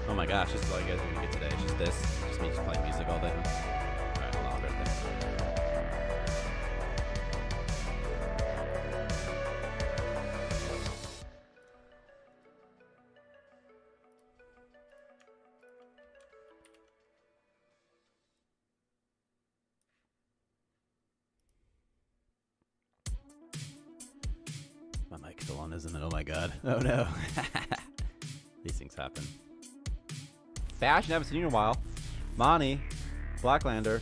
Oh my gosh, this is all you guys are gonna get today. It's just this. Just me just playing music all day. Alright, hold on, I'll be right there. My mic's still on, isn't it? Oh my god. Oh no. These things happen. Fashion, haven't seen you in a while. Monty, Blacklander.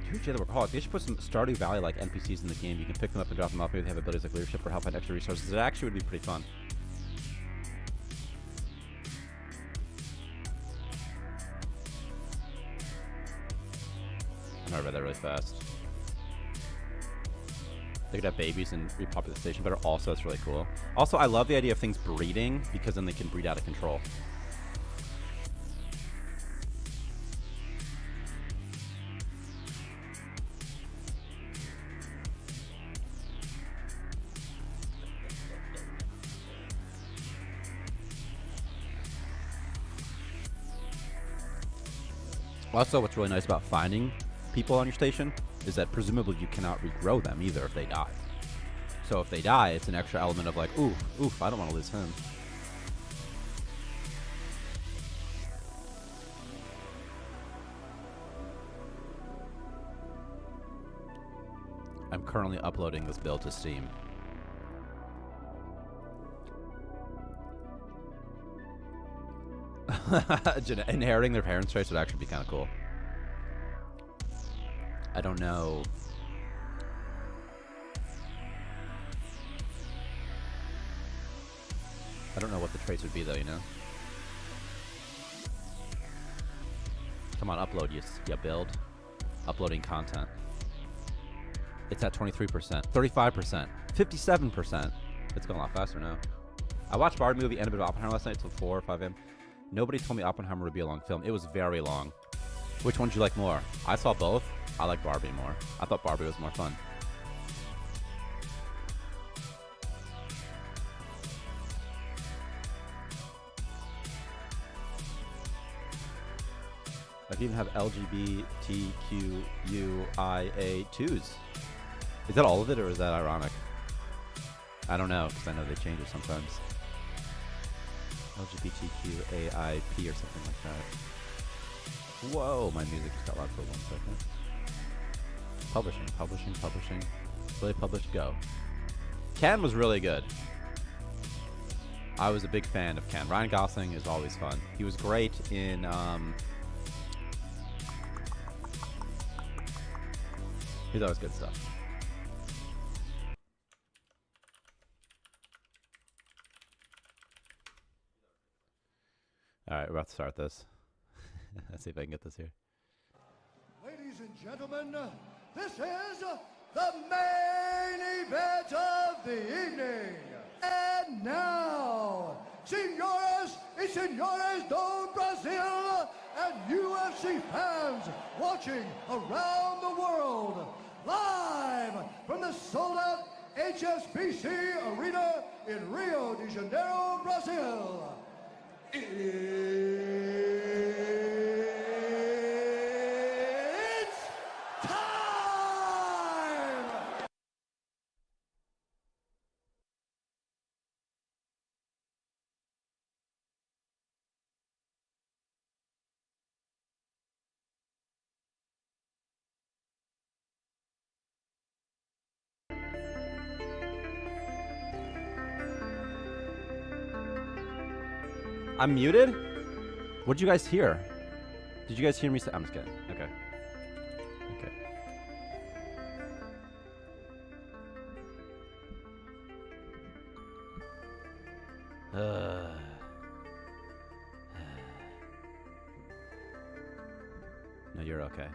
Huge other workaholic. They should put some Stardew Valley like NPCs in the game. You can pick them up and drop them off. Maybe they have abilities like leadership or help find extra resources. It actually would be pretty fun. I'm gonna read that really fast. They could have babies and repopulate the station better. Also, that's really cool. Also, I love the idea of things breeding because then they can breed out of control. Also, what's really nice about finding people on your station is that presumably you cannot regrow them either if they die. So if they die, it's an extra element of like, oof, I don't want to lose him. I'm currently uploading this build to Steam. Inheriting their parents' traits would actually be kind of cool. I don't know. I don't know what the traits would be, though, you know? Come on, upload, you build. Uploading content. It's at 23%, 35%, 57%. It's going a lot faster now. I watched Barbie movie and a bit of Oppenheimer last night till 4 or 5 a.m. Nobody told me Oppenheimer would be a long film. It was very long. Which one did you like more? I saw both. I like Barbie more. I thought Barbie was more fun. I even have LGBTQIA2s. Is that all of it, or is that ironic? I don't know, because I know they change it sometimes. LGBTQAIP or something like that. Whoa, my music just got loud for 1 second. Publishing. Really published, go. Ken was really good. I was a big fan of Ken. Ryan Gosling is always fun. He was great in, he's always good stuff. Alright, we're about to start this. Let's see if I can get this here. Ladies and gentlemen, this is the main event of the evening. And now, senores y senores do Brazil and UFC fans watching around the world, live from the sold-out HSBC Arena in Rio de Janeiro, Brazil. It's time! I'm muted? What'd you guys hear? Did you guys hear me say? I'm just kidding. Okay. No, you're okay.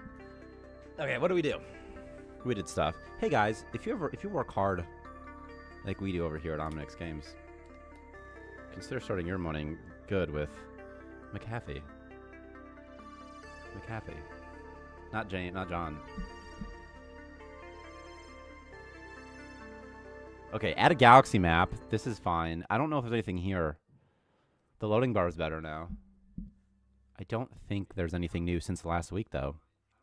Okay, what do we do? We did stuff. Hey guys, if you work hard like we do over here at Omnix Games, consider starting your morning good with McAfee. Not Jane, not John. Okay, add a galaxy map. This is fine. I don't know if there's anything here. The loading bar is better now. I don't think there's anything new since last week, though.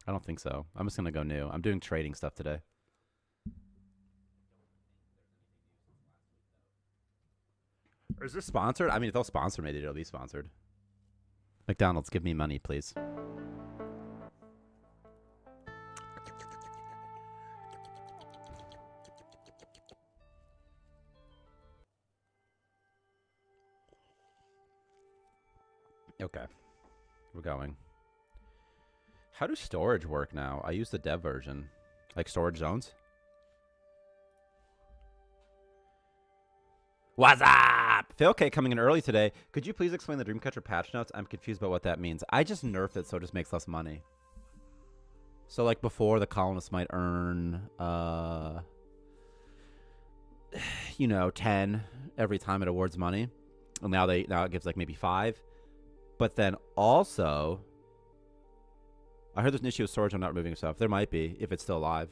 I don't think so. I'm just going to go new. I'm doing trading stuff today. Or is this sponsored? I mean, if they'll sponsor me, it'll be sponsored. McDonald's, give me money, please. Okay. We're going. How does storage work now? I use the dev version. Like storage zones? What's up? Phil K coming in early today. Could you please explain the Dreamcatcher patch notes? I'm confused about what that means. I just nerfed it so it just makes less money. So like before, the colonists might earn, you know, 10 every time it awards money. And now it gives like maybe 5. But then also, I heard there's an issue with storage. I'm not removing stuff. There might be if it's still alive.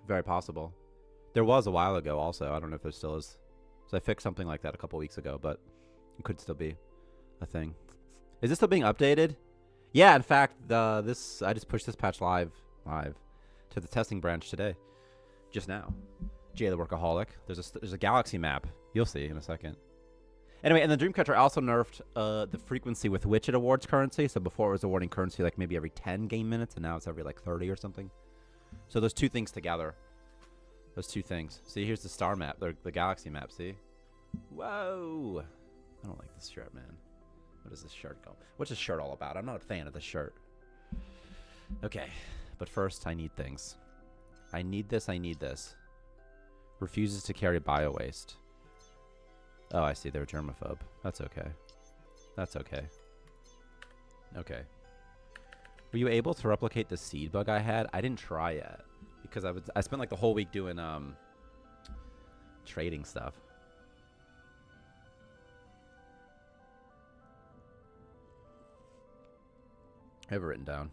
Very possible. There was a while ago also. I don't know if there still is. So I fixed something like that a couple weeks ago, but it could still be a thing. Is this still being updated? Yeah, in fact, I just pushed this patch live to the testing branch today, just now. Jay the Workaholic. There's a galaxy map. You'll see in a second. Anyway, and the Dreamcatcher also nerfed the frequency with which it awards currency. So before it was awarding currency like maybe every 10 game minutes, and now it's every like 30 or something. So those two things together. Those two things. See, here's the star map, the galaxy map, see? Whoa! I don't like this shirt, man. What is this shirt called? What's this shirt all about? I'm not a fan of this shirt. Okay, but first I need things. I need this, I need this. Refuses to carry bio-waste. Oh, I see, they're germaphobe. That's okay. That's okay. Okay. Were you able to replicate the seed bug I had? I didn't try yet. Because I spent like the whole week doing trading stuff. I have it written down.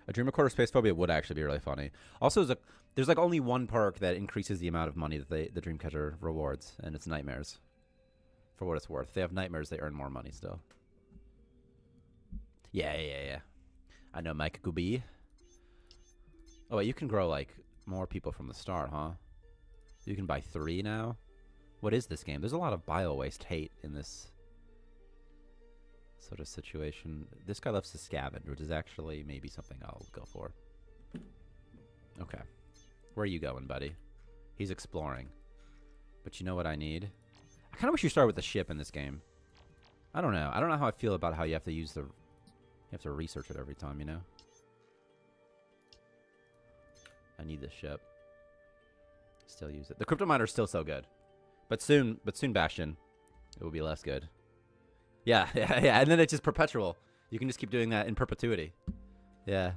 A Dream Recorder Space Phobia would actually be really funny. Also, there's like only one perk that increases the amount of money that the Dreamcatcher rewards, and it's Nightmares. For what it's worth. If they have Nightmares, they earn more money still. Yeah. I know Mike Gooby. Oh, wait, you can grow, like, more people from the start, huh? You can buy 3 now? What is this game? There's a lot of bio-waste hate in this sort of situation. This guy loves to scavenge, which is actually maybe something I'll go for. Okay. Where are you going, buddy? He's exploring. But you know what I need? I kind of wish you started with the ship in this game. I don't know. I don't know how I feel about how you have to use the... You have to research it every time, you know? I need this ship. Still use it. The crypto miner is still so good. But soon Bastion, it will be less good. Yeah. And then it's just perpetual. You can just keep doing that in perpetuity. Yeah.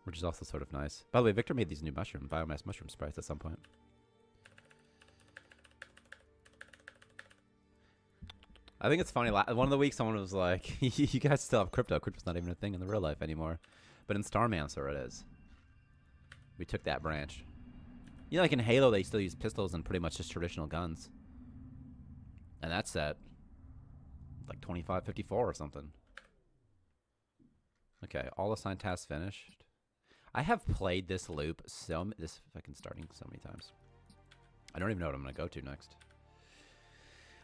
Which is also sort of nice. By the way, Victor made these new biomass mushroom sprites at some point. I think it's funny. One of the weeks, someone was like, you guys still have crypto. Crypto's not even a thing in the real life anymore. But in Starmancer, it is. We took that branch. You know, like in Halo, they still use pistols and pretty much just traditional guns. And that's at like 2554 or something. Okay, all assigned tasks finished. I have played this loop this fucking starting so many times. I don't even know what I'm going to go to next.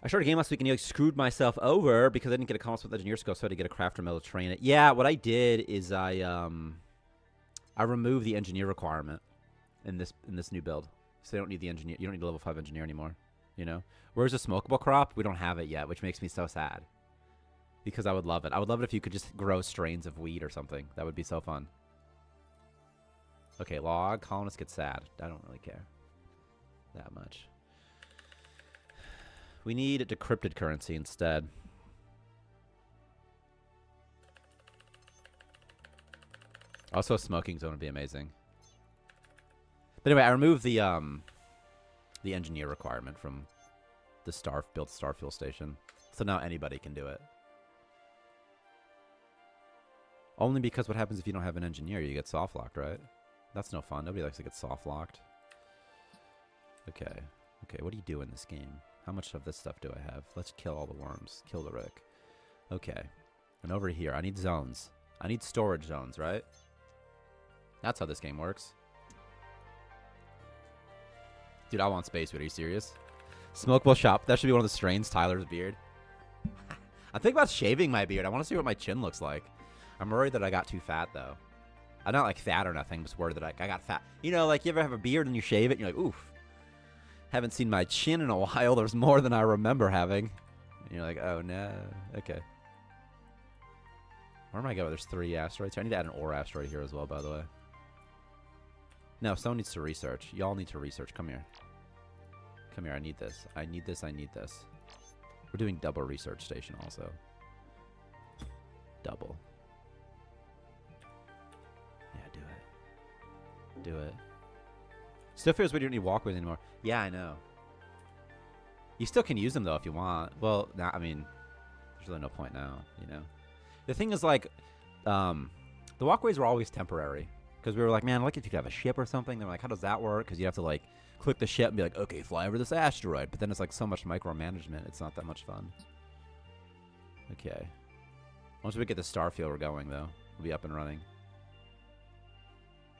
I started a game last week and nearly screwed myself over because I didn't get a comments with engineer scope, so I had to get a crafter mill to train it. Yeah, what I did is I removed the engineer requirement in this new build. So they don't need the engineer. You don't need a level 5 engineer anymore, you know? Where's the smokable crop? We don't have it yet, which makes me so sad. Because I would love it. I would love it if you could just grow strains of weed or something. That would be so fun. Okay, log. Colonists get sad. I don't really care that much. We need a decrypted currency instead. Also, a smoking zone would be amazing. But anyway, I removed the engineer requirement from the built star fuel station. So now anybody can do it. Only because what happens if you don't have an engineer? You get soft locked, right? That's no fun. Nobody likes to get soft locked. Okay. Okay, what do you do in this game? How much of this stuff do I have? Let's kill all the worms. Kill the Rick. Okay. And over here, I need zones. I need storage zones, right? That's how this game works. Dude, I want space, but are you serious? Smokable shop. That should be one of the strains. Tyler's beard. I'm thinking about shaving my beard. I want to see what my chin looks like. I'm worried that I got too fat, though. I'm not, like, fat or nothing. I'm just worried that I got fat. You know, like, you ever have a beard and you shave it and you're like, oof. Haven't seen my chin in a while. There's more than I remember having. And you're like, oh, no. Okay. Where am I going? There's 3 asteroids here. I need to add an ore asteroid here as well, by the way. No, someone needs to research. Y'all need to research. Come here. Come here. I need this. I need this. I need this. We're doing double research station also. Double. Yeah, do it. Do it. Still feels we don't need walkways anymore. Yeah, I know. You still can use them, though, if you want. Well, nah, I mean, there's really no point now, you know? The thing is, like, the walkways were always temporary. Because we were like, man, like if you could have a ship or something. They're like, how does that work? Because you have to, like, click the ship and be like, okay, fly over this asteroid. But then it's, like, so much micromanagement. It's not that much fun. Okay. Once we get the Starfield, we're going, though. We'll be up and running.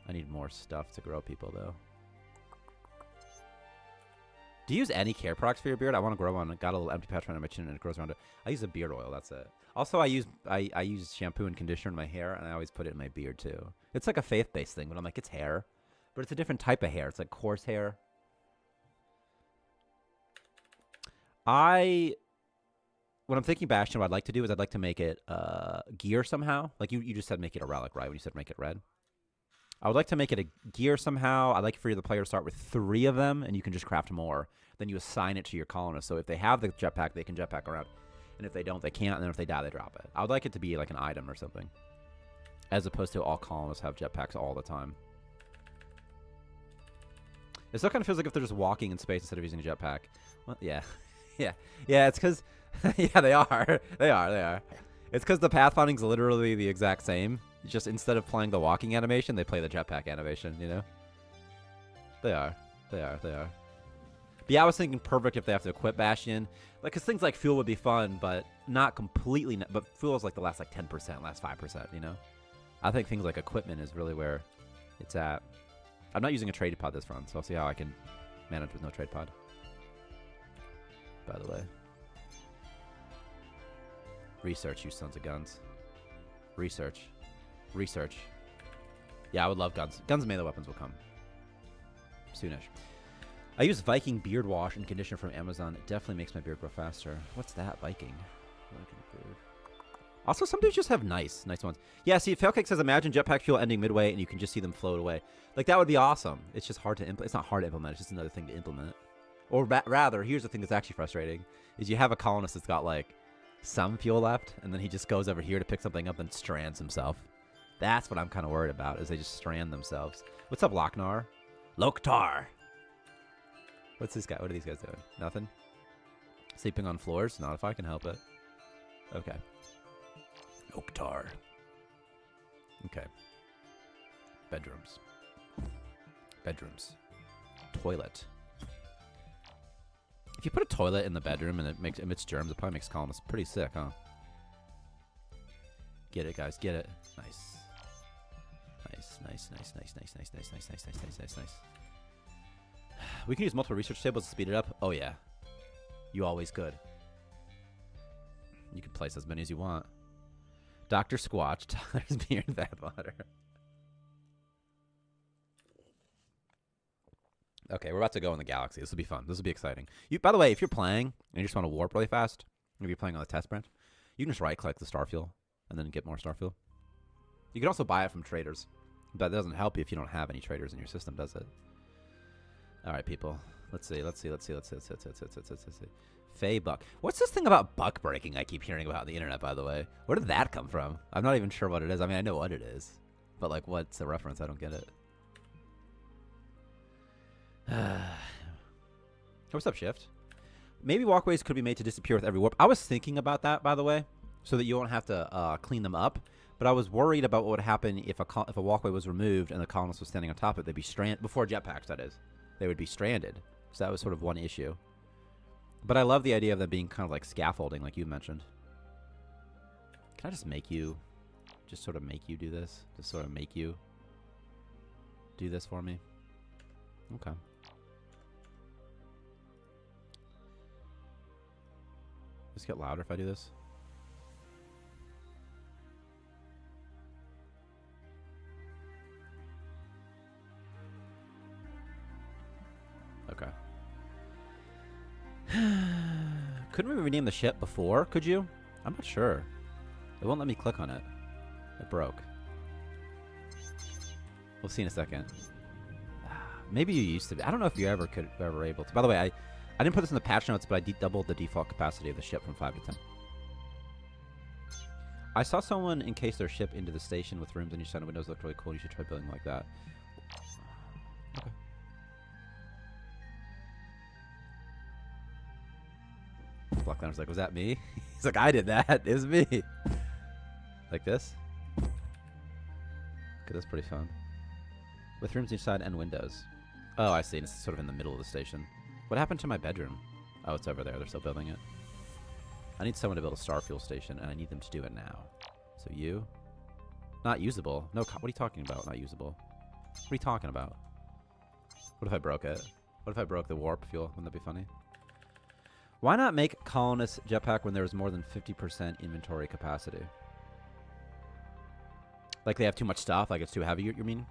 I need more stuff to grow people, though. Do you use any care products for your beard? I want to grow one. I got a little empty patch on my chin and it grows around it. I use a beard oil. That's it. Also, I use shampoo and conditioner in my hair, and I always put it in my beard, too. It's like a faith-based thing, but I'm like, it's hair. But it's a different type of hair. It's like coarse hair. When I'm thinking Bastion, what I'd like to do is I'd like to make it gear somehow. Like, you just said make it a relic, right? When you said make it red. I would like to make it a gear somehow. I'd like for the player to start with 3 of them, and you can just craft more. Then you assign it to your colonists. So if they have the jetpack, they can jetpack around. And if they don't, they can't. And then if they die, they drop it. I would like it to be like an item or something. As opposed to all colonists have jetpacks all the time. It still kind of feels like if they're just walking in space instead of using a jetpack. Well, yeah. Yeah. Yeah, it's because... yeah, they are. They are. It's because the pathfinding's literally the exact same. Just instead of playing the walking animation, they play the jetpack animation, you know? They are. But yeah, I was thinking perfect if they have to equip Bastion. Like, because things like fuel would be fun, but not completely. But fuel is like the last like 10%, last 5%, you know? I think things like equipment is really where it's at. I'm not using a trade pod this run, so I'll see how I can manage with no trade pod. By the way. Research, you sons of guns. Research. Yeah, I would love guns. Guns and melee weapons will come. Soonish. I use Viking beard wash and conditioner from Amazon. It definitely makes my beard grow faster. What's that, Viking? Also, some dudes just have nice ones. Yeah, see, Failcake says, imagine jetpack fuel ending midway and you can just see them float away. Like, that would be awesome. It's just hard to implement. It's not hard to implement. It's just another thing to implement. Or rather, here's the thing that's actually frustrating, is you have a colonist that's got, like, some fuel left, and then he just goes over here to pick something up and strands himself. That's what I'm kind of worried about, is they just strand themselves. What's up, Lochnar? Loktar! What's this guy? What are these guys doing? Nothing? Sleeping on floors? Not if I can help it. Okay. Loktar. Okay. Bedrooms. Toilet. If you put a toilet in the bedroom and it emits germs, it probably makes colonists pretty sick, huh? Get it, guys. Get it. Nice. We can use multiple research tables to speed it up. Oh, yeah. You always could. You can place as many as you want. Dr. Squatch, Tyler's beard, bathwater. Okay, we're about to go in the galaxy. This will be fun. This will be exciting. By the way, if you're playing and you just want to warp really fast, if you're playing on the test branch, you can just right-click the starfuel and then get more starfuel. You can also buy it from traders, but that doesn't help you if you don't have any traders in your system, does it? All right, people. Let's see. Fey buck. What's this thing about buck breaking I keep hearing about on the internet, by the way? Where did that come from? I'm not even sure what it is. I mean, I know what it is, but like, what's the reference? I don't get it. What's up, Shift? Maybe walkways could be made to disappear with every warp. I was thinking about that, by the way, so that you don't have to clean them up. But I was worried about what would happen if a walkway was removed and the colonist was standing on top of it. They'd be stranded before jetpacks. That is, they would be stranded. So that was sort of one issue. But I love the idea of them being kind of like scaffolding, like you mentioned. Can I just make you, just sort of make you do this? Just sort of make you do this for me? Okay. Just get louder if I do this. Okay. Couldn't we rename the ship before? Could you? I'm not sure. It won't let me click on it. It broke. We'll see in a second. Maybe you used to be. I don't know if you ever were able to. By the way, I didn't put this in the patch notes, but I doubled the default capacity of the ship from 5 to 10. I saw someone encase their ship into the station with rooms on each side of windows. Looked really cool. You should try building like that. Okay. Blackliner's like, was that me? He's like, I did that. It was me. Like this? Okay, that's pretty fun. With rooms each side and windows. Oh, I see. It's sort of in the middle of the station. What happened to my bedroom? Oh, it's over there. They're still building it. I need someone to build a starfuel station, and I need them to do it now. So you? Not usable. No, what are you talking about? Not usable. What are you talking about? What if I broke it? What if I broke the warp fuel? Wouldn't that be funny? Why not make colonist jetpack when there's more than 50% inventory capacity? Like they have too much stuff? Like it's too heavy, you mean?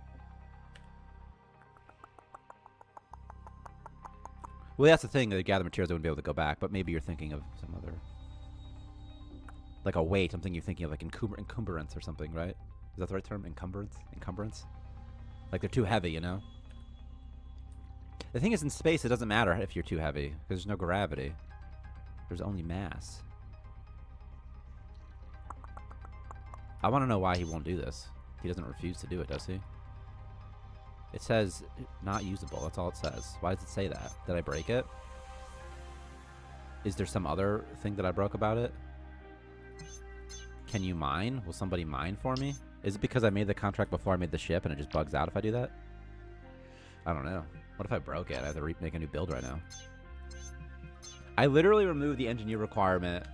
Well, that's the thing. They gather materials, they wouldn't be able to go back. But maybe you're thinking of some other... Like a weight. I'm thinking you're thinking of like encumbrance or something, right? Is that the right term? Encumbrance? Encumbrance? Like they're too heavy, you know? The thing is, in space, it doesn't matter if you're too heavy. Because there's no gravity. There's only mass. I want to know why he won't do this. He doesn't refuse to do it, does he? It says not usable. That's all it says. Why does it say that? Did I break it? Is there some other thing that I broke about it? Can you mine? Will somebody mine for me? Is it because I made the contract before I made the ship and it just bugs out if I do that? I don't know. What if I broke it? I have to make a new build right now. I literally removed the engineer requirement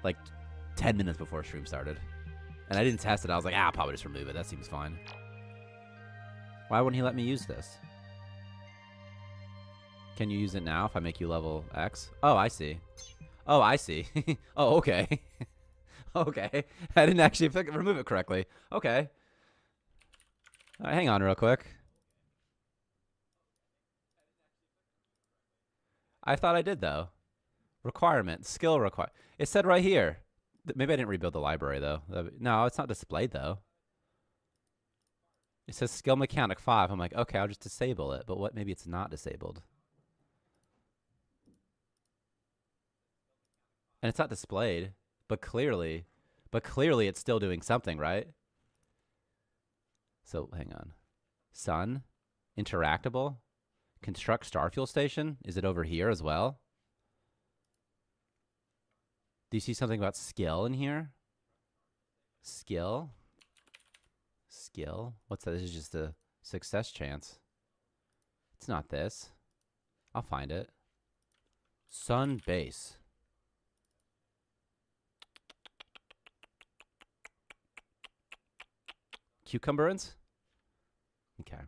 like 10 minutes before stream started. And I didn't test it. I was like, I'll probably just remove it. That seems fine. Why wouldn't he let me use this? Can you use it now if I make you level X? Oh, I see. Oh, I see. Oh, okay. Okay. I didn't actually remove it correctly. Okay. All right, hang on real quick. I thought I did, though. Requirement. Skill require. It said right here. Maybe I didn't rebuild the library, though. No, it's not displayed, though. It says skill mechanic 5. I'm like, okay, I'll just disable it. But what? Maybe it's not disabled. And it's not displayed. But clearly it's still doing something, right? So, hang on. Sun? Interactable? Construct Starfuel Station? Is it over here as well? Do you see something about skill in here? Skill? Skill? What's that? This is just a success chance. It's not this. I'll find it. Sun base. Cucumberance? Okay.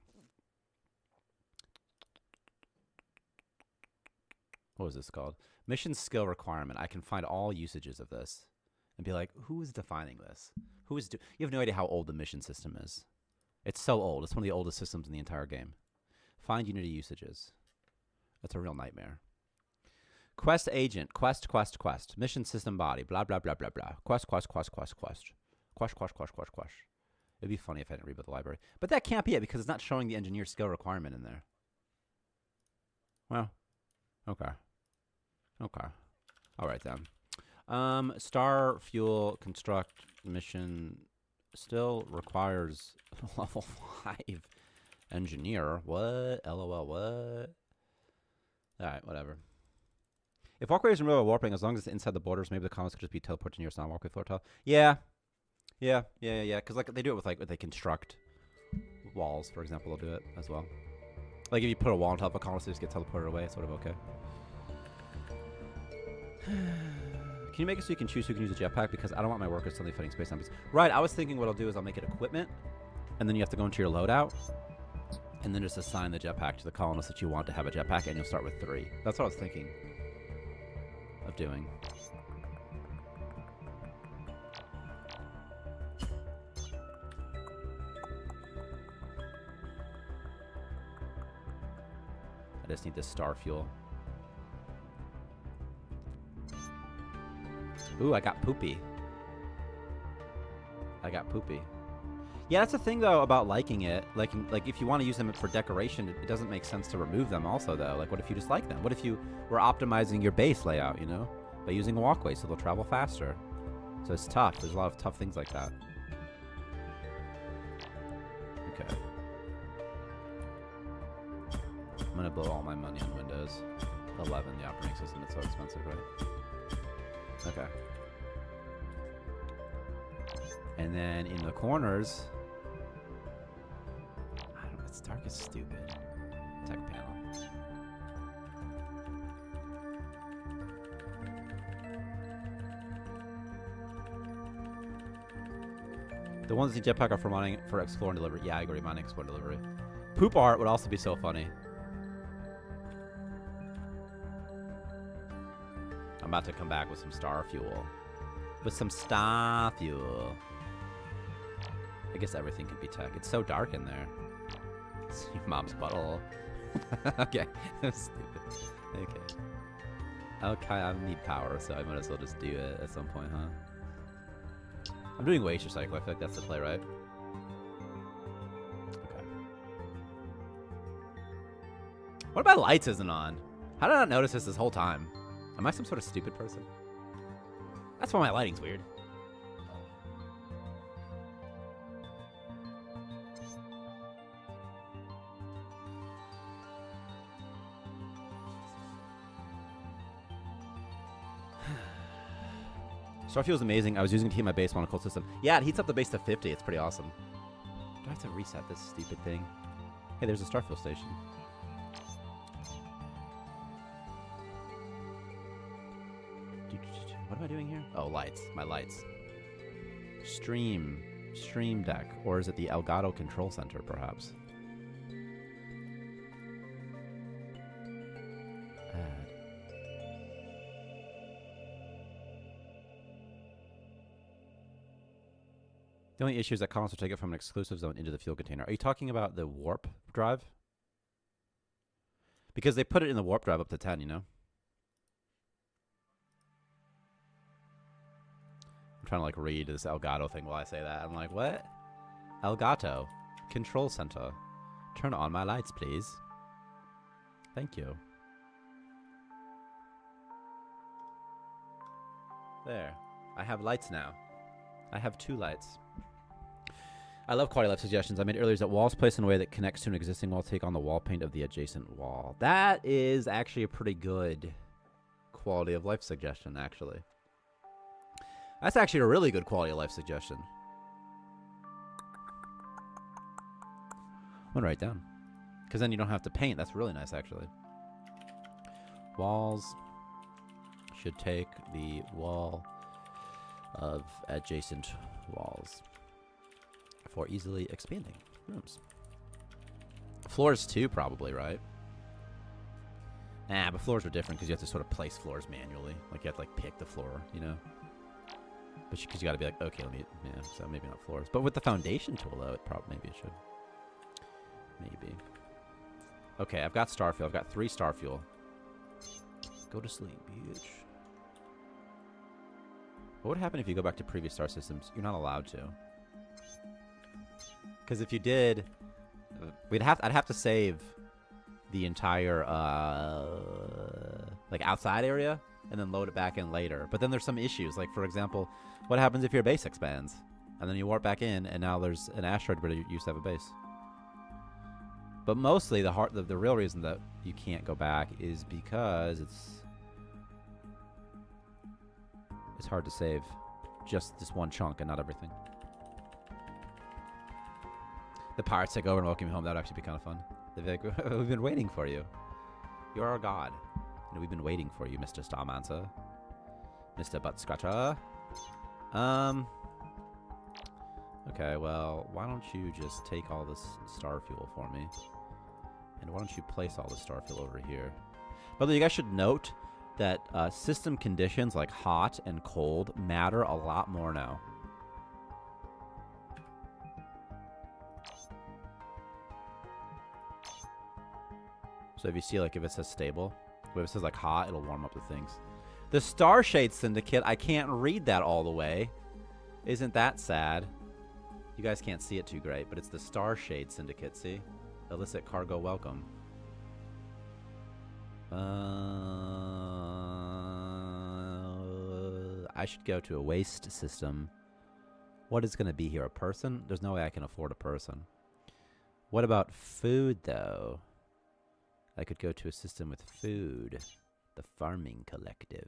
What was this called? Mission skill requirement. I can find all usages of this and be like, who is defining this? Who is you have no idea how old the mission system is. It's so old. It's one of the oldest systems in the entire game. Find Unity usages. That's a real nightmare. Quest agent. Quest. Mission system body. Blah, blah, blah, blah, blah. Quest. It'd be funny if I didn't rebuild the library. But that can't be it because it's not showing the engineer skill requirement in there. Well, okay. Okay. All right, then. Star Fuel Construct Mission still requires level 5 engineer. What? LOL, what? All right, whatever. If walkway is removal warping, as long as it's inside the borders, maybe the comments could just be teleported to your non-walkway floor tile. Yeah. Because like they do it with like when they construct walls, for example, they'll do it as well. Like if you put a wall on top of a colonist, they just get teleported away. It's sort of okay. Can you make it so you can choose who can use a jetpack? Because I don't want my workers suddenly fighting space zombies. Right, I was thinking what I'll do is I'll make it equipment, and then you have to go into your loadout, and then just assign the jetpack to the colonist that you want to have a jetpack, and you'll start with 3. That's what I was thinking of doing. I just need this star fuel. Ooh, I got poopy. Yeah, that's the thing though about liking it. Like if you want to use them for decoration, it doesn't make sense to remove them also though. Like what if you just like them? What if you were optimizing your base layout, you know, by using a walkway so they'll travel faster? So it's tough. There's a lot of tough things like that. Okay. I'm gonna blow all my money on Windows 11, the operating system. It's so expensive, right? Okay. And then in the corners, I don't know, it's dark as stupid. Tech panel. The ones in jetpack are for mining, for explore and delivery. Yeah, I agree. Mining, explore, and delivery. Poop art would also be so funny. I'm about to come back with some star fuel. I guess everything can be tech. It's so dark in there. It's your mom's butthole. Okay. That's stupid. Okay, I need power, so I might as well just do it at some point, huh? I'm doing waste recycle. I feel like that's the play, right? Okay. What about lights isn't on? How did I not notice this whole time? Am I some sort of stupid person? That's why my lighting's weird. Starfuel's amazing. I was using it to heat my base on a cold system. Yeah, it heats up the base to 50. It's pretty awesome. Do I have to reset this stupid thing? Hey, there's a Starfuel station. What am I doing here? Oh, lights. My lights. Stream deck. Or is it the Elgato Control Center, perhaps? The only issue is that columns will take it from an exclusive zone into the fuel container. Are you talking about the warp drive? Because they put it in the warp drive up to 10, you know? I'm trying to like read this Elgato thing while I say that. I'm like, what? Elgato. Control center. Turn on my lights, please. Thank you. There. I have lights now. I have 2 lights. I love quality of life suggestions. I made earlier is that walls placed in a way that connects to an existing wall take on the wall paint of the adjacent wall. That is actually a pretty good quality of life suggestion, actually. That's actually a really good quality of life suggestion. I'm going to write it down. Because then you don't have to paint. That's really nice, actually. Walls should take the wall of adjacent walls for easily expanding rooms. Floors too, probably, right? Nah, but floors are different because you have to sort of place floors manually. Like you have to like pick the floor, you know? But because you got to be like, okay, let me, yeah, so maybe not floors. But with the foundation tool, though, it probably, maybe it should. Maybe. Okay, I've got star fuel. I've got 3 star fuel. Go to sleep, bitch. What would happen if you go back to previous star systems? You're not allowed to. Because if you did, I'd have to save the entire like outside area and then load it back in later. But then there's some issues. Like for example, what happens if your base expands and then you warp back in and now there's an asteroid where you used to have a base? But mostly the real reason that you can't go back is because it's hard to save just this one chunk and not everything. The pirates take over and welcome you home. That would actually be kind of fun. They'd be like, we've been waiting for you. You're our god. And we've been waiting for you, Mr. Starmancer. Mr. Butt Scratcher. Okay, well, why don't you just take all this star fuel for me? And why don't you place all the star fuel over here? By the way, you guys should note that system conditions like hot and cold matter a lot more now. So if you see, like, if it says stable, if it says, like, hot, it'll warm up the things. The Starshade Syndicate, I can't read that all the way. Isn't that sad? You guys can't see it too great, but it's the Starshade Syndicate, see? Illicit cargo welcome. I should go to a waste system. What is going to be here? A person? There's no way I can afford a person. What about food, though? I could go to a system with food. The Farming Collective.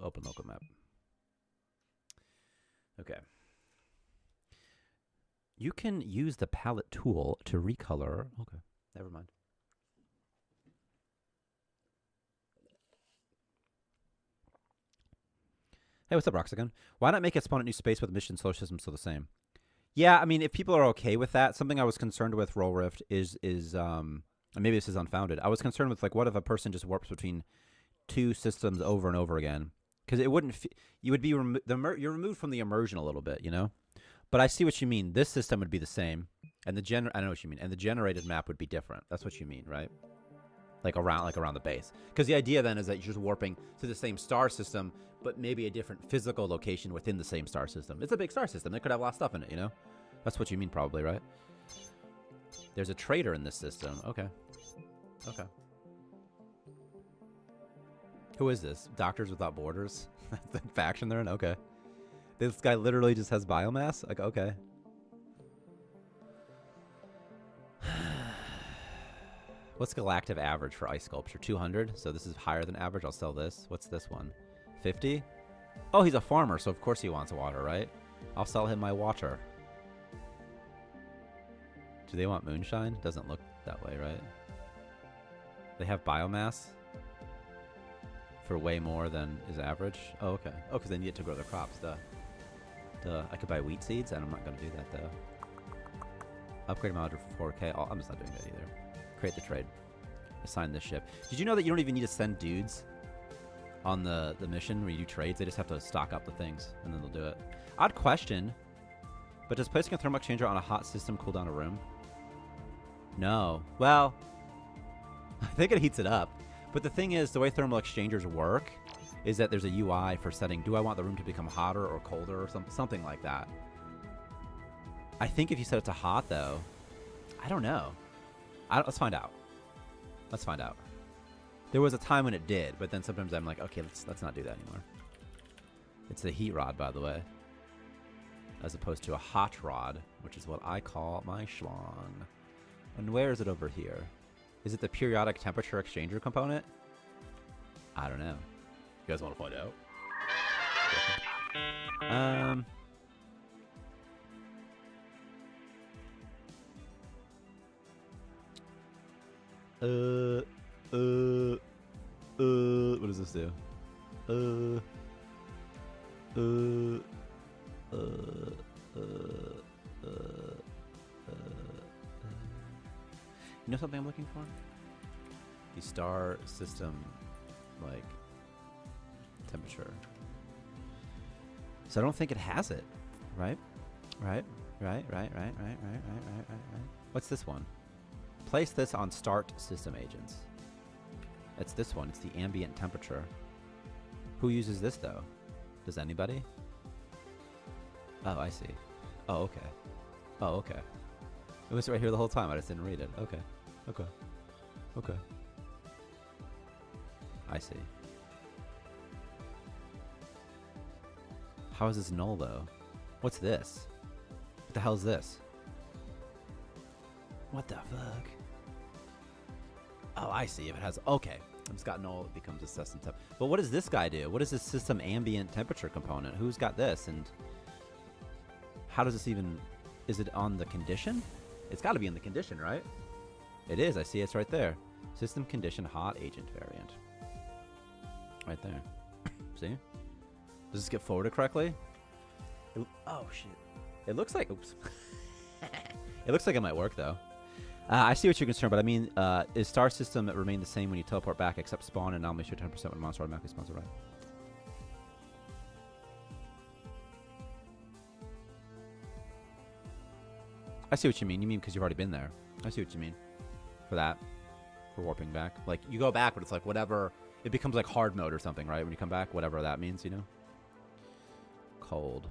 Open local map. Okay. You can use the palette tool to recolor. Okay, never mind. Hey, what's up, Roxagon? Why not make it spawn at new space with mission solar system still the same? Yeah, I mean, if people are okay with that, something I was concerned with Roll Rift is and maybe this is unfounded. I was concerned with, like, what if a person just warps between two systems over and over again? Because it wouldn't. You would be you're removed from the immersion a little bit, you know. But I see what you mean. This system would be the same, and I know what you mean, and the generated map would be different. That's what you mean, right? Like around the base. Because the idea then is that you're just warping to the same star system, but maybe a different physical location within the same star system. It's a big star system. It could have a lot of stuff in it, you know. That's what you mean, probably, right? There's a trader in this system. Okay. Okay. Who is this? Doctors Without Borders? That's the faction they're in? Okay. This guy literally just has biomass? Like, okay. What's galactic average for ice sculpture? 200. So this is higher than average. I'll sell this. What's this one? 50? Oh, he's a farmer, so of course he wants water, right? I'll sell him my water. Do they want moonshine? Doesn't look that way, right? They have biomass for way more than is average. Oh, okay. Oh, because they need it to grow their crops. Duh. Duh. I could buy wheat seeds, and I'm not going to do that, though. Upgrade module for 4K. Oh, I'm just not doing that either. Create the trade. Assign this ship. Did you know that you don't even need to send dudes on the mission where you do trades? They just have to stock up the things, and then they'll do it. Odd question, but does placing a thermal exchanger on a hot system cool down a room? No. Well, I think it heats it up. But the thing is, the way thermal exchangers work is that there's a UI for setting, do I want the room to become hotter or colder or something like that. I think if you set it to hot, though, I don't know. Let's find out. Let's find out. There was a time when it did, but then sometimes I'm like, okay, let's not do that anymore. It's the heat rod, by the way, as opposed to a hot rod, which is what I call my schlong. And where is it over here? Is it the periodic temperature exchanger component? I don't know. You guys want to find out? What does this do? You know something I'm looking for? The star system, like, temperature. So I don't think it has it, right? Right. What's this one? Place this on start system agents. It's this one. It's the ambient temperature. Who uses this, though? Does anybody? Oh, I see. Oh, okay. Oh, okay. It was right here the whole time. I just didn't read it. Okay. Okay. Okay. I see. How is this null, though? What's this? What the hell is this? What the fuck? Oh, I see. If it has... Okay. It's got null, it becomes a system temp. But what does this guy do? What is this system ambient temperature component? Who's got this? And how does this even... Is it on the condition? It's got to be in the condition, right? It is. I see it's right there. System condition hot agent variant. Right there. See? Does this get forwarded correctly? Oh, shit. It looks like... Oops. It looks like it might work, though. I see what you're concerned, but I mean, is star system remain the same when you teleport back, except spawn and anomaly shoot 10% when monster automatically spawns, right? I see what you mean. You mean because you've already been there. I see what you mean. For that. For warping back. Like, you go back, but it's like whatever... It becomes like hard mode or something, right? When you come back, whatever that means, you know? Cold.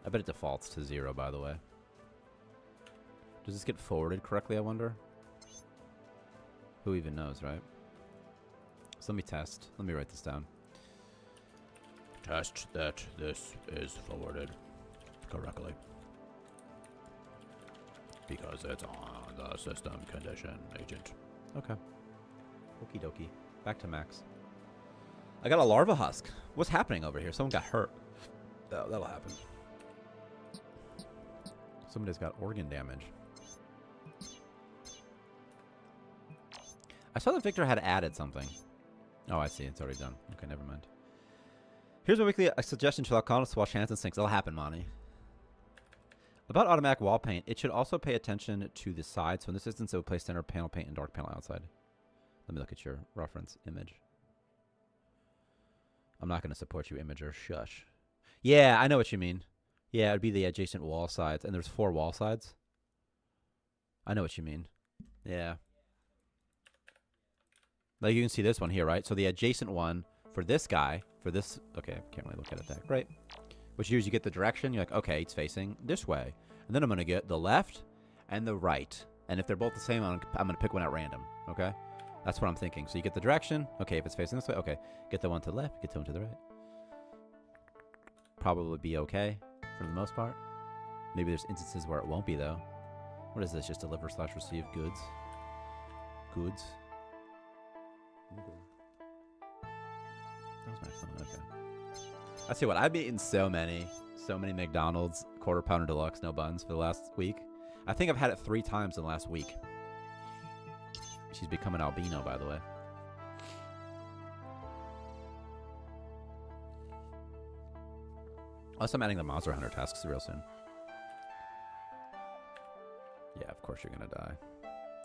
I bet it defaults to 0, by the way. Does this get forwarded correctly, I wonder? Who even knows, right? So let me test. Let me write this down. Test that this is forwarded correctly. Because it's on the system condition agent. Okay. Okie dokie. Back to Max. I got a larva husk. What's happening over here? Someone got hurt. That'll happen. Somebody's got organ damage. I saw that Victor had added something. Oh, I see. It's already done. Okay, never mind. Here's my weekly suggestion to call us to wash hands and sinks. It'll happen, Monty. About automatic wall paint, it should also pay attention to the side. So in this instance, it would place center panel paint and dark panel outside. Let me look at your reference image. I'm not going to support you, Imager. Shush. Yeah, I know what you mean. Yeah, it would be the adjacent wall sides. And there's 4 wall sides. I know what you mean. Yeah. Like you can see this one here, right? So the adjacent one for this guy, for this... Okay, I can't really look at it that great. Which is you get the direction. You're like, okay, it's facing this way. And then I'm going to get the left and the right. And if they're both the same, I'm going to pick one at random. Okay? That's what I'm thinking. So you get the direction. Okay, if it's facing this way, okay. Get the one to the left, get the one to the right. Probably be okay for the most part. Maybe there's instances where it won't be, though. What is this? Just deliver/receive goods? Goods? Okay. That was my phone. Okay. I see what I've eaten so many McDonald's quarter pounder deluxe no buns for the last week. I think I've had it 3 times in the last week. She's become an albino, by the way. Unless I'm adding the Monster Hunter tasks real soon. Yeah, of course you're gonna die.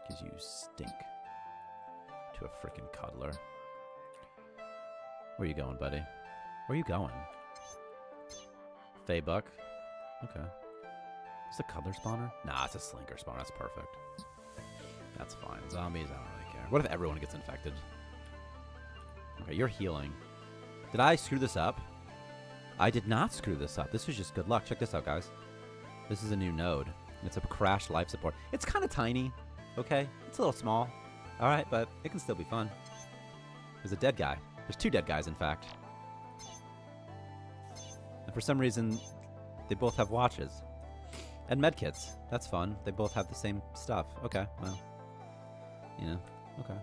Because you stink. To a freaking cuddler. Where you going, buddy? Where you going? Faybuck. Okay. Is it a cuddler spawner? Nah, it's a slinker spawner. That's perfect. That's fine. Zombies, I don't really care. What if everyone gets infected? Okay, you're healing. Did I screw this up? I did not screw this up. This was just good luck. Check this out, guys. This is a new node. It's a crash life support. It's kind of tiny. Okay? It's a little small. Alright, but it can still be fun. There's a dead guy. There's 2 dead guys, in fact. And for some reason, they both have watches. And medkits. That's fun. They both have the same stuff. Okay, well. You know, okay.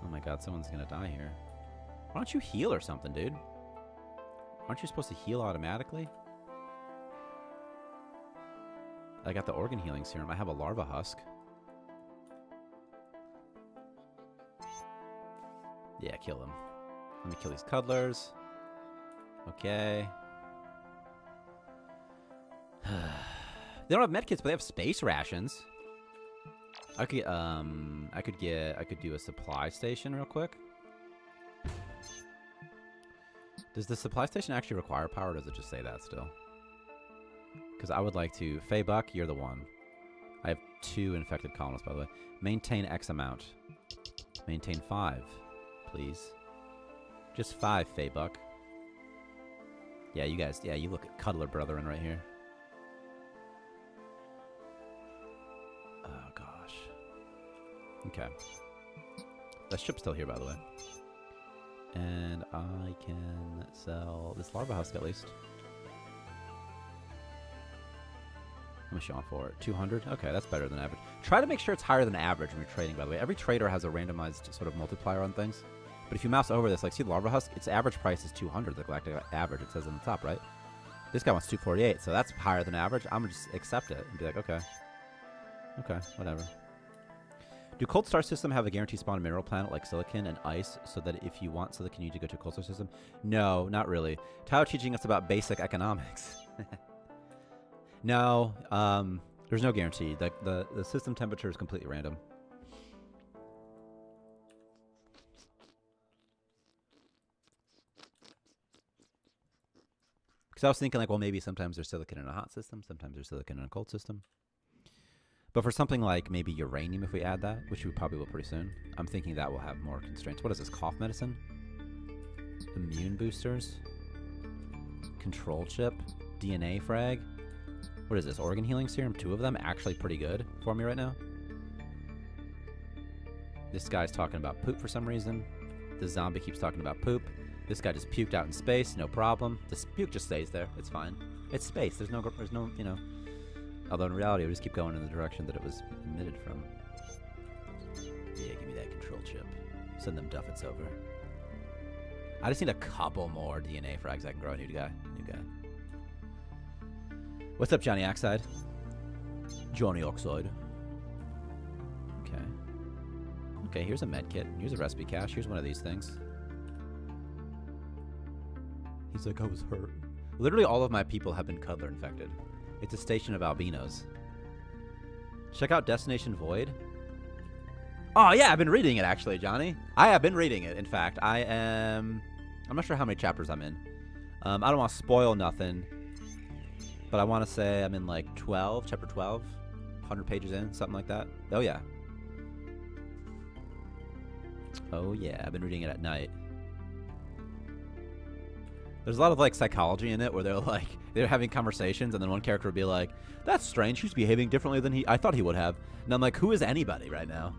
Oh my god, someone's gonna die here. Why don't you heal or something, dude? Aren't you supposed to heal automatically? I got the organ healing serum. I have a larva husk. Yeah, kill him. Let me kill these cuddlers. Okay. They don't have medkits, but they have space rations. I could do a supply station real quick. Does the supply station actually require power, or does it just say that still? Because I would like to... Faybuck, you're the one. I have 2 infected colonists, by the way. Maintain X amount. Maintain 5, please. Just 5, Faybuck. Yeah, you guys... Yeah, you look at cuddler brethren right here. Oh, gosh. Okay. That ship's still here, by the way. And I can sell this larva husk at least. How much you on for it? 200? Okay, that's better than average. Try to make sure it's higher than average when you're trading, by the way. Every trader has a randomized sort of multiplier on things. But if you mouse over this, like, see the larva husk? Its average price is 200, the galactic average. It says on the top, right? This guy wants 248, so that's higher than average. I'm going to just accept it and be like, okay. Okay, whatever. Do cold star system have a guaranteed spawn mineral planet like silicon and ice so that if you want silicon, you need to go to a cold star system? No, not really. Tyler teaching us about basic economics. No, there's no guarantee. The system temperature is completely random. Because I was thinking like, well, maybe sometimes there's silicon in a hot system. Sometimes there's silicon in a cold system. But for something like maybe uranium, if we add that, which we probably will pretty soon, I'm thinking that will have more constraints. What is this? Cough medicine? Immune boosters? Control chip? DNA frag? What is this? Organ healing serum? 2 of them? Actually pretty good for me right now. This guy's talking about poop for some reason. The zombie keeps talking about poop. This guy just puked out in space. No problem. The puke just stays there. It's fine. It's space. There's no, you know... Although in reality, it would just keep going in the direction that it was emitted from. Yeah, give me that control chip. Send them duffets over. I just need a couple more DNA frags I can grow a new guy. What's up, Johnny Oxide? Johnny Oxide. Okay. Okay, here's a med kit. Here's a recipe cache. Here's one of these things. He's like, I was hurt. Literally all of my people have been cuddler infected. It's a station of albinos. Check out Destination Void. Oh, yeah, I've been reading it, actually, Johnny. I have been reading it, in fact. I'm not sure how many chapters I'm in. I don't want to spoil nothing. But I want to say I'm in, like, chapter 12. 100 pages in, something like that. Oh, yeah. Oh, yeah, I've been reading it at night. There's a lot of, like, psychology in it where they're having conversations, and then one character would be like, that's strange, he's behaving differently than I thought he would have. And I'm like, who is anybody right now?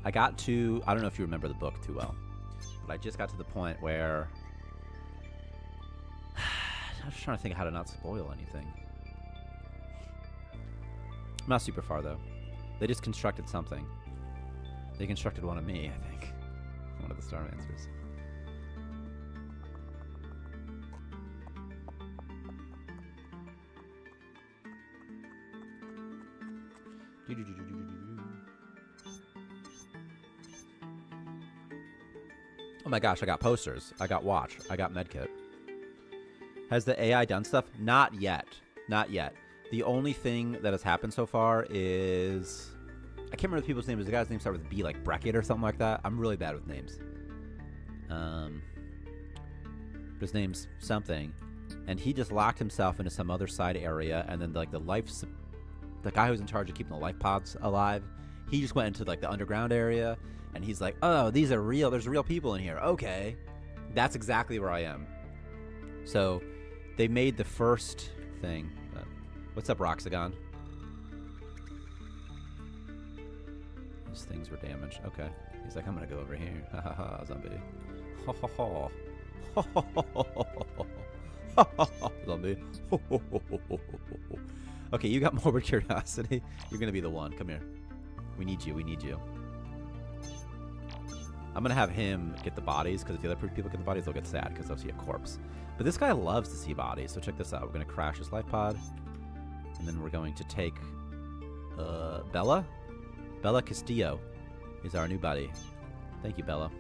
I got to, I don't know if you remember the book too well. I just got to the point where I'm just trying to think of how to not spoil anything. I'm not super far though. They just constructed something. They constructed one of me, I think. One of the Starmancers. Oh my gosh, I got posters. I got watch. I got medkit. Has the AI done stuff? Not yet. Not yet. The only thing that has happened so far is... I can't remember the people's names. The guy's name started with B, like Brackett or something like that. I'm really bad with names. His name's something. And he just locked himself into some other side area. And then like the guy who's in charge of keeping the life pods alive, he just went into like the underground area. And he's like, oh, these are real. There's real people in here. Okay. That's exactly where I am. So they made the first thing. What's up, Roxagon? These things were damaged. Okay. He's like, I'm going to go over here. Ha ha ha, zombie. Ha ha ha. Ha ha ha ha ha. Zombie. Okay, you got morbid curiosity. You're going to be the one. Come here. We need you. We need you. I'm going to have him get the bodies, because if the other people get the bodies, they'll get sad, because they'll see a corpse. But this guy loves to see bodies, so check this out. We're going to crash his life pod, and then we're going to take Bella? Bella Castillo is our new buddy. Thank you, Bella.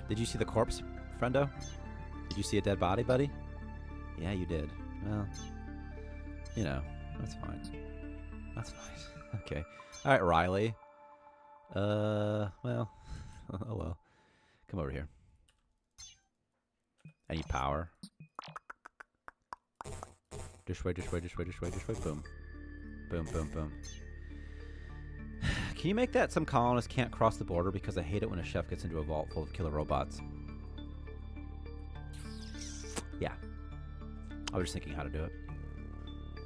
Did you see the corpse, friendo? Did you see a dead body, buddy? Yeah, you did. Well, you know, that's fine. That's fine. Okay. All right, Riley. Well... Oh well. Come over here. I need power. Dish way, dish way, dish way, dish way, dish way. Boom. Boom, boom, boom. Can you make that some colonists can't cross the border because I hate it when a chef gets into a vault full of killer robots? Yeah. I was just thinking how to do it.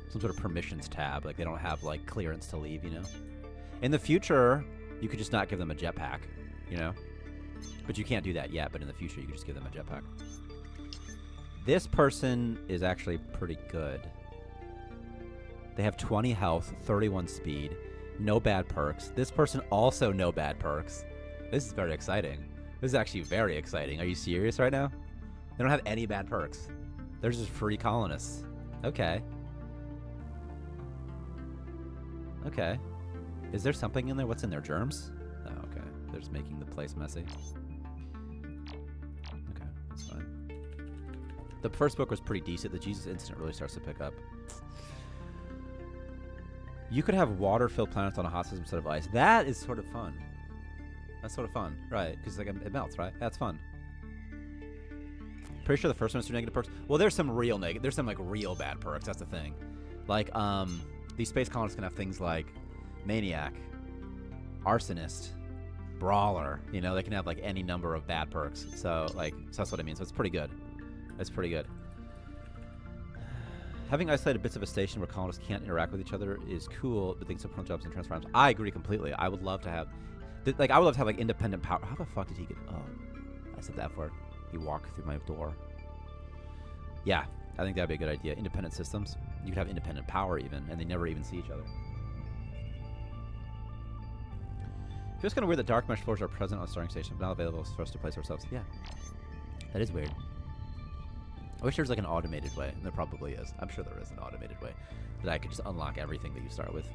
Some sort of permissions tab. Like they don't have like clearance to leave, you know? In the future, you could just not give them a jetpack. You know? But you can't do that yet, but in the future you can just give them a jetpack. This person is actually pretty good. They have 20 health, 31 speed, no bad perks. This person also no bad perks. This is very exciting. This is actually very exciting. Are you serious right now? They don't have any bad perks. They're just free colonists. Okay. Okay. Is there something in there? What's in there? Germs? Oh, okay. They're just making the place messy. Okay, that's fine. The first book was pretty decent. The Jesus Instant really starts to pick up. You could have water-filled planets on a hot system instead of ice. That is sort of fun. That's sort of fun, right? Because like it melts, right? That's fun. Pretty sure the first one is 2 negative perks. Well, there's some real negative. There's some like real bad perks. That's the thing. Like these space colonists can have things like Maniac, Arsonist, Brawler. You know, they can have like any number of bad perks. So that's what I mean. So it's pretty good. It's pretty good. Having isolated bits of a station where colonists can't interact with each other is cool, but things are prone jobs and transforms. I agree completely. I would love to have, I would love to have like independent power. How the fuck did he get? Oh, I said that for. He walked through my door. Yeah, I think that'd be a good idea. Independent systems. You could have independent power even, and they never even see each other. Feels kind of weird that dark mesh floors are present on the starting station, but not available for us to place ourselves. Yeah, that is weird. I wish there was like an automated way, and there probably is. I'm sure there is an automated way that I could just unlock everything that you start with.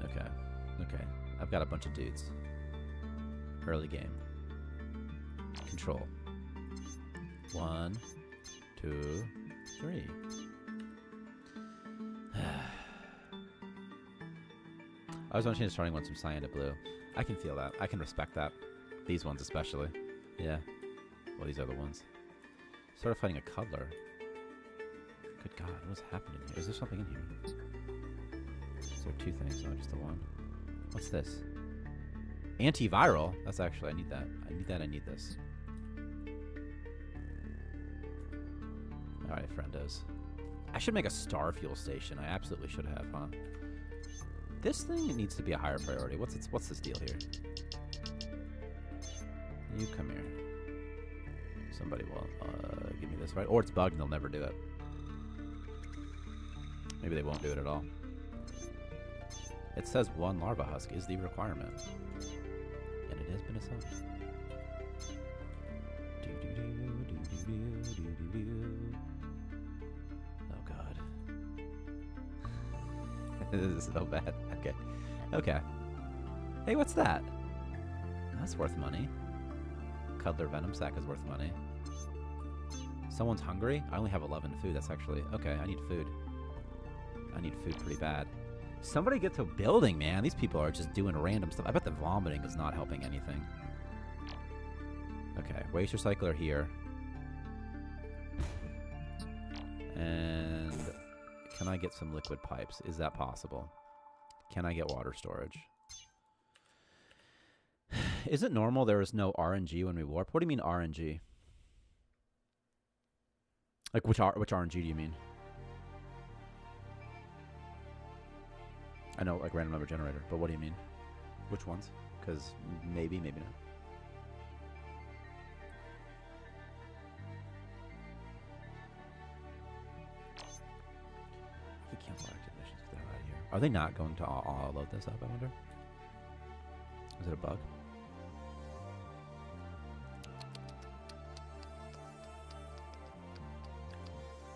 Okay, okay. I've got a bunch of dudes. Early game. Control. 1, 2, 3. I was want to change the starting ones from cyan to blue. I can feel that. I can respect that. These ones especially. Yeah. Well, these are the ones. Started fighting a cuddler. Good God, what's happening here? Is there something in here? Is there 2 things? No, just the one. What's this? Antiviral? That's actually, I need that. I need that, I need this. Alright, friendos. I should make a star fuel station. I absolutely should have, huh? This thing needs to be a higher priority. What's this deal here? You come here. Somebody will give me this, right? Or it's bugged and they'll never do it. Maybe they won't do it at all. It says 1 larva husk is the requirement. And it has been assigned. Oh God. This is so bad. Okay. Okay. Hey, what's that? That's worth money. Cuddler venom sac is worth money. Someone's hungry? I only have 11 food. That's actually... Okay, I need food. I need food pretty bad. Somebody get to building, man. These people are just doing random stuff. I bet the vomiting is not helping anything. Okay, waste recycler here. And can I get some liquid pipes? Is that possible? Can I get water storage? Is it normal there is no RNG when we warp? What do you mean RNG? Like which RNG do you mean? I know, like random number generator, but what do you mean? Which ones? Because maybe, maybe not. We cancel active missions. Get out of here. Are they not going to all load this up, I wonder? Is it a bug?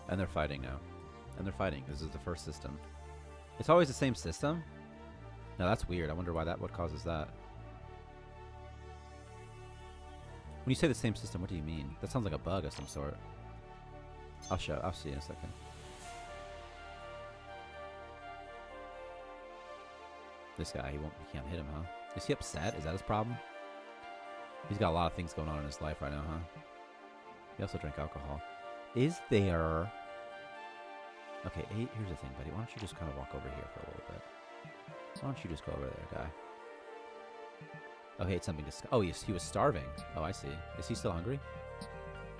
And they're fighting now. And they're fighting. This is the first system. It's always the same system? No, that's weird. I wonder why what causes that. When you say the same system, what do you mean? That sounds like a bug of some sort. I'll see in a second. This guy, he can't hit him, huh? Is he upset? Is that his problem? He's got a lot of things going on in his life right now, huh? He also drank alcohol. Is there... Okay, here's the thing, buddy. Why don't you just kind of walk over here for a little bit? Why don't you just go over there, guy? Oh, he ate something to... Oh, he was starving. Oh, I see. Is he still hungry?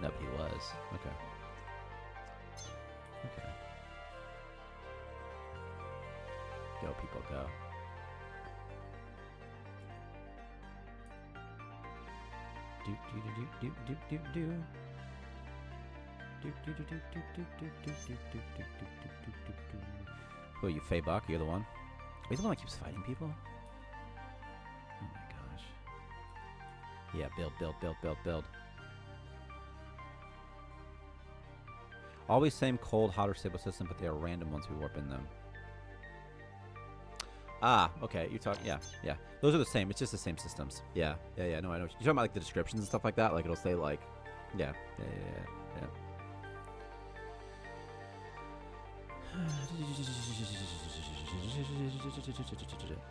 No, but he was. Okay. Okay. Go, people, go. Oh, you Fey Buck? You're the one? Are you the one that keeps fighting people? Oh my gosh. Yeah, build. Always same cold, hot, or stable system, but they are random once we warp in them. Ah, okay. You're talking, yeah. Those are the same. It's just the same systems. Yeah. No, I know. You're talking about like the descriptions and stuff like that. Like it'll say like, yeah.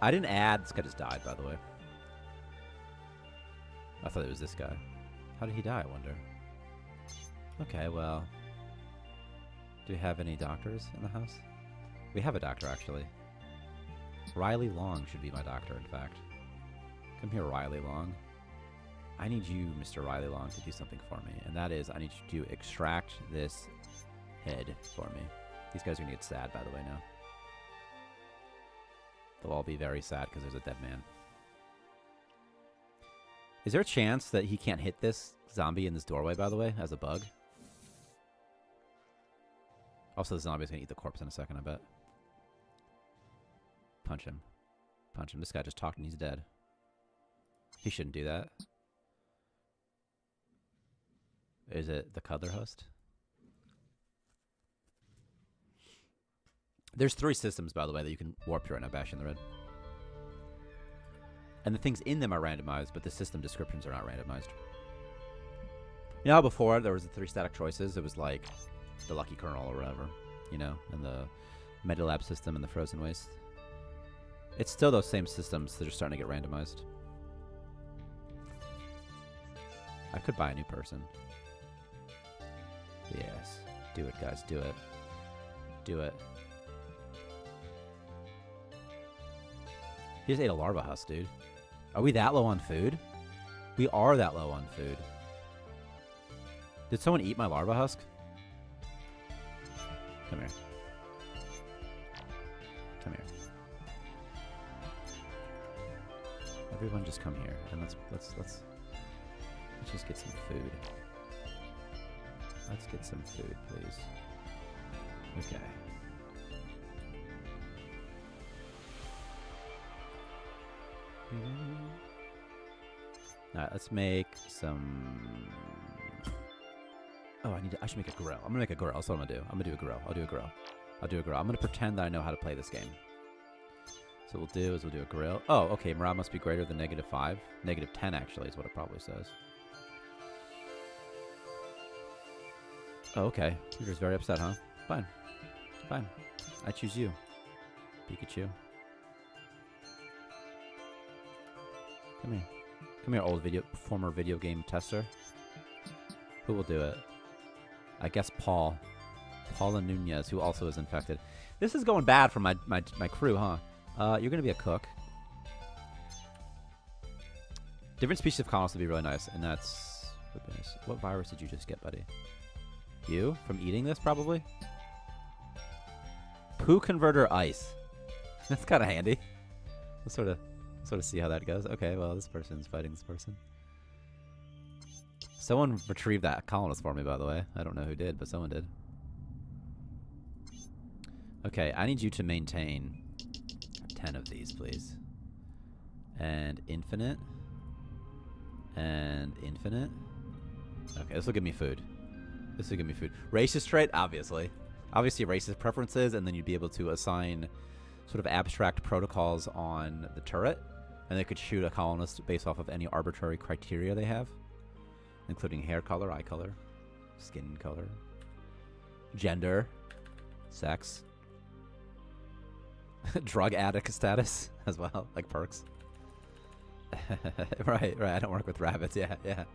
I didn't add. This guy just died, by the way. I thought it was this guy. How did he die, I wonder? Okay, well. Do we have any doctors in the house? We have a doctor, actually. Riley Long should be my doctor, in fact. Come here, Riley Long. I need you, Mr. Riley Long, to do something for me. And that is, I need you to extract this head for me. These guys are going to get sad, by the way, now. They'll all be very sad because there's a dead man. Is there a chance that he can't hit this zombie in this doorway, by the way, as a bug? Also, the zombie's going to eat the corpse in a second, I bet. Punch him. This guy just talked and he's dead. He shouldn't do that. Is it the Cuddler host? There's 3 systems, by the way, that you can warp through right now, bashing the red. And the things in them are randomized, but the system descriptions are not randomized. You know how before there was the 3 static choices? It was like the Lucky Kernel or whatever, you know, and the Medilab system and the Frozen Waste. It's still those same systems that are starting to get randomized. I could buy a new person. Yes. Do it, guys. Do it. Do it. He just ate a larva husk, dude. Are we that low on food? We are that low on food. Did someone eat my larva husk? Come here. Come here. Everyone just come here and let's just get some food. Let's get some food, please. Okay. Alright, let's make some... Oh, I should make a grill. I'm gonna make a grill. That's what I'm gonna do. I'm gonna do a grill. I'll do a grill. I'm gonna pretend that I know how to play this game. So what we'll do is we'll do a grill. Oh, okay. Morale must be greater than -5. -10, actually, is what it probably says. Oh, okay. You're just very upset, huh? Fine. Fine. I choose you. Pikachu. Come here. Come here, former video game tester. Who will do it? I guess Paula Nunez, who also is infected. This is going bad for my crew, huh? You're going to be a cook. Different species of colonists would be really nice, and that's... What virus did you just get, buddy? You? From eating this, probably? Poo converter ice. That's kind of handy. We'll sort of see how that goes. Okay, well, this person's fighting this person. Someone retrieved that colonist for me, by the way. I don't know who did, but someone did. Okay, I need you to maintain 10 of these, please. And infinite. And infinite. Okay, this will give me food. This will give me food. Racist trait? Obviously. Obviously racist preferences, and then you'd be able to assign sort of abstract protocols on the turret. And they could shoot a colonist based off of any arbitrary criteria they have. Including hair color, eye color, skin color, gender, sex, drug addict status as well, like perks. Right, I don't work with rabbits, yeah. They're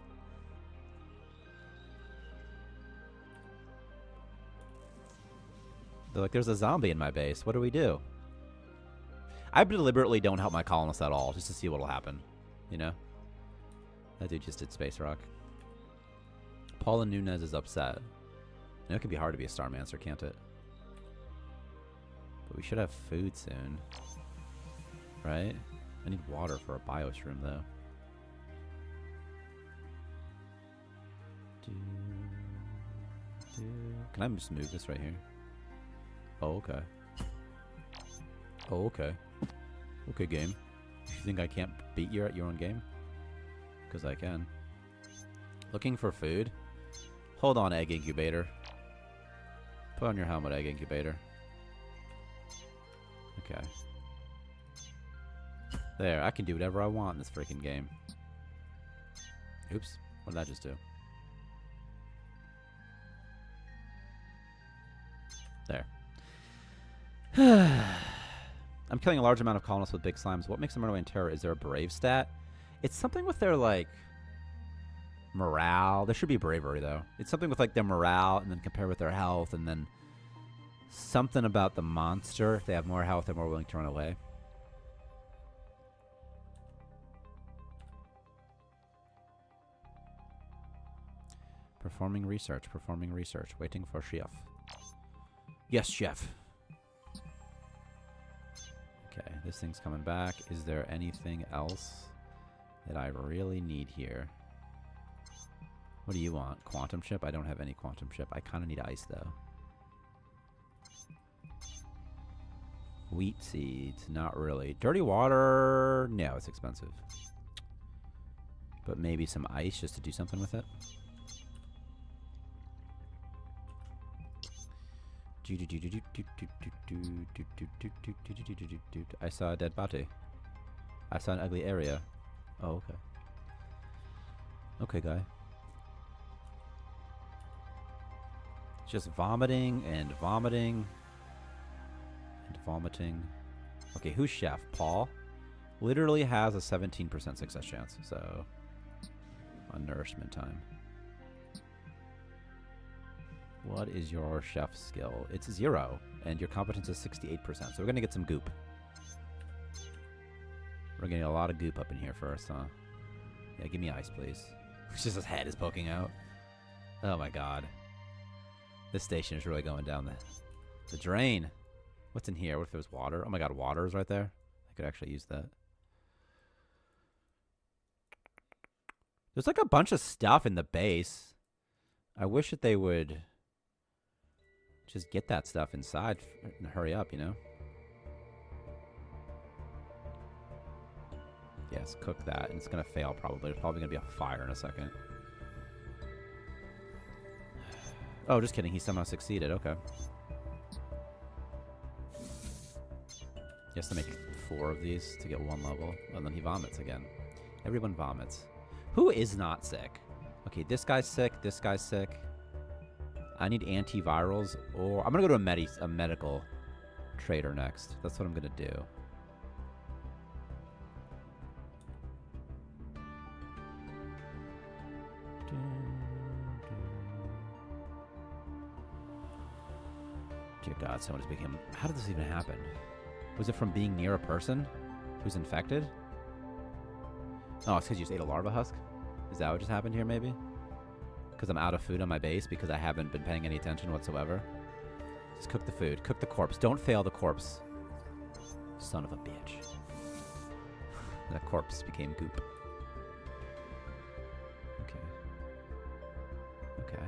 like, there's a zombie in my base, what do we do? I deliberately don't help my colonists at all, just to see what'll happen, you know? That dude just did Space Rock. Paula Nunez is upset. You know, it can be hard to be a Starmancer, can't it? But we should have food soon. Right? I need water for a bioshroom, though. Can I just move this right here? Oh, okay. Oh, okay. Okay, game. You think I can't beat you at your own game? Because I can. Looking for food? Hold on, egg incubator. Put on your helmet, egg incubator. Okay. There, I can do whatever I want in this freaking game. Oops. What did I just do? There. I'm killing a large amount of colonists with big slimes. What makes them run away in terror? Is there a brave stat? It's something with their, like, morale. There should be bravery, though. It's something with, like, their morale and then compare with their health and then something about the monster. If they have more health, they're more willing to run away. Performing research. Performing research. Waiting for chef. Yes, chef. Okay, this thing's coming back. Is there anything else that I really need here? What do you want? Quantum chip? I don't have any quantum chip. I kind of need ice, though. Wheat seeds. Not really. Dirty water? No, it's expensive. But maybe some ice just to do something with it. I saw a dead body. I saw an ugly area. Oh, okay. Okay, guy. Just vomiting and vomiting and vomiting. Okay, who's chef? Paul? Literally has a 17% success chance, so on nourishment time. What is your chef skill? It's 0, and your competence is 68%. So we're going to get some goop. We're getting a lot of goop up in here first, huh? Yeah, give me ice, please. It's just his head is poking out. Oh my god. This station is really going down the drain. What's in here? What if there was water? Oh my god, water is right there. I could actually use that. There's like a bunch of stuff in the base. I wish that they would just get that stuff inside and hurry up, you know? Yes, cook that. And it's going to fail probably. It's probably going to be a fire in a second. Oh, just kidding. He somehow succeeded. Okay. He has to make 4 of these to get 1 level. And then he vomits again. Everyone vomits. Who is not sick? Okay, this guy's sick. This guy's sick. I need antivirals, or I'm gonna go to a medical trader next. That's what I'm gonna do. Dear God, someone just became. How did this even happen? Was it from being near a person who's infected? Oh, it's because you just ate a larva husk? Is that what just happened here, maybe? Because I'm out of food on my base because I haven't been paying any attention whatsoever. Just cook the food. Cook the corpse. Don't fail the corpse. Son of a bitch. That corpse became goop. Okay. Okay.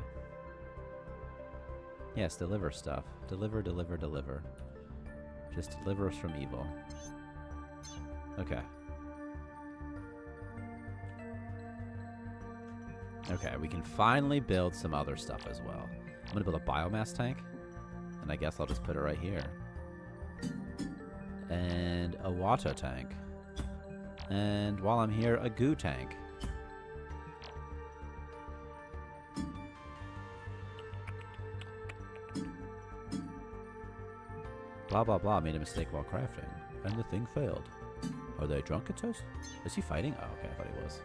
Yes, deliver stuff. Deliver, deliver, deliver. Just deliver us from evil. Okay. Okay, we can finally build some other stuff as well. I'm going to build a biomass tank. And I guess I'll just put it right here. And a water tank. And while I'm here, a goo tank. Blah, blah, blah. Made a mistake while crafting. And the thing failed. Are they drunk, it says? Is he fighting? Oh, okay. I thought he was.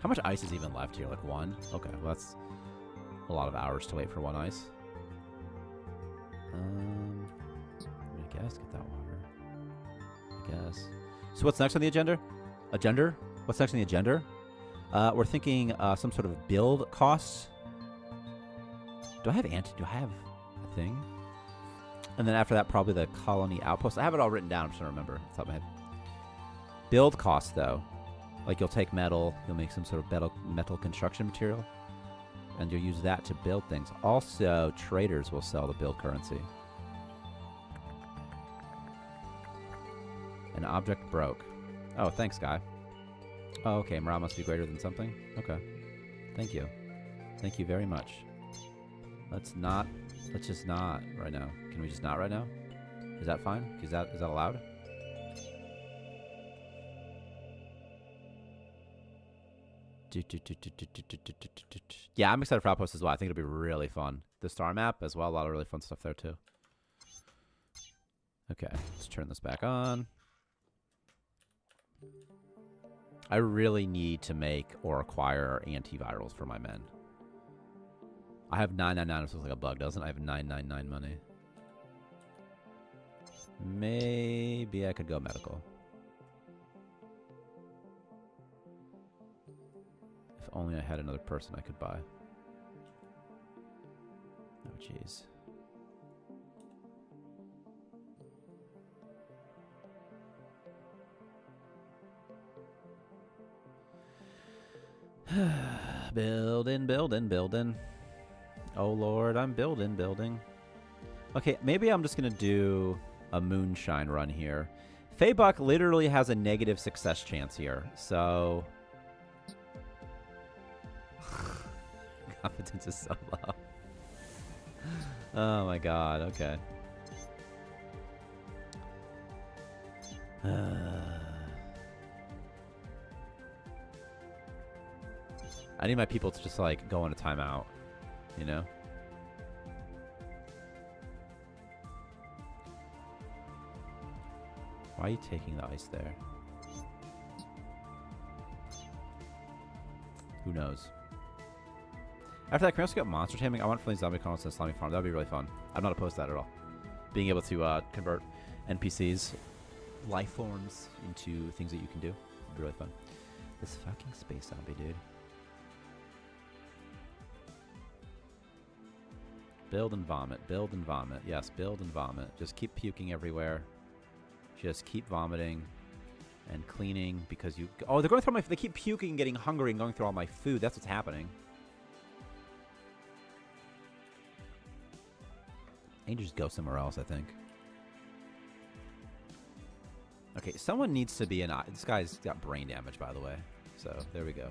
How much ice is even left here? Like 1? Okay, well that's a lot of hours to wait for 1 ice. I guess get that water. I guess. So what's next on the agenda? What's next on the agenda? We're thinking some sort of build costs. Do I have a thing? And then after that, probably the colony outpost. I have it all written down. I'm just trying to remember off the top of my head. Build costs, though. Like you'll take metal, you'll make some sort of metal construction material, and you'll use that to build things. Also, traders will sell the build currency. An object broke. Oh, thanks, guy. Oh, okay. Morale must be greater than something. Okay. Thank you. Thank you very much. Let's just not right now. Can we just not right now? Is that fine? Is that allowed? Yeah, I'm excited for Outpost as well. I think it'll be really fun. The star map as well. A lot of really fun stuff there too. Okay, let's turn this back on. I really need to make or acquire antivirals for my men. I have 999. This looks like a bug, doesn't it? I have 999 money. Maybe I could go medical. If only I had another person I could buy. Oh, jeez. Building. Oh, Lord, I'm building. Okay, maybe I'm just going to do a moonshine run here. Faybuck literally has a negative success chance here, so... Competence is so low. Oh, my God, okay. I need my people to just, like, go on a timeout, you know? Why are you taking the ice there? Who knows? After that, can we also get monster taming? I want flaming zombie colonists and slimy farm. That would be really fun. I'm not opposed to that at all. Being able to convert NPCs, life forms, into things that you can do would be really fun. This fucking space zombie, dude. Build and vomit. Yes, build and vomit. Just keep puking everywhere. Just keep vomiting and cleaning because you... Oh, they're going through my... They keep puking and getting hungry and going through all my food. That's what's happening. I need to just go somewhere else, I think. Okay, someone needs to be an... This guy's got brain damage, by the way. So, there we go.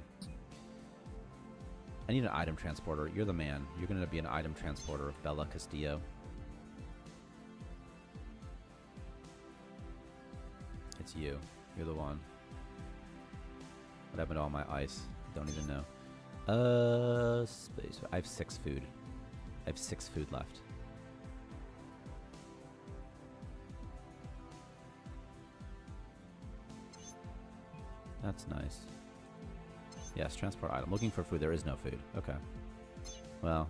I need an item transporter. You're the man. You're going to be an item transporter of Bella Castillo. It's you. You're the one. What happened to all my ice? Don't even know. Space. I have 6 food. I have 6 food left. That's nice. Yes, transport item. Looking for food. There is no food. Okay. Well.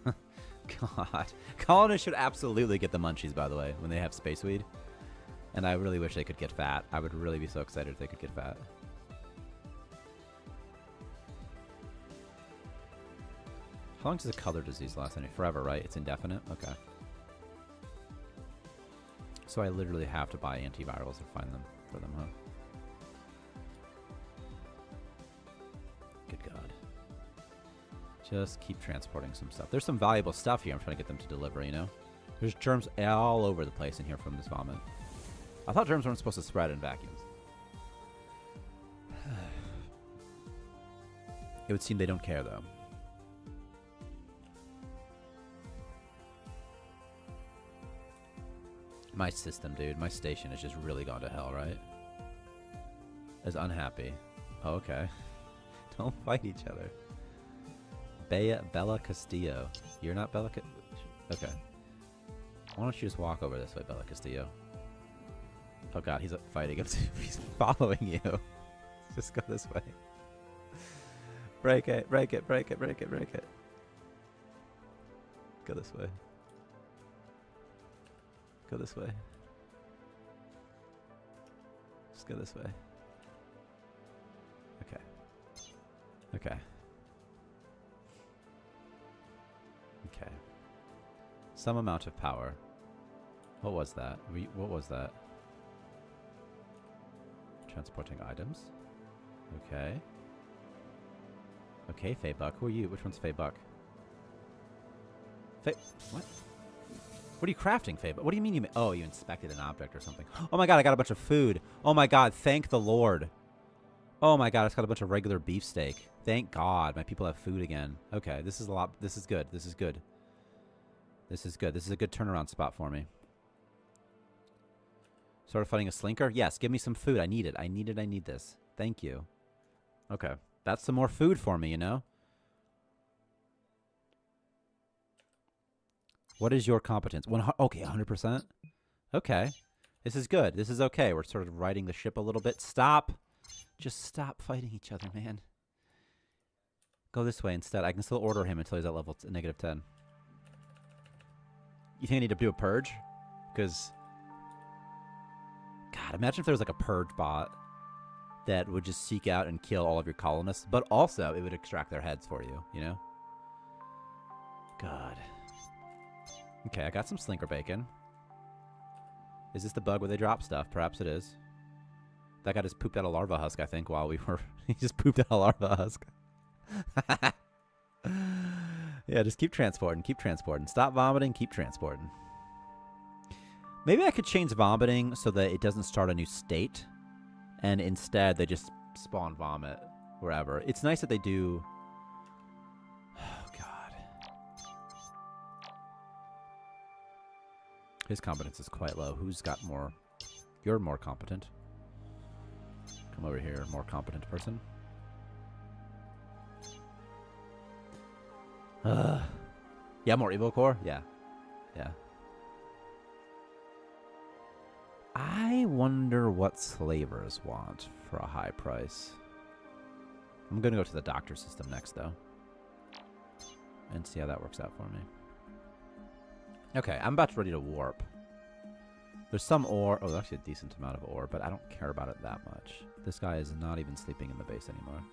God. Colonists should absolutely get the munchies, by the way, when they have space weed. And I really wish they could get fat. I would really be so excited if they could get fat. How long does a color disease last? Forever, right? It's indefinite? Okay. So I literally have to buy antivirals to find them for them, huh? Good God. Just keep transporting some stuff. There's some valuable stuff here I'm trying to get them to deliver, you know? There's germs all over the place in here from this vomit. I thought germs weren't supposed to spread in vacuums. It would seem they don't care, though. My system, dude. My station has just really gone to hell, right? Is unhappy. Oh, okay. Don't fight each other. Bella Castillo. You're not Bella Okay. Why don't you just walk over this way, Bella Castillo? Oh god, he's fighting him too. He's following you. Just go this way. Break it. Go this way. Go this way. Just go this way. Okay. Some amount of power. What was that? What was that? Transporting items. Okay. Okay, Faybuck. Who are you? Which one's Faybuck? What? What are you crafting, Faybuck? What do you mean you... Oh, you inspected an object or something. Oh my god, I got a bunch of food. Oh my god, thank the Lord. Oh my god, I just got a bunch of regular beefsteak. Thank God, my people have food again. Okay, this is a lot... This is good. This is good. This is good. This is a good turnaround spot for me. Sort of fighting a slinker? Yes, give me some food. I need it. I need it. I need this. Thank you. Okay. That's some more food for me, you know? What is your competence? Okay, 100%. Okay. This is good. This is okay. We're sort of riding the ship a little bit. Stop. Just stop fighting each other, man. Go this way instead. I can still order him until he's at level -10. You think I need to do a purge? Because... God, imagine if there was like a purge bot that would just seek out and kill all of your colonists, but also it would extract their heads for you, you know? God. Okay, I got some slinker bacon. Is this the bug where they drop stuff? Perhaps it is. That guy just pooped out a larva husk, I think, while we were... He just pooped out a larva husk. Yeah, just keep transporting, keep transporting. Stop vomiting, keep transporting. Maybe I could change vomiting so that it doesn't start a new state, and instead they just spawn vomit wherever. It's nice that they do... Oh, God. His competence is quite low. Who's got more? You're more competent. Come over here, more competent person. Yeah, more Evo Core? Yeah. Yeah. I wonder what slavers want for a high price. I'm going to go to the doctor system next, though. And see how that works out for me. Okay, I'm about to ready to warp. There's some ore. Oh, there's actually a decent amount of ore, but I don't care about it that much. This guy is not even sleeping in the base anymore.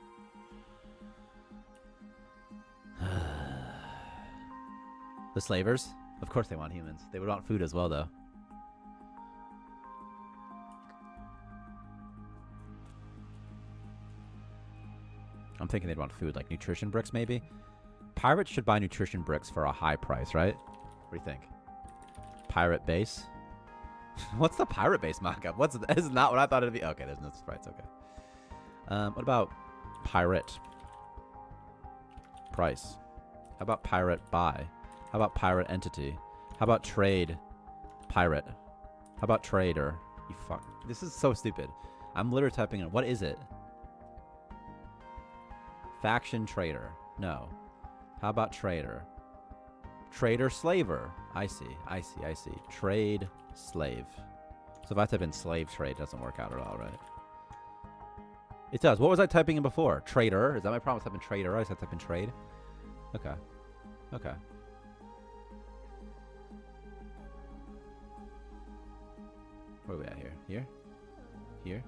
The slavers? Of course they want humans. They would want food as well, though. I'm thinking they'd want food, like nutrition bricks, maybe? Pirates should buy nutrition bricks for a high price, right? What do you think? Pirate base? What's the pirate base mock-up? This is not what I thought it'd be. Okay, there's no sprites, okay. What about pirate price? How about pirate buy? How about pirate entity? How about trade pirate? How about trader? You fuck. This is so stupid. I'm literally typing in. What is it? Faction trader. No. How about trader? Trader slaver. I see. I see. I see. Trade slave. So if I type in slave trade, it doesn't work out at all, right? It does. What was I typing in before? Trader. Is that my problem? I type in trader. I just type in trade. Okay. Okay. Where are we at here? Here? Here?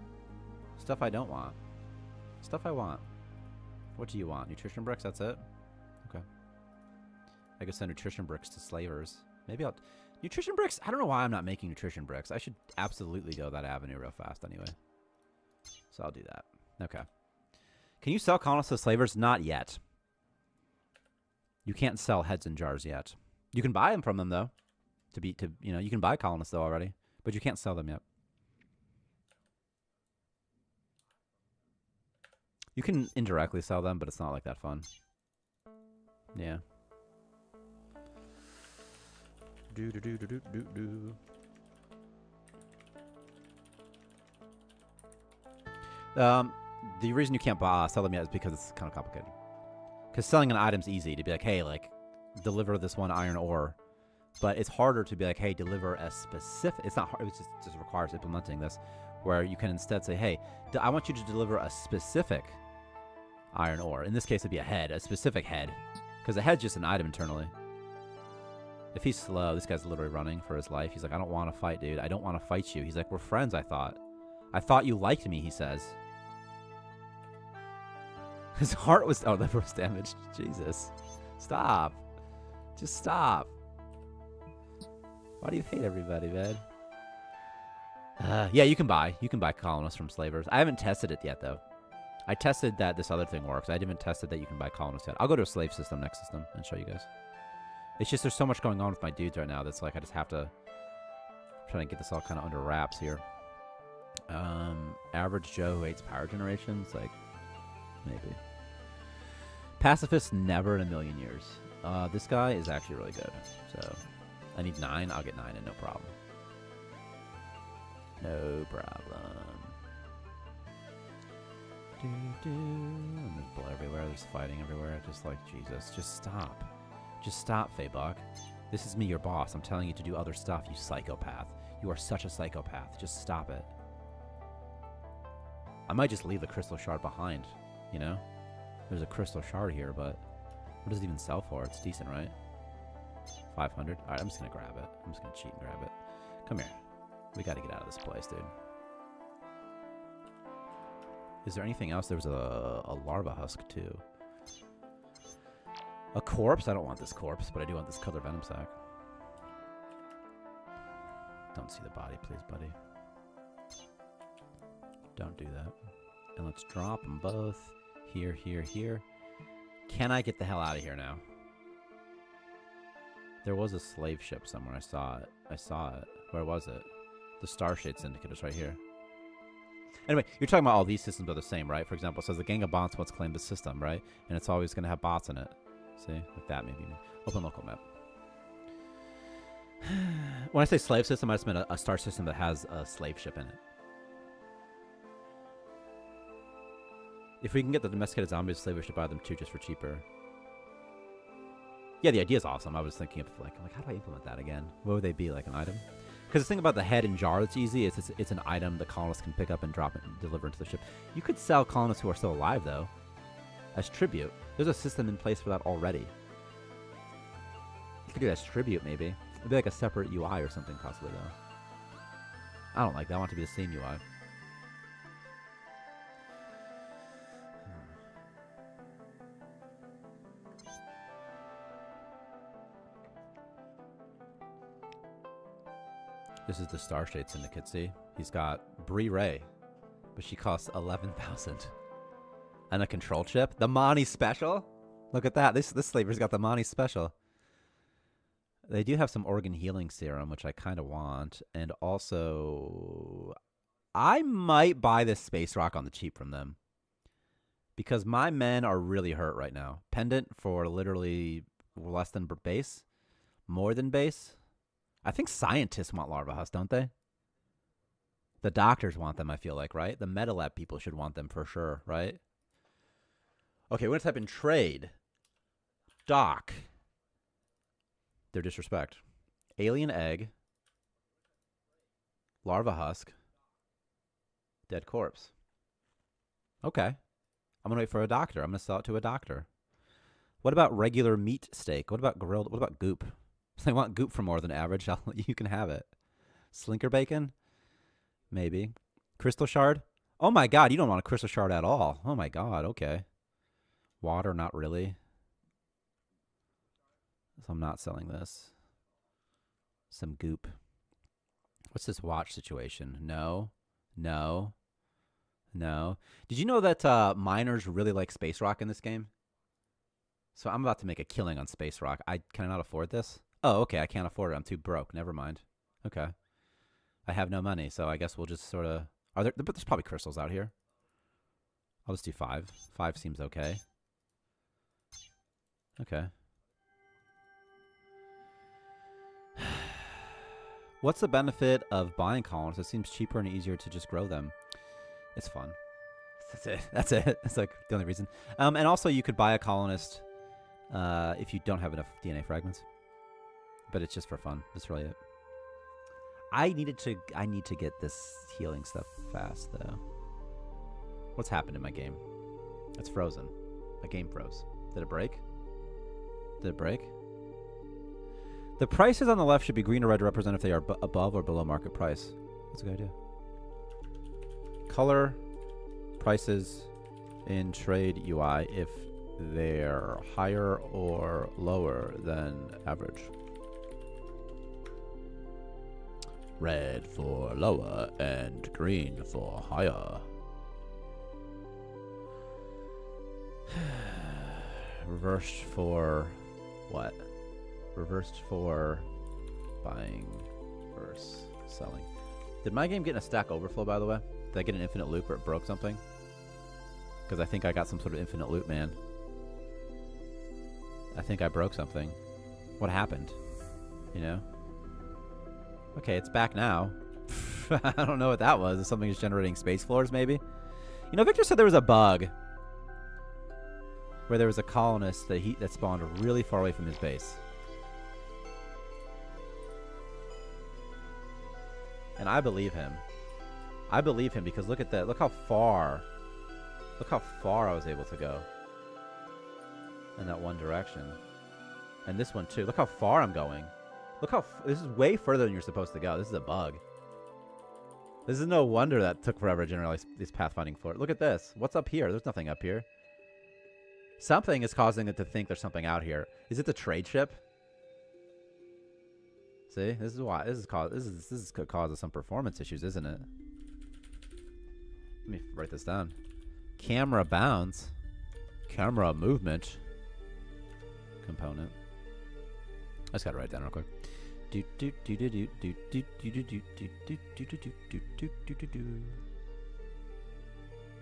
Stuff I don't want. Stuff I want. What do you want? Nutrition bricks? That's it? Okay. I guess send nutrition bricks to slavers. Maybe I'll... Nutrition bricks? I don't know why I'm not making nutrition bricks. I should absolutely go that avenue real fast anyway. So I'll do that. Okay. Can you sell colonists to slavers? Not yet. You can't sell heads in jars yet. You can buy them from them, though. You can buy colonists, though, already. But you can't sell them yet. You can indirectly sell them, but it's not like that fun. Yeah. The reason you can't sell them yet is because it's kind of complicated. Because selling an item's easy to be like, hey, like, deliver this one iron ore. But it's harder to be like, hey, deliver a specific... It's not hard. It just requires implementing this. Where you can instead say, hey, I want you to deliver a specific iron ore. In this case, it'd be a head. A specific head. Because a head's just an item internally. If he's slow, this guy's literally running for his life. He's like, I don't want to fight, dude. I don't want to fight you. He's like, we're friends, I thought. I thought you liked me, he says. His heart was... Oh, liver was damaged. Jesus. Stop. Just stop. Why do you hate everybody, man? Yeah, you can buy. You can buy colonists from slavers. I haven't tested it yet, though. I tested that this other thing works. I haven't even tested that you can buy colonists yet. I'll go to a slave system next system and show you guys. It's just there's so much going on with my dudes right now that's like I just have to try to get this all kind of under wraps here. Average Joe who hates power generation. It's like, maybe. Pacifist, never in a million years. This guy is actually really good. So, I need 9. I'll get 9 and no problem. No problem. There's blood everywhere. There's fighting everywhere. Just like, Jesus. Just stop. Just stop, Faybog. This is me, your boss. I'm telling you to do other stuff, you psychopath. You are such a psychopath. Just stop it. I might just leave the crystal shard behind, you know? There's a crystal shard here, but what does it even sell for? It's decent, right? 500? Alright, I'm just gonna grab it. I'm just gonna cheat and grab it. Come here. We gotta get out of this place, dude. Is there anything else? There was a larva husk, too. A corpse? I don't want this corpse, but I do want this color venom sac. Don't see the body, please, buddy. Don't do that. And let's drop them both. Here, here, here. Can I get the hell out of here now? There was a slave ship somewhere. I saw it. I saw it. Where was it? The Starshade Syndicate is right here. Anyway, you're talking about all these systems are the same, right? For example, it says the gang of bots once claimed the system, right? And it's always going to have bots in it. See? Like that, maybe. Open local map. When I say slave system, I just meant a star system that has a slave ship in it. If we can get the domesticated zombies, slave, we should buy them too, just for cheaper. Yeah, the idea is awesome. I was thinking of like, how do I implement that again? What would they be, like an item? Because the thing about the head and jar that's easy is it's an item the colonists can pick up and drop it and deliver into the ship. You could sell colonists who are still alive, though, as tribute. There's a system in place for that already. You could do that as tribute, maybe. It'd be like a separate UI or something, possibly, though. I don't like that. I want it to be the same UI. This is the Starshade Syndicate, see? He's got Bree Ray, but she costs 11,000. And a control chip. The Mani Special? Look at that. This slaver's got the Mani Special. They do have some organ healing serum, which I kind of want. And also, I might buy this space rock on the cheap from them. Because my men are really hurt right now. Pendant for literally less than base. More than base. I think scientists want larva husks, don't they? The doctors want them, I feel like, right? The MetaLab people should want them for sure, right? Okay, we're going to type in trade. Doc. Their disrespect. Alien egg. Larva husk. Dead corpse. Okay. I'm going to wait for a doctor. I'm going to sell it to a doctor. What about regular meat steak? What about grilled? What about goop? If they want goop for more than average, you can have it. Slinker bacon? Maybe. Crystal shard? Oh my god, you don't want a crystal shard at all. Oh my god, okay. Water, not really. So I'm not selling this. Some goop. What's this watch situation? No. No. No. Did you know that miners really like Space Rock in this game? So I'm about to make a killing on Space Rock. Can I not afford this? Oh, okay, I can't afford it. I'm too broke. Never mind. Okay. I have no money, so I guess we'll just sort of... But there's probably crystals out here. I'll just do 5. 5 seems okay. Okay. What's the benefit of buying colonists? It seems cheaper and easier to just grow them. It's fun. That's it. That's it. That's like the only reason. And also, you could buy a colonist if you don't have enough DNA fragments. But it's just for fun. That's really it. I need to get this healing stuff fast, though. What's happened in my game? It's frozen. My game froze. Did it break? Did it break? The prices on the left should be green or red to represent if they are above or below market price. That's a good idea. Color prices in trade UI if they're higher or lower than average. Red for lower and green for higher. Reversed for what? Reversed for buying versus selling. Did my game get in a stack overflow, by the way? Did I get an infinite loop or it broke something? Because I think I got some sort of infinite loop, man. I think I broke something. What happened? You know? Okay, it's back now. I don't know what that was. Something is generating space floors, maybe? You know, Victor said there was a bug where there was a colonist that spawned really far away from his base. And I believe him. I believe him because look at that. Look how far I was able to go in that one direction. And this one too. Look how far I'm going. Look how this is way further than you're supposed to go. This is a bug. This is no wonder that took forever to generate these pathfinding floors. Look at this. What's up here? There's nothing up here. Something is causing it to think there's something out here. Is it the trade ship? See, this is why this could cause some performance issues, isn't it? Let me write this down. Camera bounds, camera movement component. I just gotta write it down real quick.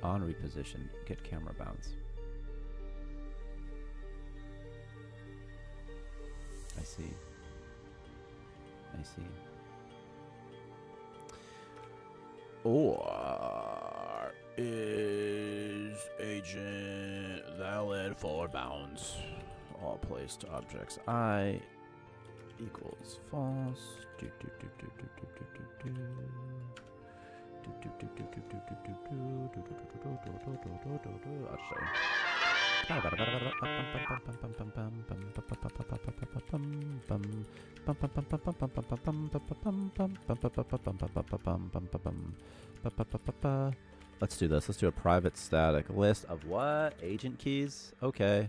On reposition, get camera bounds. I see. I see. Or is agent valid for bounds? All placed objects I equals false. I'll show you. Let's do this. Let's do a private static list of what? Agent keys? Okay.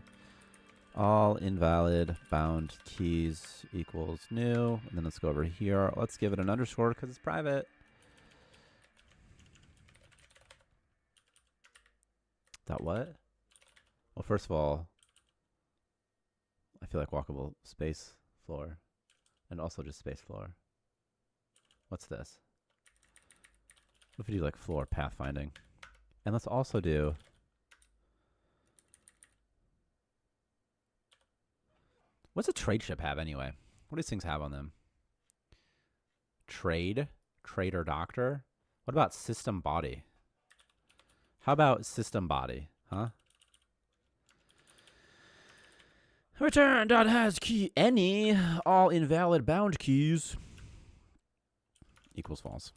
All invalid bound keys equals new. And then let's go over here. Let's give it an underscore because it's private. Dot what? Well, first of all, I feel like walkable space floor. And also just space floor. What's this? What if we do like floor pathfinding? And let's also do... What's a trade ship have anyway? What do these things have on them? Trade? Trader doctor? What about system body? How about system body? Huh? Return dot has key any all invalid bound keys equals false.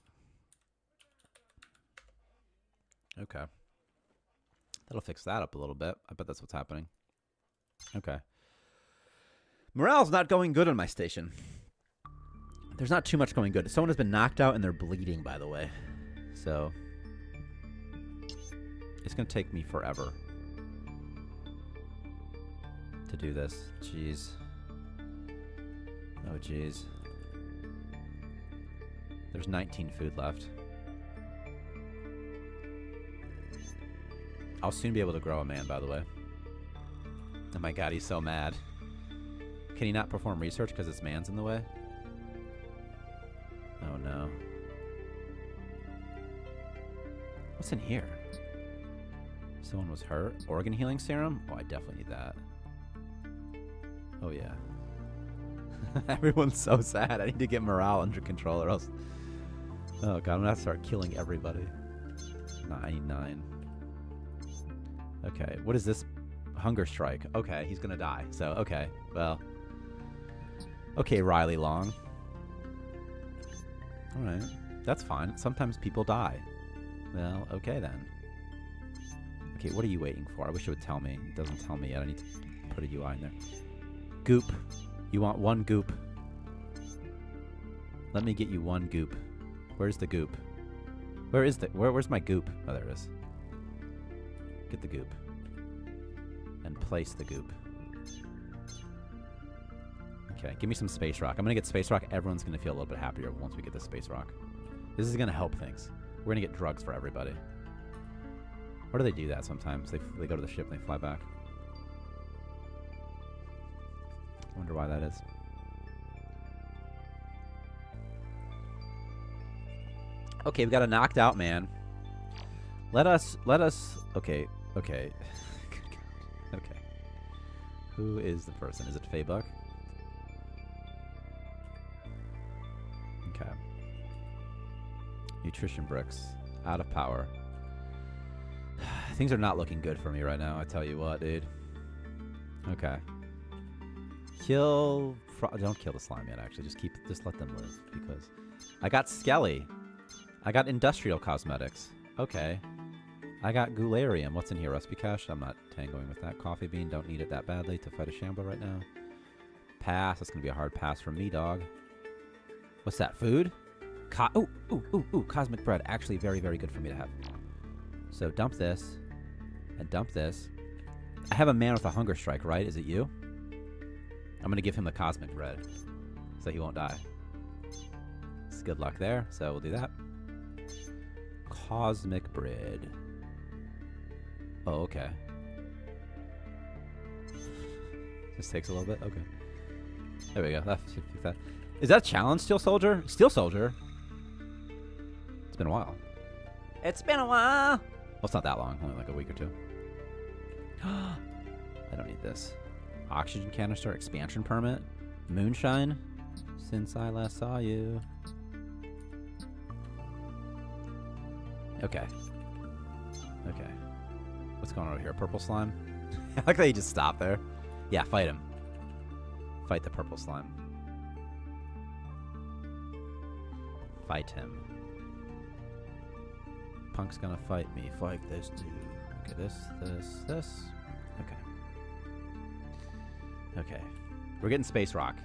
Okay. That'll fix that up a little bit. I bet that's what's happening. Okay. Morale's not going good on my station. There's not too much going good. Someone has been knocked out and they're bleeding, by the way. So it's going to take me forever to do this. Jeez. Oh, jeez. There's 19 food left. I'll soon be able to grow a man, by the way. Oh my god, he's so mad. Can he not perform research because his man's in the way? Oh no. What's in here? Someone was hurt. Organ healing serum? Oh, I definitely need that. Oh yeah. Everyone's so sad. I need to get morale under control or else... Oh god, I'm gonna have to start killing everybody. 99. Okay, what is this? Hunger strike. Okay, he's gonna die. So, okay, well. Okay, Riley Long. Alright, that's fine. Sometimes people die. Well, okay then. Okay, what are you waiting for? I wish it would tell me. It doesn't tell me yet. I need to put a UI in there. Goop. You want one goop. Let me get you one goop. Where's the goop? Where is the... Where's my goop? Oh, there it is. Get the goop. And place the goop. Okay, give me some space rock. I'm going to get space rock. Everyone's going to feel a little bit happier once we get the space rock. This is going to help things. We're going to get drugs for everybody. Where do they do that sometimes? They go to the ship and they fly back. Wonder why that is. Okay, we got a knocked out man. Let us, okay. Okay. Who is the person? Is it Faybuck? Okay. Nutrition bricks. Out of power. Things are not looking good for me right now, I tell you what, dude. Okay. Don't kill the slime yet, actually. Just let them live, because I got Skelly. I got industrial cosmetics. Okay. I got Gularium. What's in here? Respicash? I'm not tangoing with that. Coffee bean. Don't need it that badly to fight a Shambler right now. Pass. That's going to be a hard pass from me, dog. What's that? Food? Ooh. Cosmic bread. Actually very, very good for me to have. So dump this. And dump this. I have a man with a hunger strike, right? Is it you? I'm going to give him the cosmic bread. So he won't die. It's good luck there. So we'll do that. Cosmic bread. Oh, okay. This takes a little bit? Okay. There we go. Is that a challenge, Steel Soldier? Steel Soldier? It's been a while. It's been a while! Well, it's not that long. Only like a week or two. I don't need this. Oxygen canister, expansion permit, moonshine. Since I last saw you. Okay. Okay. What's going on over here? Purple slime? I like that he just stopped there. Yeah, fight him. Fight the purple slime. Fight him. Punk's gonna fight me. Fight this dude. Okay, this. Okay. Okay. We're getting Space Rock.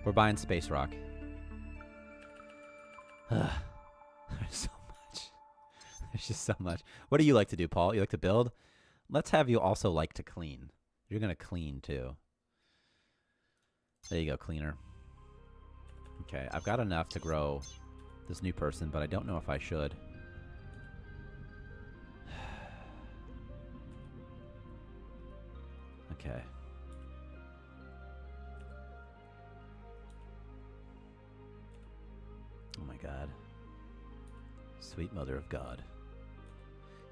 We're buying Space Rock. There's so much. There's just so much. What do you like to do, Paul? You like to build? Let's have you also like to clean. You're going to clean, too. There you go, cleaner. Okay, I've got enough to grow this new person, but I don't know if I should. Okay. Oh my god. Sweet mother of God.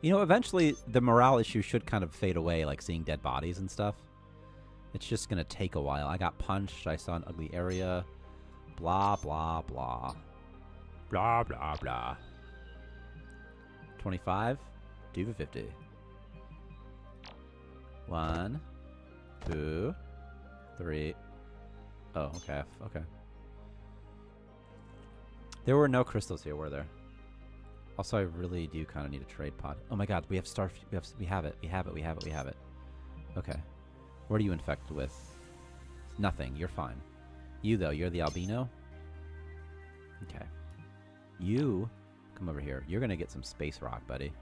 You know, eventually the morale issue should kind of fade away, like seeing dead bodies and stuff. It's just gonna take a while. I got punched. I saw an ugly area. Blah, blah, blah. Blah, blah, blah. 25. Do for 50. 1, 2, 3. Oh, okay. Okay. There were no crystals here, were there? Also, I really do kind of need a trade pod. Oh my god, we have star. We have it. Okay. What are you infected with? Nothing. You're fine. You, though, you're the albino? Okay. You, come over here. You're going to get some space rock, buddy.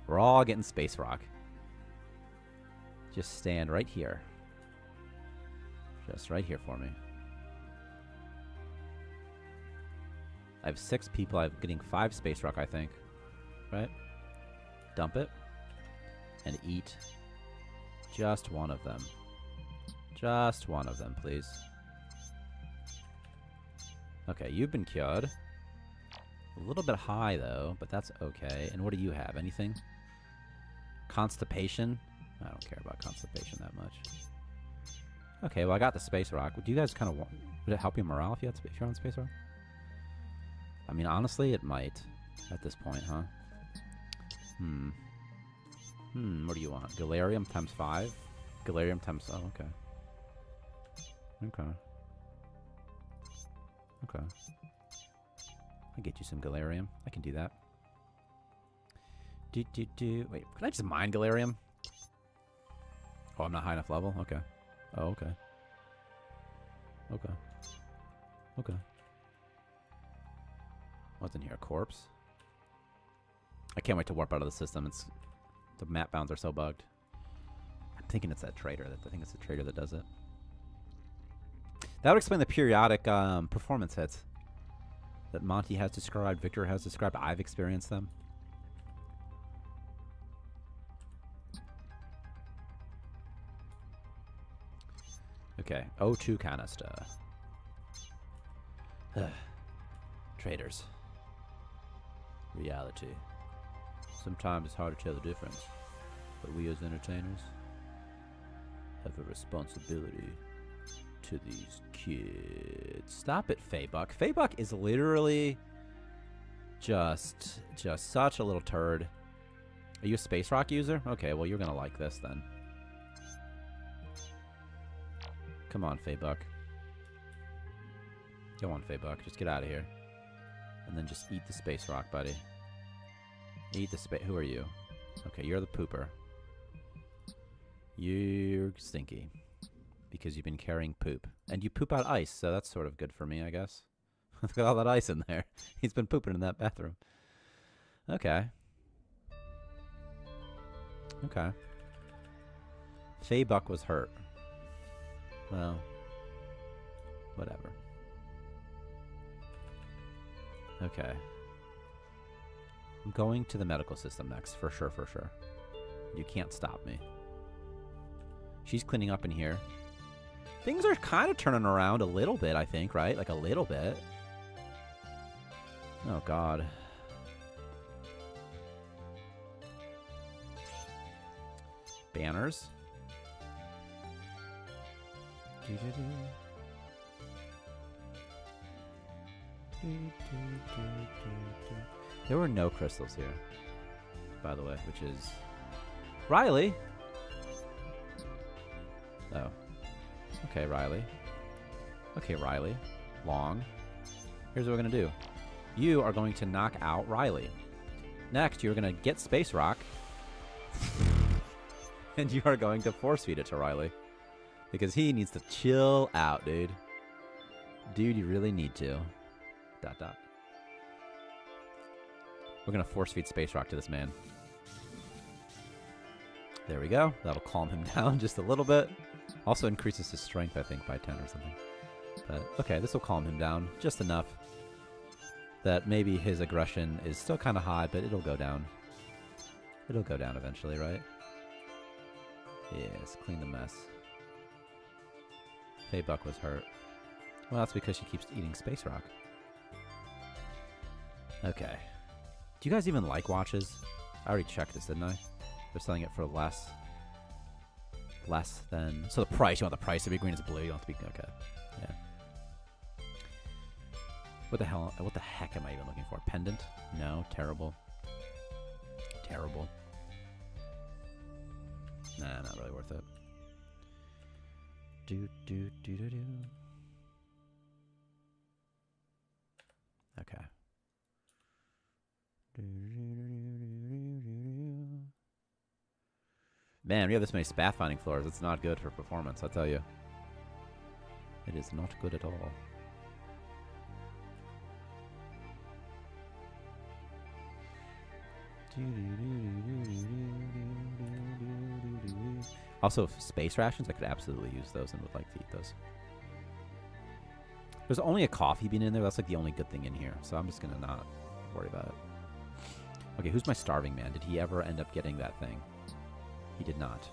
We're all getting space rock. Just stand right here. Just right here for me. I have 6 people. I'm getting 5 space rock, I think. Right? Dump it. And eat just one of them. Just one of them, please. Okay, you've been cured. A little bit high, though, but that's okay. And what do you have? Anything? Constipation? I don't care about constipation that much. Okay, well, I got the space rock. Do you guys kind of want... Would it help your morale if you're on space rock? I mean, honestly, it might. At this point, huh? What do you want? Galarium times 5? Galarium times... Oh, okay. Okay. Okay. I'll get you some Galarium. I can do that. Wait, can I just mine Galarium? Oh, I'm not high enough level? Okay. Oh, okay. Okay. Okay. What's in here? A corpse? I can't wait to warp out of the system. The map bounds are so bugged. I'm thinking it's that trader. I think it's the trader that does it. That would explain the periodic performance hits that Monty has described, Victor has described. I've experienced them. Okay, O2 canister. Traders. Reality. Sometimes it's hard to tell the difference, but we as entertainers have a responsibility to these kids. Stop it, Faybuck. Faybuck is literally just such a little turd. Are you a Space Rock user? Okay, well, you're gonna like this then. Come on, Faybuck. Go on, Faybuck. Just get out of here. And then just eat the Space Rock, buddy. Eat the space. Who are you? Okay, you're the pooper. You're stinky. Because you've been carrying poop. And you poop out ice, so that's sort of good for me, I guess. Look at all that ice in there. He's been pooping in that bathroom. Okay. Okay. Faybuck was hurt. Well, whatever. Okay. I'm going to the medical system next, for sure, for sure. You can't stop me. She's cleaning up in here. Things are kind of turning around a little bit, I think, right? Like a little bit. Oh, God. Banners. There were no crystals here, by the way, which is... Riley? Oh. Okay, Riley. Okay, Riley. Long. Here's what we're going to do. You are going to knock out Riley. Next, you're going to get Space Rock. And you are going to force feed it to Riley. Because he needs to chill out, dude. Dude, you really need to. ... We're going to force feed Space Rock to this man. There we go. That'll calm him down just a little bit. Also increases his strength, I think, by 10 or something. But, okay, this will calm him down just enough that maybe his aggression is still kind of high, but it'll go down. It'll go down eventually, right? Yes, clean the mess. Faybuck was hurt. Well, that's because she keeps eating Space Rock. Okay. Do you guys even like watches? I already checked this, didn't I? They're selling it for less than... So the price, you want the price to be green as blue, you don't have to be... Okay. Yeah. What the hell? What the heck am I even looking for? Pendant? No. Terrible. Terrible. Nah, not really worth it. Okay. Man, we have this many pathfinding floors. It's not good for performance, I'll tell you. It is not good at all. Also, space rations, I could absolutely use those and would like to eat those. There's only a coffee bean in there. That's like the only good thing in here. So I'm just going to not worry about it. Okay, who's my starving man? Did he ever end up getting that thing? He did not.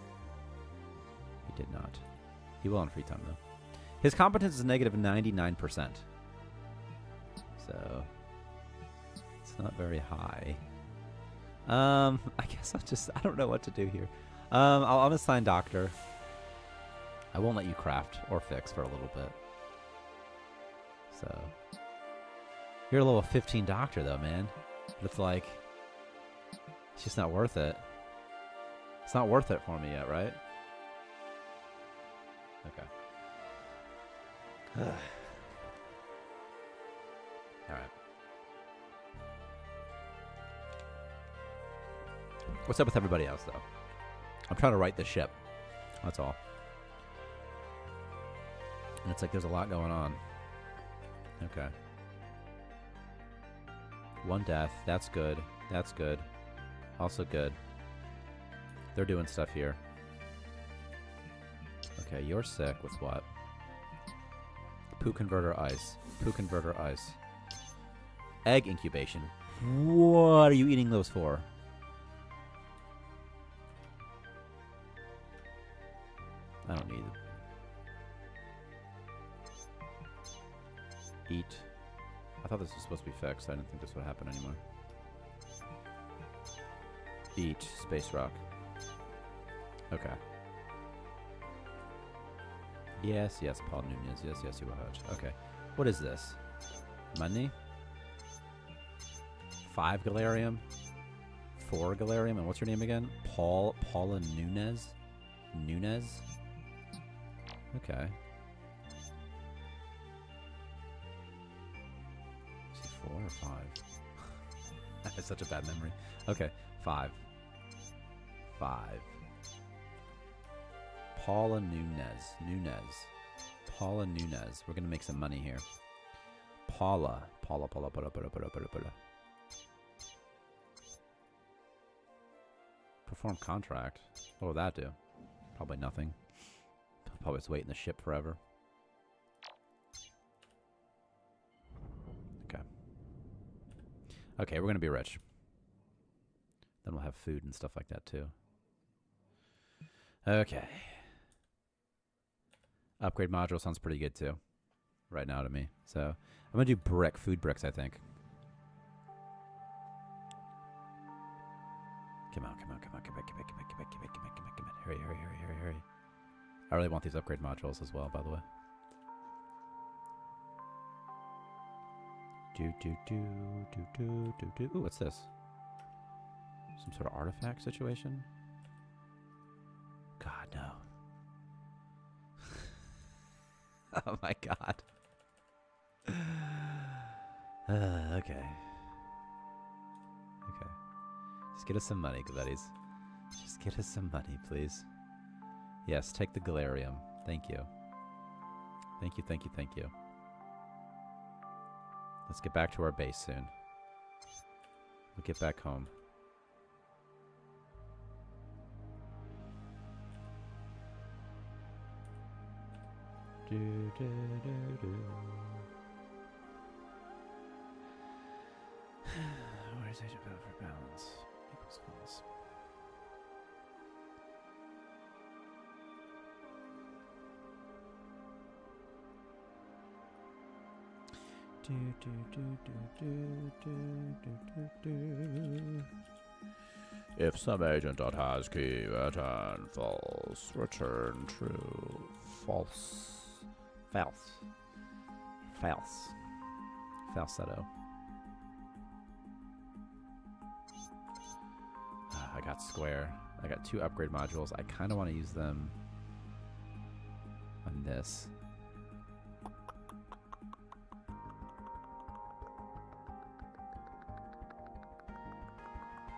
He did not. He will on free time, though. His competence is negative 99%. So, it's not very high. I guess I don't know what to do here. I'll unassign doctor. I won't let you craft or fix for a little bit. So, you're a level 15 doctor, though, man. But it's like, it's just not worth it. It's not worth it for me yet, right? Okay. All right. What's up with everybody else, though? I'm trying to right this ship. That's all. And it's like there's a lot going on. Okay. One death. That's good. That's good. Also good. They're doing stuff here. Okay, you're sick with what? Poo converter ice. Poo converter ice. Egg incubation. What are you eating those for? I don't need it. Eat. I thought this was supposed to be fixed. I didn't think this would happen anymore. Eat. Space rock. Okay. Yes, yes, Paul Nunez. Yes, yes, you will. Okay. What is this? Money? 5 Galarium? 4 Galarium? And what's your name again? Paula Nunez? Nunez? Okay. Is he 4 or 5? I have such a bad memory. Okay, 5. 5. Paula Nunez. Paula Nunez. We're going to make some money here. Paula. Perform contract. What will that do? Probably nothing. Probably just wait in the ship forever. Okay. Okay, we're going to be rich. Then we'll have food and stuff like that too. Okay. Upgrade module sounds pretty good too. Right now to me. So I'm going to do food bricks, I think. Come on. Hurry. I really want these upgrade modules as well, by the way. Ooh, what's this? Some sort of artifact situation? God, no. Oh my god. Okay. Just get us some money, buddies. Just get us some money, please. Yes, take the Galarium. Thank you. Thank you. Let's get back to our base soon. We'll get back home. Where's Agent Battle for balance? Equals false. If some agent has key, return false. Return true. False. Falsetto. I got square. I got 2 upgrade modules. I kind of want to use them on this.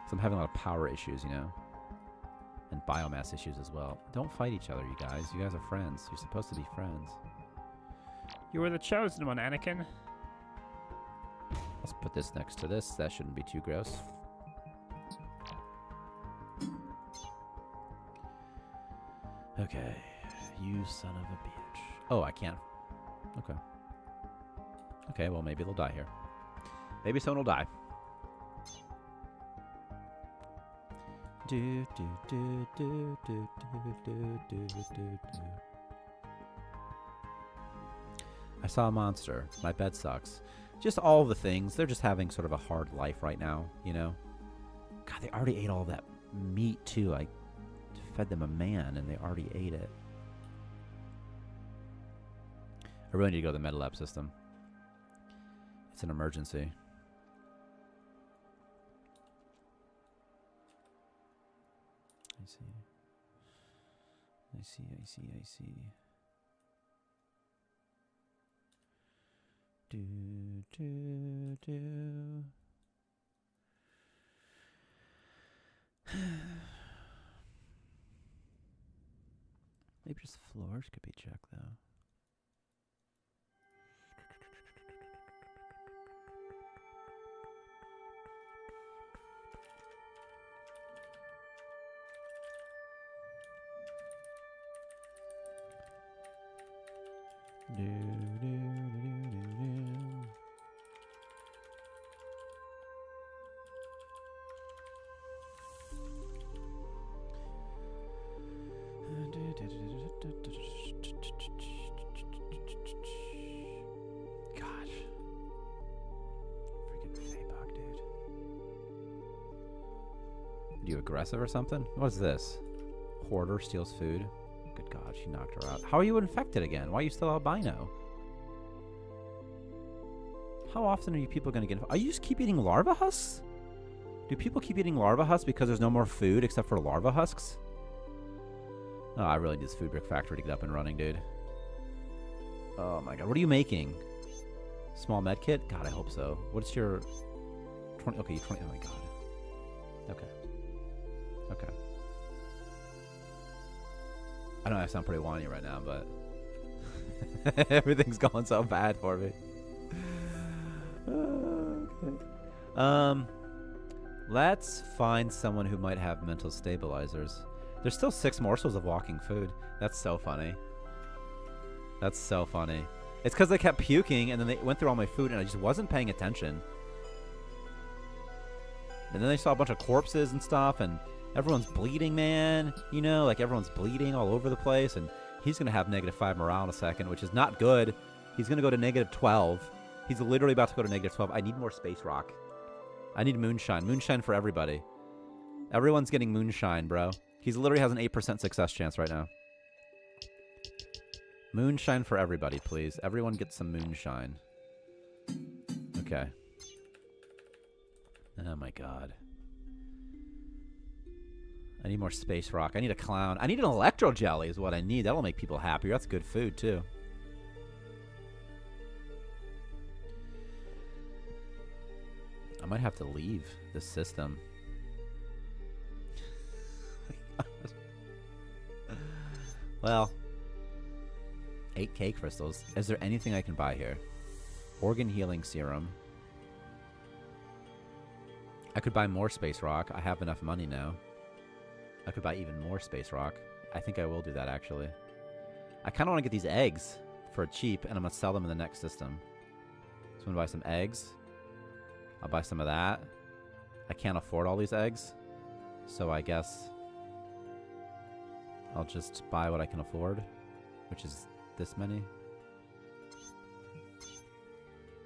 So I'm having a lot of power issues, you know? And biomass issues as well. Don't fight each other, you guys. You guys are friends. You're supposed to be friends. You were the chosen one, Anakin. Let's put this next to this. That shouldn't be too gross. Okay. You son of a bitch. Oh, I can't. Okay. Okay, well, maybe they'll die here. Maybe someone will die. I saw a monster. My bed sucks. Just all the things. They're just having sort of a hard life right now, you know? God, they already ate all that meat, too. I fed them a man, and they already ate it. I really need to go to the med lab system. It's an emergency. I see. Maybe just floors could be checked, though. Gosh. Are you aggressive or something? What's this? Hoarder steals food. Good God, she knocked her out. How are you infected again? Why are you still albino? How often are you people going to get... Are you just keep eating larva husks? Do people keep eating larva husks because there's no more food except for larva husks? Oh, I really need this food brick factory to get up and running, dude. Oh my God, what are you making? Small med kit? God, I hope so. What's your... 20... Okay, 20... Oh my God. Okay. Okay. I know I sound pretty whiny right now, but... everything's going so bad for me. Okay. Let's find someone who might have mental stabilizers. There's still 6 morsels of walking food. That's so funny. That's so funny. It's because they kept puking, and then they went through all my food, and I just wasn't paying attention. And then they saw a bunch of corpses and stuff, and everyone's bleeding, man. You know, like everyone's bleeding all over the place, and he's going to have -5 morale in a second, which is not good. He's going to go to -12. He's literally about to go to -12. I need more space rock. I need moonshine. Moonshine for everybody. Everyone's getting moonshine, bro. He literally has an 8% success chance right now. Moonshine for everybody, please. Everyone gets some moonshine. Okay. Oh my God. I need more space rock. I need a clown. I need an electro jelly is what I need. That'll make people happier. That's good food, too. I might have to leave this system. Well, 8K crystals. Is there anything I can buy here? Organ healing serum. I could buy more space rock. I have enough money now. I could buy even more space rock. I think I will do that, actually. I kind of want to get these eggs for cheap, and I'm going to sell them in the next system. So I'm going to buy some eggs. I'll buy some of that. I can't afford all these eggs, so I guess I'll just buy what I can afford, which is this many.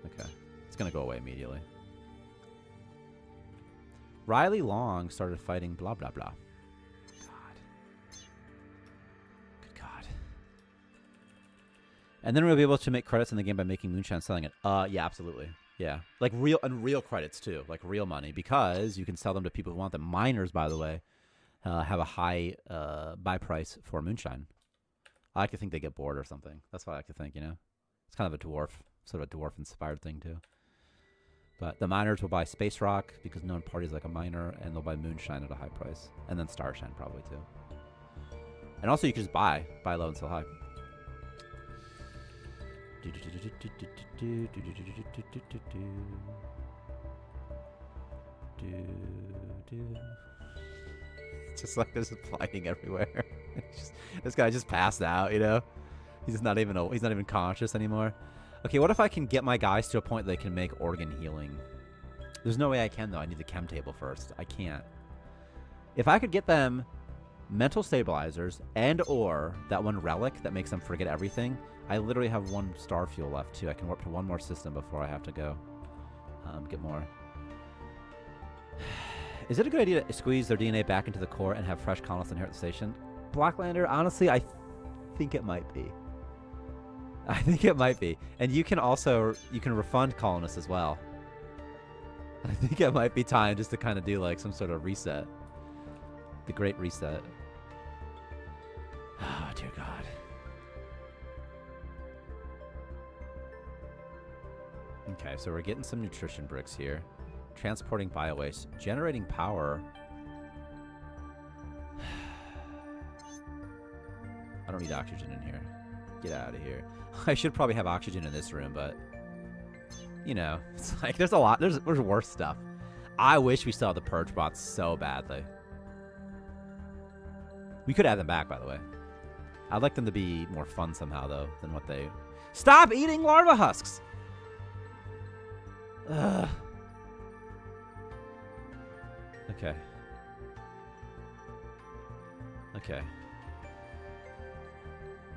Okay. It's going to go away immediately. Riley Long started fighting blah, blah, blah. God. Good God. And then we'll be able to make credits in the game by making moonshine and selling it. Yeah, absolutely. Yeah. Like real credits, too. Like real money. Because you can sell them to people who want them. Miners, by the way, have a high buy price for moonshine. I like to think they get bored or something. That's what I like to think, you know? It's kind of a dwarf, sort of a dwarf-inspired thing, too. But the miners will buy space rock because no one parties like a miner, and they'll buy moonshine at a high price. And then starshine, probably, too. And also, you can just buy low and sell high. It's just like there's fighting everywhere. This guy just passed out, you know? He's not even conscious anymore. Okay, what if I can get my guys to a point they can make organ healing? There's no way I can, though. I need the chem table first. I can't. If I could get them mental stabilizers and or that one relic that makes them forget everything, I literally have 1 star fuel left, too. I can warp to 1 more system before I have to go get more. Is it a good idea to squeeze their DNA back into the core and have fresh colonists inherit the station? Blacklander, honestly, I think it might be. I think it might be. And you can refund colonists as well. I think it might be time just to kind of do like some sort of reset. The great reset. Oh, dear God. Okay, so we're getting some nutrition bricks here. Transporting biowaste. Generating power. I don't need oxygen in here. Get out of here. I should probably have oxygen in this room, but you know, it's like there's a lot. There's worse stuff. I wish we still had the purge bots so badly. We could add them back, by the way. I'd like them to be more fun somehow, though, than what they... Stop eating larva husks! Ugh. Okay. Okay.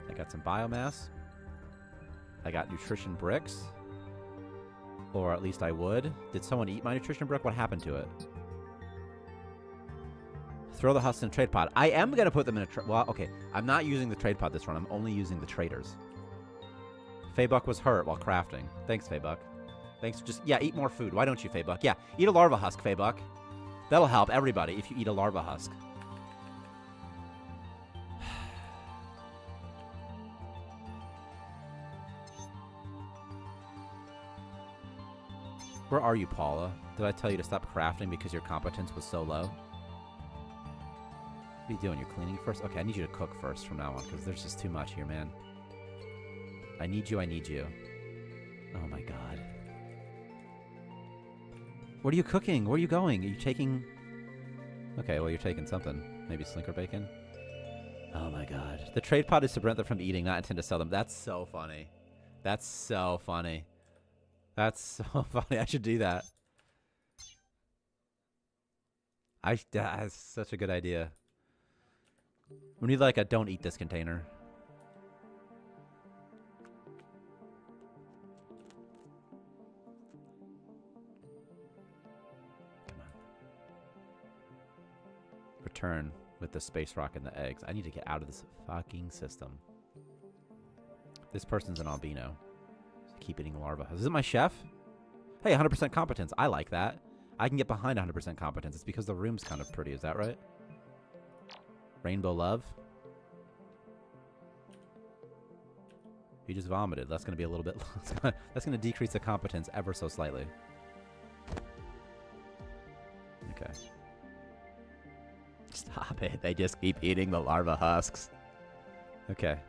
I got some biomass. I got nutrition bricks. Or at least I would. Did someone eat my nutrition brick? What happened to it? Throw the husks in a trade pod. I am going to put them in a well, okay. I'm not using the trade pod this run. I'm only using the traders. Faybuck was hurt while crafting. Thanks, Faybuck. Thanks. Just, yeah, eat more food. Why don't you, Faybuck? Yeah, eat a larva husk, Faybuck. That'll help everybody if you eat a larva husk. Where are you, Paula? Did I tell you to stop crafting because your competence was so low? What are you doing? You're cleaning first? Okay, I need you to cook first from now on because there's just too much here, man. I need you, I need you. Oh my god. What are you cooking? Where are you going? Are you taking... Okay, well, you're taking something. Maybe slinker bacon? Oh my god. The trade pod is to prevent them from eating, not intend to sell them. That's so funny. That's so funny. That's so funny. I should do that. That's such a good idea. We need like a don't eat this container. Come on. Return with the space rock and the eggs. I need to get out of this fucking system. This person's an albino. Keep eating larva. Is it my chef? Hey, 100% competence. I like that. I can get behind 100% competence. It's because the room's kind of pretty. Is that right? Rainbow love. You just vomited. That's going to be a little bit... that's going to decrease the competence ever so slightly. Okay. Stop it. They just keep eating the larva husks. Okay.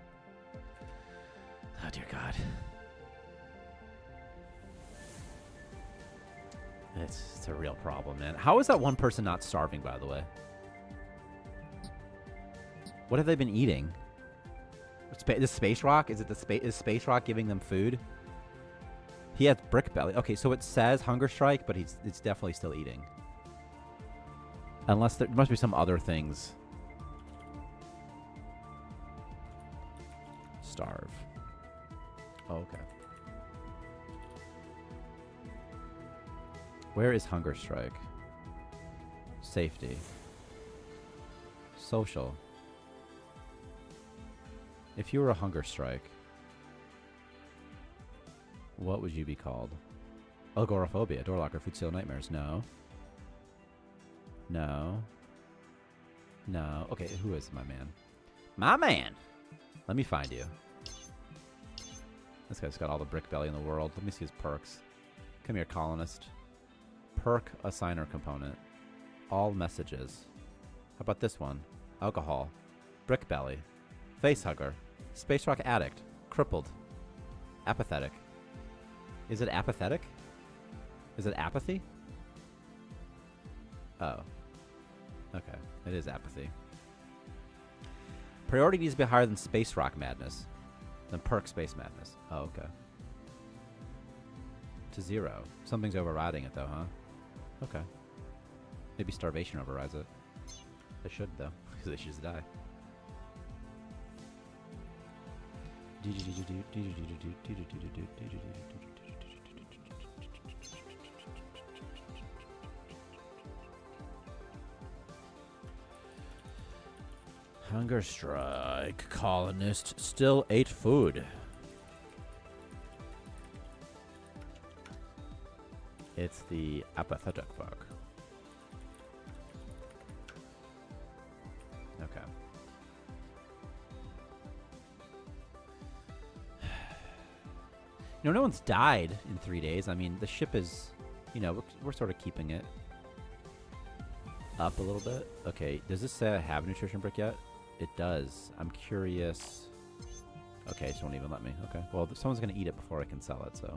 Oh, dear God. It's a real problem, man. How is that one person not starving, by the way? What have they been eating? The space rock? Is it is space rock giving them food? He has brick belly. Okay, so it says hunger strike, but it's definitely still eating. Unless there must be some other things. Starve. Oh, okay. Where is hunger strike? Safety. Social. If you were a hunger strike, what would you be called? Agoraphobia, door locker, food steal nightmares. No. No. No. Okay, who is my man? My man! Let me find you. This guy's got all the brick belly in the world. Let me see his perks. Come here, colonist. Perk assigner component. All messages. How about this one? Alcohol. Brick belly. Face hugger. Space rock addict. Crippled. Apathetic. Is it apathetic? Is it apathy? Oh. Okay. It is apathy. Priority needs to be higher than space rock madness. Than perk space madness. Oh, okay. To 0. Something's overriding it though, huh? Okay. Maybe starvation overrides it. They should though, because they should just die. Hunger strike. Colonist still ate food. It's the apathetic fuck. Okay. You know, no one's died in 3 days. I mean, the ship is, you know, we're sort of keeping it up a little bit. Okay, does this say I have a nutrition brick yet? It does. I'm curious. Okay, it won't even let me. Okay, well, someone's going to eat it before I can sell it, so.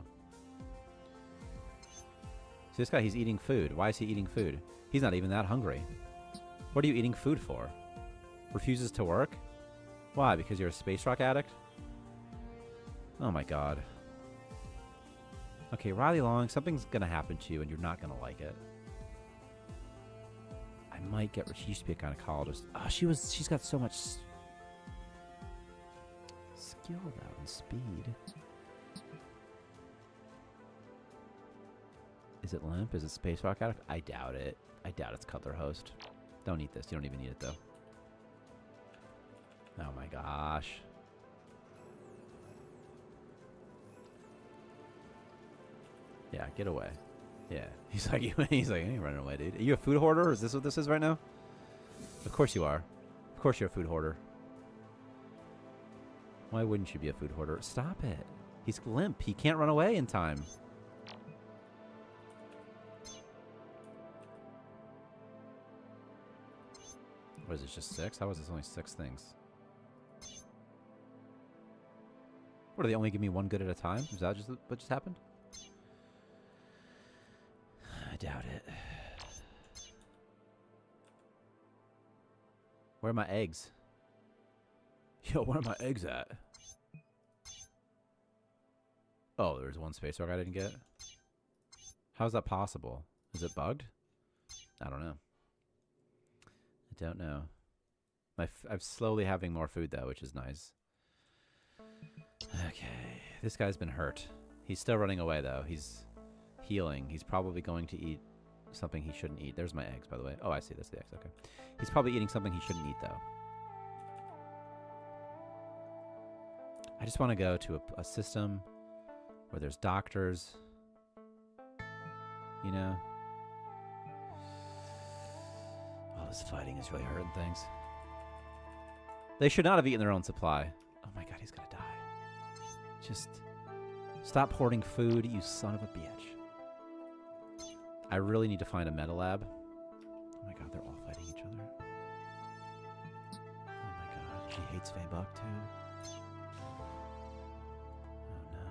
See this guy, he's eating food. Why is he eating food? He's not even that hungry. What are you eating food for? Refuses to work? Why? Because you're a space rock addict? Oh my god. Okay, Riley Long, something's gonna happen to you and you're not gonna like it. I might get... She used to be a gynecologist. Oh, she's got so much... skill, though, and speed. Is it limp? Is it space rock addict? I doubt it. I doubt it's Cutler Host. Don't eat this. You don't even need it, though. Oh, my gosh. Yeah, get away. Yeah. He's like, I ain't running away, dude. Are you a food hoarder? Is this what this is right now? Of course you are. Of course you're a food hoarder. Why wouldn't you be a food hoarder? Stop it. He's limp. He can't run away in time. What is it, just 6? How is this only 6 things? What, do they only give me 1 good at a time? Is that just what just happened? I doubt it. Where are my eggs? Yo, where are my eggs at? Oh, there's 1 space rock I didn't get. How is that possible? Is it bugged? I don't know. I don't know. I'm slowly having more food, though, which is nice. Okay. This guy's been hurt. He's still running away, though. He's healing. He's probably going to eat something he shouldn't eat. There's my eggs, by the way. Oh, I see. That's the eggs. Okay. He's probably eating something he shouldn't eat, though. I just want to go to a system where there's doctors. You know? Oh, this fighting is really hurting things. They should not have eaten their own supply. Oh my god, he's gonna die. Just stop hoarding food, you son of a bitch. I really need to find a meta lab. Oh my god, they're all fighting each other. Oh my god, she hates Feybuck too. Oh no.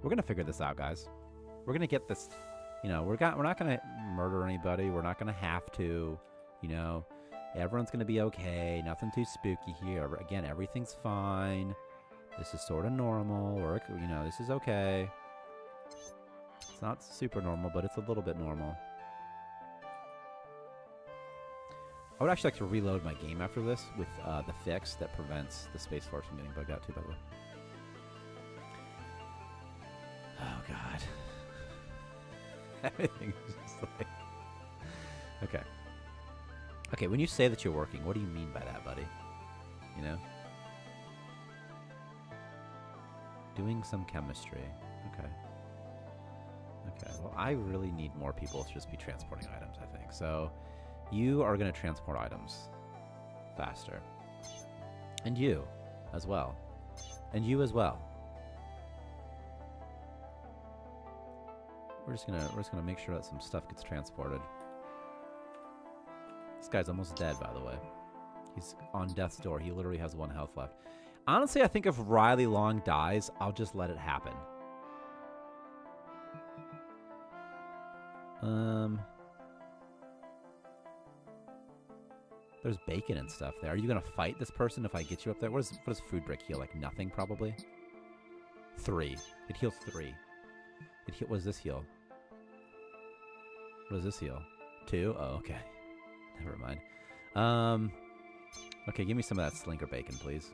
We're gonna figure this out, guys. We're gonna get this. You know, we're not gonna murder anybody. We're not gonna have to. You know, everyone's gonna be okay. Nothing too spooky here. Again, everything's fine. This is sort of normal, or you know, this is okay. It's not super normal, but it's a little bit normal. I would actually like to reload my game after this with the fix that prevents the Space Force from getting bugged out too, by the way. Oh god. Everything is just like... Okay. Okay, when you say that you're working, what do you mean by that, buddy? You know? Doing some chemistry. Okay. Okay, well, I really need more people to just be transporting items, I think. So, you are going to transport items faster. And you as well. And you as well. We're just gonna make sure that some stuff gets transported. This guy's almost dead, by the way. He's on death's door. He literally has 1 health left. Honestly, I think if Riley Long dies, I'll just let it happen. There's bacon and stuff there. Are you gonna fight this person if I get you up there? What does food brick heal? Like nothing, probably. 3. It heals 3. What does this heal? What does this heal? 2? Oh, okay. Never mind. Okay, give me some of that slinker bacon, please.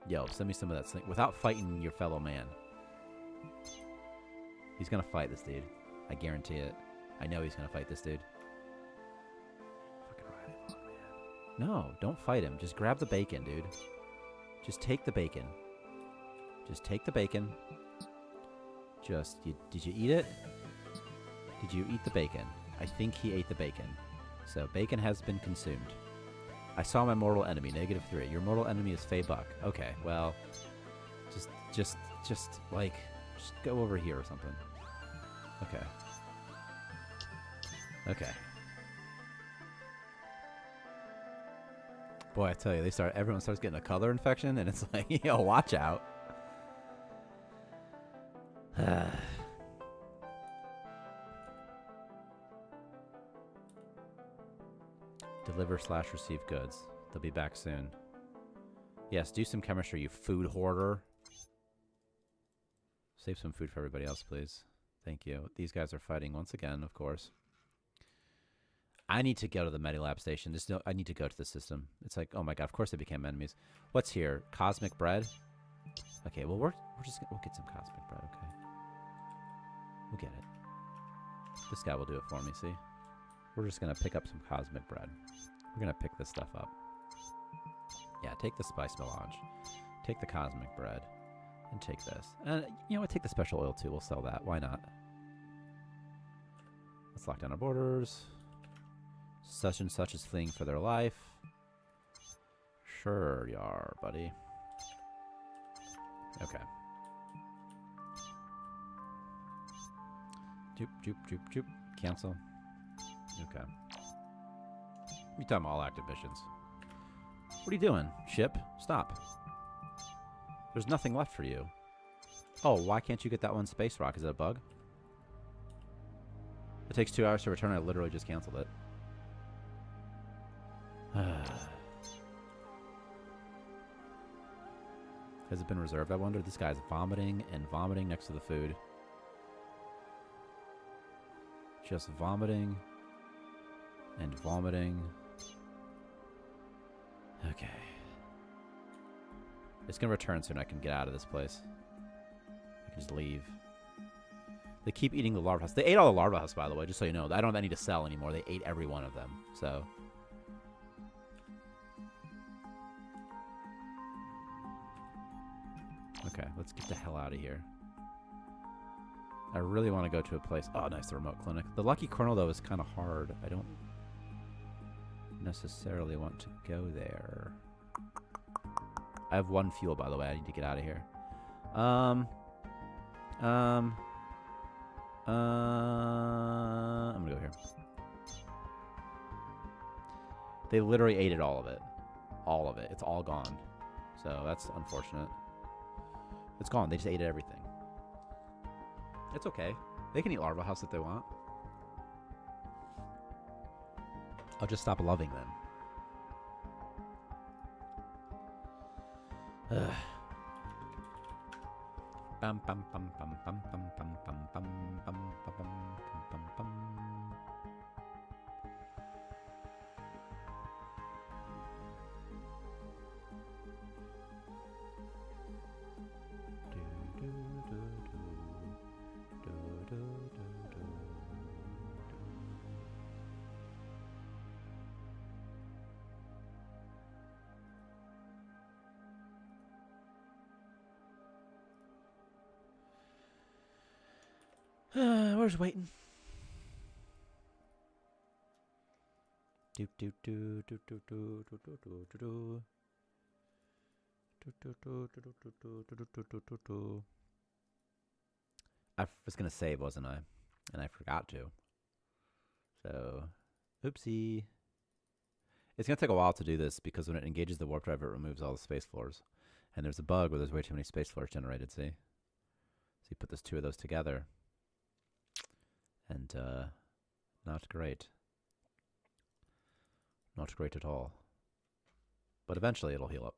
Yo, send me some of that slink without fighting your fellow man. He's gonna fight this dude. I guarantee it. I know he's gonna fight this dude. Fucking Riley Long, man. No, don't fight him. Just grab the bacon, dude. Just take the bacon. Just take the bacon. Did you eat it? Did you eat the bacon? I think he ate the bacon. So, bacon has been consumed. I saw my mortal enemy, -3. Your mortal enemy is Feybuck. Okay, well, just go over here or something. Okay. Okay. Boy, I tell you, everyone starts getting a color infection, and it's like, yo, watch out. Deliver/receive goods. They'll be back soon. Yes, do some chemistry, you food hoarder. Save some food for everybody else, please. Thank you. These guys are fighting once again, of course. I need to go to the Medilab station. I need to go to the system. It's like, oh my god, of course they became enemies. What's here? Cosmic bread? Okay, well, we'll get some cosmic bread, okay? We'll get it. This guy will do it for me, see? we're just going to pick up some cosmic bread. We're going to pick this stuff up. Yeah, take the spice melange. Take the cosmic bread. And take this. And you know what? Take the special oil too. We'll sell that. Why not? Let's lock down our borders. Such and such is fleeing for their life. Sure you are, buddy. Okay. Joop, joop, joop, joop. Cancel. Okay. You talking about all active missions. What are you doing, ship? Stop. There's nothing left for you. Oh, why can't you get that one space rock? Is it a bug? It takes 2 hours to return. I literally just canceled it. Has it been reserved? I wonder. This guy's vomiting and vomiting next to the food. Just vomiting and vomiting. Okay. It's going to return soon. I can get out of this place. I can just leave. They keep eating the larva husk. They ate all the larva husks, by the way, just so you know. I don't need to sell anymore. They ate every one of them. So. Okay, let's get the hell out of here. I really want to go to a place. Oh, nice, the remote clinic. The Lucky Kernel, though, is kind of hard. I don't necessarily want to go there. I have 1 fuel, by the way. I need to get out of here. I'm gonna go here. They literally ate it, all of it. All of it. It's all gone. So that's unfortunate. It's gone. They just ate everything. It's okay. They can eat larva house if they want. I'll just stop loving them. Ugh. Bum bum bum bum bum bum bum bum bum bum bum bum bum. Where's waiting? Do do do do do do do do do do do. I was gonna save, wasn't I? And I forgot to. So, oopsie. It's gonna take a while to do this because when it engages the warp drive, it removes all the space floors. And there's a bug where there's way too many space floors generated. See? So you put those 2 of those together. And not great. Not great at all. But eventually it'll heal up.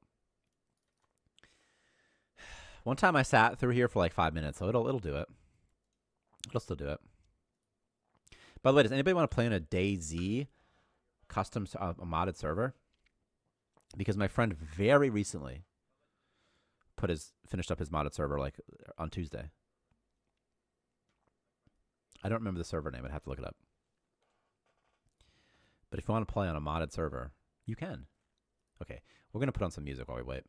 One time I sat through here for like 5 minutes, so it'll do it. It'll still do it. By the way, does anybody want to play on a DayZ custom a modded server? Because my friend very recently finished up his modded server like on Tuesday. I don't remember the server name. I'd have to look it up. But if you want to play on a modded server, you can. Okay, we're going to put on some music while we wait.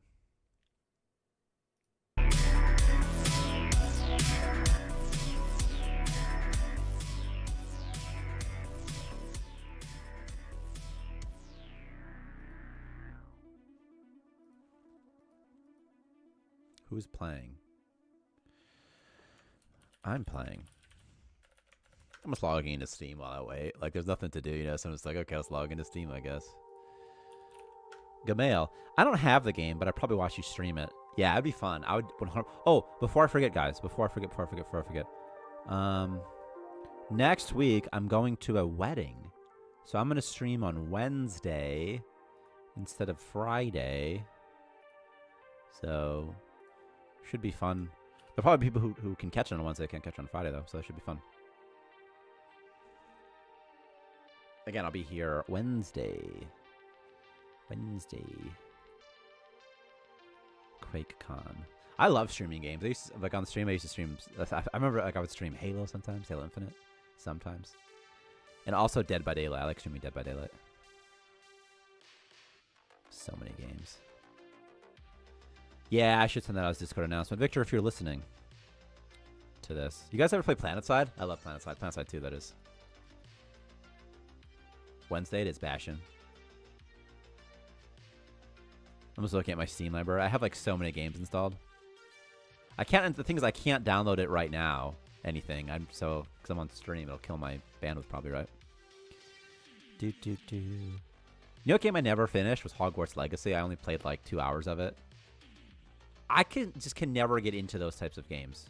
Who's playing? I'm playing. I'm just logging into Steam while I wait. Like, there's nothing to do, you know, so I'm just like, okay, let's log into Steam, I guess. Gamail. I don't have the game, but I'd probably watch you stream it. Yeah, it'd be fun. I would 100. Oh, before I forget, guys. Before I forget. Next week, I'm going to a wedding. So I'm going to stream on Wednesday instead of Friday. So, should be fun. There'll probably be people who can catch it on Wednesday, can't catch it on Friday, though. So that should be fun. Again, I'll be here Wednesday. QuakeCon. I love streaming games. I used to, like on stream, I used to stream. I remember like I would stream Halo sometimes, Halo Infinite, sometimes. And also Dead by Daylight. I like streaming Dead by Daylight. So many games. Yeah, I should send that as Discord announcement. Victor, if you're listening to this. You guys ever play PlanetSide? I love PlanetSide. PlanetSide 2, that is. Wednesday, it is Bastion. I'm just looking at my Steam library. I have like so many games installed. I can't. The thing is, I can't download it right now. Anything. Because I'm on stream. It'll kill my bandwidth, probably, right? You know what game I never finished was Hogwarts Legacy. I only played like 2 hours of it. I can never get into those types of games.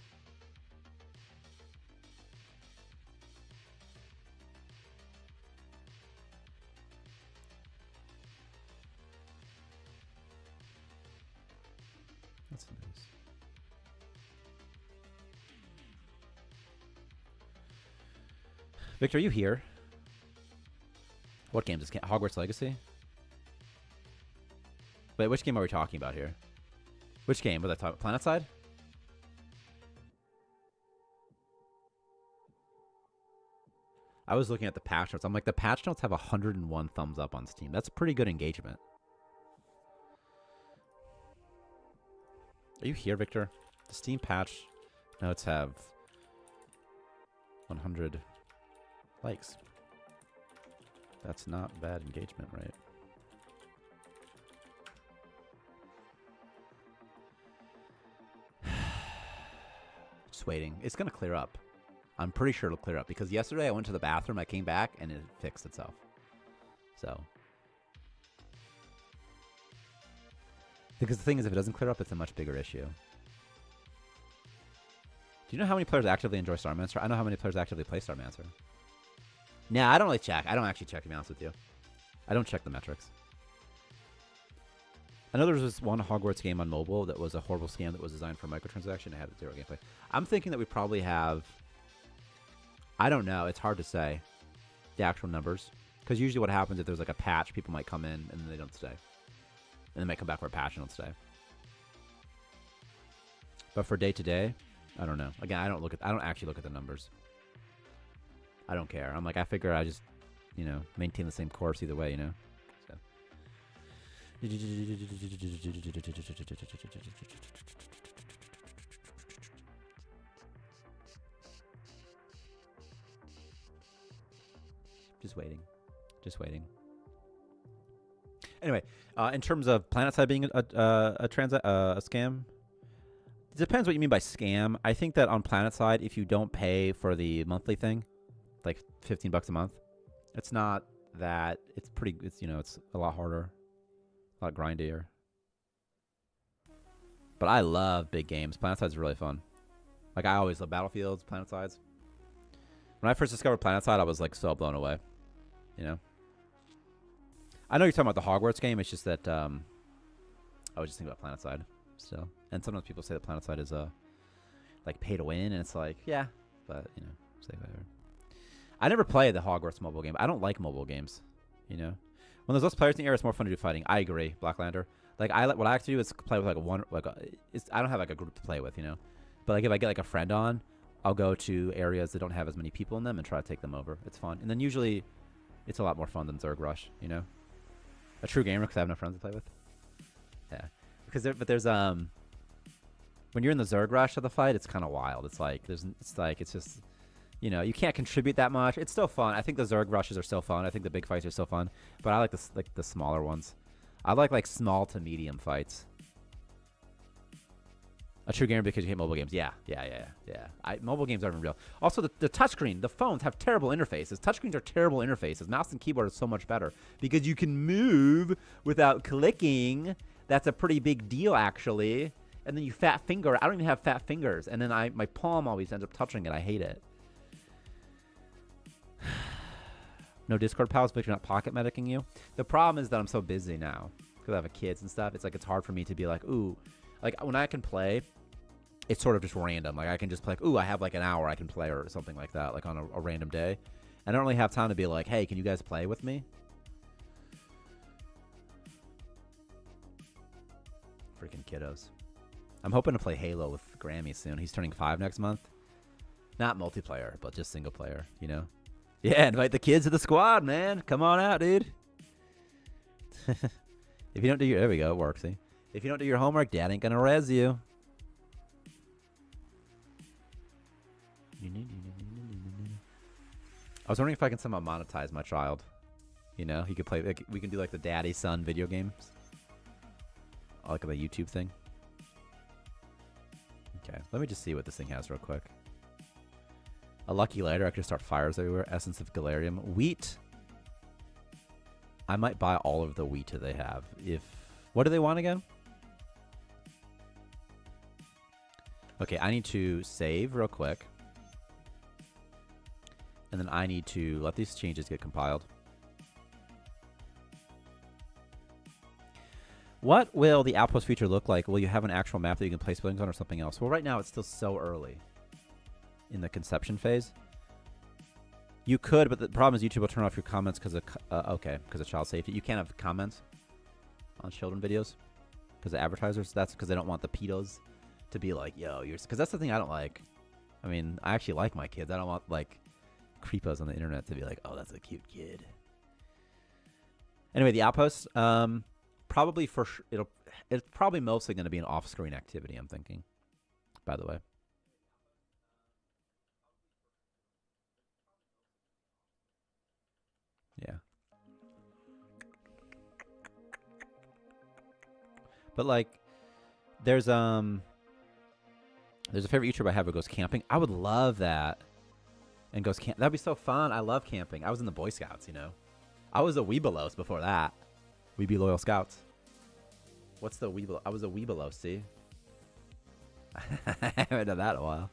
That's nice. Victor, are you here? What game is this? Hogwarts Legacy? Wait, which game are we talking about here? Which game was I talking about? PlanetSide? I was looking at the patch notes. I'm like, the patch notes have 101 thumbs up on Steam. That's pretty good engagement. Are you here, Victor? The Steam patch notes have 100 likes. That's not bad engagement, right? Just waiting. It's going to clear up. I'm pretty sure it'll clear up because yesterday I went to the bathroom, I came back, and it fixed itself. So. Because the thing is, if it doesn't clear up, it's a much bigger issue. Do you know how many players actively enjoy Starmancer? I know how many players actively play Starmancer. Nah, I don't really check. I don't actually check, to be honest with you. I don't check the metrics. I know there was this one Hogwarts game on mobile that was a horrible scam that was designed for microtransaction and had zero gameplay. I'm thinking that we probably have... I don't know. It's hard to say the actual numbers. Because usually what happens if there's like a patch, people might come in and then they don't stay. And they might come back for a patch and don't stay. But for day to day, I don't know. Again, I don't actually look at the numbers. I don't care. I'm like, I figure I just, you know, maintain the same course either way, you know? So. Just waiting. Just waiting. Anyway, in terms of PlanetSide being a scam, it depends what you mean by scam. I think that on PlanetSide, if you don't pay for the monthly thing, like $15 a month, it's not that. It's pretty. It's, you know, it's a lot harder, a lot grindier. But I love big games. PlanetSide's really fun. Like I always love Battlefields, PlanetSides. When I first discovered PlanetSide, I was like so blown away. You know. I know you're talking about the Hogwarts game. It's just that I was just thinking about PlanetSide still. And sometimes people say that PlanetSide is like pay to win, and it's like, yeah, but you know, say whatever. I never play the Hogwarts mobile game. I don't like mobile games. You know, when there's less players in the area, it's more fun to do fighting. I agree, Blacklander. Like what I like to do is play with like I don't have like a group to play with, you know. But like if I get like a friend on, I'll go to areas that don't have as many people in them and try to take them over. It's fun, and then usually it's a lot more fun than Zerg Rush, you know. A true gamer because I have no friends to play with. Yeah, because there's when you're in the Zerg Rush of the fight, it's kind of wild. It's just, you know, you can't contribute that much. It's still fun. I think the Zerg Rushes are still fun. I think the big fights are still fun, but I like the smaller ones. I like small to medium fights. A true gamer because you hate mobile games. Yeah. Mobile games aren't even real. Also, the touchscreen, the phones have terrible interfaces. Touchscreens are terrible interfaces. Mouse and keyboard is so much better because you can move without clicking. That's a pretty big deal, actually. And then you fat finger. I don't even have fat fingers. And then my palm always ends up touching it. I hate it. No Discord pals, but you're not pocket medicing you. The problem is that I'm so busy now because I have kids and stuff. It's like it's hard for me to be like, ooh. Like, when I can play, it's sort of just random. Like, I can just play, like, ooh, I have, like, an hour I can play or something like that, like, on a random day. I don't really have time to be like, hey, can you guys play with me? Freaking kiddos. I'm hoping to play Halo with Grammy soon. He's turning 5 next month. Not multiplayer, but just single player, you know? Yeah, invite the kids to the squad, man. Come on out, dude. If you don't do your... There we go. It works, see? If you don't do your homework, Dad ain't gonna res you. I was wondering if I can somehow monetize my child. You know, he could play... Like, we can do, like, the daddy-son video games. Like the YouTube thing. Okay, let me just see what this thing has real quick. A lucky lighter. I could start fires everywhere. Essence of Galarium. Wheat. I might buy all of the wheat that they have. If... What do they want again? Okay, I need to save real quick. And then I need to let these changes get compiled. What will the Outpost feature look like? Will you have an actual map that you can place buildings on or something else? Well, right now it's still so early in the conception phase. You could, but the problem is YouTube will turn off your comments because of, because of child safety. You can't have comments on children videos because of advertisers. That's because they don't want the pedos to be like, yo, you're... Because that's the thing I don't like. I mean, I actually like my kids. I don't want, like, creepos on the internet to be like, oh, that's a cute kid. Anyway, the Outpost... probably for it's probably mostly going to be an off-screen activity, I'm thinking, by the way. Yeah. But like there's a favorite YouTuber I have who goes camping. I would love that. And goes camp. That'd be so fun. I love camping. I was in the Boy Scouts, you know. I was a Weebelos before that. We be loyal scouts. What's the Weebelo? I was a Weebelo, see? I haven't done that in a while.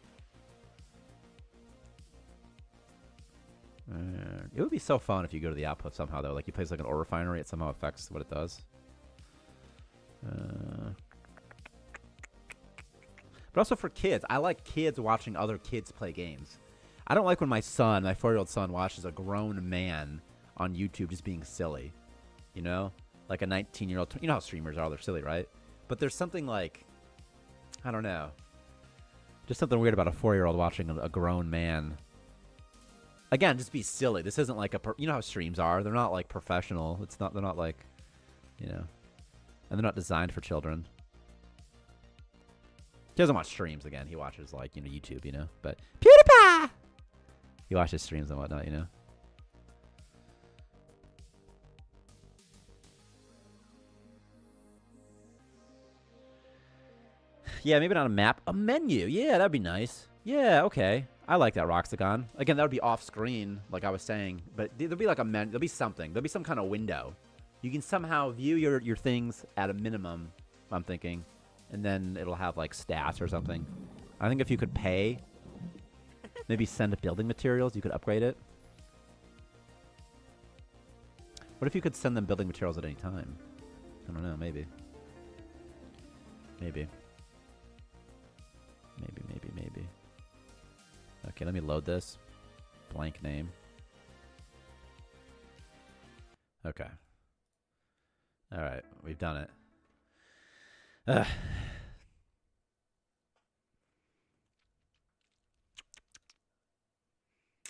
It would be so fun if you go to the Outpost somehow, though. Like, you place like an ore refinery, it somehow affects what it does. But also for kids. I like kids watching other kids play games. I don't like when my 4-year-old son, watches a grown man on YouTube just being silly. You know? Like a 19-year-old. You know how streamers are. They're silly, right? But there's something like... I don't know. Just something weird about a 4-year-old watching a grown man. Again, just be silly. This isn't like a... You know how streams are. They're not like professional. It's not... They're not like... You know. And they're not designed for children. He doesn't watch streams again. He watches like, you know, YouTube, you know. But... PewDiePie! He watches streams and whatnot, you know. Yeah, maybe not a map. A menu. Yeah, that'd be nice. Yeah, okay. I like that, Roxagon. Again, that would be off-screen, like I was saying. But there'll be like a menu. There'll be something. There'll be some kind of window. You can somehow view your things at a minimum, I'm thinking. And then it'll have, like, stats or something. I think if you could pay, maybe send building materials, you could upgrade it. What if you could send them building materials at any time? I don't know, maybe. Maybe. Maybe. Okay, let me load this. Blank name. Okay. Alright, we've done it. Ugh.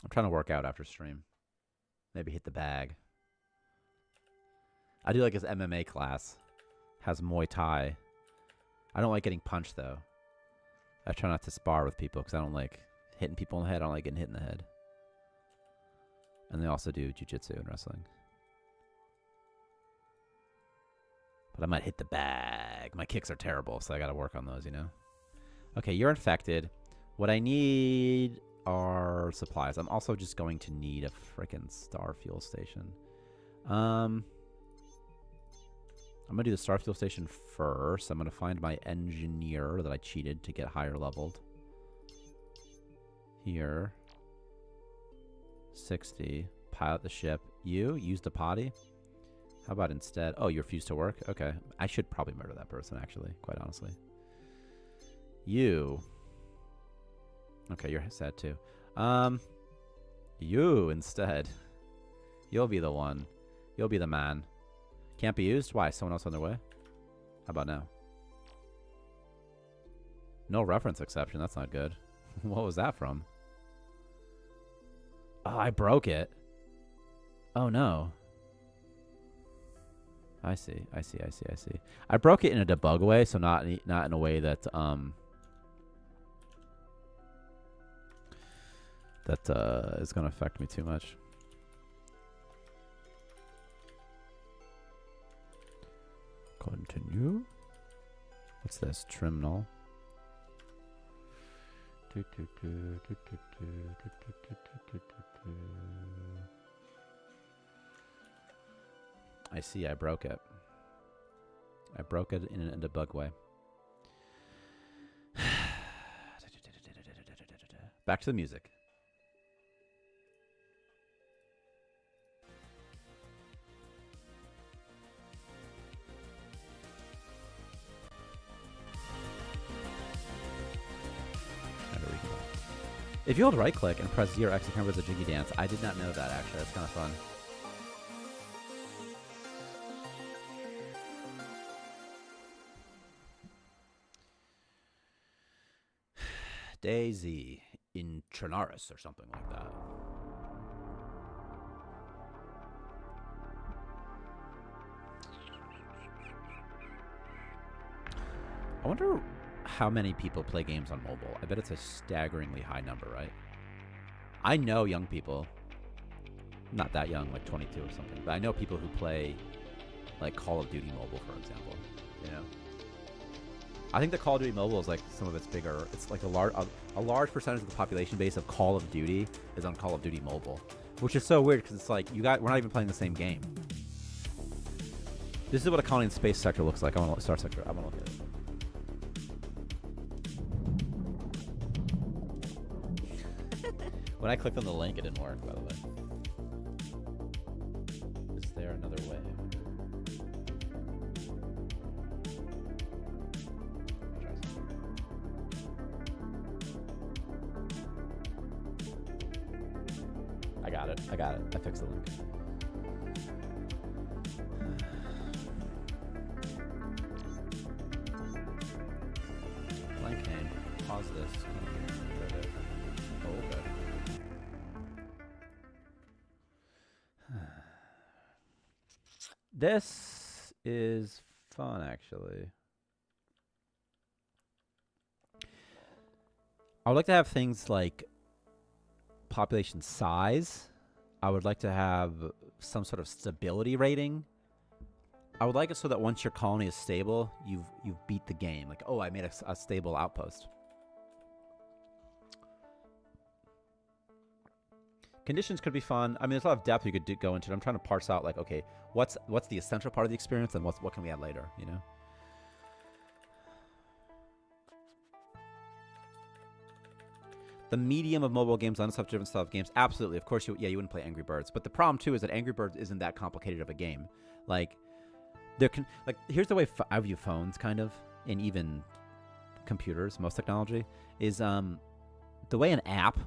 I'm trying to work out after stream. Maybe hit the bag. I do like his MMA class. Has Muay Thai. I don't like getting punched, though. I try not to spar with people because I don't like hitting people in the head. I don't like getting hit in the head. And they also do jiu-jitsu and wrestling. But I might hit the bag. My kicks are terrible, so I got to work on those, you know? Okay, you're infected. What I need are supplies. I'm also just going to need a freaking star fuel station. I'm going to do the star fuel station first. I'm going to find my engineer that I cheated to get higher leveled. Here. 60. Pilot the ship. You? Use the potty? How about instead? Oh, you refuse to work? Okay. I should probably murder that person, actually. Quite honestly. You. Okay, you're sad too. You instead. You'll be the one. You'll be the man. Can't be used? Why? Someone else on their way? How about now? No reference exception. That's not good. What was that from? Oh, I broke it. Oh no. I see. I broke it in a debug way, so not in a way that is gonna affect me too much. Continue. What's this? Trim null. I see. I broke it. I broke it in a debug way. Back to the music. If you hold right click and press 0x, it covers a jiggy dance. I did not know that, actually. That's kind of fun. Daisy in Trinaris or something like that. I wonder how many people play games on mobile. I bet it's a staggeringly high number, right? I know young people, not that young, like 22 or something, but I know people who play like Call of Duty Mobile, for example, you know? I think the Call of Duty Mobile is like some of its bigger. It's like a large percentage of the population base of Call of Duty is on Call of Duty Mobile, which is so weird because it's like we're not even playing the same game. This is what a colony in space sector looks like. I want to Star Sector. I want to look at it. When I clicked on the link, it didn't work, by the way. Is there another way? I got it. I fixed the link. Blank name. Pause this. Oh, okay. This is fun, actually. I would like to have things like population size. I would like to have some sort of stability rating. I would like it so that once your colony is stable, you've beat the game. Like, oh, I made a stable outpost. Conditions could be fun. I mean, there's a lot of depth you could go into. I'm trying to parse out, like, okay, what's the essential part of the experience, and what can we add later, you know? The medium of mobile games, on such different style of games, absolutely. Of course, you wouldn't play Angry Birds, but the problem too is that Angry Birds isn't that complicated of a game. Like, here's the way I view phones, kind of, and even computers, most technology, is the way an app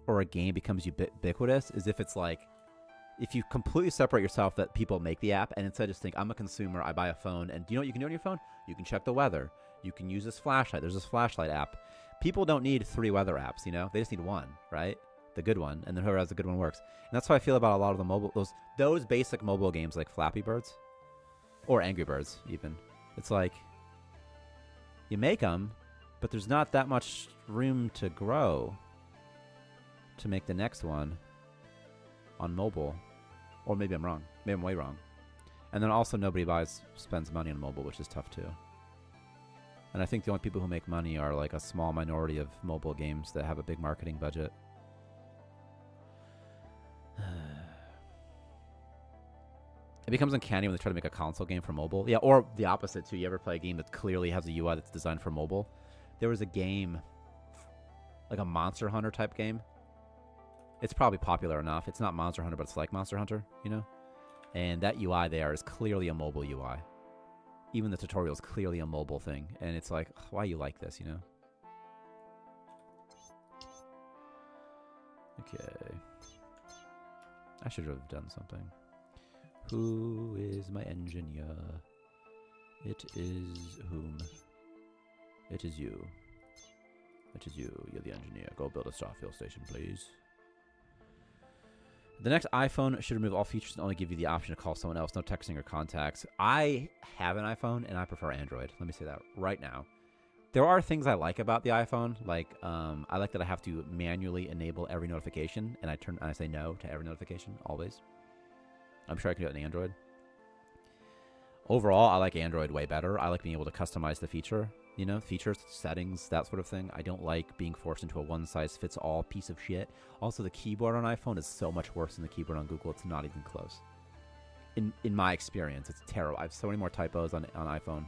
or a game becomes ubiquitous is if it's like, if you completely separate yourself that people make the app and instead just think, I'm a consumer, I buy a phone, and do you know what you can do on your phone? You can check the weather. You can use this flashlight. There's this flashlight app. People don't need 3 weather apps, you know? They just need one, right? The good one, and then whoever has the good one works. And that's how I feel about a lot of the mobile, those basic mobile games like Flappy Birds or Angry Birds even. It's like, you make them, but there's not that much room to grow to make the next one on mobile. Or maybe I'm wrong. Maybe I'm way wrong. And then also nobody spends money on mobile, which is tough too. And I think the only people who make money are like a small minority of mobile games that have a big marketing budget. It becomes uncanny when they try to make a console game for mobile. Yeah, or the opposite too. You ever play a game that clearly has a UI that's designed for mobile? There was a game, like a Monster Hunter type game. It's probably popular enough. It's not Monster Hunter, but it's like Monster Hunter, you know? And that UI there is clearly a mobile UI. Even the tutorial is clearly a mobile thing. And it's like, why you like this, you know? Okay. I should have done something. Who is my engineer? It is whom? It is you. It is you. You're the engineer. Go build a Starfield station, please. The next iPhone should remove all features and only give you the option to call someone else, no texting or contacts. I have an iPhone, and I prefer Android. Let me say that right now. There are things I like about the iPhone, like I like that I have to manually enable every notification, and I say no to every notification, always. I'm sure I can do it in Android. Overall, I like Android way better. I like being able to customize the feature, you know, features, settings, that sort of thing. I don't like being forced into a one-size-fits-all piece of shit. Also, the keyboard on iPhone is so much worse than the keyboard on Google. It's not even close. In my experience, it's terrible. I have so many more typos on iPhone.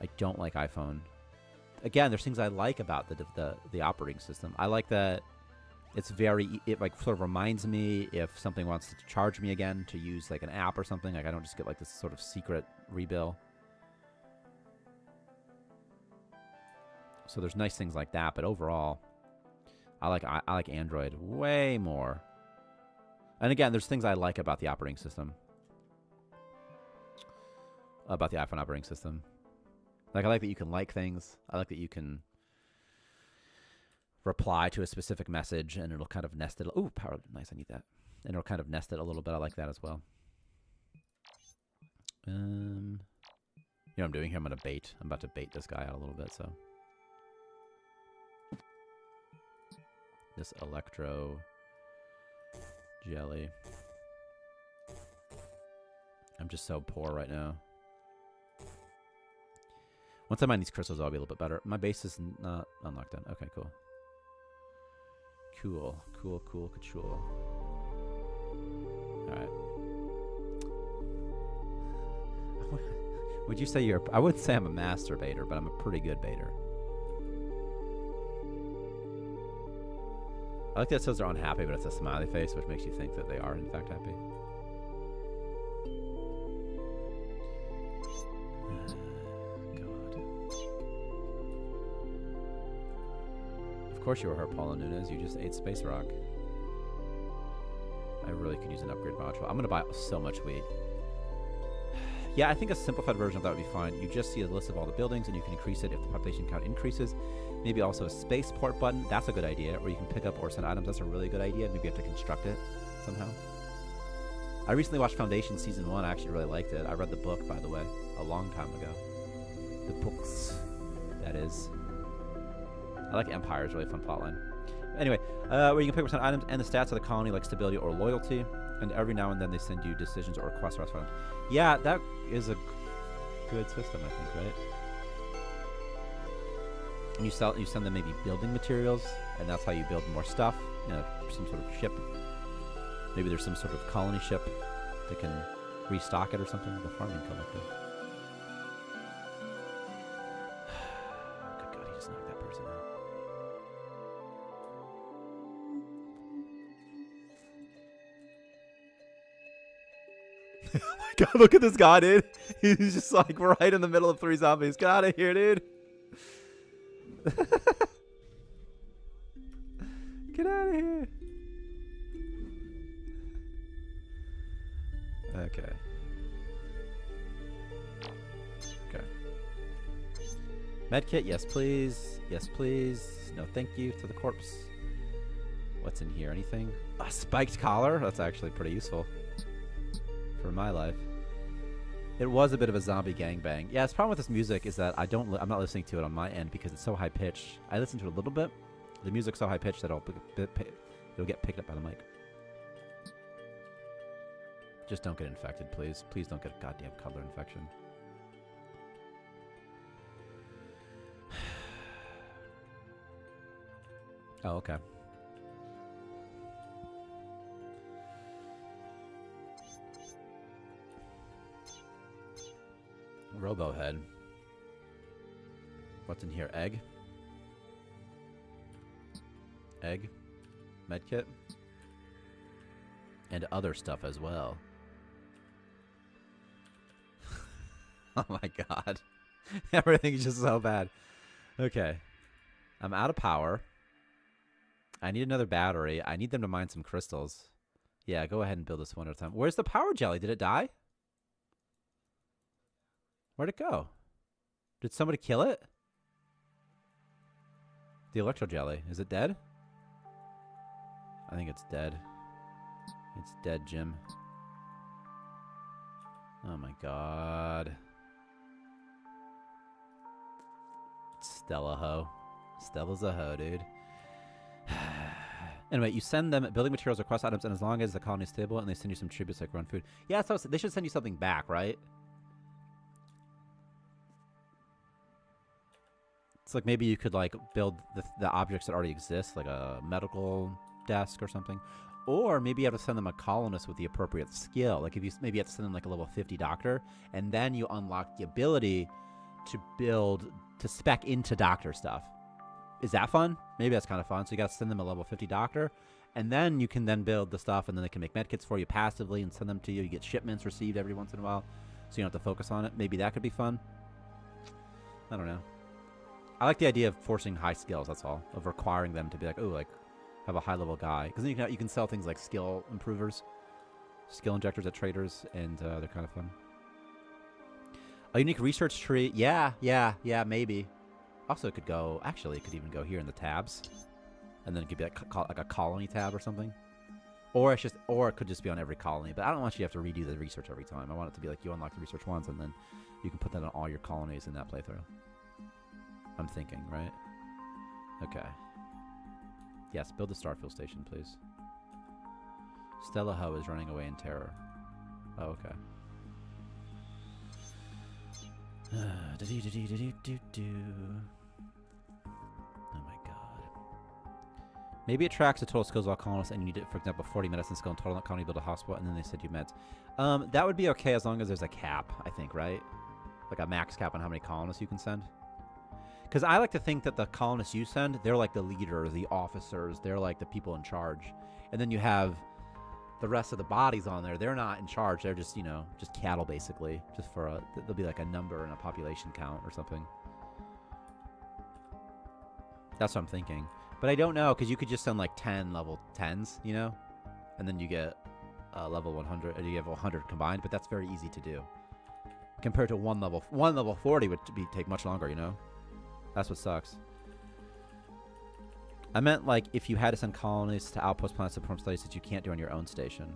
I don't like iPhone. Again, there's things I like about the operating system. I like that it's it like sort of reminds me if something wants to charge me again to use like an app or something. Like I don't just get like this sort of secret rebill. So there's nice things like that, but overall, I like Android way more. And again, there's things I like about the operating system, about the iPhone operating system. Like I like that you can like things. I like that you can reply to a specific message and it'll kind of nest it. Ooh, power, nice. I need that. And it'll kind of nest it a little bit. I like that as well. You know what I'm doing here? I'm about to bait this guy out a little bit. So this electro jelly. I'm just so poor right now. Once I mine these crystals, I'll be a little bit better. My base is not unlocked in. Okay, cool. Cool. Alright. Would you say you're... I wouldn't say I'm a master baiter, but I'm a pretty good baiter. I like that it says they're unhappy, but it's a smiley face, which makes you think that they are, in fact, happy. Of course you were hurt, Paula Nunez. You just ate Space Rock. I really could use an upgrade module. I'm going to buy so much wheat. Yeah, I think a simplified version of that would be fine. You just see a list of all the buildings, and you can increase it if the population count increases. Maybe also a spaceport button. That's a good idea. Or you can pick up or send items. That's a really good idea. Maybe you have to construct it somehow. I recently watched Foundation Season 1. I actually really liked it. I read the book, by the way, a long time ago. The books, that is. I like Empire. It's a really fun plotline. Anyway, where you can pick up some items and the stats of the colony, like stability or loyalty. And every now and then they send you decisions or requests for them. Yeah, that is a good system, I think, right? And you send them maybe building materials, and that's how you build more stuff. You know, some sort of ship. Maybe there's some sort of colony ship that can restock it or something. The farming collective. Good God, he just knocked that person out. Oh my God, look at this guy, dude. He's just like right in the middle of 3 zombies. Get out of here, dude. Get out of here. Okay. Medkit, yes please. Yes please. No thank you to the corpse. What's in here? Anything? A spiked collar? That's actually pretty useful for my life. It was a bit of a zombie gangbang. Yeah, the problem with this music is that I'm not listening to it on my end because it's so high pitched. I listen to it a little bit. The music's so high pitched that it'll get picked up by the mic. Just don't get infected, please. Please don't get a goddamn color infection. Oh, okay. Robohead. What's in here? Egg? Egg? Medkit? And other stuff as well. Oh my God. Everything's just so bad. Okay. I'm out of power. I need another battery. I need them to mine some crystals. Yeah, go ahead and build this one at a time. Where's the power jelly? Did it die? Where'd it go? Did somebody kill it? The electro jelly. Is it dead? think it's dead. It's dead, Jim. Oh my god. Stella ho. Stella's a hoe, dude. Anyway, you send them building materials or quest items, and as long as the colony is stable, and they send you some tributes like run food. Yeah, so they should send you something back, right? It's like maybe you could like build the objects that already exist, like a medical desk or something. Or maybe you have to send them a colonist with the appropriate skill. Like if you maybe you have to send them like a level 50 doctor, and then you unlock the ability to build, to spec into doctor stuff. Is that fun? Maybe that's kind of fun. So you got to send them a level 50 doctor, and then you can then build the stuff, and then they can make medkits for you passively and send them to you. You get shipments received every once in a while, so you don't have to focus on it. Maybe that could be fun. I don't know. I like the idea of forcing high skills, that's all. Of requiring them to be like, oh, like, have a high-level guy. Because then you can sell things like skill improvers, skill injectors at traders, and they're kind of fun. A unique research tree. Yeah, maybe. Also, it could go... Actually, it could even go here in the tabs. And then it could be like a colony tab or something. Or it's just, or it could just be on every colony. But I don't want you to have to redo the research every time. I want it to be like you unlock the research once, and then you can put that on all your colonies in that playthrough. I'm thinking, right? Okay. Yes, build the Starfield station, please. Stella Ho is running away in terror. Oh, okay. Oh my god. Maybe it tracks the total skills of all colonists, and you need it, for example, 40 medicine skill in total colony, build a hospital, and then they send you meds. That would be okay as long as there's a cap, I think, right? Like a max cap on how many colonists you can send. Because I like to think that the colonists you send, they're like the leaders, the officers, they're like the people in charge. And then you have the rest of the bodies on there. They're not in charge. They're just, you know, just cattle, basically. Just for a, there'll be like a number and a population count or something. That's what I'm thinking. But I don't know, because you could just send like 10 level 10s, you know? And then you get level 100, and you have 100 combined, but that's very easy to do. Compared to one level 40 would take much longer, you know? That's what sucks. I meant like if you had to send colonies to outpost planets to perform studies that you can't do on your own station.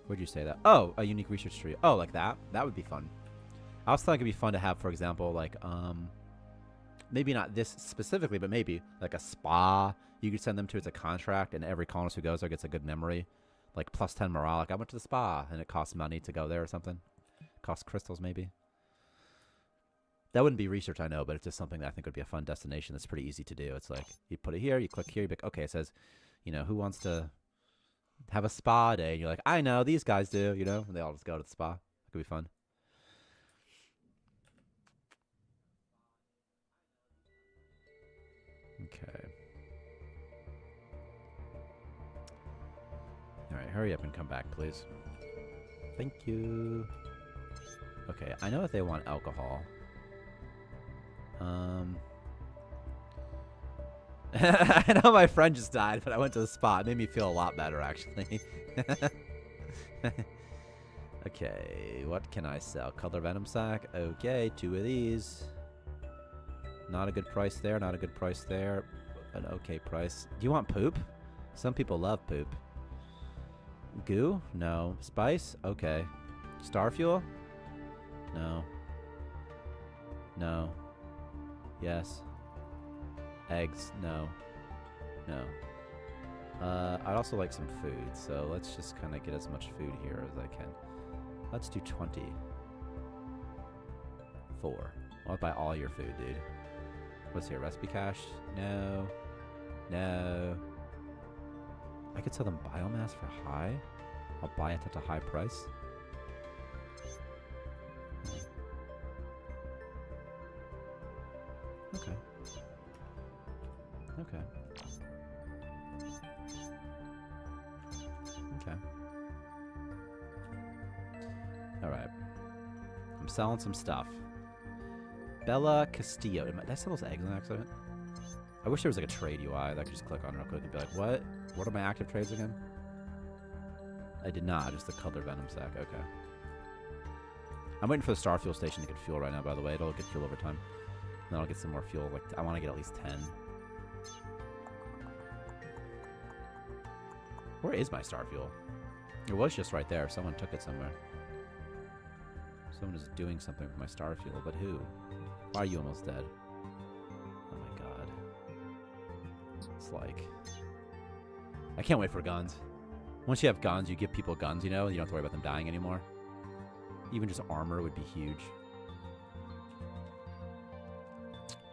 Where'd you say that? Oh, a unique research tree. Oh, like that? That would be fun. I also thought it'd be fun to have, for example, like maybe not this specifically, but maybe like a spa. You could send them to as a contract, and every colonist who goes there gets a good memory, like plus 10 morale. Like I went to the spa, and it costs money to go there or something. Costs crystals maybe. That wouldn't be research, I know, but it's just something that I think would be a fun destination that's pretty easy to do. It's like, you put it here, you click here, you're like, okay, it says, you know, who wants to have a spa day? And you're like, I know, these guys do, you know? And they all just go to the spa. It could be fun. Okay. All right, hurry up and come back, please. Thank you. Okay, I know that they want alcohol. I know my friend just died, but I went to the spa. It made me feel a lot better, actually. Okay, what can I sell? Color venom sack. Okay, 2 of these. Not a good price there. Not a good price there. An okay price. Do you want poop? Some people love poop. Goo? No. Spice? Okay. Star fuel? No. No. Yes. Eggs? No. No. I'd also like some food, so let's just kind of get as much food here as I can. Let's do 24. I'll buy all your food, dude. What's here? Recipe cache? No. No. I could sell them biomass for high? I'll buy it at a high price. Okay. Okay. Okay. Alright. I'm selling some stuff. Bella Castillo. Did I sell those eggs on accident? I wish there was like a trade UI that I could just click on real quick and be like, what? What are my active trades again? I did not. Just the color venom sack. Okay. I'm waiting for the Starfield station to get fuel right now, by the way. It'll get fuel over time. Then I'll get some more fuel. Like I want to get at least 10. Where is my star fuel? It was just right there. Someone took it somewhere. Someone is doing something with my star fuel, but who? Why are you almost dead? Oh my god. It's like... I can't wait for guns. Once you have guns, you give people guns, you know? You don't have to worry about them dying anymore. Even just armor would be huge.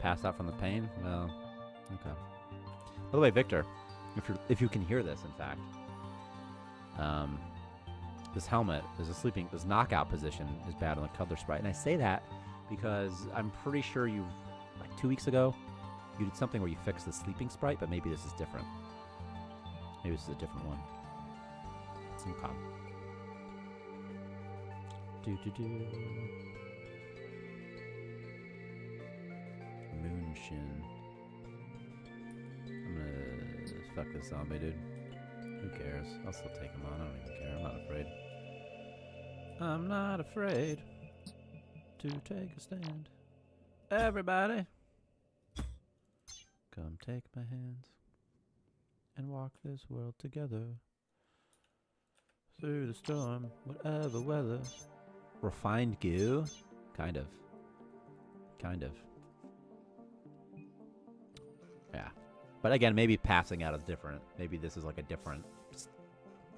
Pass out from the pain? Well, okay. By the way, Victor, if you can hear this, in fact, this helmet is this knockout position is bad on the color sprite, and I say that because I'm pretty sure you, like 2 weeks ago, you did something where you fixed the sleeping sprite, but maybe this is different. Maybe this is a different one. Okay. Moonshin. I'm gonna fuck this zombie, dude. Who cares? I'll still take him on. I don't even care. I'm not afraid. I'm not afraid to take a stand. Everybody, come take my hands and walk this world together through the storm, whatever weather. Refined goo? Kind of. Kind of. Yeah. But again, maybe passing out is different. Maybe this is like a different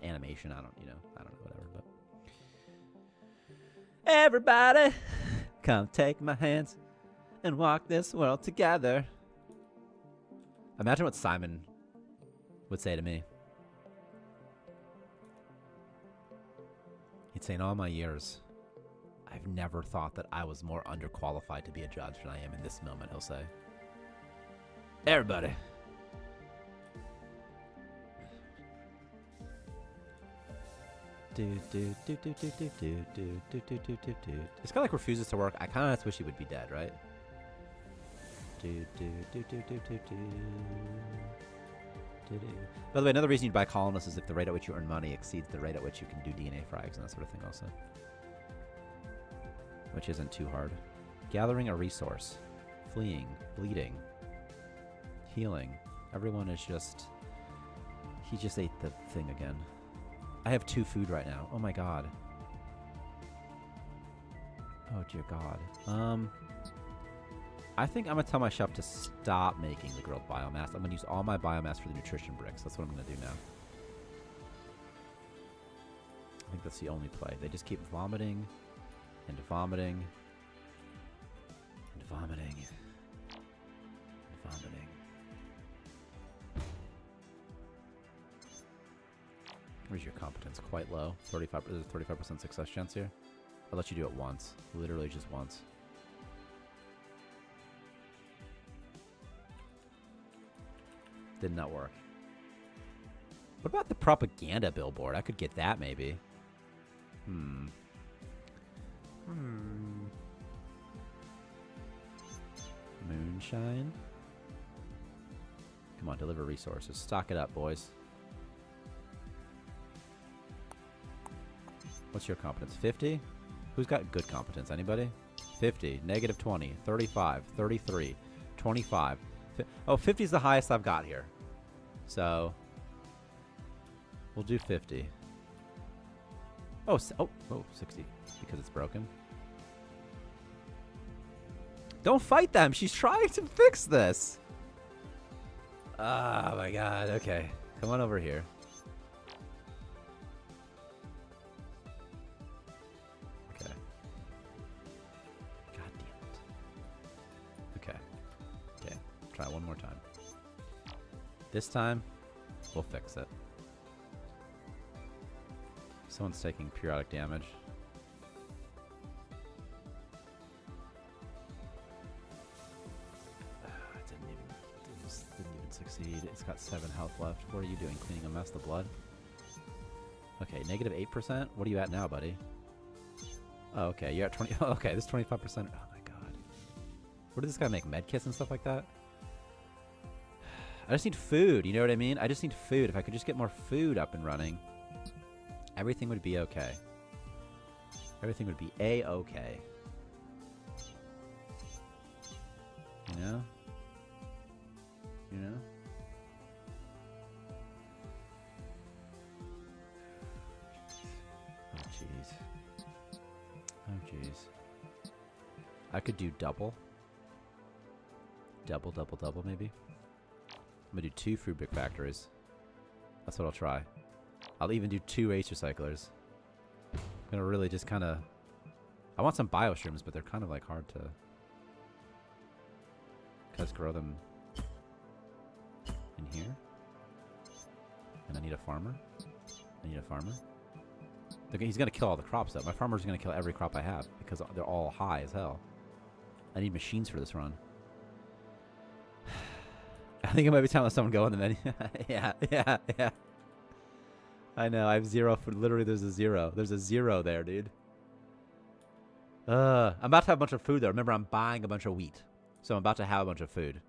animation. I don't know, whatever. But everybody, come take my hands and walk this world together. Imagine what Simon would say to me. He'd say, in all my years, I've never thought that I was more underqualified to be a judge than I am in this moment, he'll say. Everybody. This guy like refuses to work. I kind of wish he would be dead, right? By the way, another reason you'd buy colonists is if the rate at which you earn money exceeds the rate at which you can do DNA frags and that sort of thing also. Which isn't too hard. Gathering a resource. Fleeing. Bleeding. Healing. Everyone is just... He just ate the thing again. I have 2 food right now. Oh my god. Oh dear god. I think I'm going to tell my chef to stop making the grilled biomass. I'm going to use all my biomass for the nutrition bricks. That's what I'm going to do now. I think that's the only play. They just keep vomiting and vomiting and vomiting and vomiting. Where's your competence? Quite low. 35%. There's a 35% success chance here. I'll let you do it once. Literally just once. Did not work. What about the propaganda billboard? I could get that maybe. Moonshine. Come on, deliver resources. Stock it up, boys. What's your competence? 50? Who's got good competence? Anybody? 50. Negative 20. 35. 33. 25. Oh, 50 is the highest I've got here. So, we'll do 50. Oh, 60. Because it's broken. Don't fight them. She's trying to fix this. Oh, my God. Okay. Come on over here. Okay. God damn it. Okay. Okay. Try one more time. This time, we'll fix it. Someone's taking periodic damage. Didn't even succeed. It's got 7 health left. What are you doing? Cleaning a mess of blood? Okay, negative 8%? What are you at now, buddy? Oh, okay. You're at 20. Oh, okay, this is 25%. Oh, my God. What did this guy make? Med kits and stuff like that? I just need food, you know what I mean? I just need food. If I could just get more food up and running, everything would be okay. Everything would be A-okay. You know? You know? I could do double. Double, maybe. I'm gonna do 2 food brick factories. That's what I'll try. I'll even do 2 ace recyclers. I'm gonna really just kind of... I want some bioshrooms, but they're kind of like hard to... Just grow them in here. And I need a farmer. He's gonna kill all the crops though. My farmer's gonna kill every crop I have because they're all high as hell. I need machines for this run. I think it might be time to let someone go on the menu. yeah. I know, I have 0 food. Literally, there's a 0. There's a 0 there, dude. I'm about to have a bunch of food though. Remember, I'm buying a bunch of wheat. So I'm about to have a bunch of food.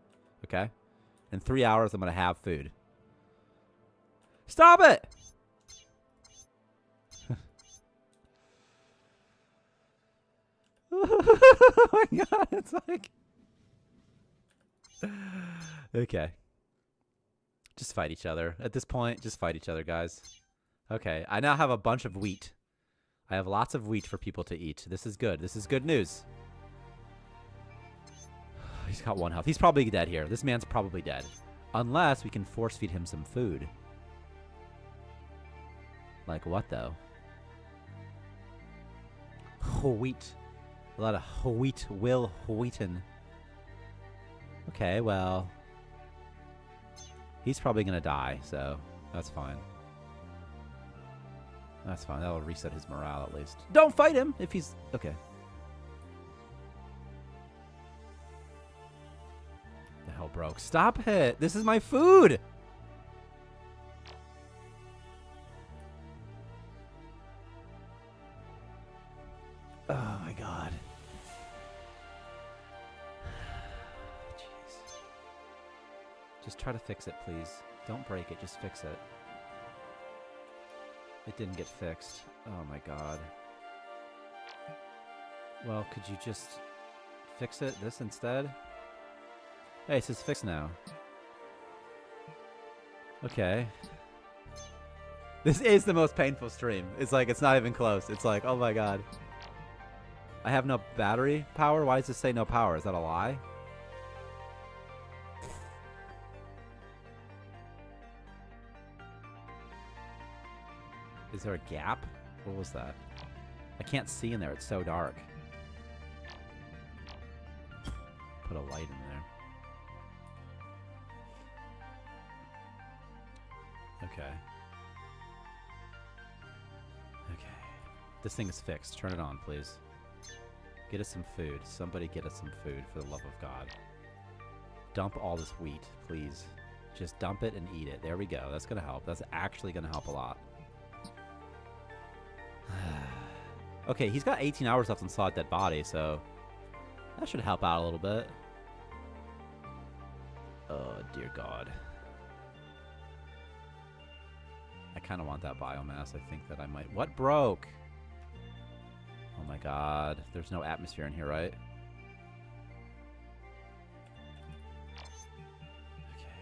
Okay? In 3 hours, I'm going to have food. Stop it! Oh my god, it's like... Okay. Just fight each other. At this point, just fight each other, guys. Okay, I now have a bunch of wheat. I have lots of wheat for people to eat. This is good. This is good news. He's got 1 health. He's probably dead here. This man's probably dead. Unless we can force feed him some food. Like what, though? Wheat. A lot of wheat. Will Wheaton. Okay, well. He's probably going to die, so that's fine. That's fine. That'll reset his morale at least. Don't fight him if he's... Okay. The hell broke. Stop it. This is my food. Oh my god. Jeez. Just try to fix it, please. Don't break it. Just fix it. It didn't get fixed. Oh my god. Well, could you just fix it this instead? Hey, it says fix now. Okay. This is the most painful stream. It's like, it's not even close. It's like, oh my god. I have no battery power? Why does it say no power? Is that a lie? Is there a gap? What was that? I can't see in there. It's so dark. Put a light in there. Okay. Okay. This thing is fixed. Turn it on, please. Get us some food. Somebody get us some food, for the love of God. Dump all this wheat, please. Just dump it and eat it. There we go. That's going to help. That's actually going to help a lot. Okay, he's got 18 hours left on Solid Dead Body, so that should help out a little bit. Oh, dear God. I kind of want that biomass. I think that I might... What broke? Oh my god. There's no atmosphere in here, right? Okay.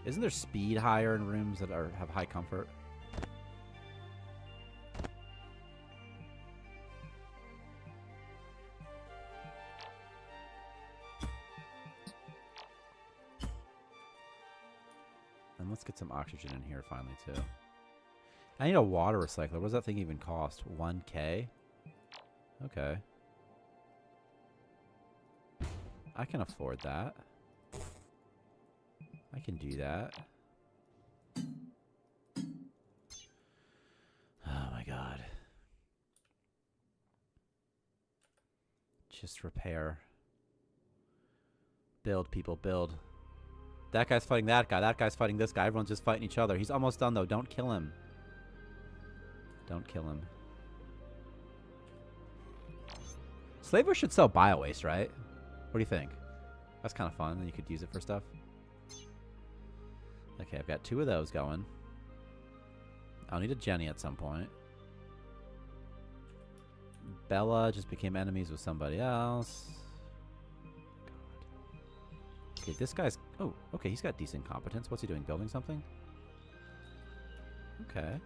Isn't there speed higher in rooms that have high comfort? And let's get some oxygen in here finally, too. I need a water recycler. What does that thing even cost? 1K? Okay. I can afford that. I can do that. Oh my god. Just repair. Build, people, build. That guy's fighting that guy. That guy's fighting this guy. Everyone's just fighting each other. He's almost done, though. Don't kill him. Don't kill him. Slavers should sell bio-waste, right? What do you think? That's kind of fun. You could use it for stuff. Okay, I've got 2 of those going. I'll need a Jenny at some point. Bella just became enemies with somebody else. God. Okay, this guy's... Oh, okay, he's got decent competence. What's he doing? Building something? Okay.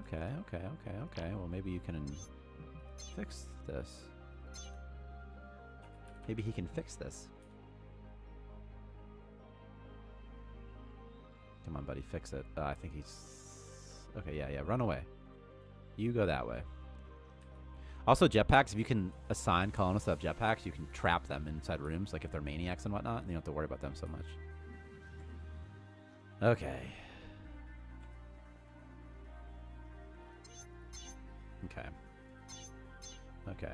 Okay. Well, maybe you can fix this. Maybe he can fix this. Come on, buddy, fix it. I think he's... Okay, yeah, run away. You go that way. Also, jetpacks, if you can assign colonists that have jetpacks, you can trap them inside rooms, like if they're maniacs and whatnot, and you don't have to worry about them so much. Okay. Okay.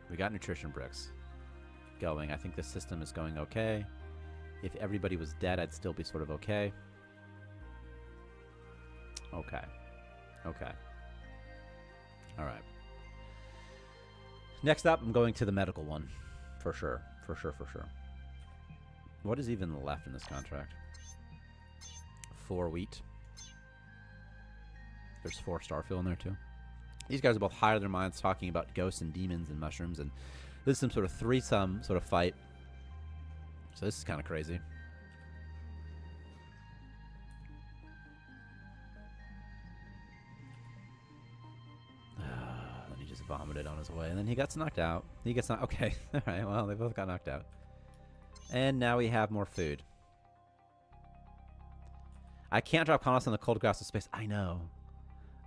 We got nutrition bricks going. I think this system is going okay. If everybody was dead, I'd still be sort of okay. Okay. All right. Next up, I'm going to the medical one. For sure. What is even left in this contract? 4 wheat. There's 4 starfill in there, too. These guys are both high out of their minds talking about ghosts and demons and mushrooms. And this is some sort of threesome sort of fight. So this is kind of crazy. Then he just vomited on his way. And then he gets knocked out. He gets knocked... Okay. All right. Well, they both got knocked out. And now we have more food. I can't drop colonists on the cold grass of space. I know.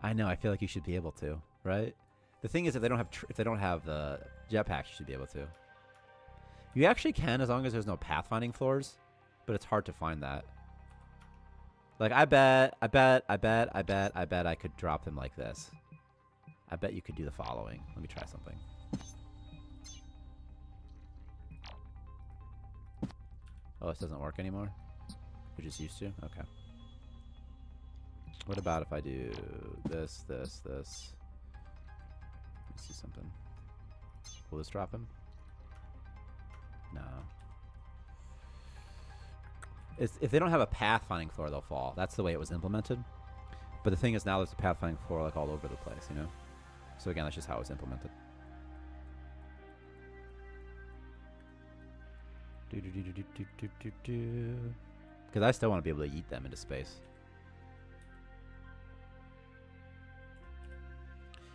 I feel like you should be able to, right? The thing is, if they don't have the jetpacks, you should be able to. You actually can, as long as there's no pathfinding floors, but it's hard to find that. Like, I bet I could drop them like this. I bet you could do the following. Let me try something. Oh, this doesn't work anymore? You're just used to? Okay. What about if I do this? Let me see something. Will this drop him? No. If they don't have a pathfinding floor, they'll fall. That's the way it was implemented. But the thing is, now there's a pathfinding floor like all over the place, you know? So again, that's just how it was implemented. Because I still want to be able to yeet them into space.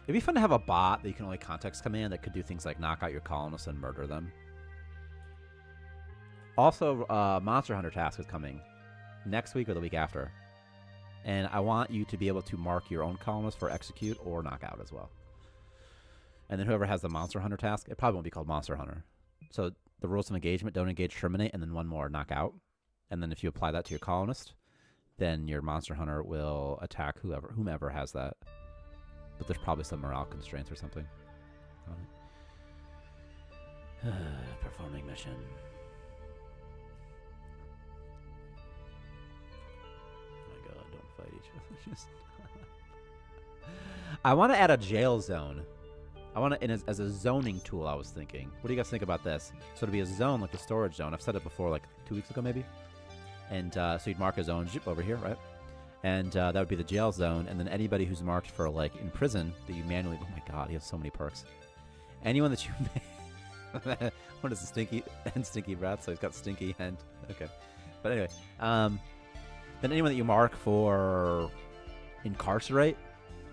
It'd be fun to have a bot that you can only context command that could do things like knock out your colonists and murder them. Also, Monster Hunter task is coming next week or the week after. And I want you to be able to mark your own colonists for execute or knock out as well. And then whoever has the Monster Hunter task, it probably won't be called Monster Hunter. So the rules of engagement: don't engage, terminate, and then one more, knock out. And then if you apply that to your colonist, then your Monster Hunter will attack whomever has that. But there's probably some morale constraints or something. Performing mission. Oh my god, don't fight each other. Just I want to add a jail zone. I want to, as a zoning tool, I was thinking. What do you guys think about this? So to be a zone, like the storage zone. I've said it before, like 2 weeks ago maybe. And so you'd mark a zone over here, right? And that would be the jail zone. And then anybody who's marked for, like, in prison that you manually... Oh, my God. He has so many perks. Anyone that you... What is the stinky and stinky breath? So he's got stinky and... Okay. But anyway. Then anyone that you mark for incarcerate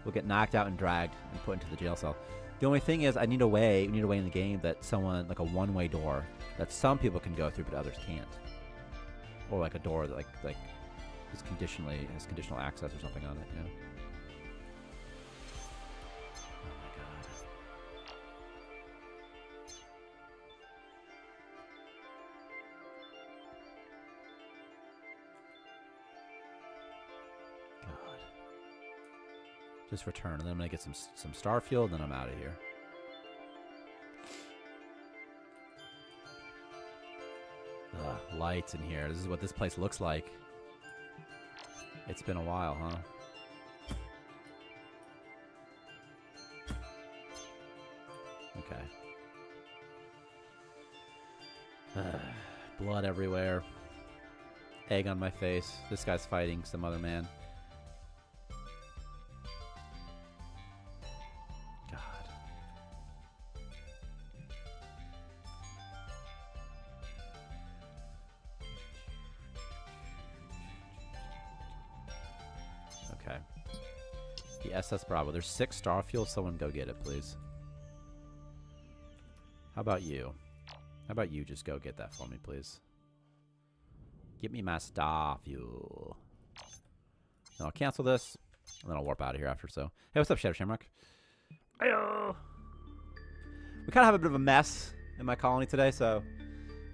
will get knocked out and dragged and put into the jail cell. The only thing is, we need a way in the game that someone... Like a one-way door that some people can go through but others can't. Or like a door that, like has conditional access or something on it, you know? Oh my god. God. Just return, and then I'm gonna get some star fuel, and then I'm out of here. Ugh, lights in here. This is what this place looks like. It's been a while, huh? Okay. Blood everywhere. Egg on my face. This guy's fighting some other man. SS Bravo. There's 6 star fuel. Someone go get it, please. How about you? How about you just go get that for me, please? Give me my star fuel. Then I'll cancel this, and then I'll warp out of here after. So, hey, what's up, Shadow Shamrock? Ayo. We kind of have a bit of a mess in my colony today, so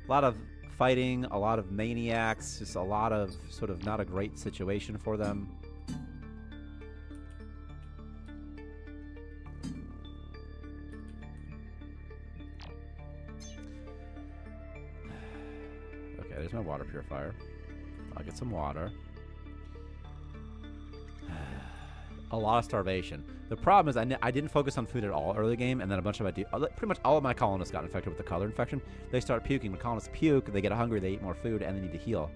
a lot of fighting, a lot of maniacs, just a lot of sort of not a great situation for them. Okay, there's my water purifier. I'll get some water. A lot of starvation. The problem is I didn't focus on food at all early game, and then a bunch of pretty much all of my colonists got infected with the color infection. They start puking. When colonists puke, they get hungry, they eat more food, and they need to heal.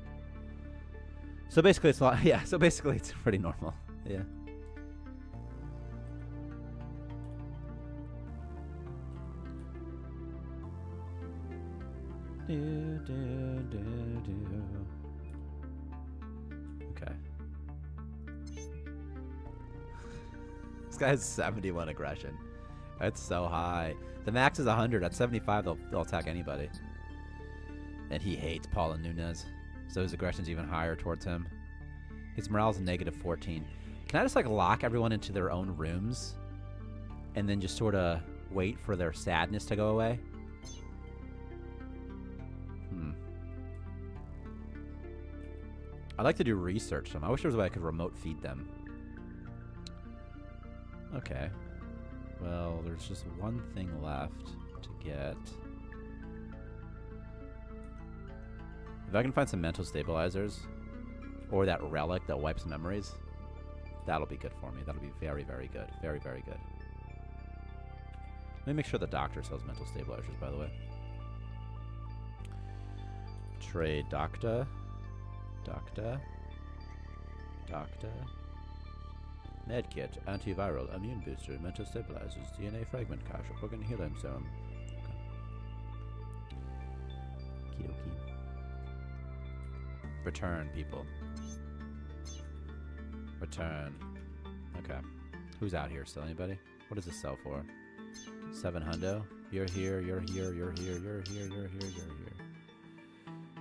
So basically, it's a lot. Yeah. So basically, it's pretty normal. Yeah. Okay. This guy has 71 aggression. That's so high. The max is 100. At 75, they'll attack anybody. And he hates Paula Nunez, so his aggression's even higher towards him. His morale's negative 14. Can I just like lock everyone into their own rooms, and then just sort of wait for their sadness to go away? I'd like to do research them. I wish there was a way I could remote feed them. Okay. Well, there's just one thing left to get. If I can find some mental stabilizers, or that relic that wipes memories, that'll be good for me. That'll be very, very good. Very, very good. Let me make sure the doctor sells mental stabilizers, by the way. Trade doctor. Doctor. Medkit, antiviral, immune booster, mental stabilizers, DNA fragment cache, organ healing serum. Okay. Okie Return, people. Return. Okay. Who's out here still? Anybody? What does this sell for? 700. You're here, you're here, you're here, you're here, you're here, you're here.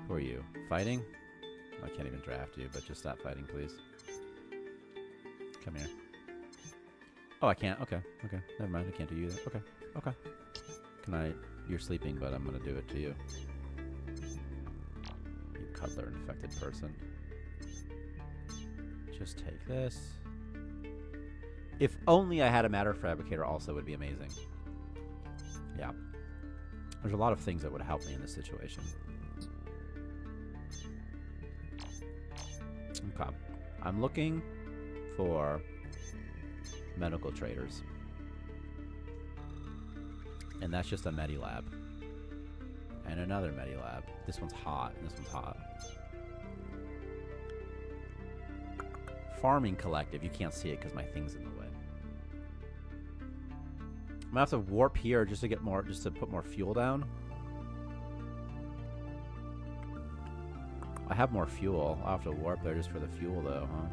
Who are you? Fighting? I can't even draft you, but just stop fighting, please. Come here. Oh, I can't. Okay. Okay. Never mind. I can't do you that. Okay. Okay. Can I... You're sleeping, but I'm going to do it to you. You cuddler infected person. Just take this. If only I had a matter fabricator also would be amazing. Yeah. There's a lot of things that would help me in this situation. Okay. I'm looking for medical traders. And that's just a Medilab. And another Medilab. This one's hot, and this one's hot. Farming Collective. You can't see it because my thing's in the way. I'm gonna have to warp here just to get more, just to put more fuel down. I have more fuel. I'll have to warp there just for the fuel, though, huh?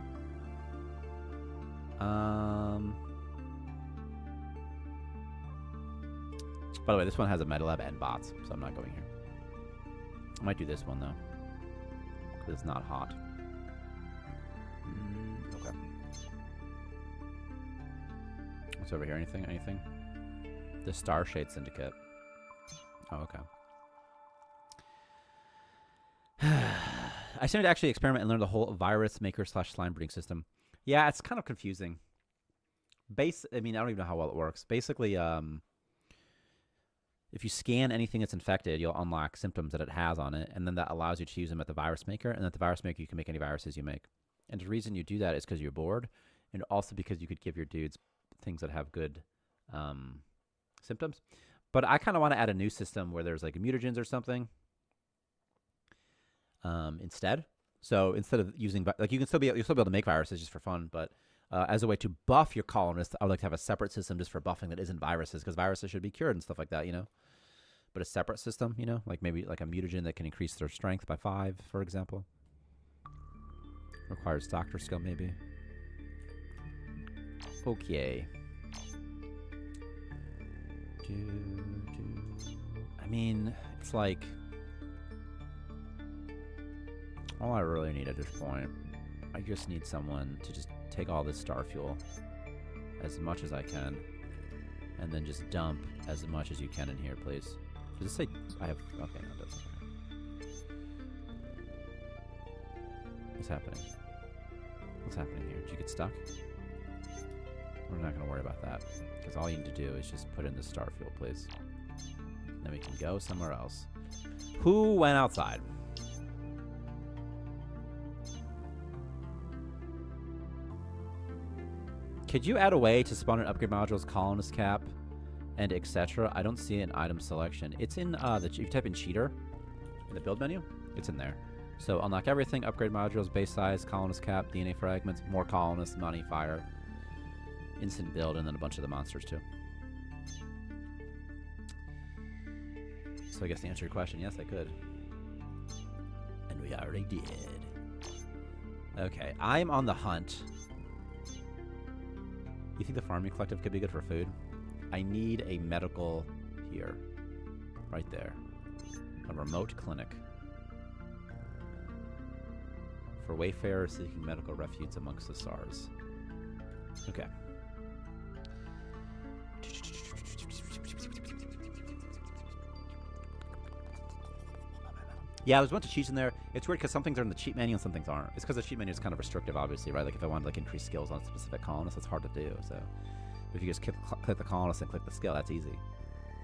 By the way, this one has a Medilab and bots, so I'm not going here. I might do this one, though, because it's not hot. Okay. What's over here? Anything? Anything? The Starshade Syndicate. Oh, okay. I started to actually experiment and learn the whole virus maker / slime breeding system. Yeah, it's kind of confusing. I mean, I don't even know how well it works. Basically, if you scan anything that's infected, you'll unlock symptoms that it has on it, and then that allows you to use them at the virus maker, and at the virus maker, you can make any viruses you make. And the reason you do that is because you're bored, and also because you could give your dudes things that have good symptoms. But I kind of want to add a new system where there's like mutagens or something. Instead. So instead of using, like, you'll still be able to make viruses just for fun, but as a way to buff your colonists, I would like to have a separate system just for buffing that isn't viruses, because viruses should be cured and stuff like that, you know? But a separate system, you know? Like maybe like a mutagen that can increase their strength by 5, for example. Requires doctor skill, maybe. Okay. I mean, it's like... all I really need at this point, I just need someone to just take all this star fuel as much as I can, and then just dump as much as you can in here, please. Does it say I have... okay, no, it doesn't. What's happening? What's happening here? Did you get stuck? We're not going to worry about that, because all you need to do is just put in the star fuel, please. Then we can go somewhere else. Who went outside? Could you add a way to spawn an upgrade modules, colonist cap, and etc.? I don't see an item selection. It's in if you type in cheater in the build menu, it's in there. So unlock everything, upgrade modules, base size, colonist cap, DNA fragments, more colonists, money, fire, instant build, and then a bunch of the monsters too. So I guess to answer your question, yes, I could. And we already did. Okay, I'm on the hunt. You think the farming collective could be good for food? I need a medical here. Right there. A remote clinic. For wayfarers seeking medical refuge amongst the stars. Okay. Yeah, there's a bunch of cheats in there. It's weird because some things are in the cheat menu and some things aren't. It's because the cheat menu is kind of restrictive, obviously, right? Like if I wanted to like increase skills on specific colonists, it's hard to do. So if you just click the colonist and click the skill, that's easy.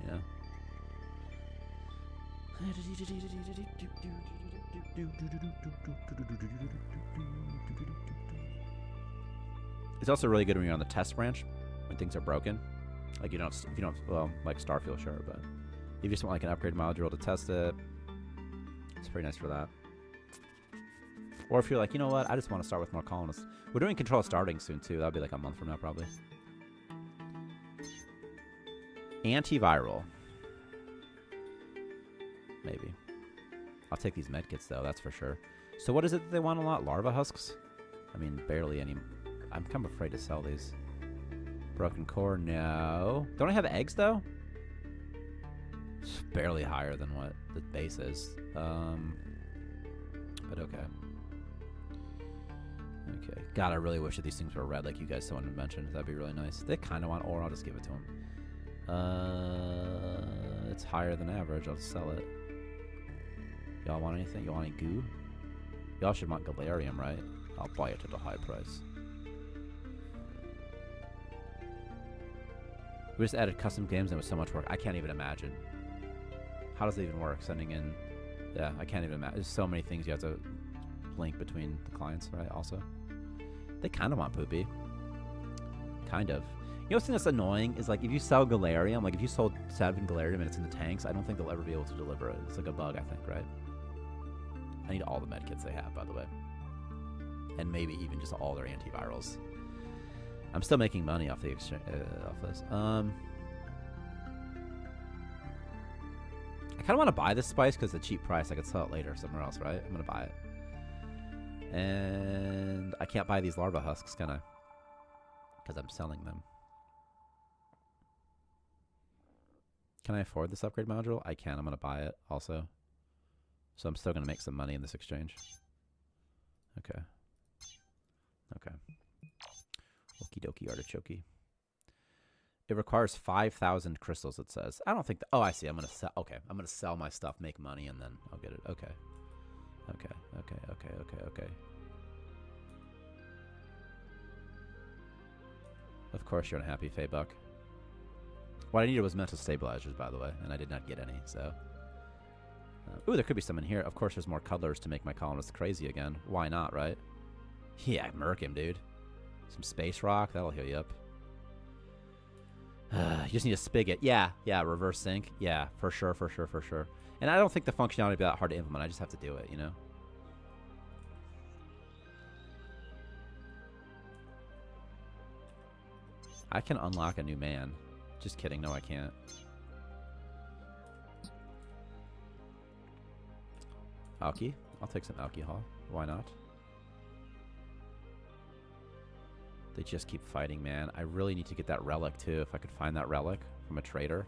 You know? It's also really good when you're on the test branch when things are broken. Like if you don't, well, like Starfield, sure, but if you just want like an upgrade module to test it, it's pretty nice for that. Or if you're like, you know what, I just want to start with more colonists. We're doing control starting soon too. That'll be like a month from now probably. Antiviral. Maybe. I'll take these medkits though, that's for sure. So what is it that they want a lot? Larva husks? I mean, barely any. I'm kind of afraid to sell these. Broken core, no. Don't I have eggs though? It's barely higher than what the base is. But okay. Okay. God, I really wish that these things were red like you guys someone mentioned. That'd be really nice. They kind of want ore. I'll just give it to them. It's higher than average. I'll just sell it. Y'all want anything? You want any goo? Y'all should want galarium, right? I'll buy it at a high price. We just added custom games and it was so much work. I can't even imagine. How does it even work? Sending in... yeah, I can't even imagine. There's so many things you have to link between the clients, right? Also. They kind of want poopy. Kind of. You know what's that's annoying is like if you sell galarium, like if you sold 7 galarium and it's in the tanks, I don't think they'll ever be able to deliver it. It's like a bug, I think, right? I need all the medkits they have, by the way. And maybe even just all their antivirals. I'm still making money off the exchange, off this. I kind of want to buy this spice because it's a cheap price. I could sell it later somewhere else, right? I'm going to buy it. And I can't buy these larva husks, can I? Because I'm selling them. Can I afford this upgrade module? I can. I'm going to buy it also. So I'm still going to make some money in this exchange. Okay. Okay. Okie dokie artichoke. It requires 5,000 crystals, it says. I don't think that... oh, I see. I'm going to sell... okay. I'm going to sell my stuff, make money, and then I'll get it. Okay. Okay. Okay. Okay. Okay. Okay. Of course you're unhappy, Faybuck. What I needed was mental stabilizers, by the way, and I did not get any, so... ooh, there could be some in here. Of course there's more cuddlers to make my colonists crazy again. Why not, right? Yeah, murk him, dude. Some space rock, that'll heal you up. You just need a spigot. Yeah, yeah, reverse sync. Yeah, for sure, for sure, for sure. And I don't think the functionality would be that hard to implement. I just have to do it, you know? I can unlock a new man. Just kidding. No, I can't. Alky? I'll take some alcohol. Why not? They just keep fighting, man. I really need to get that relic, too. If I could find that relic from a trader.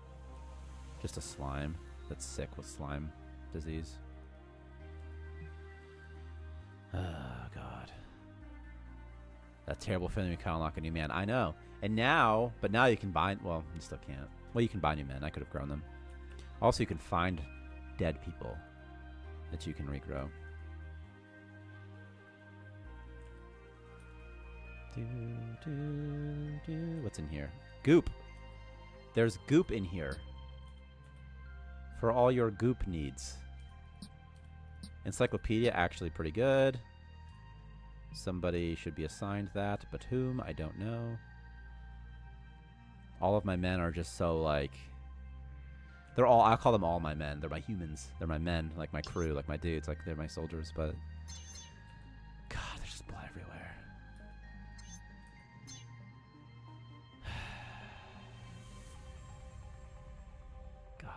Just a slime. that's sick with slime disease. Oh, God. That terrible feeling you can't unlock a new man. I know. And now, but now you can buy, well, you still can't. Well, you can buy new men. I could have grown them. Also, you can find dead people that you can regrow. What's in here? Goop. There's goop in here. For all your goop needs. Encyclopedia, actually pretty good. Somebody should be assigned that, but whom? I don't know. All of my men are just so, like... They're all... I call them all my men. They're my humans. They're my men. Like my crew. Like my dudes. Like they're my soldiers, but... God, there's just blood everywhere. God.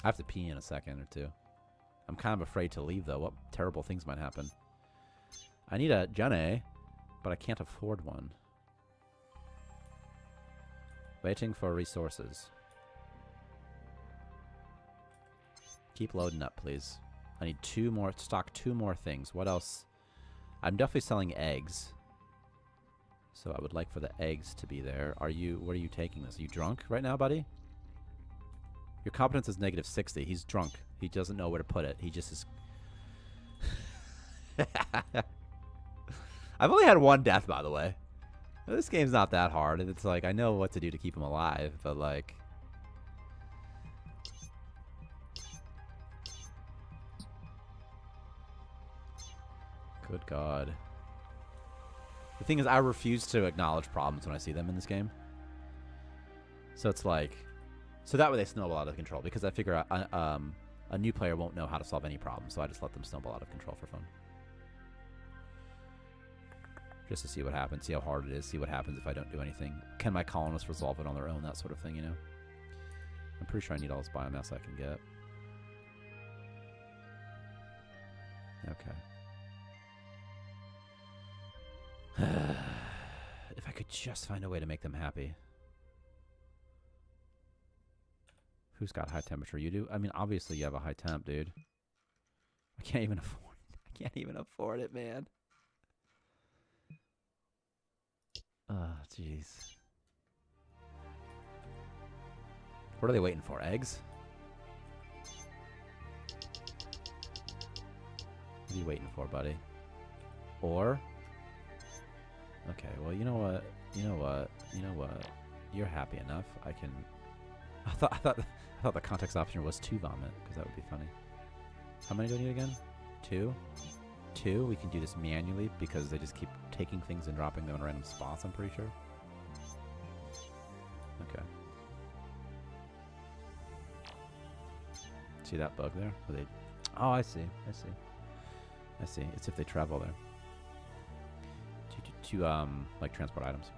I have to pee in a second or two. I'm kind of afraid to leave, though. What terrible things might happen. I need a Jenny, but I can't afford one. Waiting for resources. Keep loading up, please. I need stock two more things. What else? I'm definitely selling eggs. So I would like for the eggs to be there. What are you taking this? Are you drunk right now, buddy? Your competence is -60. He's drunk. He doesn't know where to put it. He just is... I've only had one death, by the way. This game's not that hard. It's like, I know what to do to keep him alive, but like... Good God. The thing is, I refuse to acknowledge problems when I see them in this game. So it's like... So that way they snowball out of control, because I figure a new player won't know how to solve any problem, so I just let them snowball out of control for fun. Just to see what happens, see how hard it is, see what happens if I don't do anything. Can my colonists resolve it on their own, that sort of thing, you know? I'm pretty sure I need all this biomass I can get. Okay. If I could just find a way to make them happy. Who's got high temperature? You do? I mean, obviously you have a high temp, dude. I can't even afford it. I can't even afford it, man. Oh, jeez. What are they waiting for? Eggs? What are you waiting for, buddy? Or? Okay, well, you know what? You know what? You know what? You're happy enough. I can... I thought the context option was 2 vomit, because that would be funny. How many do I need again? 2? 2? We can do this manually, because they just keep taking things and dropping them in random spots, I'm pretty sure. Okay. See that bug there? Where they... Oh, I see. I see. I see. It's if they travel there. To like, transport items.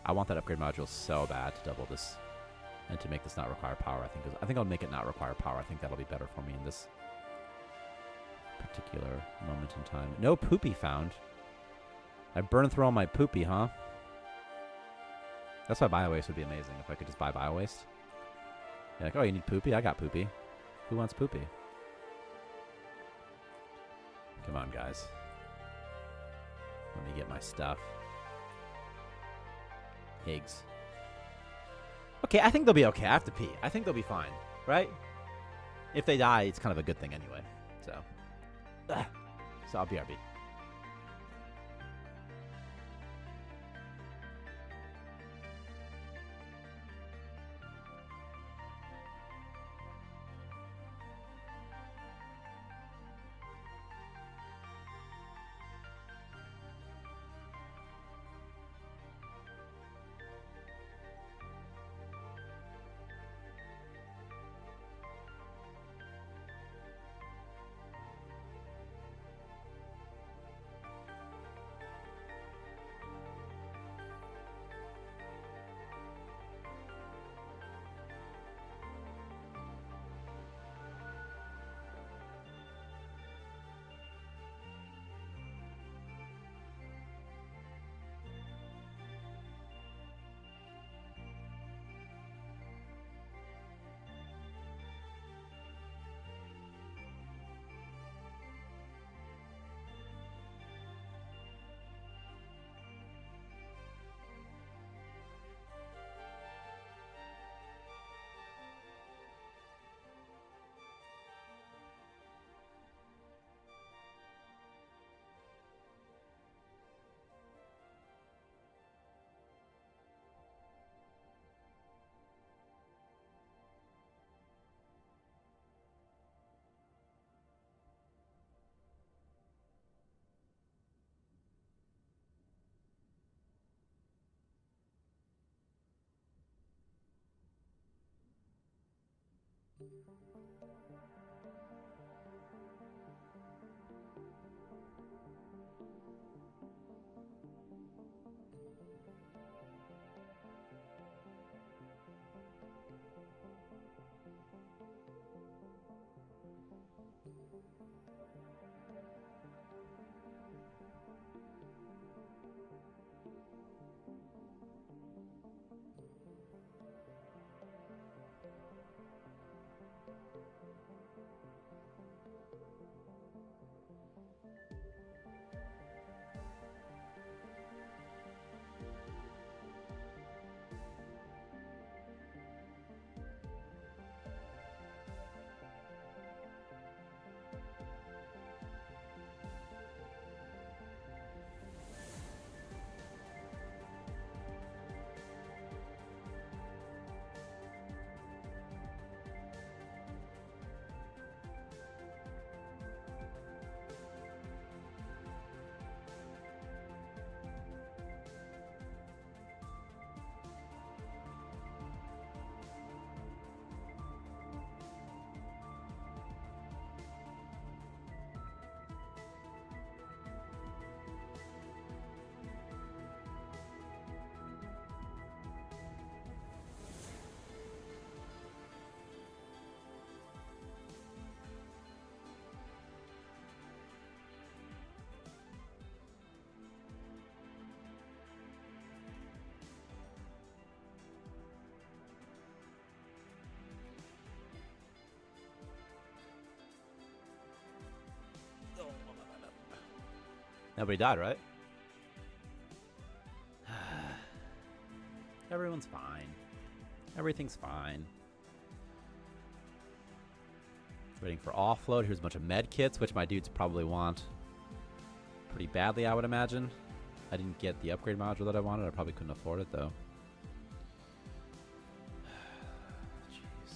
I want that upgrade module so bad to double this. And to make this not require power, I think I'll make it not require power. I think that'll be better for me in this particular moment in time. No poopy found. I burned through all my poopy, huh? That's why bio-waste would be amazing, if I could just buy bio-waste. You're like, oh, you need poopy? I got poopy. Who wants poopy? Come on, guys. Let me get my stuff. Eggs. Okay, I think they'll be okay. I have to pee. I think they'll be fine, right? If they die, it's kind of a good thing anyway. So, so I'll BRB. Nobody died, right? Everyone's fine. Everything's fine. Waiting for offload. Here's a bunch of med kits, which my dudes probably want pretty badly, I would imagine. I didn't get the upgrade module that I wanted. I probably couldn't afford it, though. Jeez.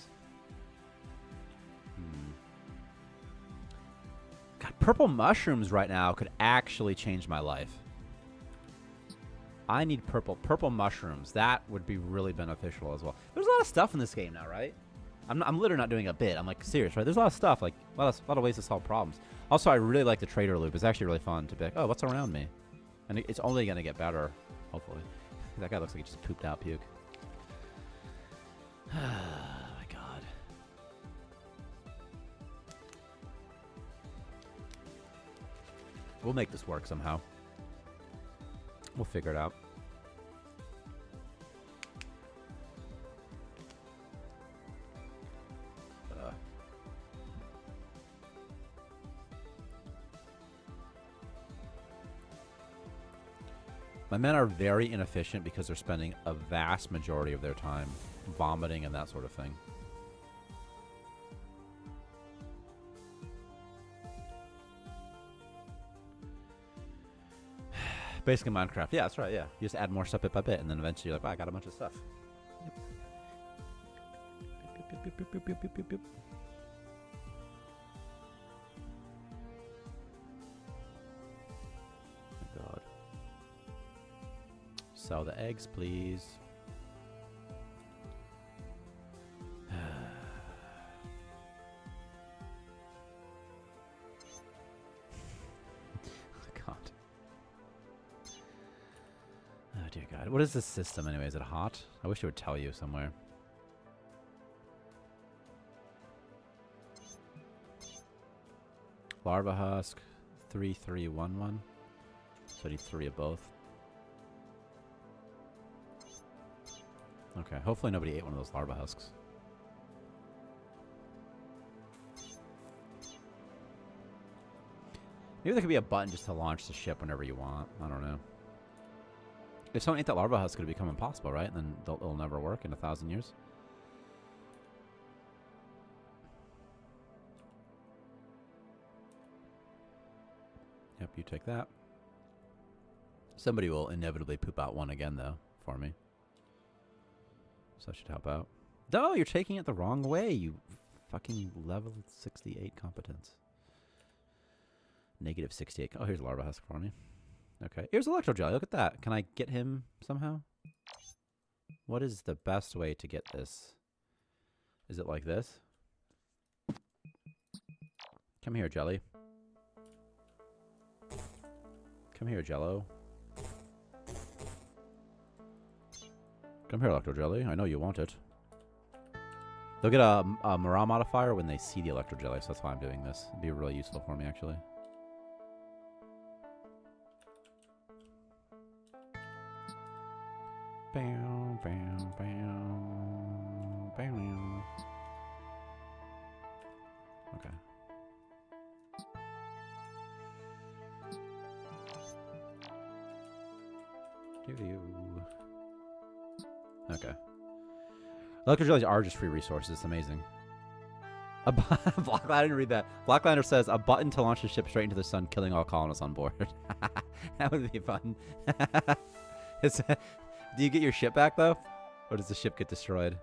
God, purple mushrooms right now could actually change my life. I need purple mushrooms. That would be really beneficial as well. There's a lot of stuff in this game now, right? I'm literally not doing a bit. I'm like serious, right? There's a lot of stuff, like a lot of ways to solve problems. Also, I really like the trader loop. It's actually really fun to be like, oh, what's around me? And it's only going to get better, hopefully. That guy looks like he just pooped out puke. Oh, my God. We'll make this work somehow. We'll figure it out. My men are very inefficient because they're spending a vast majority of their time vomiting and that sort of thing. Basically Minecraft. Yeah, that's right, yeah. You just add more stuff bit by bit, and then eventually you're like, wow, I got a bunch of stuff. Yep. Oh, God. Sell the eggs, please. Dear God. What is this system anyway? Is it hot? I wish it would tell you somewhere. Larva husk. 3311. So I need 3 of both. Okay. Hopefully nobody ate one of those larva husks. Maybe there could be a button just to launch the ship whenever you want. I don't know. If someone ate that larva husk, it would become impossible, right? And then it'll never work in 1,000 years. Yep, you take that. Somebody will inevitably poop out one again, though, for me. So that should help out. No, you're taking it the wrong way, you fucking level 68 competence. Negative 68. Oh, here's a larva husk for me. Okay, here's electro jelly. Look at that. Can I get him somehow? What is the best way to get this? Is it like this? Come here, Jelly. Come here, Jello. Come here, Electro Jelly. I know you want it. They'll get a morale modifier when they see the Electro Jelly, so that's why I'm doing this. It'd be really useful for me, actually. Bow, bow, bow, bow. Okay. Okay. Electro jellies are just free resources. It's amazing. Blacklighter, I didn't read that. Blackliner says a button to launch the ship straight into the sun, killing all colonists on board. That would be fun. Do you get your ship back though, or does the ship get destroyed?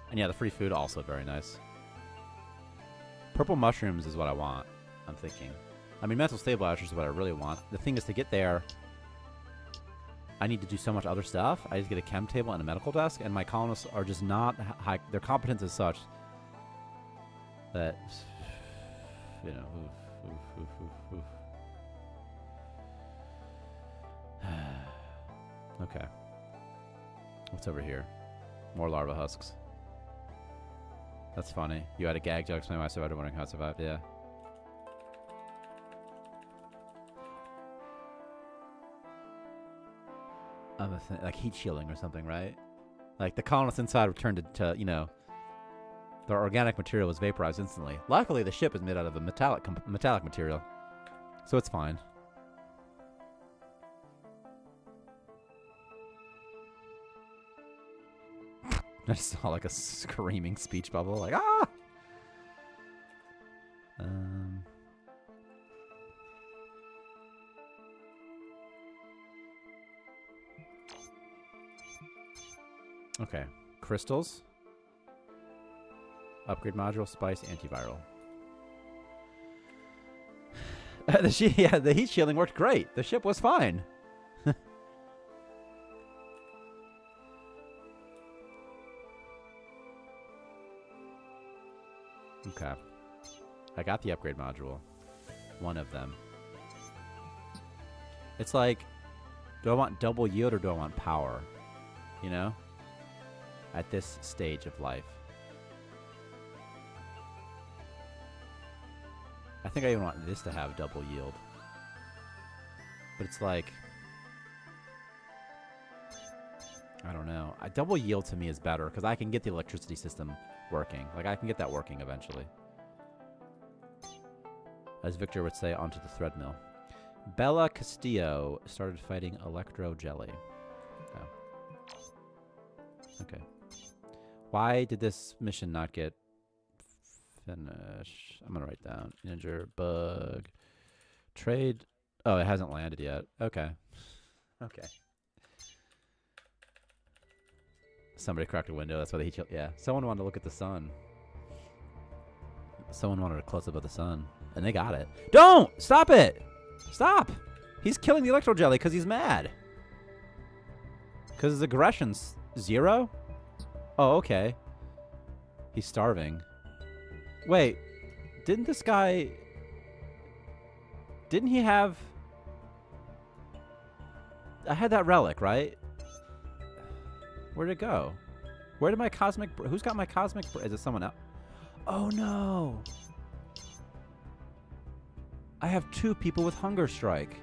And yeah, the free food also very nice. Purple mushrooms is what I want, I'm thinking. I mean, mental stabilizers is what I really want. The thing is, to get there, I need to do so much other stuff. I just get a chem table and a medical desk, and my colonists are just not high. Their competence is such that, you know, Okay. What's over here? More larva husks. That's funny. You had a gag to explain why I survived, wondering how I survived. Yeah. Like heat shielding or something, right? Like the colonists inside returned to, you know, their organic material was vaporized instantly. Luckily, the ship is made out of a metallic material, so it's fine. I just saw like a screaming speech bubble, like ah. Okay, crystals, upgrade module, spice, antiviral. The heat shielding worked great. The ship was fine. Okay. I got the upgrade module. One of them. It's like, do I want double yield or do I want power? You know? At this stage of life. I think I even want this to have double yield. But it's like, I don't know. Double yield to me is better because I can get the electricity system working. Like, I can get that working eventually. As Victor would say, onto the threadmill. Bella Castillo started fighting Electro Jelly. Oh. Okay. Why did this mission not get finished? I'm going to write down. Ninja, bug, trade. Oh, it hasn't landed yet. Okay. Okay. Somebody cracked a window. That's why they yeah. Someone wanted to look at the sun. Someone wanted a close-up of the sun. And they got it. Don't! Stop it! Stop! He's killing the Electro Jelly because he's mad. Because his aggression's 0? Oh, okay. He's starving. Wait. Didn't this guy... Didn't he have... I had that relic, right? Where'd it go? Where did my cosmic... Who's got my cosmic... Is it someone else? Oh, no. I have 2 people with hunger strike.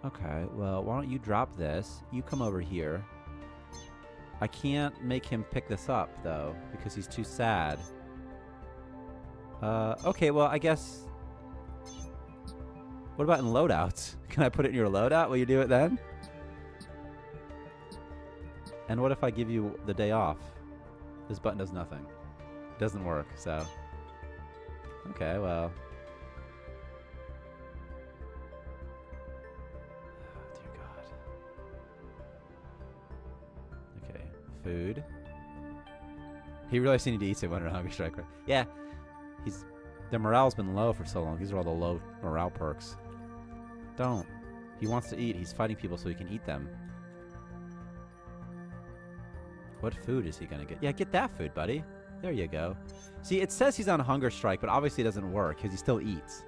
Okay, well, why don't you drop this? You come over here. I can't make him pick this up, though, because he's too sad. Okay, well, I guess... What about in loadouts? Can I put it in your loadout? Will you do it then? And what if I give you the day off? This button does nothing. It doesn't work, so... Okay, well... Oh, dear God. Okay. food. He realized he needed to eat, so he went on a hunger strike. Yeah, their morale's been low for so long. These are all the low morale perks. Don't. He wants to eat. He's fighting people so he can eat them. What food is he going to get? Yeah, get that food, buddy. There you go. See, it says he's on a hunger strike, but obviously it doesn't work because he still eats.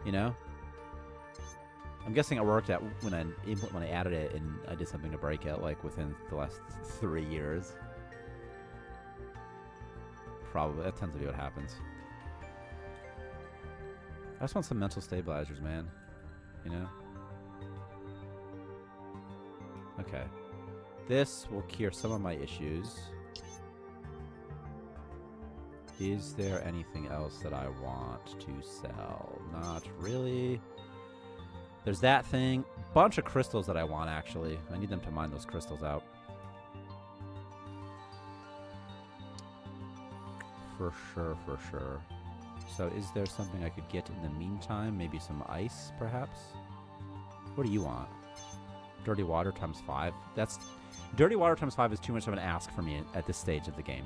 You know? I'm guessing it worked when I added it and I did something to break it, like within the last 3 years. Probably. That tends to be what happens. I just want some mental stabilizers, man. You know? Okay. This will cure some of my issues. Is there anything else that I want to sell? Not really. There's that thing. Bunch of crystals that I want, actually. I need them to mine those crystals out. For sure, for sure. So is there something I could get in the meantime? Maybe some ice, perhaps? What do you want? Dirty water times 5? Dirty water times 5 is too much of an ask for me at this stage of the game.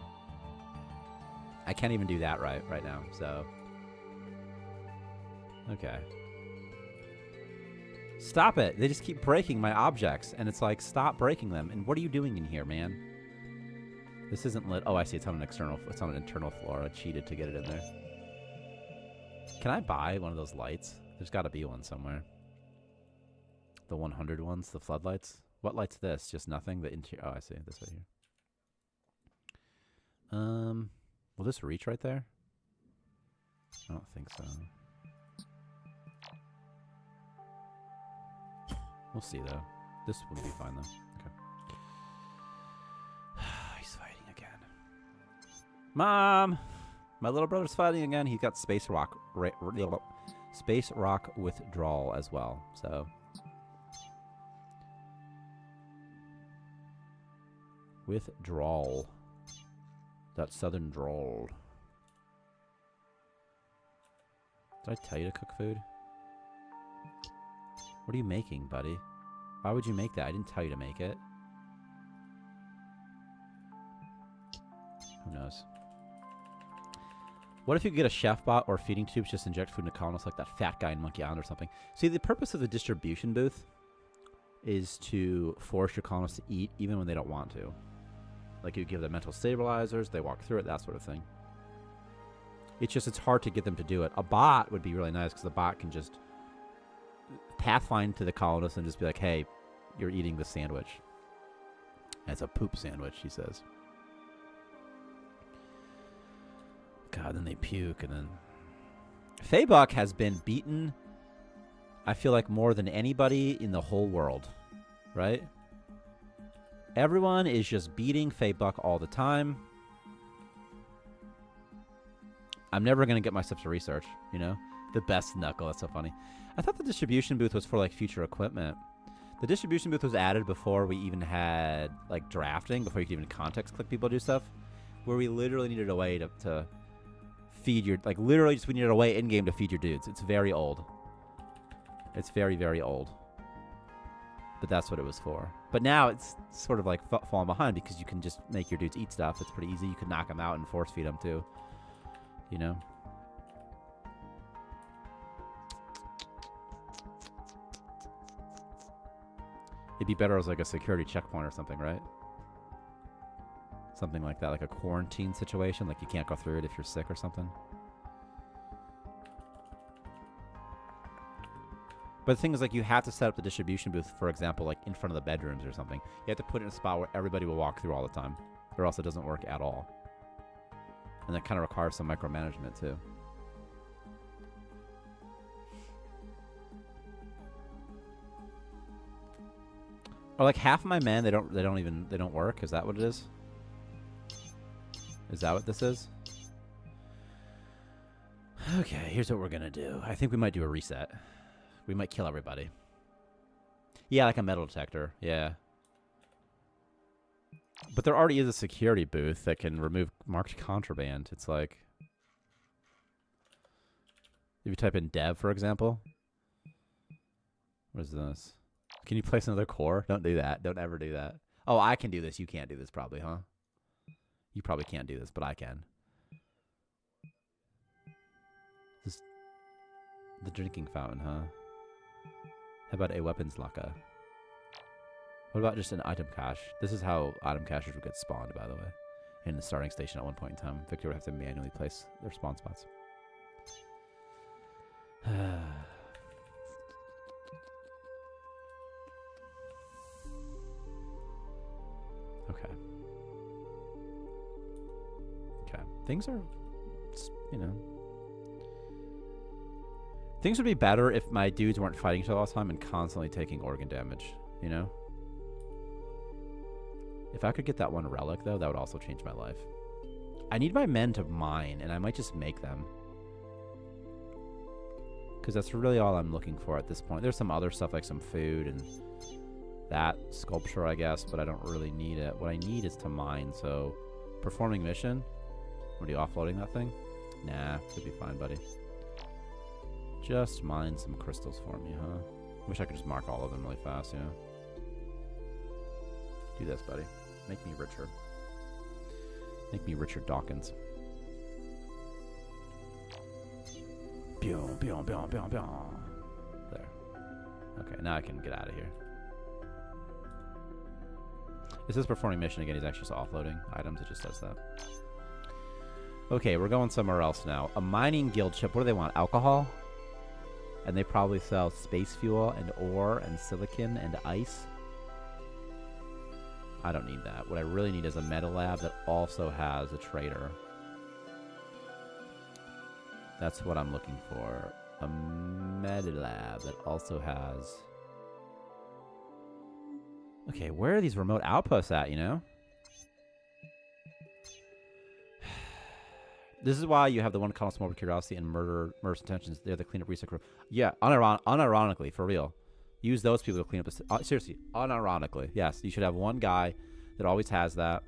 I can't even do that right now, so... Okay. Stop it! They just keep breaking my objects, and it's like, stop breaking them. And what are you doing in here, man? This isn't lit. Oh, I see. It's on an internal floor. I cheated to get it in there. Can I buy one of those lights? There's got to be one somewhere. The 100 ones, the floodlights. What light's this? Just nothing? The interior. Oh, I see. This right here. Will this reach right there? I don't think so. We'll see, though. This will be fine, though. Okay. He's fighting again. Mom! My little brother's fighting again. He's got space rock withdrawal as well, so... Withdrawal. That southern drawl. Did I tell you to cook food? What are you making, buddy? Why would you make that? I didn't tell you to make it. Who knows? What if you could get a chef bot or feeding tubes, just inject food into colonists like that fat guy in Monkey Island or something? See, the purpose of the distribution booth is to force your colonists to eat even when they don't want to. Like you give them mental stabilizers, they walk through it, that sort of thing. It's hard to get them to do it. A bot would be really nice because the bot can just pathfind to the colonists and just be like, hey, you're eating the sandwich. And it's a poop sandwich, he says. God, then they puke and then... Faybuck has been beaten, I feel like, more than anybody in the whole world. Right? Everyone is just beating Faybuck all the time. I'm never going to get myself to research, you know? The best knuckle, that's so funny. I thought the distribution booth was for, like, future equipment. The distribution booth was added before we even had, like, drafting, before you could even context click people do stuff, where we literally needed a way to feed your, like, literally just we needed a way in-game to feed your dudes. It's very old. It's very, very old. But that's what it was for. But now it's sort of like falling behind because you can just make your dudes eat stuff. It's pretty easy. You can knock them out and force feed them too. You know? It'd be better as like a security checkpoint or something, right? Something like that, like a quarantine situation. Like you can't go through it if you're sick or something. But the thing is, like, you have to set up the distribution booth, for example, like in front of the bedrooms or something. You have to put it in a spot where everybody will walk through all the time, or else it doesn't work at all. And that kind of requires some micromanagement too. Or like half of my men, they don't work. Is that what it is? Is that what this is? Okay, here's what we're gonna do. I think we might do a reset. We might kill everybody. Yeah, like a metal detector. Yeah. But there already is a security booth that can remove marked contraband. It's like... If you type in dev, for example. What is this? Can you place another core? Don't do that. Don't ever do that. Oh, I can do this. You can't do this probably, huh? You probably can't do this, but I can. This, the drinking fountain, huh? How about a weapons locker? What about just an item cache? This is how item caches would get spawned, by the way. In the starting station at one point in time. Victor would have to manually place their spawn spots. Okay. Okay. Things are, you know. Things would be better if my dudes weren't fighting each other all the time and constantly taking organ damage, you know? If I could get that one relic, though, that would also change my life. I need my men to mine, and I might just make them. Because that's really all I'm looking for at this point. There's some other stuff, like some food and that sculpture, I guess, but I don't really need it. What I need is to mine, so... Performing mission? What are you offloading that thing? Nah, should be fine, buddy. Just mine some crystals for me, huh? Wish I could just mark all of them really fast, you know? Do this, buddy. Make me richer. Make me Richard Dawkins. Pew, pew, pew, pew, pew. There. Okay, now I can get out of here. It says performing mission again. He's actually just offloading items. It just says that. Okay, we're going somewhere else now. A mining guild ship. What do they want? Alcohol? And they probably sell space fuel and ore and silicon and ice. I don't need that. What I really need is a meta lab that also has a trader. That's what I'm looking for. A meta lab that also has... Okay, where are these remote outposts at, you know? This is why you have the one column morbid curiosity and murderous intentions. They're the cleanup reset crew. Yeah, unironically, for real. Use those people to clean up the... seriously, unironically. Yes, you should have one guy that always has that.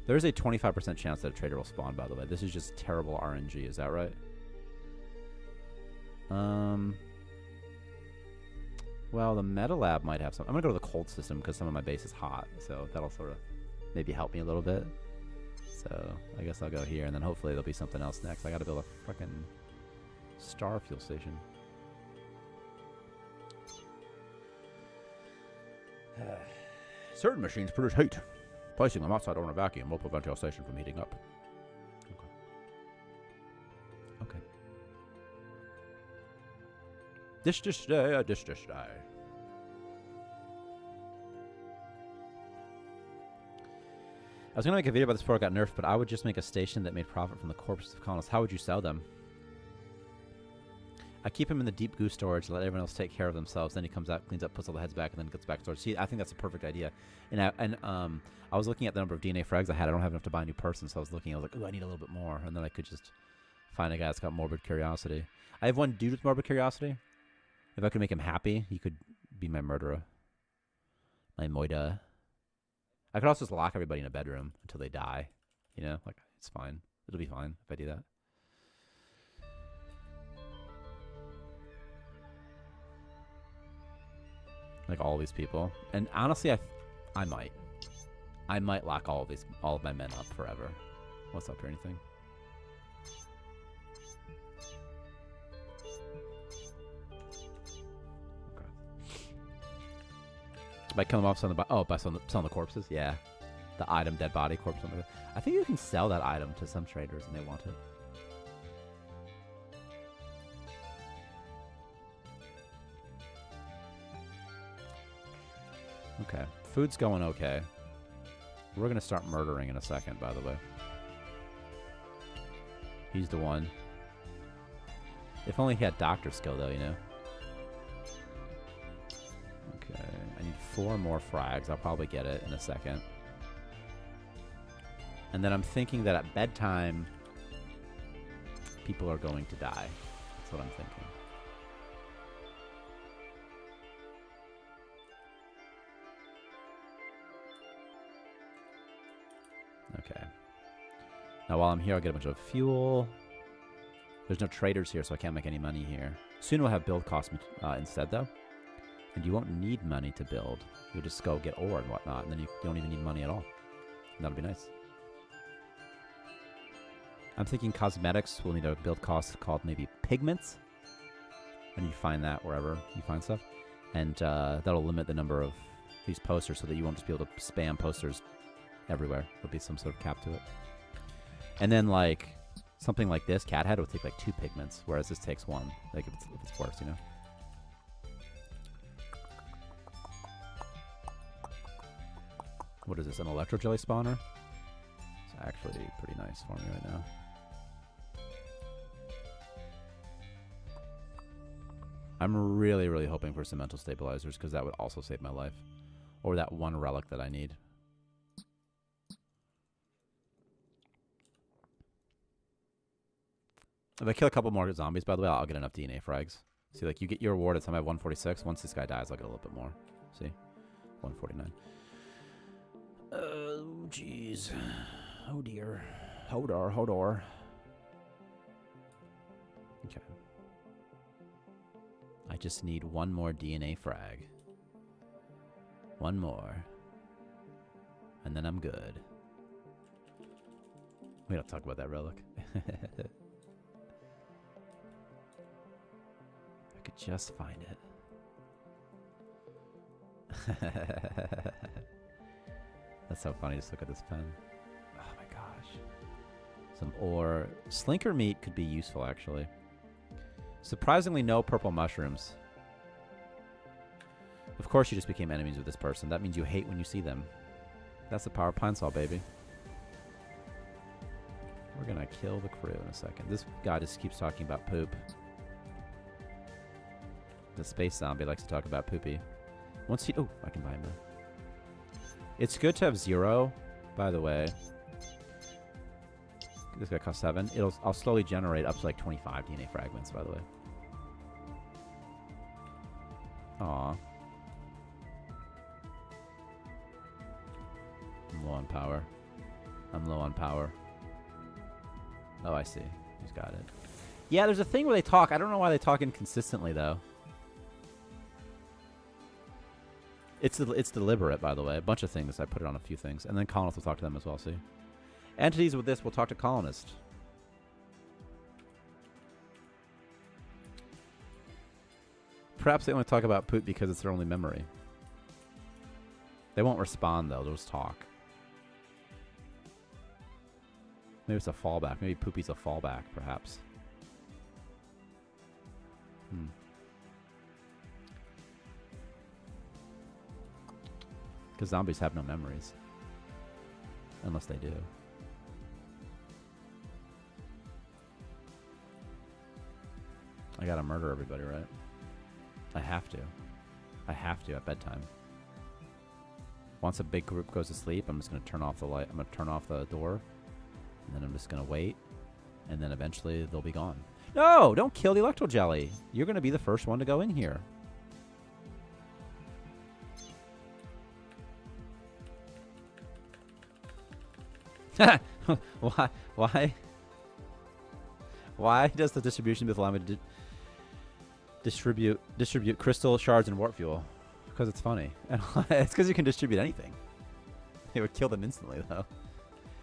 There's a 25% chance that a trader will spawn, by the way. This is just terrible RNG. Is that right? Well, the Meta Lab might have some. I'm going to go to the cold system because some of my base is hot. So that'll sort of maybe help me a little bit. So I guess I'll go here, and then hopefully there'll be something else next. I got to build a freaking star fuel station. Certain machines produce heat. Placing them outside or in a vacuum will prevent your station from heating up. Okay. Okay. Dish day, dish day. I was going to make a video about this before it got nerfed, but I would just make a station that made profit from the corpses of colonists. How would you sell them? I keep him in the deep goo storage, let everyone else take care of themselves. Then he comes out, cleans up, puts all the heads back, and then gets back to storage. See, I think that's a perfect idea. And I was looking at the number of DNA frags I had. I don't have enough to buy a new person, so I was looking. I was like, ooh, I need a little bit more. And then I could just find a guy that's got morbid curiosity. I have one dude with morbid curiosity. If I could make him happy, he could be my murderer. My moida. I could also just lock everybody in a bedroom until they die. You know, like, it's fine. It'll be fine if I do that. Like all these people. And honestly, I might lock all of my men up forever. What's up here? Anything? Okay. By killing them off, by selling the corpses? Yeah. The item, dead body corpse. Something like that. I think you can sell that item to some traders and they want it. Okay. Food's going okay. We're going to start murdering in a second, by the way. He's the one. If only he had doctor skill, though, you know? Okay. I need 4 more frags. I'll probably get it in a second. And then I'm thinking that at bedtime, people are going to die. That's what I'm thinking. Okay. Now, while I'm here, I'll get a bunch of fuel. There's no traders here, so I can't make any money here. Soon we'll have build costs instead, though. And you won't need money to build. You'll just go get ore and whatnot, and then you don't even need money at all. And that'll be nice. I'm thinking cosmetics will need a build cost called maybe pigments. And you find that wherever you find stuff. And that'll limit the number of these posters so that you won't just be able to spam posters everywhere. There'll be some sort of cap to it. And then, like, something like this, cat head, would take, like, 2 pigments, whereas this takes 1. Like, if it's worse, you know? What is this, an electro jelly spawner? It's actually pretty nice for me right now. I'm really, really hoping for some mental stabilizers, because that would also save my life. Or that one relic that I need. If I kill a couple more zombies, by the way, I'll get enough DNA frags. See, like, you get your reward at time I have 146. Once this guy dies, I'll get a little bit more. See? 149. Oh, jeez. Oh, dear. Hodor. Okay. I just need one more DNA frag. One more. And then I'm good. We don't talk about that relic. I could just find it. That's so funny. Just look at this pen. Oh my gosh. Some ore. Slinker meat could be useful, actually. Surprisingly, no purple mushrooms. Of course you just became enemies with this person. That means you hate when you see them. That's the power of Pine Sol, baby. We're gonna kill the crew in a second. This guy just keeps talking about poop. The space zombie likes to talk about poopy. Once he... Oh, I can buy him now. It's good to have 0, by the way. This guy costs 7. I'll slowly generate up to like 25 DNA fragments, by the way. Aw. I'm low on power. I'm low on power. Oh, I see. He's got it. Yeah, there's a thing where they talk. I don't know why they talk inconsistently, though. It's deliberate, by the way. A bunch of things. I put it on a few things. And then colonists will talk to them as well, see? Entities with this will talk to colonists. Perhaps they only talk about poop because it's their only memory. They won't respond, though. They'll just talk. Maybe it's a fallback. Maybe poopy's a fallback, perhaps. Because zombies have no memories. Unless they do. I gotta murder everybody, right? I have to. I have to at bedtime. Once a big group goes to sleep, I'm just gonna turn off the light. I'm gonna turn off the door. And then I'm just gonna wait. And then eventually they'll be gone. No! Don't kill the electro jelly! You're gonna be the first one to go in here. Why does the distribution booth allow me to distribute crystal shards and warp fuel? Because it's funny. And it's because you can distribute anything. It would kill them instantly, though.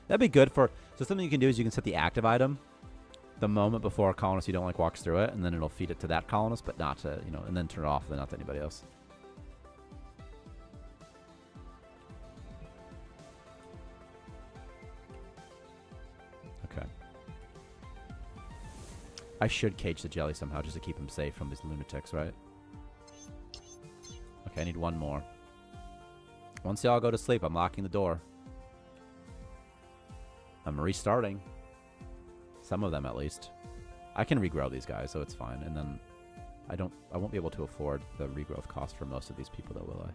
That'd be good for... So something you can do is you can set the active item the moment before a colonist you don't like walks through it, and then it'll feed it to that colonist, but not to, you know, and then turn it off, then not to anybody else. Okay. I should cage the jelly somehow just to keep him safe from these lunatics, right? Okay, I need one more. Once y'all go to sleep, I'm locking the door. I'm restarting. Some of them, at least. I can regrow these guys, so it's fine. And then I won't be able to afford the regrowth cost for most of these people, though, will I?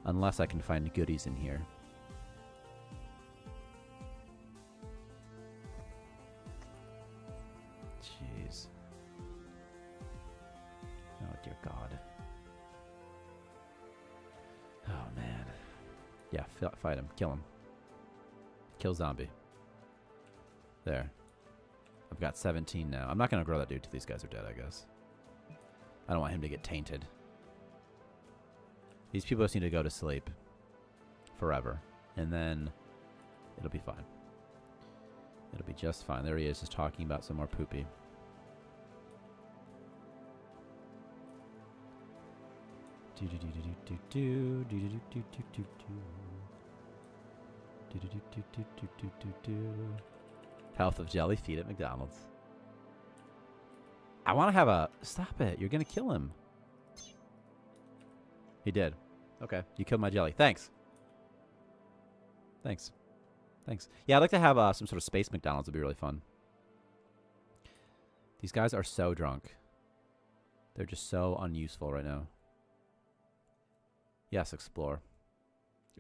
Unless I can find goodies in here. Jeez. Oh, dear God. Oh, man. Yeah, fight him. Kill him. Kill zombie. There. I've got 17 now. I'm not going to grow that dude till these guys are dead, I guess. I don't want him to get tainted. These people just need to go to sleep forever. And then it'll be fine. It'll be just fine. There he is, just talking about some more poopy. Health of jelly, feed at McDonald's. I want to have a... Stop it. You're going to kill him. He did. Okay. You killed my jelly. Thanks. Thanks. Thanks. Yeah, I'd like to have some sort of space McDonald's. Would be really fun. These guys are so drunk. They're just so unuseful right now. Yes, explore.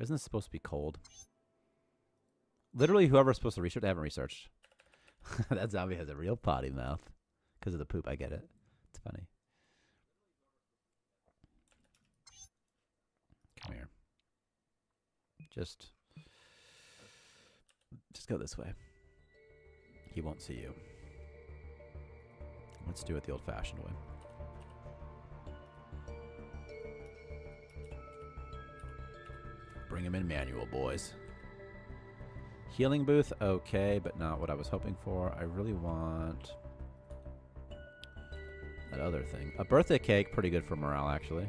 Isn't this supposed to be cold? Literally, whoever's supposed to research, they haven't researched. That zombie has a real potty mouth. Because of the poop, I get it. It's funny. Come here. Just go this way. He won't see you. Let's do it the old-fashioned way. Bring him in manual, boys. Healing booth, okay, but not what I was hoping for. I really want that other thing. A birthday cake, pretty good for morale, actually.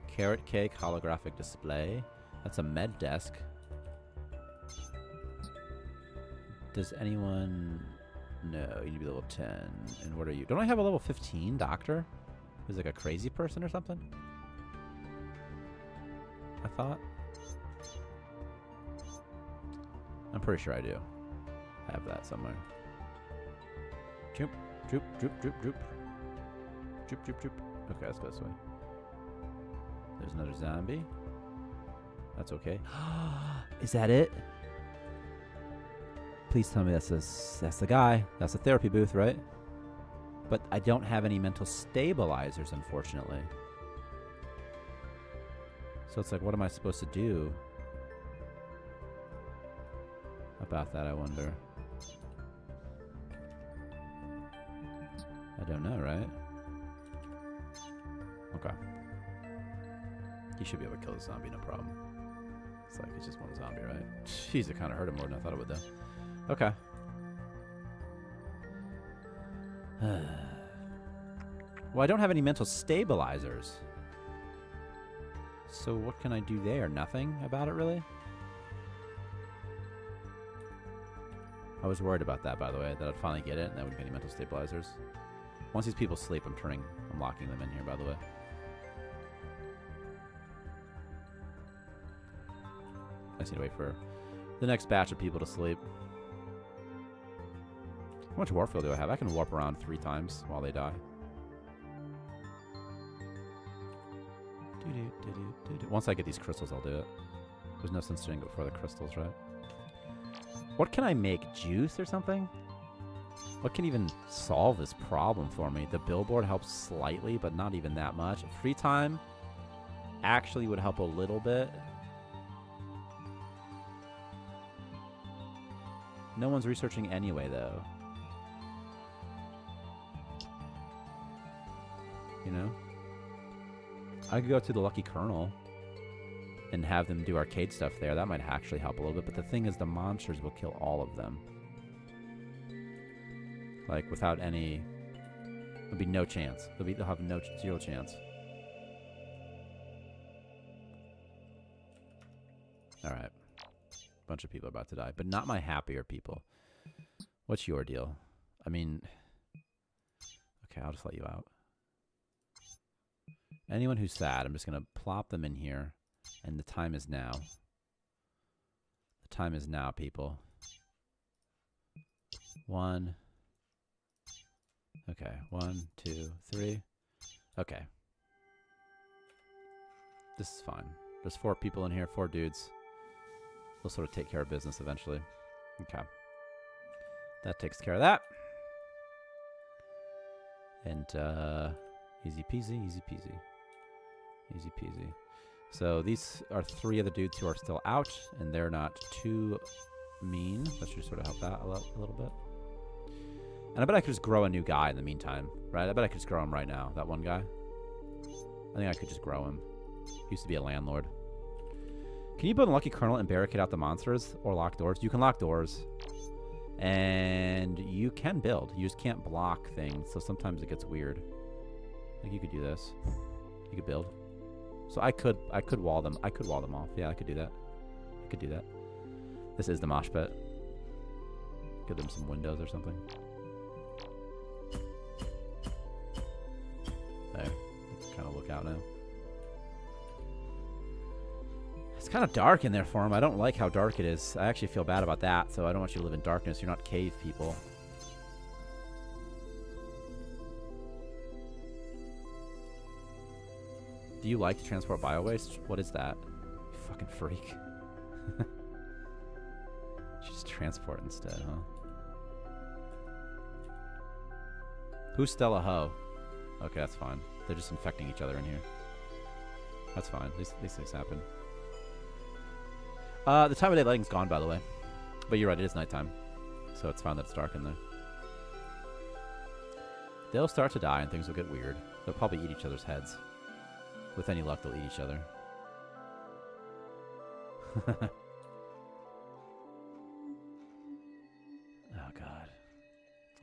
Carrot cake, holographic display. That's a med desk. Does anyone... No, you need to be level 10. And what are you? Don't I have a level 15 doctor? Who's like a crazy person or something? I thought. I'm pretty sure I do. I have that somewhere. Droop, droop, droop, droop, droop. Droop, droop, droop. Okay, let's go this way. There's another zombie. That's okay. Is that it? Please tell me that's the guy. That's the therapy booth, right? But I don't have any mental stabilizers, unfortunately. So it's like, what am I supposed to do about that, I wonder? I don't know, right? Okay. He should be able to kill the zombie, no problem. It's like, it's just one zombie, right? Jeez, it kind of hurt him more than I thought it would, though. Okay. Well, I don't have any mental stabilizers. So what can I do there? Nothing about it, really? I was worried about that, by the way, that I'd finally get it and that wouldn't be any mental stabilizers. Once these people sleep, I'm locking them in here, by the way. I just need to wait for the next batch of people to sleep. How much warp field do I have? I can warp around 3 times while they die. Once I get these crystals, I'll do it. There's no sense doing it before the crystals, right? What can I make? Juice or something? What can even solve this problem for me? The billboard helps slightly, but not even that much. Free time actually would help a little bit. No one's researching anyway, though. You know? I could go to the Lucky Colonel and have them do arcade stuff there. That might actually help a little bit. But the thing is, the monsters will kill all of them. Like, without any... There'll be no chance. They'll have zero chance. Alright. Bunch of people are about to die. But not my happier people. What's your deal? I mean... Okay, I'll just let you out. Anyone who's sad, I'm just going to plop them in here. And the time is now. The time is now, people. 1. Okay, 1, 2, 3. Okay. This is fine. There's 4 people in here, 4 dudes. We'll sort of take care of business eventually. Okay. That takes care of that. And, easy peasy, easy peasy. Easy peasy. So these are 3 of the dudes who are still out, and they're not too mean. That should sort of help that a little bit. And I bet I could just grow a new guy in the meantime, right? I bet I could just grow him right now, that one guy. I think I could just grow him. Used to be a landlord. Can you build a lucky kernel and barricade out the monsters or lock doors? You can lock doors. And you can build. You just can't block things, so sometimes it gets weird. I think you could do this. You could build. So I could wall them. I could wall them off. Yeah, I could do that. I could do that. This is the mosh pit. Give them some windows or something. There. Kind of look out now. It's kind of dark in there for him. I don't like how dark it is. I actually feel bad about that, so I don't want you to live in darkness. You're not cave people. Do you like to transport bio-waste? What is that? You fucking freak. Just transport instead, huh? Who's Stella Ho? Okay, that's fine. They're just infecting each other in here. That's fine. These things happen. The time of day lighting's gone, by the way. But you're right, it is nighttime. So it's fine that it's dark in there. They'll start to die and things will get weird. They'll probably eat each other's heads. With any luck, they'll eat each other. Oh, God.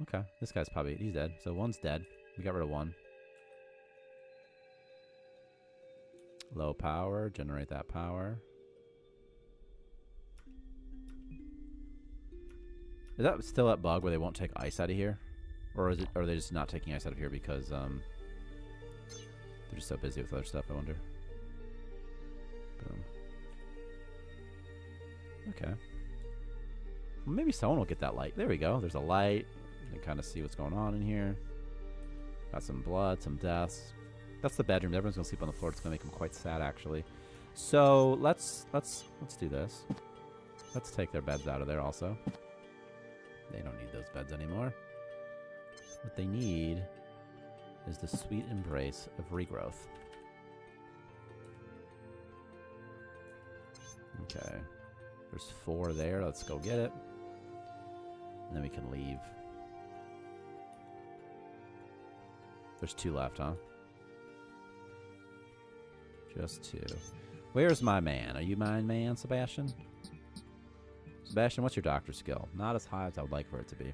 Okay, this guy's probably... He's dead. So one's dead. We got rid of one. Low power. Generate that power. Is that still that bug where they won't take ice out of here? Or is it? Or are they just not taking ice out of here because they're just so busy with other stuff, I wonder. Boom. Okay. Well, maybe someone will get that light. There we go. There's a light. You can kind of see what's going on in here. Got some blood, some deaths. That's the bedroom. Everyone's gonna sleep on the floor. It's gonna make them quite sad, actually. So let's do this. Let's take their beds out of there also. They don't need those beds anymore. What they need is the sweet embrace of regrowth. Okay. There's 4 there. Let's go get it. And then we can leave. There's 2 left, huh? Just 2. Where's my man? Are you my man, Sebastian? Sebastian, what's your doctor skill? Not as high as I would like for it to be.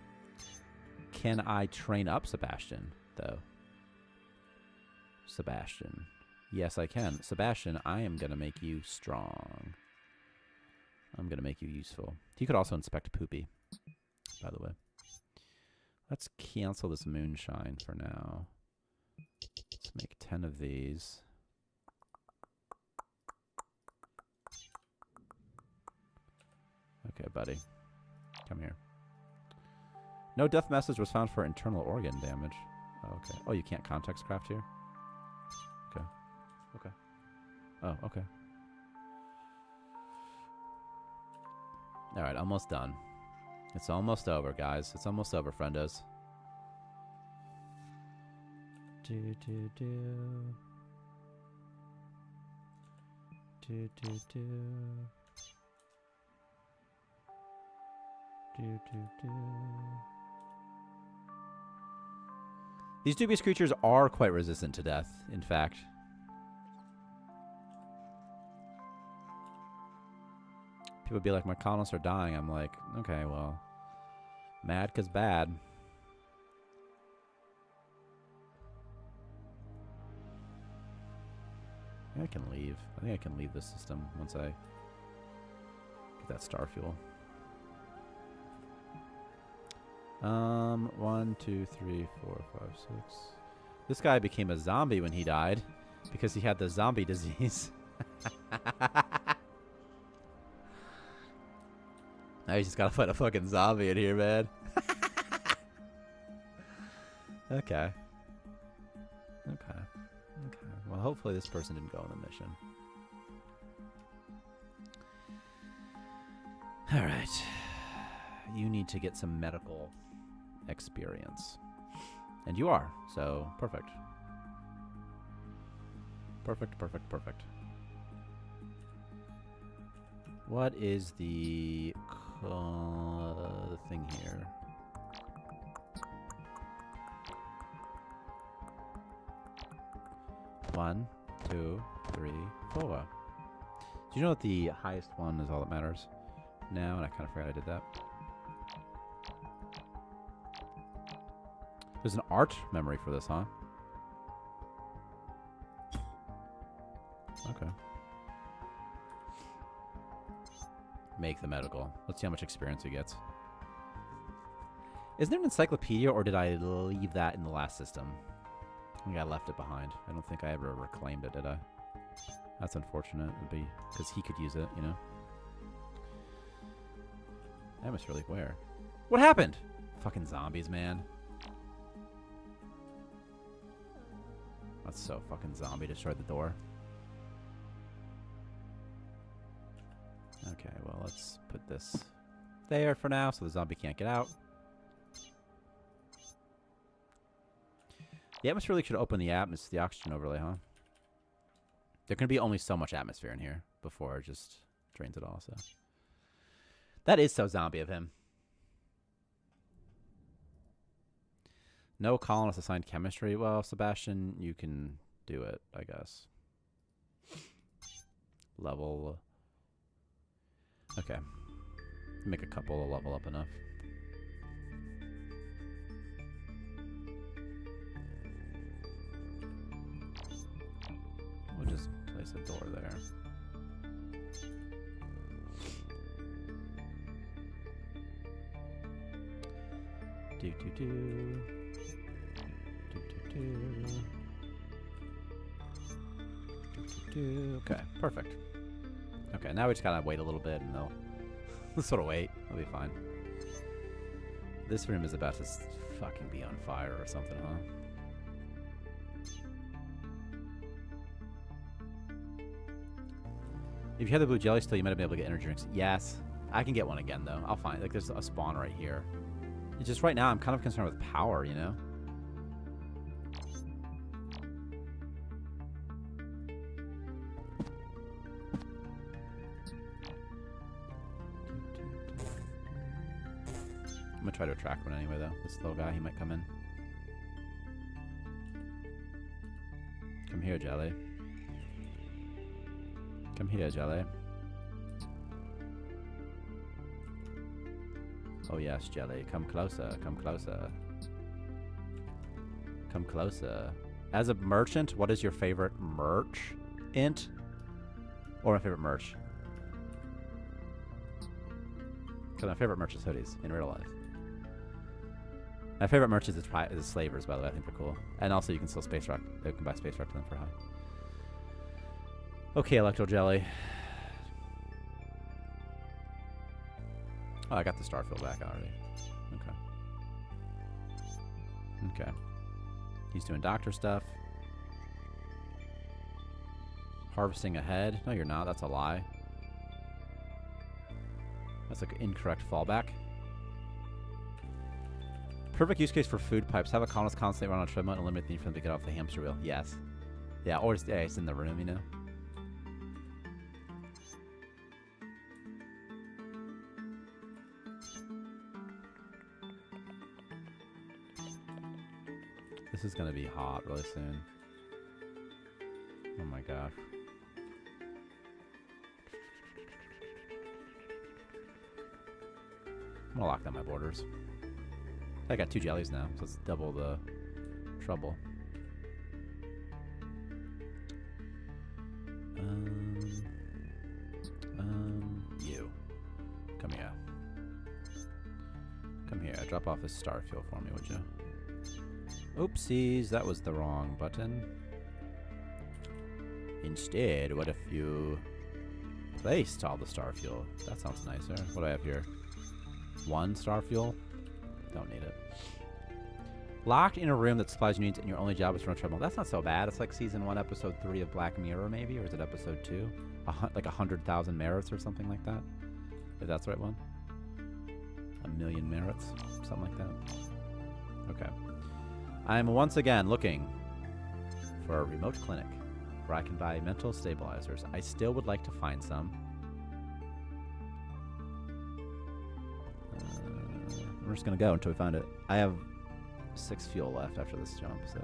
Can I train up Sebastian, though? Sebastian. Yes, I can. Sebastian, I am going to make you strong. I'm going to make you useful. He could also inspect Poopy, by the way. Let's cancel this moonshine for now. Let's make 10 of these. Okay, buddy. Come here. No death message was found for internal organ damage. Oh, okay. Oh, you can't context craft here? Okay. Okay. Oh, okay. Alright, almost done. It's almost over, guys. It's almost over, friendos. Do, do, do. Do, do, do. Do, do, do. These dubious creatures are quite resistant to death, in fact. People be like, my colonists are dying. I'm like, okay, well, mad 'cause bad. I think I can leave. I think I can leave this system once I get that star fuel. 1, 2, 3, 4, 5, 6. This guy became a zombie when he died because he had the zombie disease. Now you just gotta fight a fucking zombie in here, man. Okay. Okay. Okay. Well, hopefully this person didn't go on the mission. Alright. You need to get some medical experience. And you are, so perfect. Perfect, perfect, perfect. What is the thing here? One, 2, 3, 4. Do you know that the highest one is all that matters now? And I kind of forgot I did that. There's an art memory for this, huh? Okay. Make the medical. Let's see how much experience he gets. Isn't there an encyclopedia, or did I leave that in the last system? I think I left it behind. I don't think I ever reclaimed it, did I? That's unfortunate. It'd be because he could use it, you know? That was really where? What happened? Fucking zombies, man. That's so fucking zombie. Destroyed the door. Okay, well, let's put this there for now so the zombie can't get out. The atmosphere leak should open the oxygen overlay, huh? There can be only so much atmosphere in here before it just drains it all, so. That is so zombie of him. No colonist assigned chemistry. Well, Sebastian, you can do it, I guess. Level. Okay. Make a couple to level up enough. We'll just place a door there. Do do do. Do do do. Do do do. Okay, perfect. Okay, now we just gotta wait a little bit and they'll sort of wait. It'll be fine. This room is about to fucking be on fire or something, huh? If you have the blue jelly still, you might be able to get energy drinks. Yes. I can get one again, though. I'll find like there's a spawn right here. It's just right now I'm kind of concerned with power, you know? I'm gonna try to attract one anyway, though. This little guy, he might come in. Come here, Jelly. Come here, Jelly. Oh yes, Jelly. Come closer. Come closer. Come closer. As a merchant, what is your favorite merch? Int? Or my favorite merch? Because my favorite merch is hoodies in real life. My favorite merch is the slavers, by the way. I think they're cool. And also you can still space rock. You can buy space rock to them for high. Okay, Electro Jelly. Oh, I got the Starfield back already. Okay. Okay. He's doing doctor stuff. Harvesting ahead. No, you're not. That's a lie. That's like an incorrect fallback. Perfect use case for food pipes. Have a colonist constantly run on a treadmill and eliminate the need for them to get off the hamster wheel. Yes. Yeah, or just, yeah, it's in the room, you know? This is gonna be hot really soon. Oh my gosh. I'm gonna lock down my borders. I got 2 jellies now, so it's double the trouble. You. Come here. Come here. Drop off this starfield for me, would you? Oopsies, that was the wrong button. Instead, what if you placed all the star fuel? That sounds nicer. What do I have here? 1 star fuel? Don't need it. Locked in a room that supplies you needs and your only job is to run a treadmill. That's not so bad. It's like season 1, episode 3 of Black Mirror, maybe? Or is it episode 2? Like 100,000 merits or something like that? If that's the right one? 1,000,000 merits? Something like that. Okay. I'm once again looking for a remote clinic where I can buy mental stabilizers. I still would like to find some. We're just going to go until we find it. I have 6 fuel left after this jump, so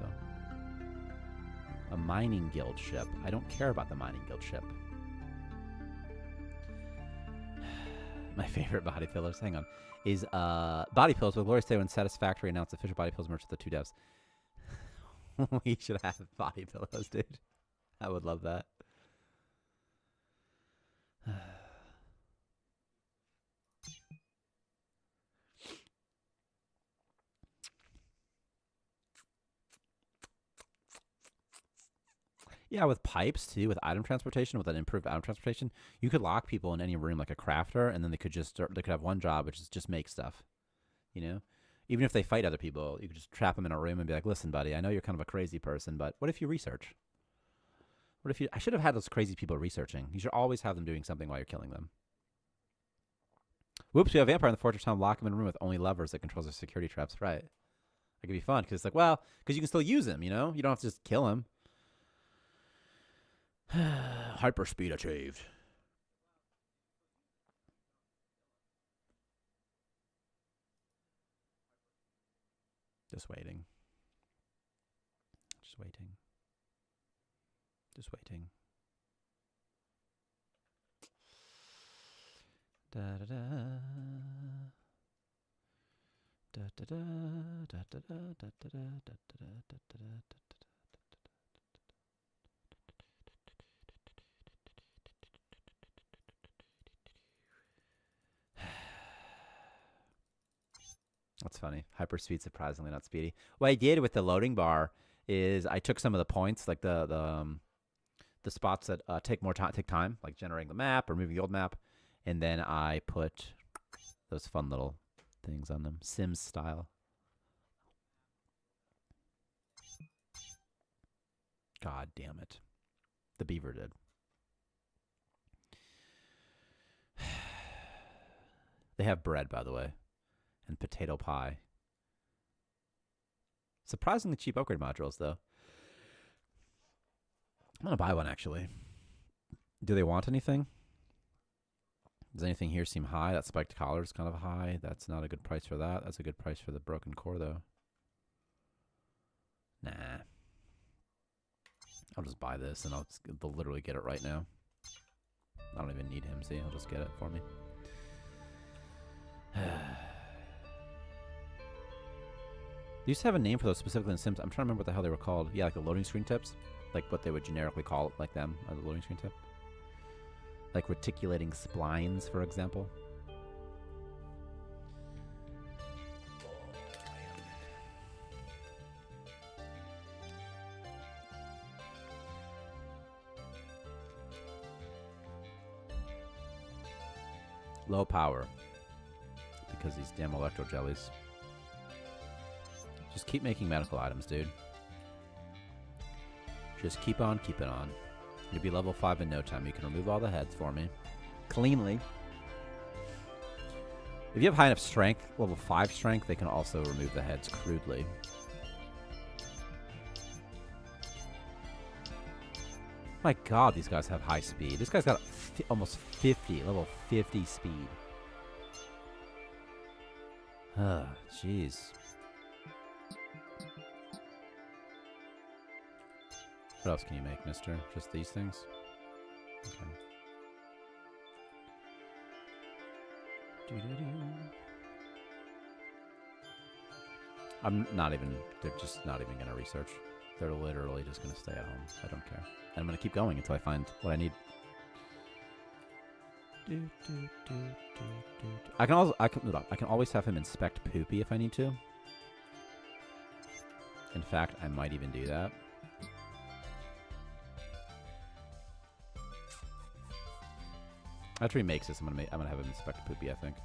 A mining guild ship. I don't care about the mining guild ship. My favorite body pillows, hang on, is body pillows with glorious day when Satisfactory announced official body pillows merch with the 2 devs. We should have body pillows, dude. I would love that. Yeah, with pipes too, with item transportation, with an improved item transportation, you could lock people in any room like a crafter, and then they could just they could have one job, which is just make stuff. You know, even if they fight other people, you could just trap them in a room and be like, "Listen, buddy, I know you're kind of a crazy person, but what if you research? What if you? I should have had those crazy people researching. You should always have them doing something while you're killing them." Whoops, we have a vampire in the fortress town. Lock him in a room with only levers that controls their security traps. Right? That could be fun because it's like, well, because you can still use him. You know, you don't have to just kill him. Hyperspeed achieved. Just waiting. Just waiting. Just waiting. Da da da. Da da da da da da da da da da da da. That's funny. Hyperspeed, surprisingly not speedy. What I did with the loading bar is I took some of the points, like the spots that take time, like generating the map or moving the old map, and then I put those fun little things on them, Sims style. God damn it. The beaver did. They have bread, by the way. And potato pie. Surprisingly cheap upgrade modules, though. I'm going to buy one, actually. Do they want anything? Does anything here seem high? That spiked collar is kind of high. That's not a good price for that. That's a good price for the broken core, though. Nah. I'll just buy this, and they'll literally get it right now. I don't even need him, see? I'll just get it for me. They used to have a name for those specifically in Sims. I'm trying to remember what the hell they were called. Yeah, like the loading screen tips. Like what they would generically call it, like them, as a loading screen tip. Like reticulating splines, for example. Low power. Because these damn electro jellies. Just keep making medical items, dude. Just keep on keeping on. You'll be level 5 in no time. You can remove all the heads for me. Cleanly. If you have high enough strength, level 5 strength, they can also remove the heads crudely. My god, these guys have high speed. This guy's got almost 50, level 50 speed. Jeez. What else can you make, mister? Just these things? Okay. I'm not even, they're just not even going to research. They're literally just going to stay at home. I don't care. And I'm going to keep going until I find what I need. I can always have him inspect Poopy if I need to. In fact, I might even do that. After he makes this, I'm gonna have him inspect Poopy, I think.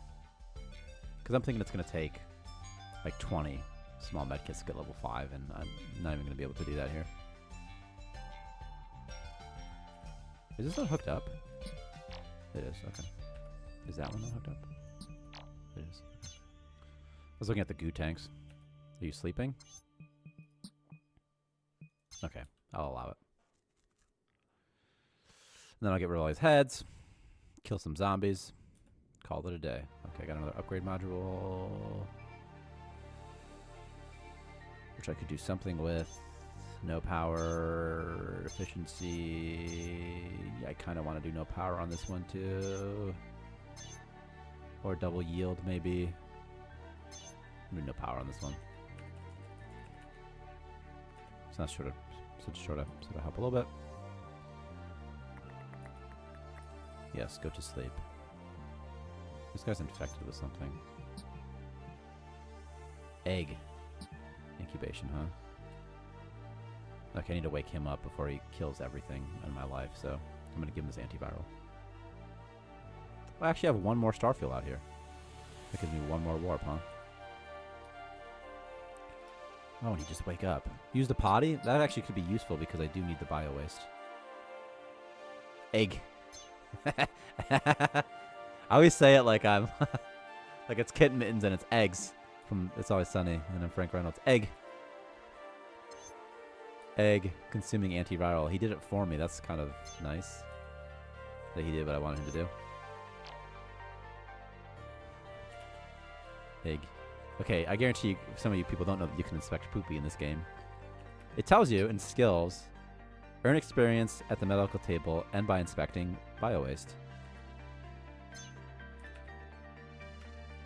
Because I'm thinking it's gonna take like 20 small medkits to get level 5, and I'm not even gonna be able to do that here. Is this not hooked up? It is, okay. Is that one not hooked up? It is. I was looking at the goo tanks. Are you sleeping? Okay, I'll allow it. And then I'll get rid of all these heads. Kill some zombies. Call it a day. Okay, I got another upgrade module. Which I could do something with. No power. Efficiency. I kind of want to do no power on this one too. Or double yield maybe. No power on this one. So that's sort of help a little bit. Yes, go to sleep. This guy's infected with something. Egg. Incubation, huh? Okay, I need to wake him up before he kills everything in my life, so I'm gonna give him this antiviral. I actually have one more starfield out here. That gives me one more warp, huh? Oh, and he just wake up. Use the potty? That actually could be useful because I do need the bio waste. Egg. I always say it like I'm like it's Kitten Mittens and it's eggs from It's Always Sunny, and I'm Frank Reynolds. Egg. Egg consuming antiviral. He did it for me. That's kind of nice that he did what I wanted him to do. Egg. Okay, I guarantee you, some of you people don't know that you can inspect poopy in this game. It tells you in skills, earn experience at the medical table and by inspecting bio waste.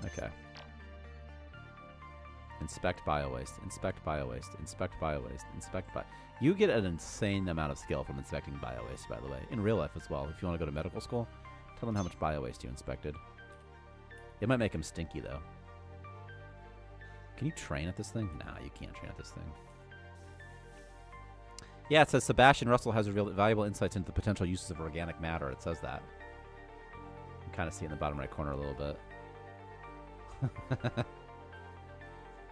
Okay. Inspect bio waste, inspect bio waste, inspect bio waste, inspect bio. You get an insane amount of skill from inspecting bio waste, by the way, in real life as well. If you want to go to medical school, tell them how much bio waste you inspected. It might make them stinky though. Can you train at this thing? Nah, you can't train at this thing. Yeah, it says Sebastian Russell has revealed valuable insights into the potential uses of organic matter. It says that. You can kind of see it in the bottom right corner a little bit.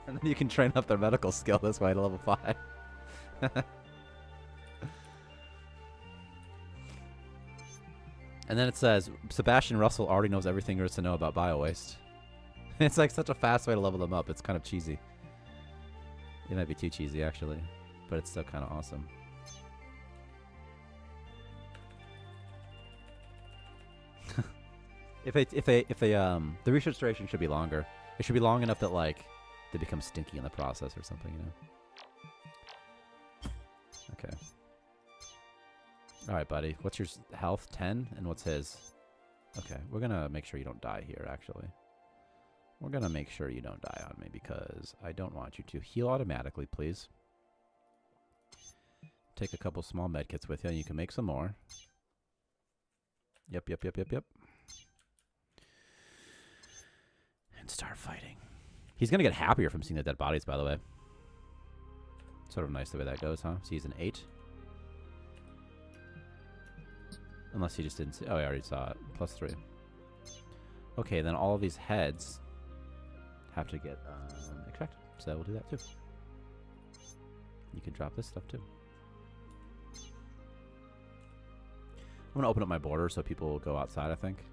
And then you can train up their medical skill this way to level 5. And then it says, Sebastian Russell already knows everything there is to know about bio-waste. It's like such a fast way to level them up. It's kind of cheesy. It might be too cheesy, actually. But it's still kind of awesome. The research duration should be longer. It should be long enough that, like, they become stinky in the process or something, you know? Okay. Alright, buddy. What's your health? 10? And what's his? Okay, we're gonna make sure you don't die here, actually. We're gonna make sure you don't die on me because I don't want you to. Heal automatically, please. Take a couple small medkits with you and you can make some more. Yep. And start fighting. He's gonna get happier from seeing the dead bodies, by the way. Sort of nice the way that goes, huh? So he's an 8. Unless he just didn't see. Oh, I already saw it. +3. Okay, then all of these heads have to get extracted. So we'll do that too. You can drop this stuff too. I'm going to open up my border so people will go outside, I think.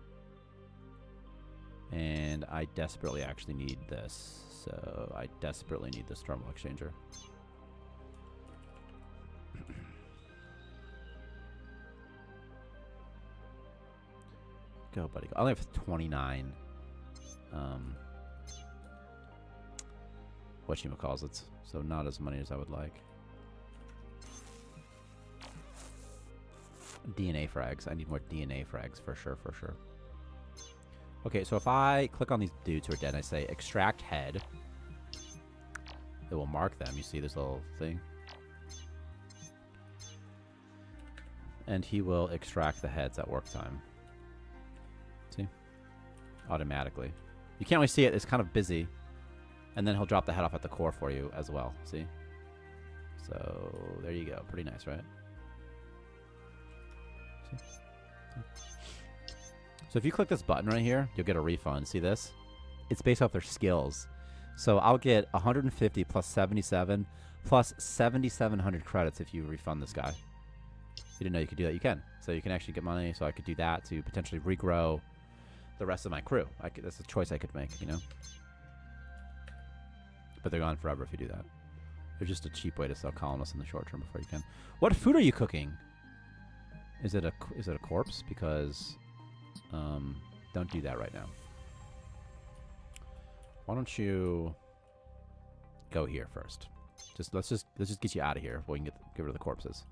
And I desperately actually need this. So I desperately need this thermal exchanger. Go, buddy. I only have 29. Whatchamacallits, so not as many as I would like. DNA frags. I need more DNA frags for sure, for sure. Okay, so if I click on these dudes who are dead and I say extract head, it will mark them. You see this little thing? And he will extract the heads at work time. See? Automatically. You can't really see it. It's kind of busy. And then he'll drop the head off at the core for you as well. See? So there you go. Pretty nice, right? See? So if you click this button right here, you'll get a refund. See this? It's based off their skills. So I'll get 150 plus 77 plus 7,700 credits if you refund this guy. You didn't know you could do that? You can. So you can actually get money. So I could do that to potentially regrow the rest of my crew. That's a choice I could make, you know? But they're gone forever if you do that. There's just a cheap way to sell colonists in the short term before you can. What food are you cooking? Is it a corpse? Because don't do that right now. Why don't you go here first? Let's just get you out of here before we can get rid of the corpses.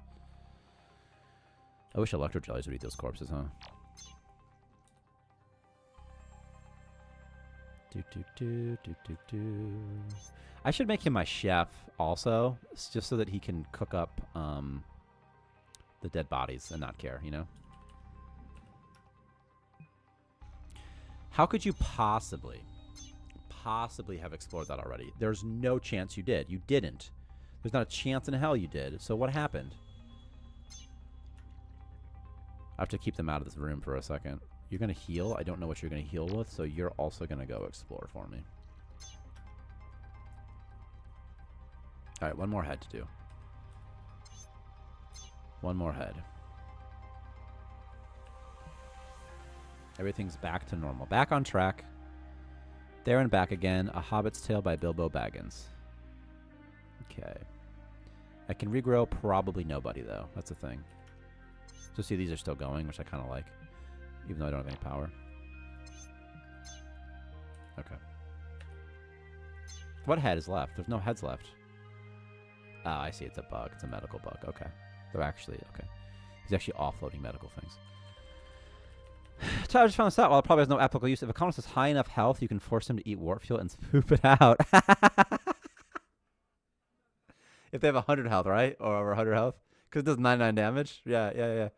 I wish electro jellies would eat those corpses, huh? I should make him my chef also, just so that he can cook up the dead bodies and not care, you know? How could you possibly have explored that already? There's no chance you did. You didn't. There's not a chance in hell you did. So what happened? I have to keep them out of this room for a second. You're going to heal. I don't know what you're going to heal with, so you're also going to go explore for me. All right, one more head to do. One more head. Everything's back to normal. Back on track. There and back again. A Hobbit's Tale by Bilbo Baggins. Okay. I can regrow probably nobody, though. That's the thing. So see, these are still going, which I kind of like. Even though I don't have any power. Okay. What head is left? There's no heads left. Oh, I see. It's a bug. It's a medical bug. Okay. They're actually... Okay. He's actually offloading medical things. So I just found this out. While it probably has no applicable use, if a colonist has high enough health, you can force him to eat warp fuel and poop it out. If they have 100 health, right? Or over 100 health? Because it does 99 damage? Yeah.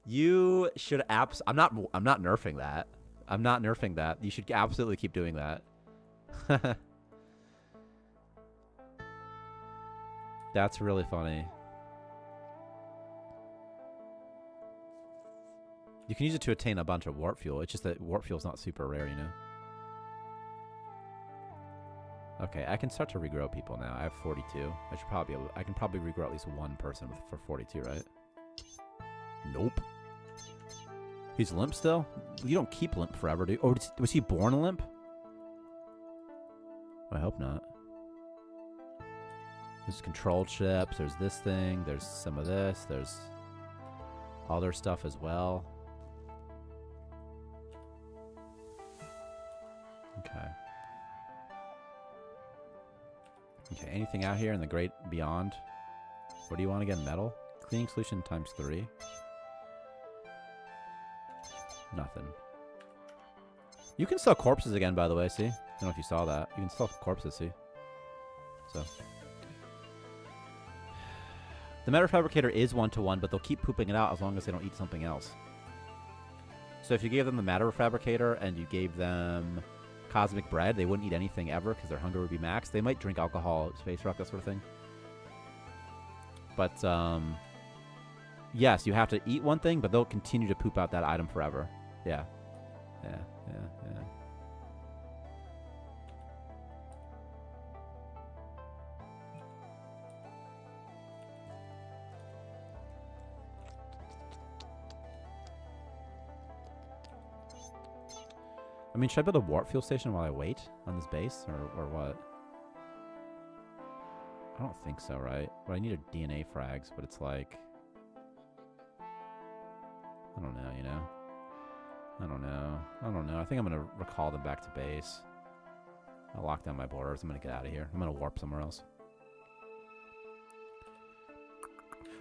You should I'm not nerfing that. I'm not nerfing that. You should absolutely keep doing that. That's really funny. You can use it to attain a bunch of warp fuel. It's just that warp fuel is not super rare, you know? Okay, I can start to regrow people now. I have 42. I can probably regrow at least one person for 42, right? Nope. He's limp still? You don't keep limp forever, do you? Oh, was he born limp? I hope not. There's controlled ships. There's this thing. There's some of this. There's other stuff as well. Okay. Okay, anything out here in the great beyond? What do you want again? Metal? Cleaning solution times 3. Nothing. You can sell corpses again, by the way, see? I don't know if you saw that. You can sell corpses, see? So. The matter fabricator is 1-to-1, but they'll keep pooping it out as long as they don't eat something else. So if you gave them the matter fabricator and you gave them cosmic bread, they wouldn't eat anything ever because their hunger would be maxed. They might drink alcohol, space rock, that sort of thing. But, yes, you have to eat one thing, but they'll continue to poop out that item forever. Yeah. I mean, should I build a warp fuel station while I wait on this base, or what? I don't think so, right? But I need a DNA frags, but it's like... I don't know, you know? I don't know. I think I'm going to recall them back to base. I'll lock down my borders. I'm going to get out of here. I'm going to warp somewhere else.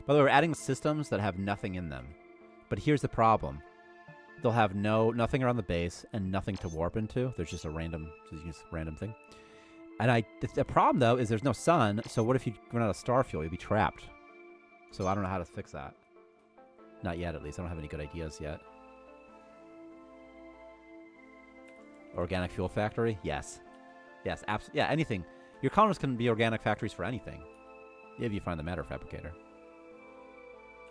By the way, we're adding systems that have nothing in them. But here's the problem. They'll have nothing around the base and nothing to warp into. There's just a random thing. And the problem, though, is there's no sun. So what if you run out of star fuel? You'll be trapped. So I don't know how to fix that. Not yet, at least. I don't have any good ideas yet. Organic fuel factory? Yes. Yes, absolutely. Yeah, anything. Your colonists can be organic factories for anything. If you find the matter fabricator.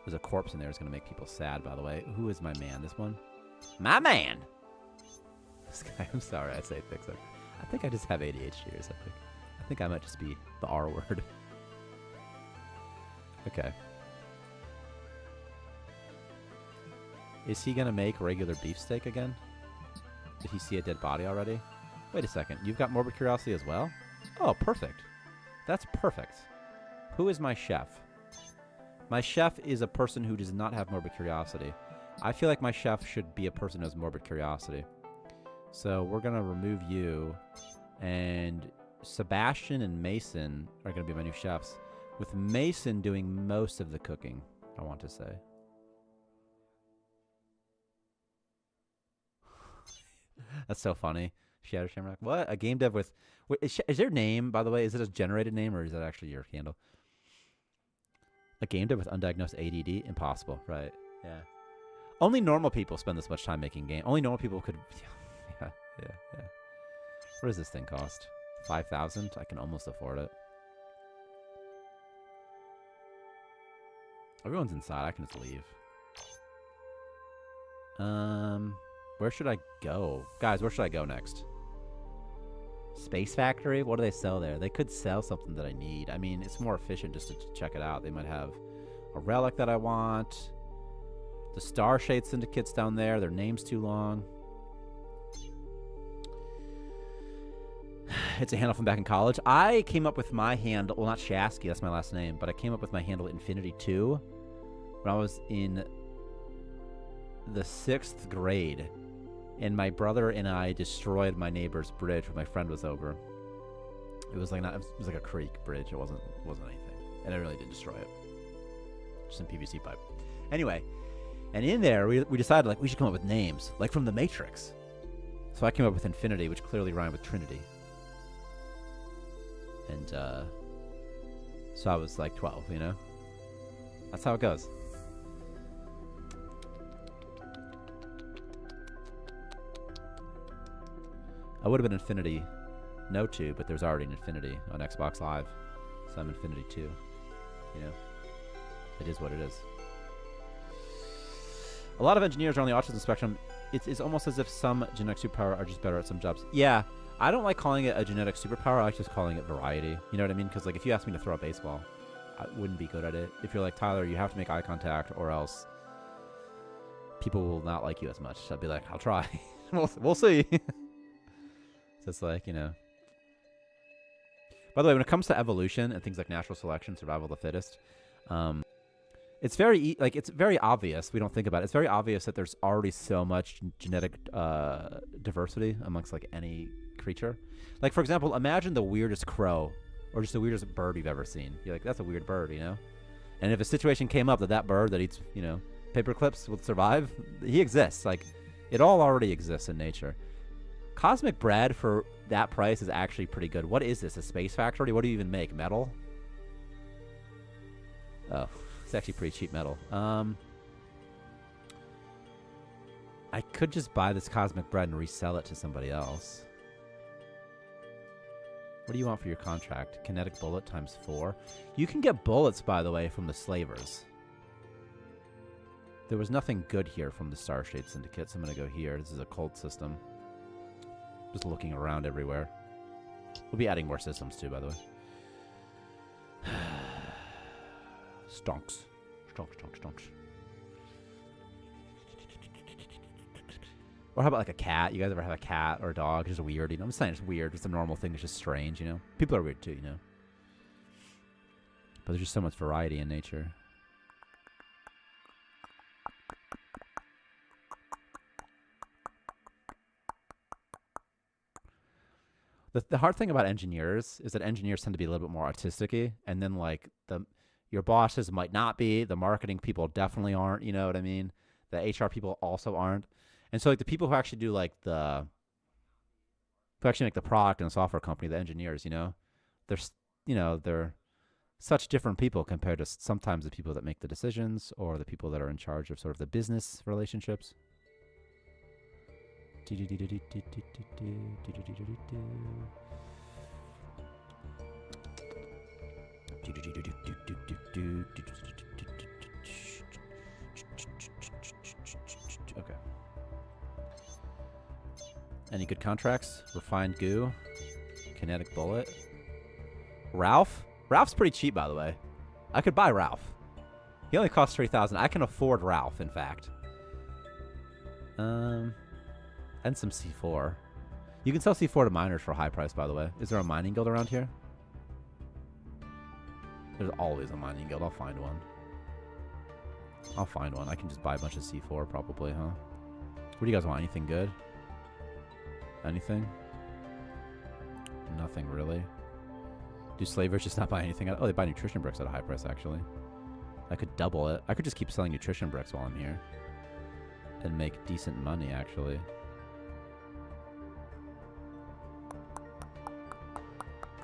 There's a corpse in there. It's going to make people sad, by the way. Who is my man? This one? My man! This guy, I'm sorry I say things like... I think I just have ADHD or something. I think I might just be the R word. Okay. Is he going to make regular beefsteak again? Did he see a dead body already? Wait a second. You've got morbid curiosity as well? Oh, perfect. That's perfect. Who is my chef? My chef is a person who does not have morbid curiosity. I feel like my chef should be a person who has morbid curiosity. So we're going to remove you. And Sebastian and Mason are going to be my new chefs, with Mason doing most of the cooking, I want to say. That's so funny. Shadow Shamrock. What? A game dev with... Wait, is your name, by the way, is it a generated name or is that actually your handle? A game dev with undiagnosed ADD? Impossible, right? Yeah. Only normal people spend this much time making games. Only normal people could... Yeah. What does this thing cost? 5,000? I can almost afford it. Everyone's inside. I can just leave. Where should I go? Guys, where should I go next? Space Factory? What do they sell there? They could sell something that I need. I mean, it's more efficient just to check it out. They might have a relic that I want. The Starshade Syndicate's down there. Their name's too long. It's a handle from back in college. I came up with my handle, well, not Shasky, that's my last name, but I came up with my handle Infinity2 when I was in the 6th grade. And my brother and I destroyed my neighbor's bridge when my friend was over. It was like it was like a creek bridge. It wasn't anything, and I really did destroy it. Just some PVC pipe. Anyway, and in there we decided like we should come up with names like from the Matrix. So I came up with Infinity, which clearly rhymed with Trinity. And so I was like 12, you know. That's how it goes. I would have been Infinity No 2, but there's already an Infinity on Xbox Live. So I'm Infinity 2. You know? It is what it is. A lot of engineers are on the autism spectrum. It's almost as if some genetic superpower are just better at some jobs. Yeah, I don't like calling it a genetic superpower. I like just calling it variety. You know what I mean? Because like if you ask me to throw a baseball, I wouldn't be good at it. If you're like, Tyler, you have to make eye contact or else people will not like you as much. I'd be like, I'll try. We'll see. So it's like, you know. By the way, when it comes to evolution and things like natural selection, survival of the fittest, it's very obvious. We don't think about it. It's very obvious that there's already so much genetic diversity amongst like any creature. Like for example, imagine the weirdest crow or just the weirdest bird you've ever seen. You're like, that's a weird bird, you know. And if a situation came up that bird that eats, you know, paper clips would survive, he exists. Like, it all already exists in nature. Cosmic bread for that price is actually pretty good. What is this? A space factory? What do you even make? Metal? Oh, it's actually pretty cheap metal. I could just buy this cosmic bread and resell it to somebody else. What do you want for your contract? Kinetic bullet times 4. You can get bullets, by the way, from the slavers. There was nothing good here from the Starshade Syndicate, so I'm going to go here. This is a cult system. Just looking around everywhere. We'll be adding more systems too, by the way. Stonks. Stonks. Or how about like a cat? You guys ever have a cat or a dog? It's just weird, you know? I'm just saying it's weird. It's a normal thing. It's just strange, you know? People are weird too, you know? But there's just so much variety in nature. The hard thing about engineers is that engineers tend to be a little bit more artistic-y, and then like your bosses might not be, the marketing people definitely aren't, you know what I mean? The HR people also aren't. And so like the people who actually do like who actually make the product in a software company, the engineers, you know, they're such different people compared to sometimes the people that make the decisions or the people that are in charge of sort of the business relationships. Okay. Any good contracts? Refined goo. Kinetic bullet. Ralph? Ralph's pretty cheap, by the way. I could buy Ralph. He only costs 3,000. I can afford Ralph, in fact. And some C4. You can sell C4 to miners for a high price, by the way. Is there a mining guild around here? There's always a mining guild. I'll find one. I can just buy a bunch of C4 probably, huh? What do you guys want? Anything good? Anything? Nothing. nothing, really. Do slavers just not buy anything? Oh, they buy nutrition bricks at a high price, actually. I could double it. I could just keep selling nutrition bricks while I'm here. And make decent money, actually.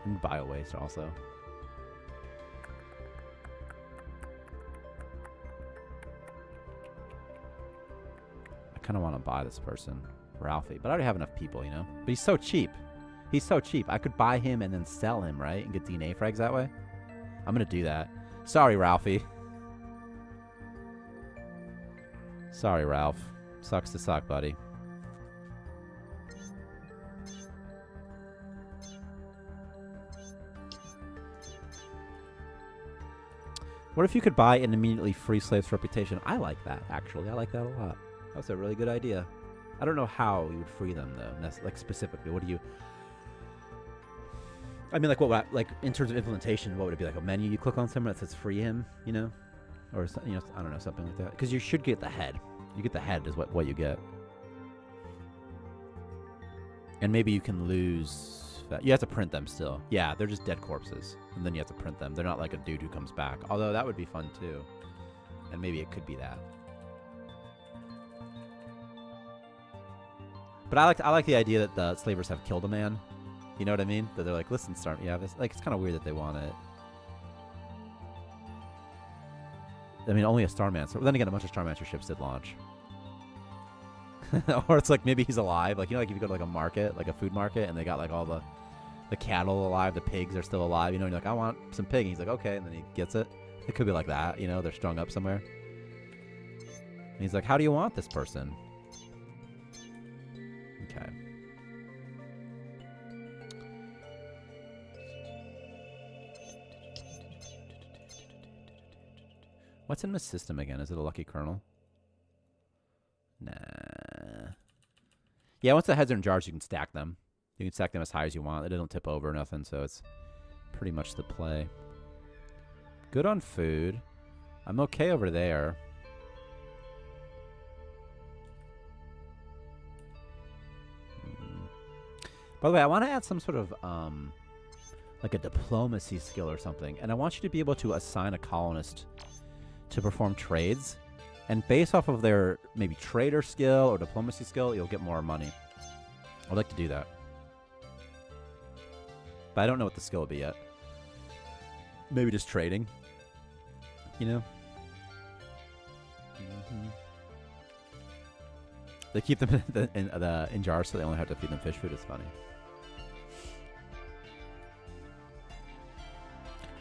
And bio-waste, also. I kind of want to buy this person, Ralphie. But I already have enough people, you know? But he's so cheap. He's so cheap. I could buy him and then sell him, right? And get DNA frags that way. I'm going to do that. Sorry, Ralphie. Sorry, Ralph. Sucks to suck, buddy. What if you could buy and immediately free slaves for reputation? I like that, actually. I like that a lot. That's a really good idea. I don't know how you would free them, though. Like, specifically, what do you... I mean, like, what would like, in terms of implementation, what would it be? Like a menu you click on somewhere that says free him, you know? Or, you know, I don't know, something like that. Because you should get the head. You get the head is what you get. And maybe you can lose... You have to print them still. Yeah, they're just dead corpses. And then you have to print them. They're not like a dude who comes back. Although that would be fun, too. And maybe it could be that. But I like the idea that the slavers have killed a man. You know what I mean? That they're like, listen, yeah, this, like, it's kind of weird that they want it. I mean, only a Starmancer. But then again, a bunch of Starmancer ships did launch. Or it's like maybe he's alive. Like, you know, like if you go to like a market, like a food market, and they got like all the cattle alive, the pigs are still alive, you know, and you're like, I want some pig. And he's like, okay, and then he gets it. It could be like that, you know, they're strung up somewhere. And he's like, how do you want this person? Okay. What's in the system again? Is it a lucky kernel? Nah. Yeah, once the heads are in jars, you can stack them. You can stack them as high as you want. They don't tip over or nothing, so it's pretty much the play. Good on food. I'm okay over there. By the way, I want to add some sort of, like a diplomacy skill or something. And I want you to be able to assign a colonist to perform trades. And based off of their maybe trader skill or diplomacy skill, you'll get more money. I'd like to do that. But I don't know what the skill will be yet. Maybe just trading. You know? Mm-hmm. They keep them in jars so they only have to feed them fish food. It's funny.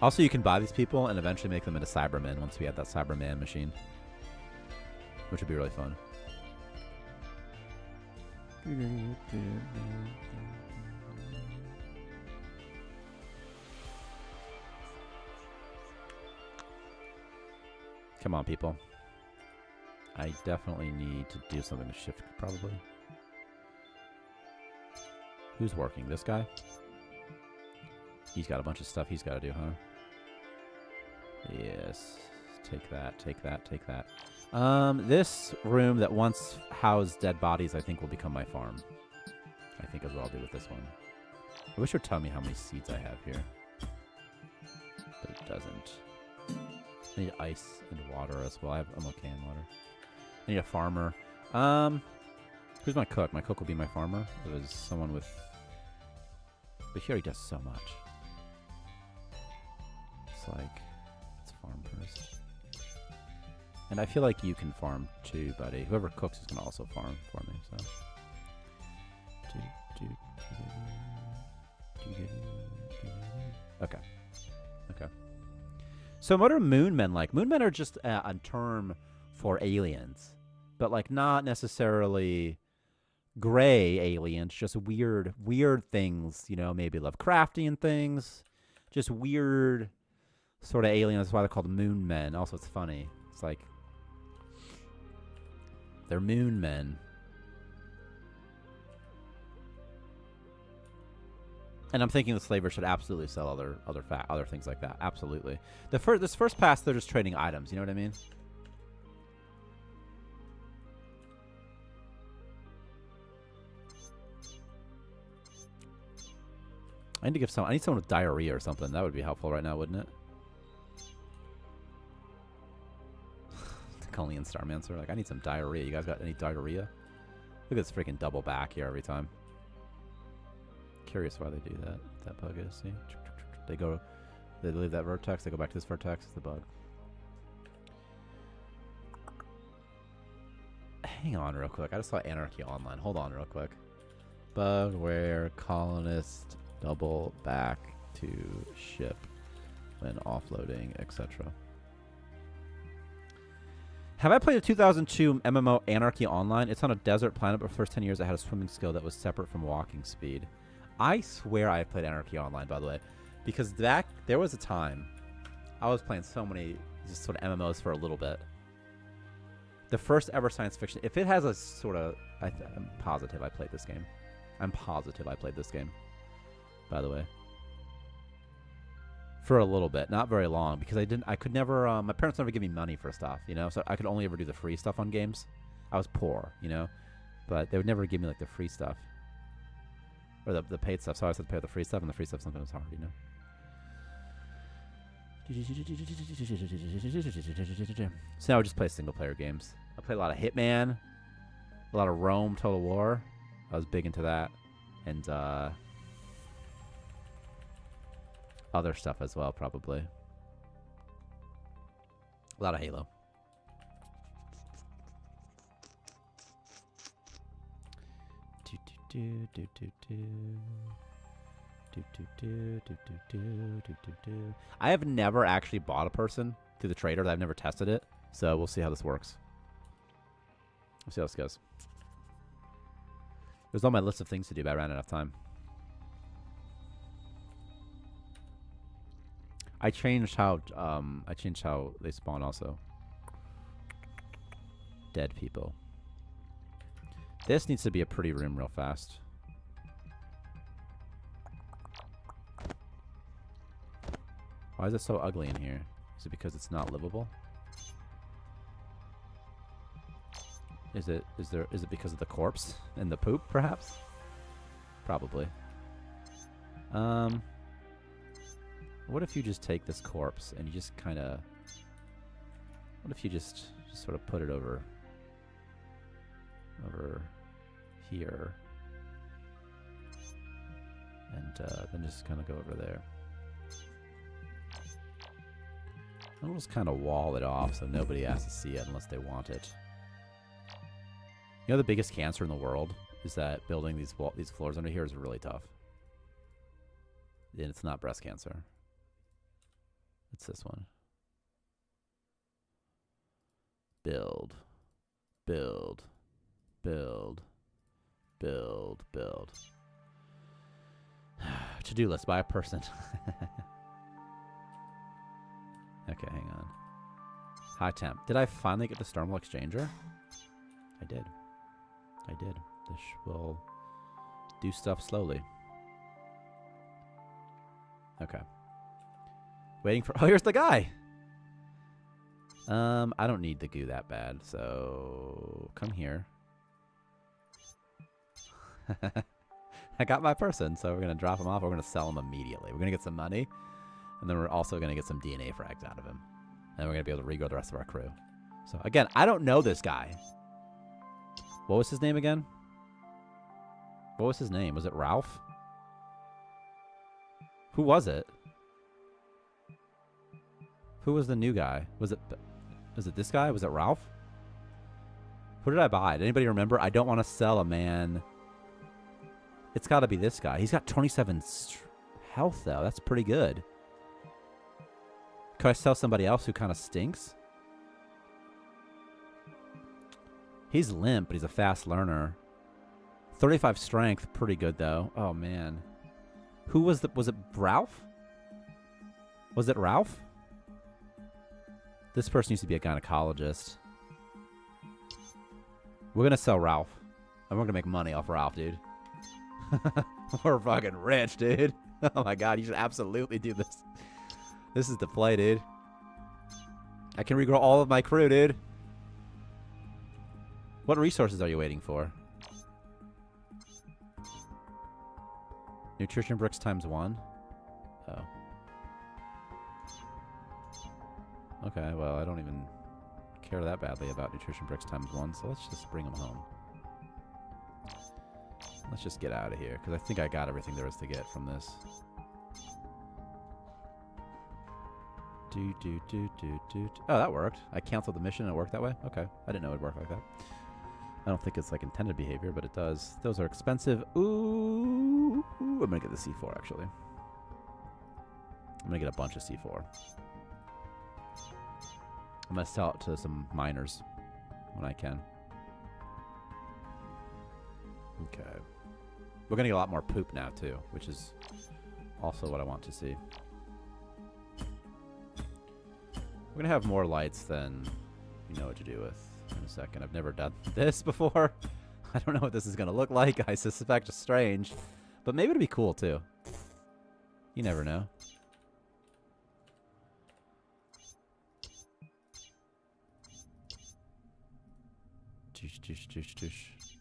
Also, you can buy these people and eventually make them into Cybermen once we have that Cyberman machine. Which would be really fun. Come on, people. I definitely need to do something to shift, probably. Who's working? This guy? He's got a bunch of stuff he's got to do, huh? Yes. Take that, take that, take that. This room that once housed dead bodies, I think will become my farm. I think is what I'll do with this one. I wish it would tell me how many seeds I have here. But it doesn't. I need ice and water as well. I'm okay in water. I need a farmer. Who's my cook? My cook will be my farmer. It was someone with... But he already does so much. It's like... Let's farm first. And I feel like you can farm too, buddy. Whoever cooks is going to also farm for me, so... Okay. Okay. So what are moon men like? Moon men are just a term for aliens. But, like, not necessarily gray aliens. Just weird things, you know, maybe Lovecraftian things. Just weird sort of aliens. That's why they're called moon men. Also, it's funny. It's like... They're moon men. And I'm thinking the slavers should absolutely sell other things like that. Absolutely. This first pass, they're just trading items. You know what I mean? I need to give some. I need someone with diarrhea or something. That would be helpful right now, wouldn't it? Colleen Starmancer. Like, I need some diarrhea. You guys got any diarrhea? Look at this freaking double back here every time. Curious why they do that. That bug is. See? They go. They leave that vertex. They go back to this vertex. It's the bug. Hang on real quick. I just saw Anarchy Online. Hold on real quick. Bug where colonists double back to ship when offloading, etc. Have I played a 2002 MMO Anarchy Online? It's on a desert planet, but for the first 10 years I had a swimming skill that was separate from walking speed. I swear I played Anarchy Online, by the way. Because there was a time I was playing so many just sort of MMOs for a little bit. The first ever science fiction. If it has a sort of... I'm positive I played this game. I'm positive I played this game. By the way. For a little bit. Not very long. Because I could never... my parents never give me money for stuff, you know? So I could only ever do the free stuff on games. I was poor, you know? But they would never give me, like, the free stuff. Or the paid stuff. So I always had to pay the free stuff. And the free stuff sometimes was hard, you know? So now I just play single player games. I play a lot of Hitman, a lot of Rome Total War. I was big into that. And other stuff as well, probably. A lot of Halo. I have never actually bought a person through the trader. I've never tested it. So we'll see how this works. We'll see how this goes. There's on my list of things to do, but I ran out of time. I changed how they spawn also. Dead people. This needs to be a pretty room real fast. Why is it so ugly in here? Is it because it's not livable? Is it because of the corpse and the poop, perhaps? Probably. What if you just take this corpse and you just kind of... What if you just sort of put it over here, and then just kind of go over there. I'll just kind of wall it off so nobody has to see it unless they want it. You know the biggest cancer in the world is that building these floors under here is really tough. And it's not breast cancer. It's this one. Build. Build. Build. Build. Build. To-do list by a person. Okay, hang on. High temp. Did I finally get the thermal exchanger? I did. I did. This will do stuff slowly. Okay. Waiting for... Oh, here's the guy! I don't need the goo that bad, so... Come here. I got my person, so we're going to drop him off. We're going to sell him immediately. We're going to get some money, and then we're also going to get some DNA frags out of him. And we're going to be able to regrow the rest of our crew. So, again, I don't know this guy. What was his name again? What was his name? Was it Ralph? Who was it? Who was the new guy? Was it this guy? Was it Ralph? Who did I buy? Did anybody remember? I don't want to sell a man. It's got to be this guy. He's got 27 health, though. That's pretty good. Could I sell somebody else who kind of stinks? He's limp, but he's a fast learner. 35 strength. Pretty good, though. Oh, man. Who was the... Was it Ralph? Was it Ralph? This person used to be a gynecologist. We're going to sell Ralph. And we're going to make money off Ralph, dude. We're fucking rich, dude. Oh my god, you should absolutely do this. This is the play, dude. I can regrow all of my crew, dude. What resources are you waiting for? Nutrition bricks times 1? Oh. Okay, well, I don't even care that badly about nutrition bricks times 1, so let's just bring them home. Let's just get out of here, because I think I got everything there is to get from this. Oh, that worked. I canceled the mission and it worked that way? Okay. I didn't know it would work like that. I don't think it's like intended behavior, but it does. Those are expensive. Ooh. I'm going to get the C4, actually. I'm going to get a bunch of C4. I'm going to sell it to some miners when I can. Okay. We're going to get a lot more poop now, too, which is also what I want to see. We're going to have more lights than you know what to do with in a second. I've never done this before. I don't know what this is going to look like. I suspect it's strange. But maybe it'll be cool, too. You never know.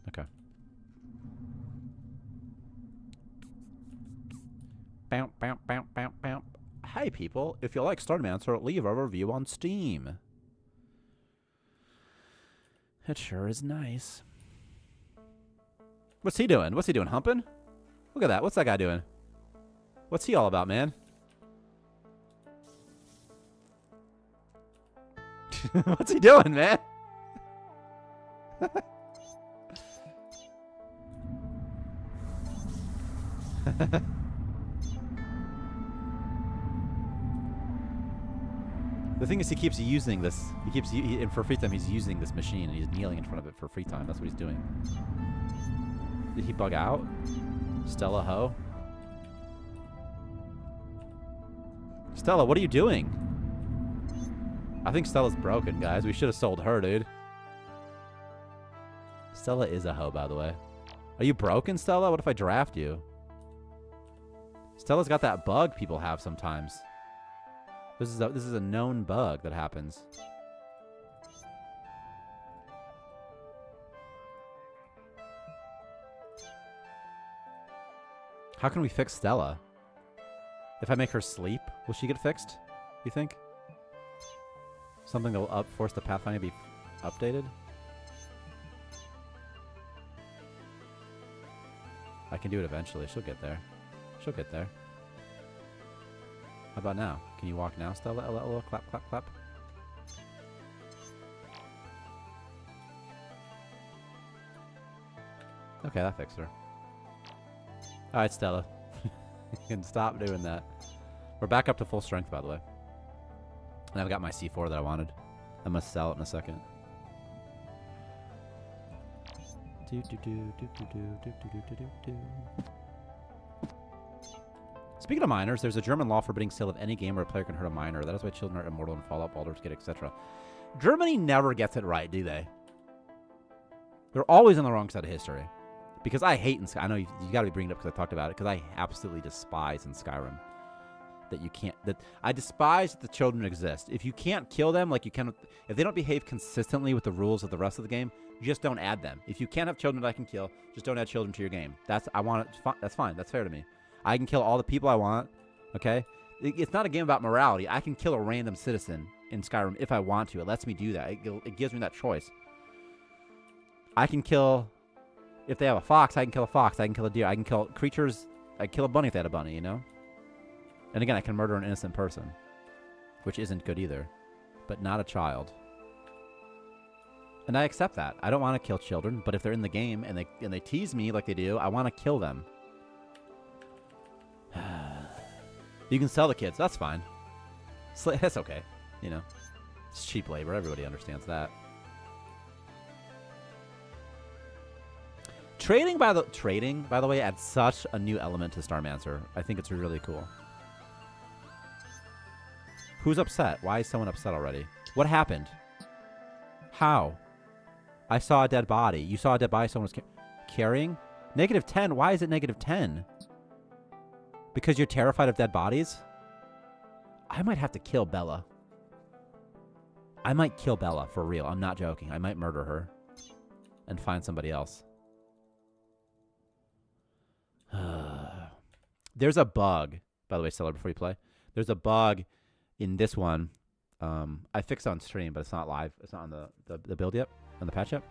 Okay. Bow, bow, bow, bow, bow. Hey people, if you like Starmancer, leave a review on Steam. It sure is nice. What's he doing? What's he doing? Humping? Look at that. What's that guy doing? What's he all about, man? What's he doing, man? The thing is, he keeps using this. And for free time, he's using this machine, and he's kneeling in front of it for free time. That's what he's doing. Did he bug out? Stella Ho? Stella, what are you doing? I think Stella's broken, guys. We should have sold her, dude. Stella is a hoe, by the way. Are you broken, Stella? What if I draft you? Stella's got that bug people have sometimes. This is a known bug that happens. How can we fix Stella? If I make her sleep, will she get fixed? You think? Something that will force the Pathfinder to be updated? I can do it eventually. She'll get there. She'll get there. How about now? Can you walk now, Stella? A little clap, clap, clap. Okay, that fixed her. Alright, Stella. You can stop doing that. We're back up to full strength, by the way. And I've got my C4 that I wanted. I must sell it in a second. Speaking of minors, there's a German law forbidding sale of any game where a player can hurt a minor. That is why children are immortal in Fallout, Baldur's Gate, etc. Germany never gets it right, do they? They're always on the wrong side of history. Because I hate in Skyrim. I know you got to be bringing it up because I talked about it. Because I absolutely despise in Skyrim that you can't. That I despise that the children exist. If you can't kill them, like you can, if they don't behave consistently with the rules of the rest of the game, just don't add them. If you can't have children that I can kill, just don't add children to your game. That's fine. That's fair to me. I can kill all the people I want, okay? It's not a game about morality. I can kill a random citizen in Skyrim if I want to. It lets me do that. It gives me that choice. I can kill... If they have a fox, I can kill a fox. I can kill a deer. I can kill creatures. I can kill a bunny if they had a bunny, you know? And again, I can murder an innocent person, which isn't good either, but not a child. And I accept that. I don't want to kill children, but if they're in the game and they tease me like they do, I want to kill them. You can sell the kids. That's fine. That's okay. You know, it's cheap labor. Everybody understands that. Trading, by the way, adds such a new element to Starmancer. I think it's really cool. Who's upset? Why is someone upset already? What happened? How? I saw a dead body. You saw a dead body someone was carrying? -10? Why is it -10? Because you're terrified of dead bodies? I might have to kill Bella. I might kill Bella, for real. I'm not joking. I might murder her. And find somebody else. There's a bug, by the way, Stellar, before you play. There's a bug in this one. I fixed it on stream, but it's not live. It's not on the build yet, on the patch yet.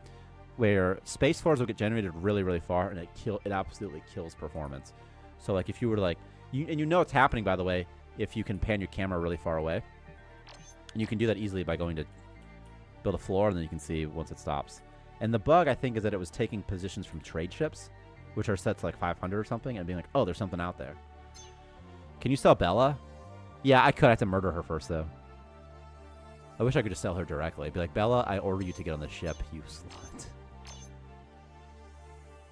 Where space floors will get generated really, really far, and it absolutely kills performance. So like if you were to like, and you know it's happening, by the way, if you can pan your camera really far away. And you can do that easily by going to build a floor, and then you can see once it stops. And the bug, I think, is that it was taking positions from trade ships, which are set to like 500 or something, and being like, oh, there's something out there. Can you sell Bella? Yeah, I could. I have to murder her first, though. I wish I could just sell her directly. Be like, Bella, I order you to get on the ship, you slut.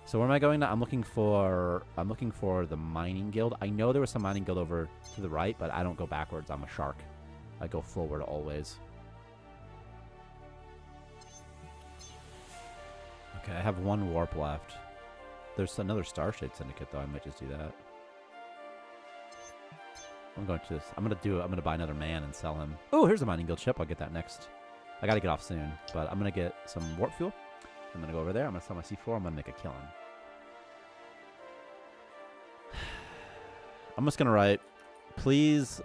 So where am I going now? I'm looking for the mining guild. I know there was some mining guild over to the right, but I don't go backwards. I'm a shark. I go forward always. Okay, I have one warp left. There's another Starshade Syndicate, though. I might just do that. I'm going to. I'm gonna buy another man and sell him. Oh, here's a mining guild ship. I'll get that next. I gotta get off soon, but I'm gonna get some warp fuel. I'm gonna go over there. I'm gonna sell my C4. I'm gonna make a killing. I'm just gonna write, please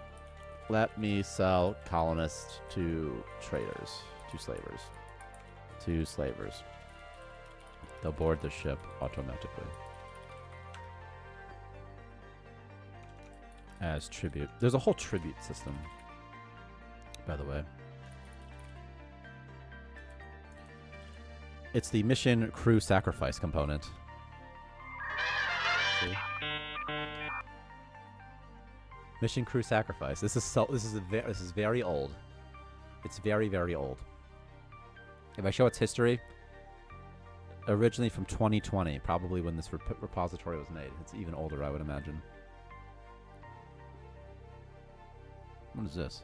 let me sell colonists to traders, to slavers, to slavers. They'll board the ship automatically. As tribute. There's a whole tribute system, by the way. It's the mission crew sacrifice component. See? Mission crew sacrifice. This is very old. It's very, very old. If I show its history, originally from 2020, probably when this repository was made. It's even older, I would imagine. What is this?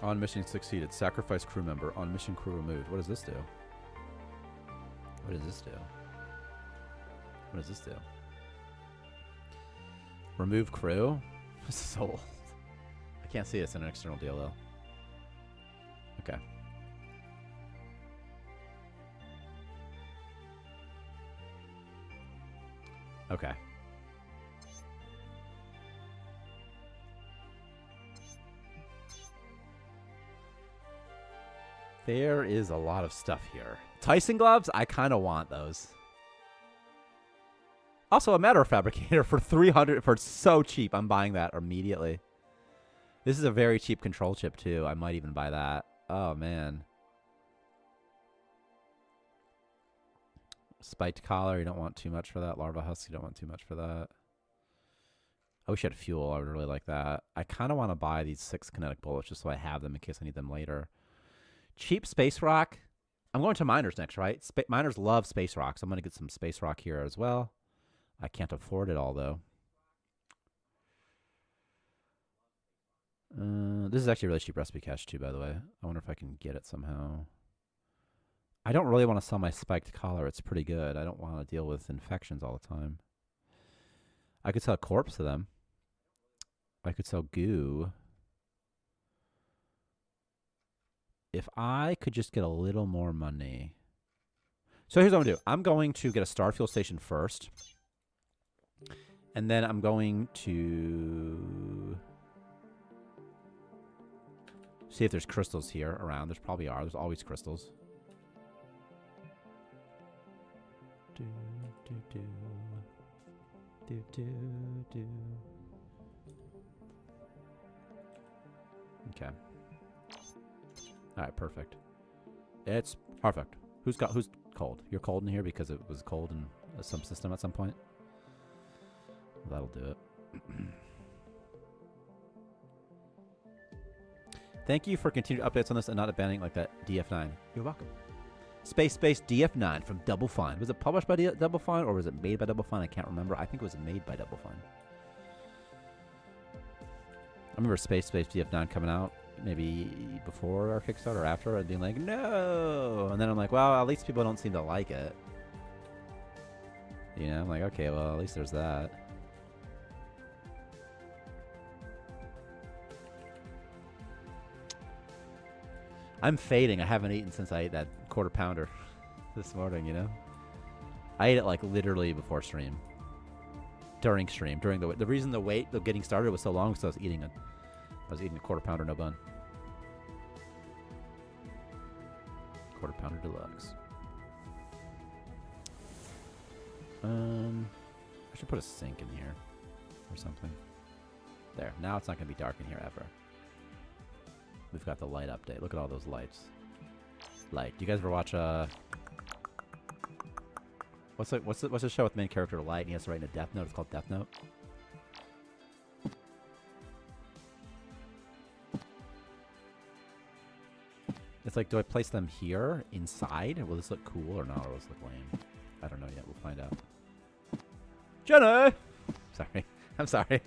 On mission succeeded. Sacrifice crew member. On mission crew removed. What does this do? What does this do? What does this do? Remove crew? This is so old. I can't see it's an external deal, though. Okay. Okay. There is a lot of stuff here. Tyson gloves? I kind of want those. Also, a matter fabricator for 300 for so cheap. I'm buying that immediately. This is a very cheap control chip, too. I might even buy that. Oh, man. Spiked collar. You don't want too much for that. Larva husk. You don't want too much for that. I wish I had fuel. I would really like that. I kind of want to buy these 6 kinetic bullets just so I have them in case I need them later. Cheap space rock. I'm going to miners next, right? Miners love space rock, so I'm going to get some space rock here as well. I can't afford it all, though. This is actually a really cheap recipe cache, too, by the way. I wonder if I can get it somehow. I don't really want to sell my spiked collar. It's pretty good. I don't want to deal with infections all the time. I could sell corpse to them. I could sell goo. If I could just get a little more money. So here's what I'm going to do. I'm going to get a star fuel station first. And then I'm going to see if there's crystals here around. There's probably are. There's always crystals. Do, do, do. Do, do, do. Okay. All right, perfect. It's perfect. Who's cold? You're cold in here because it was cold in some system at some point? That'll do it. Thank you for continued updates on this and not abandoning like that DF9. You're welcome. Space DF9 from Double Fine. Was it published by Double Fine or was it made by Double Fine? I can't remember. I think it was made by Double Fine. I remember Space DF9 coming out maybe before our Kickstarter or after and being like, no! And then I'm like, well, at least people don't seem to like it. You know, I'm like, okay, well, at least there's that. I'm fading. I haven't eaten since I ate that quarter pounder this morning, you know? I ate it like literally before stream. During stream. The reason the wait of getting started was so long because I was eating a quarter pounder no bun. Quarter pounder deluxe. I should put a sink in here or something. There. Now it's not going to be dark in here ever. We've got the light update. Look at all those lights. Light. Do you guys ever watch what's the show with the main character Light and he has to write in a Death Note? It's called Death Note. It's like, do I place them here inside? Will this look cool or not? Or will this look lame? I don't know yet. We'll find out. Jenna! Sorry. I'm sorry.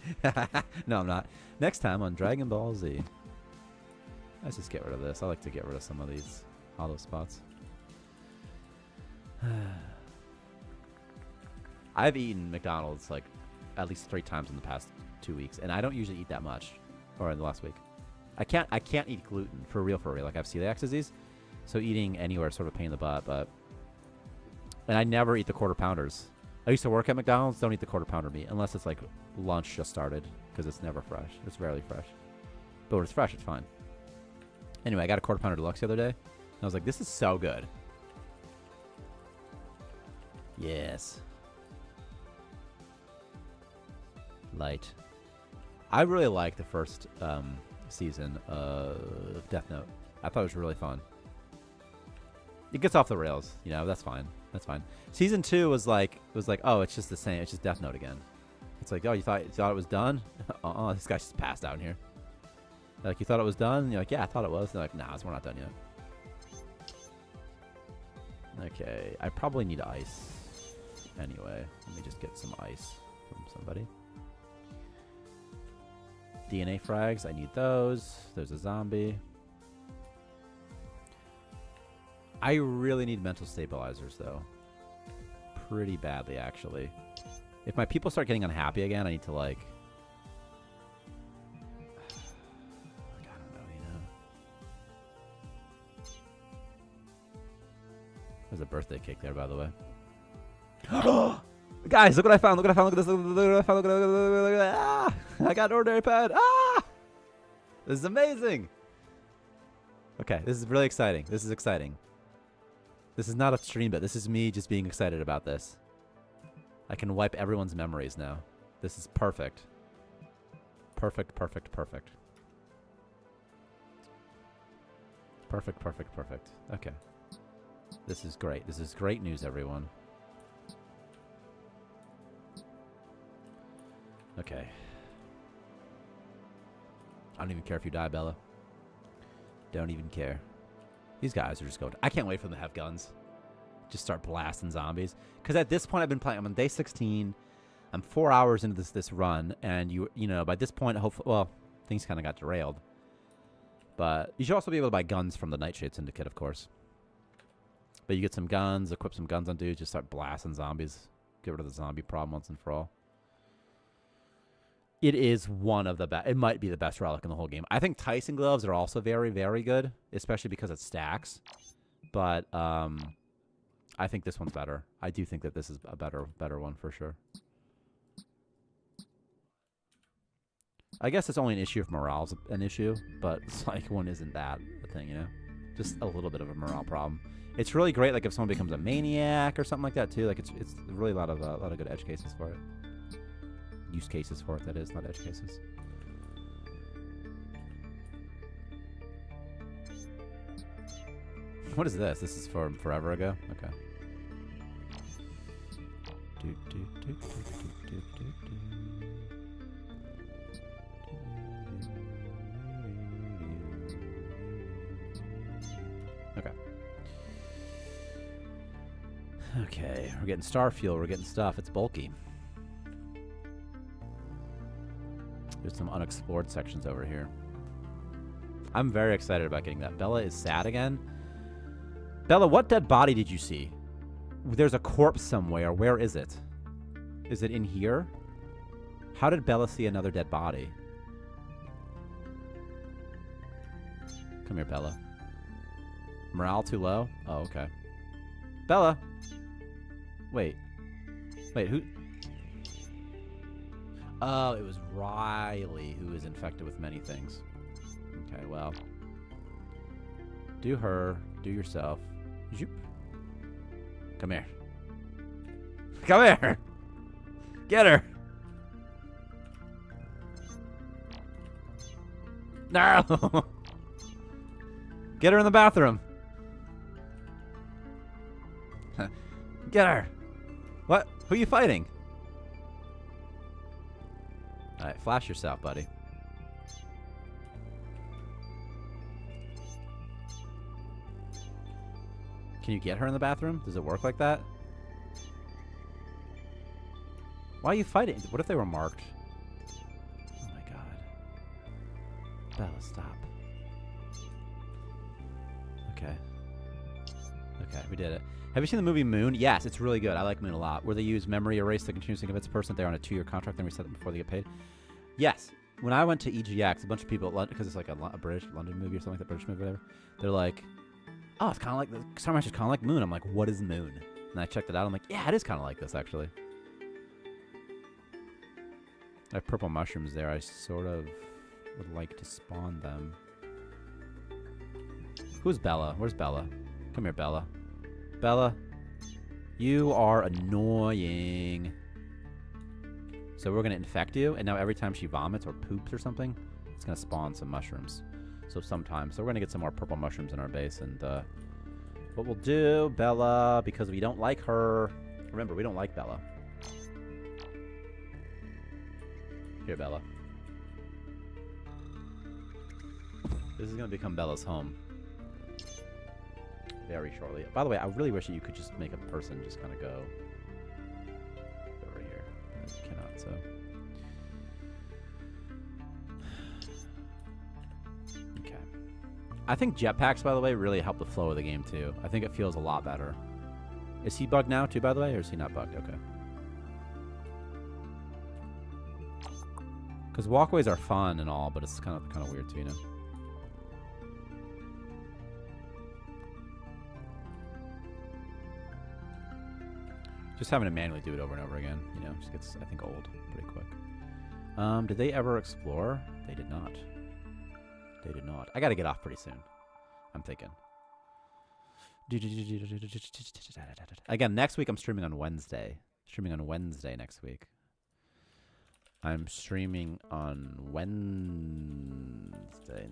No, I'm not. Next time on Dragon Ball Z. Let's just get rid of this. I like to get rid of some of these hollow spots. I've eaten McDonald's like at least 3 times in the past 2 weeks, and I don't usually eat that much. Or in the last week. I can't eat gluten for real. Like I have celiac disease, so eating anywhere is sort of a pain in the butt. And I never eat the quarter pounders. I used to work at McDonald's. Don't eat the quarter pounder meat unless it's like lunch just started, because it's never fresh. It's rarely fresh. But when it's fresh, it's fine. Anyway, I got a quarter pounder deluxe the other day, and I was like, this is so good. Yes. Light. I really like the first season of Death Note. I thought it was really fun. It gets off the rails, you know. That's fine. That's fine. Season 2 was like, oh, it's just the same. It's just Death Note again. It's like, oh, you thought it was done? This guy's just passed out in here. Like, you thought it was done? You're like, yeah, I thought it was. They're like, nah, we're not done yet. Okay, I probably need ice. Anyway, let me just get some ice from somebody. DNA frags, I need those. There's a zombie. I really need mental stabilizers, though. Pretty badly, actually. If my people start getting unhappy again, I need to, like... I don't know, you know? There's a birthday cake there, by the way. Guys, look what I found. Look at this. Look what I found. Look at that. Ah! I got an ordinary pad. Ah! This is amazing. Okay, this is really exciting. This is exciting. This is not a stream bit. This is me just being excited about this. I can wipe everyone's memories now. This is perfect. Perfect. Perfect. Okay. This is great. This is great news, everyone. Okay. I don't even care if you die, Bella. Don't even care. These guys are just going... I can't wait for them to have guns. Just start blasting zombies. Because at this point, I've been playing... I'm on day 16. I'm 4 hours into this run. And, you know, by this point, hopefully... Well, things kind of got derailed. But you should also be able to buy guns from the Nightshade Syndicate, of course. But you get some guns, equip some guns on dudes, just start blasting zombies. Get rid of the zombie problem once and for all. It is one of the best. It might be the best relic in the whole game. I think Tyson gloves are also very, very good, especially because it stacks. But I think this one's better. I do think that this is a better one for sure. I guess it's only an issue if morale's an issue, but it's like one isn't that a thing, you know? Just a little bit of a morale problem. It's really great, like if someone becomes a maniac or something like that too. Like it's really a lot of good edge cases for it. Use cases for it, that is, not edge cases. What is this? This is from forever ago? Okay. Okay. Okay, we're getting star fuel, we're getting stuff. It's bulky. There's some unexplored sections over here. I'm very excited about getting that. Bella is sad again. Bella, what dead body did you see? There's a corpse somewhere. Where is it? Is it in here? How did Bella see another dead body? Come here, Bella. Morale too low? Oh, okay. Bella! Wait. Wait, who? Oh, it was Riley who is infected with many things. Okay, well. Do her. Do yourself. Zoop. Come here. Come here! Get her! No! Get her in the bathroom. Get her. What? Who are you fighting? Alright, flash yourself, buddy. Can you get her in the bathroom? Does it work like that? Why are you fighting? What if they were marked? Oh my god. Bella, stop. Okay. Okay, we did it. Have you seen the movie Moon? Yes, it's really good. I like Moon a lot. Where they use memory erase to continuously convince a person that they're on a 2-year contract, then reset them before they get paid. Yes. When I went to EGX, a bunch of people, because it's like a British, London movie or something like that, British movie, whatever, they're like, oh, it's kind of like, Starmancer's kind of like Moon. I'm like, what is Moon? And I checked it out. I'm like, yeah, it is kind of like this, actually. I have purple mushrooms there. I sort of would like to spawn them. Who's Bella? Where's Bella? Come here, Bella. Bella, you are annoying. So we're going to infect you, and now every time she vomits or poops or something, it's going to spawn some mushrooms. So sometimes. So we're going to get some more purple mushrooms in our base, and what we'll do, Bella, because we don't like her. Remember, we don't like Bella. Here, Bella. This is going to become Bella's home. Very shortly. By the way, I really wish that you could just make a person just kind of go over here. But you cannot, so. Okay. I think jetpacks, by the way, really help the flow of the game, too. I think it feels a lot better. Is he bugged now, too, by the way, or is he not bugged? Okay. Because walkways are fun and all, but it's kind of weird, too, you know? Just having to manually do it over and over again, you know, just gets, I think, old pretty quick. Did they ever explore? They did not. They did not. I got to get off pretty soon. I'm thinking. Again, next week I'm streaming on Wednesday. Streaming on Wednesday next week. I'm streaming on Wednesday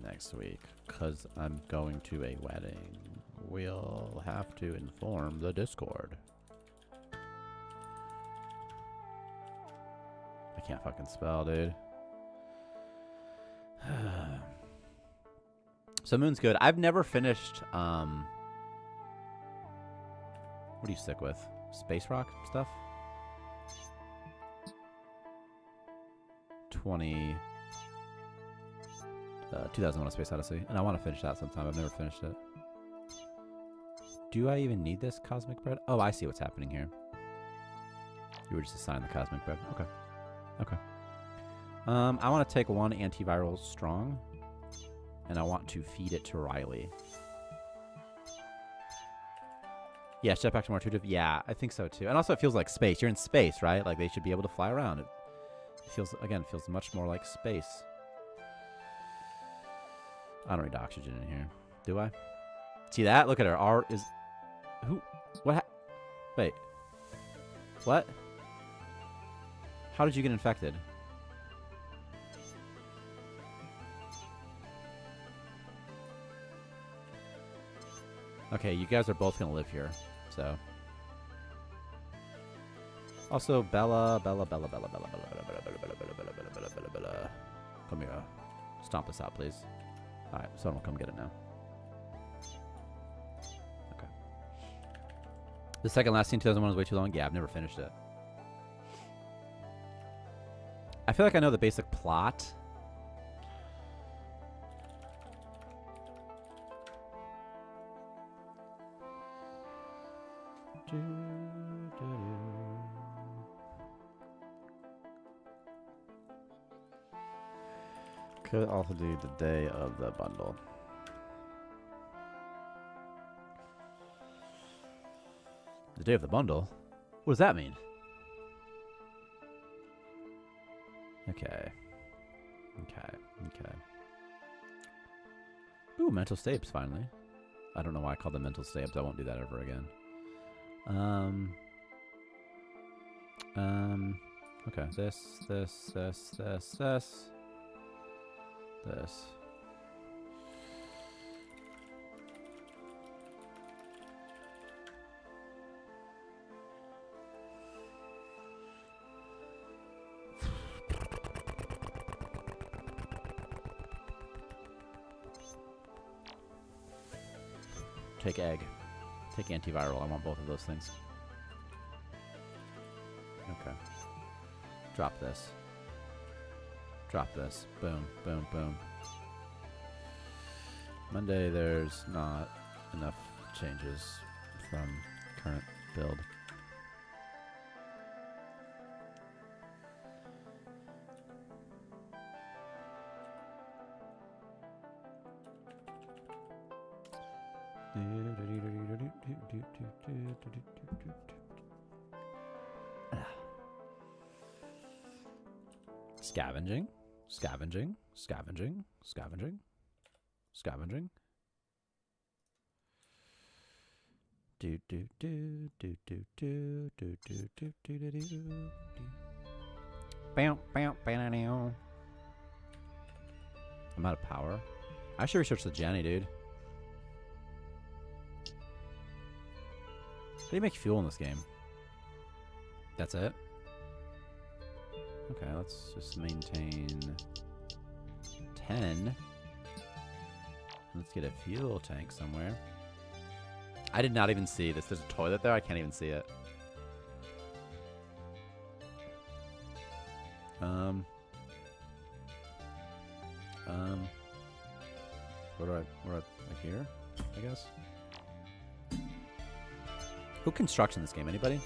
next week because I'm going to a wedding. We'll have to inform the Discord. I can't fucking spell, dude. So Moon's good. I've never finished, what do you stick with? Space Rock stuff? 2001 A Space Odyssey. And I want to finish that sometime. I've never finished it. Do I even need this Cosmic Bread? Oh, I see what's happening here. You were just assigned the Cosmic Bread. Okay. Okay. I want to take one antiviral strong, and I want to feed it to Riley. Yeah, jetpack to more intuitive. Yeah, I think so too. And also, it feels like space. You're in space, right? Like they should be able to fly around. It feels, again, feels much more like space. I don't need oxygen in here, do I? See that? Look at her. R is who? What? Wait. What? How did you get infected? Okay, you guys are both gonna live here, so. Also, Bella. Come here. Stomp us out, please. Alright, someone will come get it now. Okay. The second last scene, 2001, is way too long. Yeah, I've never finished it. I feel like I know the basic plot. Could also do the day of the bundle. The day of the bundle? What does that mean? Okay. Okay. Okay. Ooh, mental stapes, finally. I don't know why I call them mental stapes. I won't do that ever again. Okay. This. Take egg. Take antiviral. I want both of those things. Okay. Drop this. Drop this. Boom, boom, boom. Monday, there's not enough changes from current build. Scavenging, scavenging, scavenging, scavenging, scavenging. Do do do do do do do do do do do do. Bam bam bam. I'm out of power. I should research the Jenny, dude. How do you make fuel in this game? That's it? Okay, let's just maintain 10. Let's get a fuel tank somewhere. I did not even see this. There's a toilet there. I can't even see it. Where like here, I guess. Who constructs in this game? Anybody?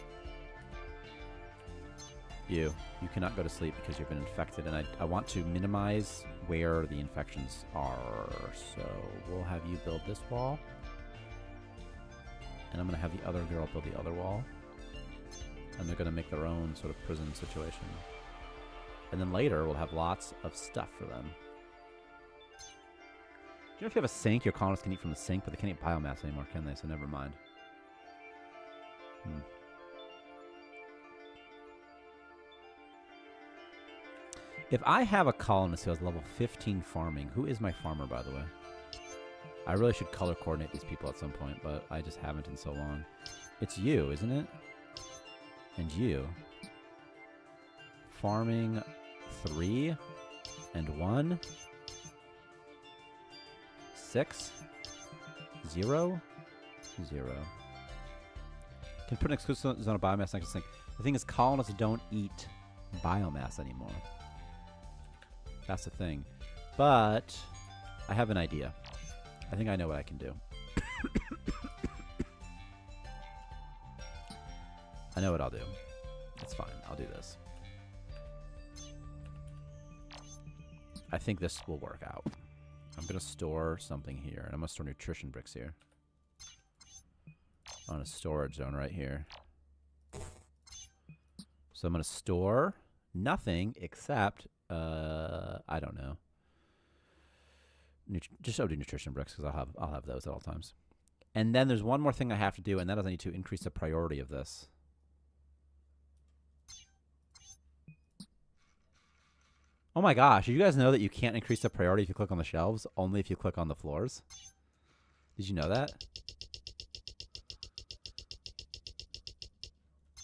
You cannot go to sleep because you've been infected, and I want to minimize where the infections are. So we'll have you build this wall, and I'm going to have the other girl build the other wall, and they're going to make their own sort of prison situation. And then later we'll have lots of stuff for them. Do you know if you have a sink, your colonists can eat from the sink, but they can't eat biomass anymore, can they? So never mind. If I have a colonist who has level 15 farming, who is my farmer, by the way? I really should color coordinate these people at some point, but I just haven't in so long. It's you, isn't it? And you. Farming 3 and 1. 6. 0. 0. Can put an exclusive zone of biomass next to sink. The thing is, colonists don't eat biomass anymore. That's the thing. But I have an idea. I think I know what I can do. I know what I'll do. It's fine. I'll do this. I think this will work out. I'm going to store something here. And I'm going to store nutrition bricks here. On a storage zone right here. So I'm going to store nothing except, I don't know. Just I'll do nutrition bricks because I'll have those at all times. And then there's one more thing I have to do, and that is I need to increase the priority of this. Oh my gosh, did you guys know that you can't increase the priority if you click on the shelves, only if you click on the floors? Did you know that?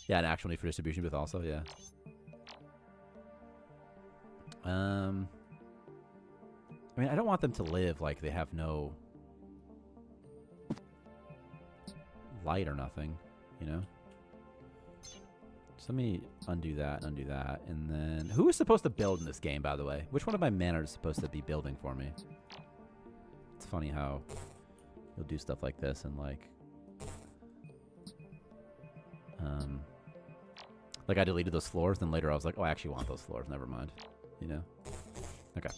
Yeah, an actual need for distribution booth also, yeah. I mean, I don't want them to live like they have no light or nothing, you know? So let me undo that, and then... Who is supposed to build in this game, by the way? Which one of my men are supposed to be building for me? It's funny how you'll do stuff like this and, like... Like, I deleted those floors, then later I was like, oh, I actually want those floors. Never mind. You know? Okay.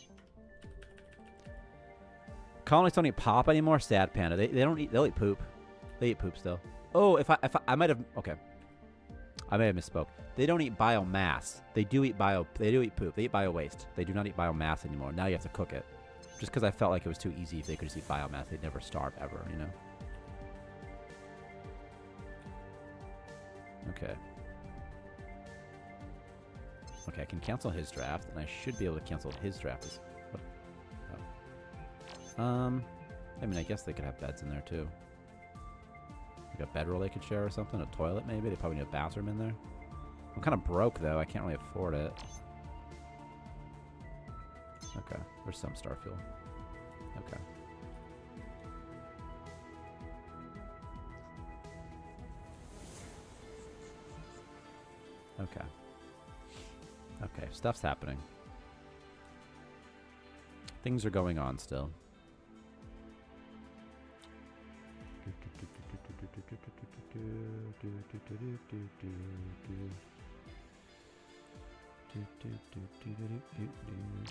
Colonies don't eat pop anymore? Sad Panda. They don't eat... They'll eat poop. They eat poop still. Oh, if I might have... Okay. I may have misspoke. They don't eat biomass. They do eat poop. They eat bio waste. They do not eat biomass anymore. Now you have to cook it. Just because I felt like it was too easy if they could just eat biomass. They'd never starve ever, you know? Okay. Okay, I can cancel his draft, and I should be able to cancel his draft. What? Oh. I mean, I guess they could have beds in there, too. Like a bedroll they could share or something? A toilet, maybe? They probably need a bathroom in there. I'm kind of broke, though. I can't really afford it. Okay. There's some star fuel. Okay. Okay. Okay. Stuff's happening. Things are going on still.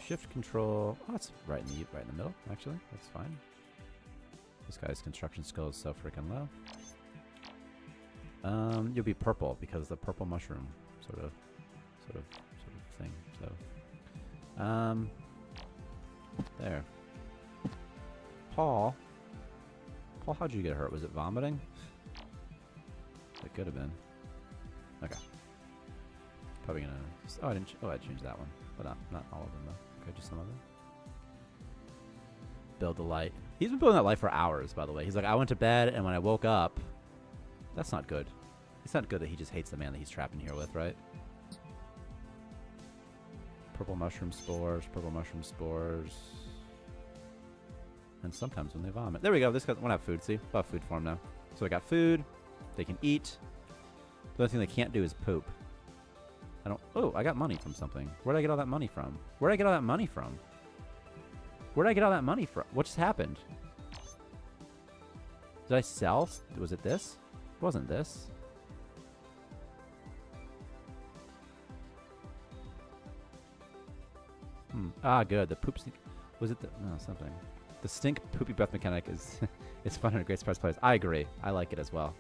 Shift control. Oh, that's right in the middle. Actually, that's fine. This guy's construction skill is so freaking low. You'll be purple because the purple mushroom sort of thing. So, there. Paul, how'd you get hurt? Was it vomiting? It could have been. Okay. Probably gonna. Oh, I changed that one, but not all of them though. Okay, just some of them. Build the light. He's been building that light for hours, by the way. He's like, I went to bed, and when I woke up, that's not good. It's not good that he just hates the man that he's trapped in here with, right? Purple mushroom spores, and sometimes when they vomit. There we go. This guy won't have food. See, we'll have food for him now. So I got food. They can eat. The only thing they can't do is poop. I don't. Oh, I got money from something. Where'd I get all that money from? Where'd I get all that money from? What just happened? Did I sell? Was it this? It wasn't this. Ah, good. The poop stink. Was it the... No, something. The stink poopy breath mechanic is... it's fun and a great surprise players. I agree. I like it as well.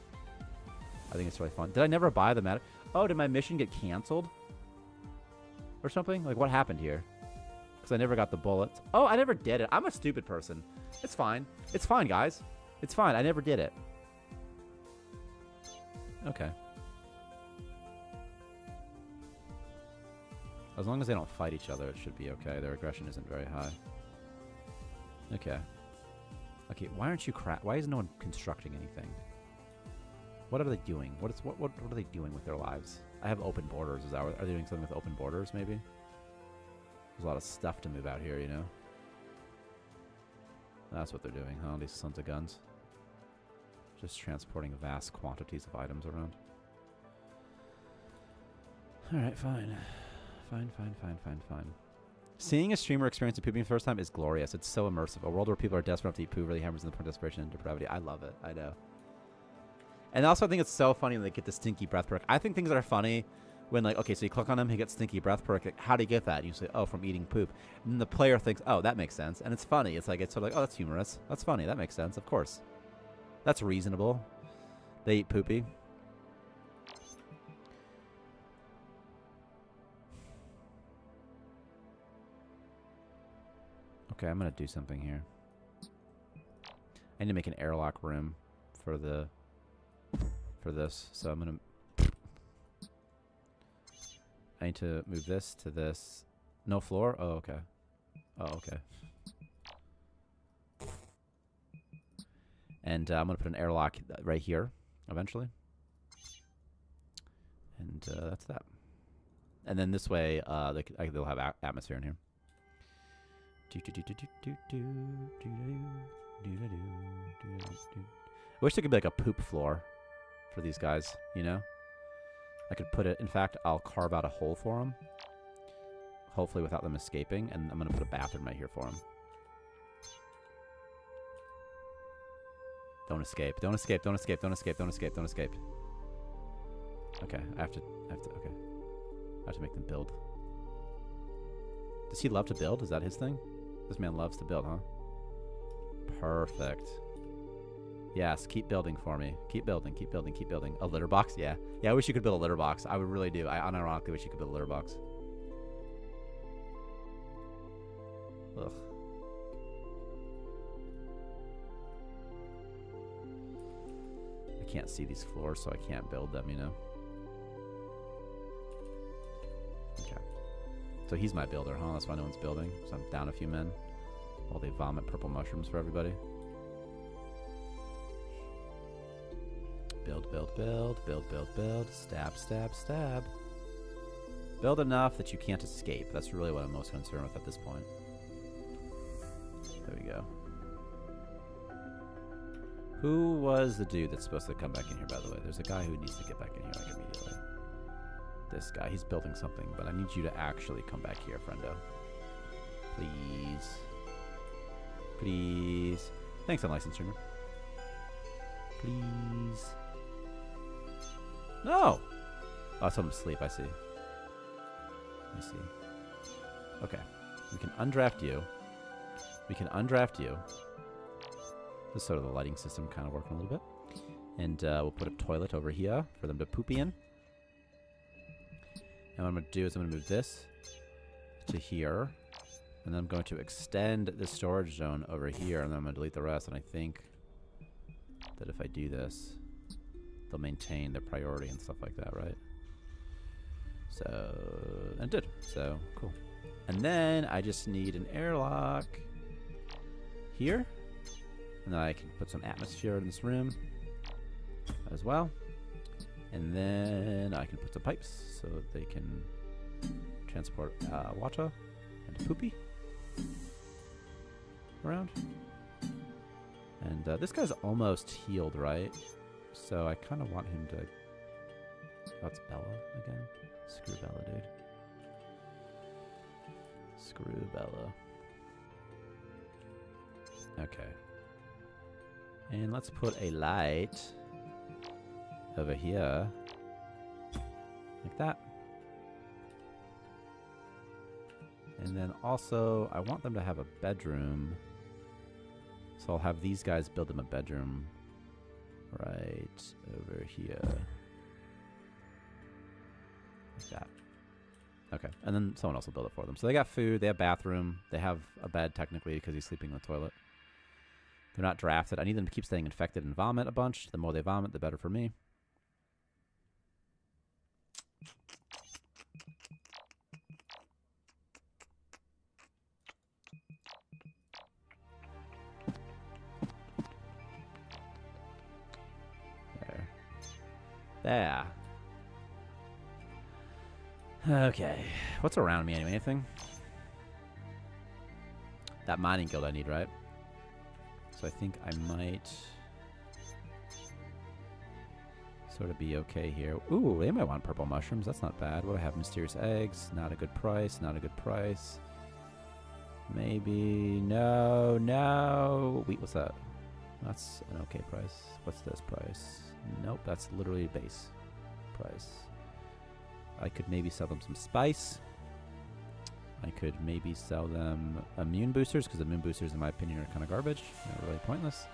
I think it's really fun. Did I never buy the matter? Oh, did my mission get canceled? Or something? Like, what happened here? Because I never got the bullets. Oh, I never did it. I'm a stupid person. It's fine. It's fine, guys. It's fine. I never did it. Okay. As long as they don't fight each other, it should be okay. Their aggression isn't very high. Okay. Okay, why aren't you why is no one constructing anything? What are they doing? What are they doing with their lives? I have open borders. Are they doing something with open borders, maybe? There's a lot of stuff to move out here, you know? That's what they're doing, huh? These sons of guns. Just transporting vast quantities of items around. Alright, fine. Fine. Seeing a streamer experience pooping for the first time is glorious. It's so immersive. A world where people are desperate enough to eat poo really hammers in the point of desperation and depravity. I love it. I know. And also I think it's so funny when they get the stinky breath perk. I think things that are funny when, like, okay, so you click on him, he gets stinky breath perk. Like, how do you get that? And you say, oh, from eating poop. And then the player thinks, oh, that makes sense. And it's funny. It's like, it's sort of like, oh, that's humorous. That's funny. That makes sense. Of course. That's reasonable. They eat poopy. Okay, I'm going to do something here. I need to make an airlock room for this. So I'm going to... I need to move this to this. No floor? Oh, okay. Oh, okay. And I'm going to put an airlock right here, eventually. And that's that. And then this way, they'll have atmosphere in here. I wish there could be like a poop floor for these guys, you know? I could put it... In fact, I'll carve out a hole for them. Hopefully without them escaping. And I'm going to put a bathroom right here for them. Don't escape. Don't escape. Don't escape. Don't escape. Don't escape. Don't escape. Okay, I have to, okay. I have to make them build. Does he love to build? Is that his thing? This man loves to build, huh? Perfect. Yes, keep building for me. Keep building, keep building, keep building. A litter box? Yeah. Yeah, I wish you could build a litter box. I would really do. I unironically wish you could build a litter box. Ugh. I can't see these floors, so I can't build them, you know? Okay. So he's my builder, huh? That's why no one's building. So I'm down a few men while they vomit purple mushrooms for everybody. Build, build, build, build, build, build. Stab, stab, stab. Build enough that you can't escape. That's really what I'm most concerned with at this point. There we go. Who was the dude that's supposed to come back in here, by the way? There's a guy who needs to get back in here like immediately. This guy, he's building something, but I need you to actually come back here, friendo. Please. Please. Thanks, unlicensed streamer. Please. No! Oh, I told him to sleep, I see. I see. Okay. We can undraft you. We can undraft you. This is sort of the lighting system kind of working a little bit. And we'll put a toilet over here for them to poop in. And what I'm going to do is I'm going to move this to here. And then I'm going to extend the storage zone over here. And then I'm going to delete the rest. And I think that if I do this, they'll maintain their priority and stuff like that, right? So, and it did. So, cool. And then I just need an airlock here. And then I can put some atmosphere in this room as well. And then I can put some pipes so that they can transport water and poopy around. And this guy's almost healed, right? So I kind of want him to... Oh, it's Bella again. Screw Bella, dude. Screw Bella. Okay. And let's put a light over here. Like that. And then also, I want them to have a bedroom. So I'll have these guys build them a bedroom right over here. Like that. Okay. And then someone else will build it for them. So they got food, they have bathroom, they have a bed technically because he's sleeping in the toilet. They're not drafted. I need them to keep staying infected and vomit a bunch. The more they vomit, the better for me. There. There. Okay. What's around me anyway? Anything? That mining guild I need, right? So I think I might sort of be okay here. Ooh, they might want purple mushrooms. That's not bad. What do I have? Mysterious eggs. Not a good price. Not a good price. Maybe. No, no. Wait, what's that? That's an okay price. What's this price? Nope, that's literally base price. I could maybe sell them some spice. I could maybe sell them immune boosters, because immune boosters, in my opinion, are kind of garbage. They're really pointless.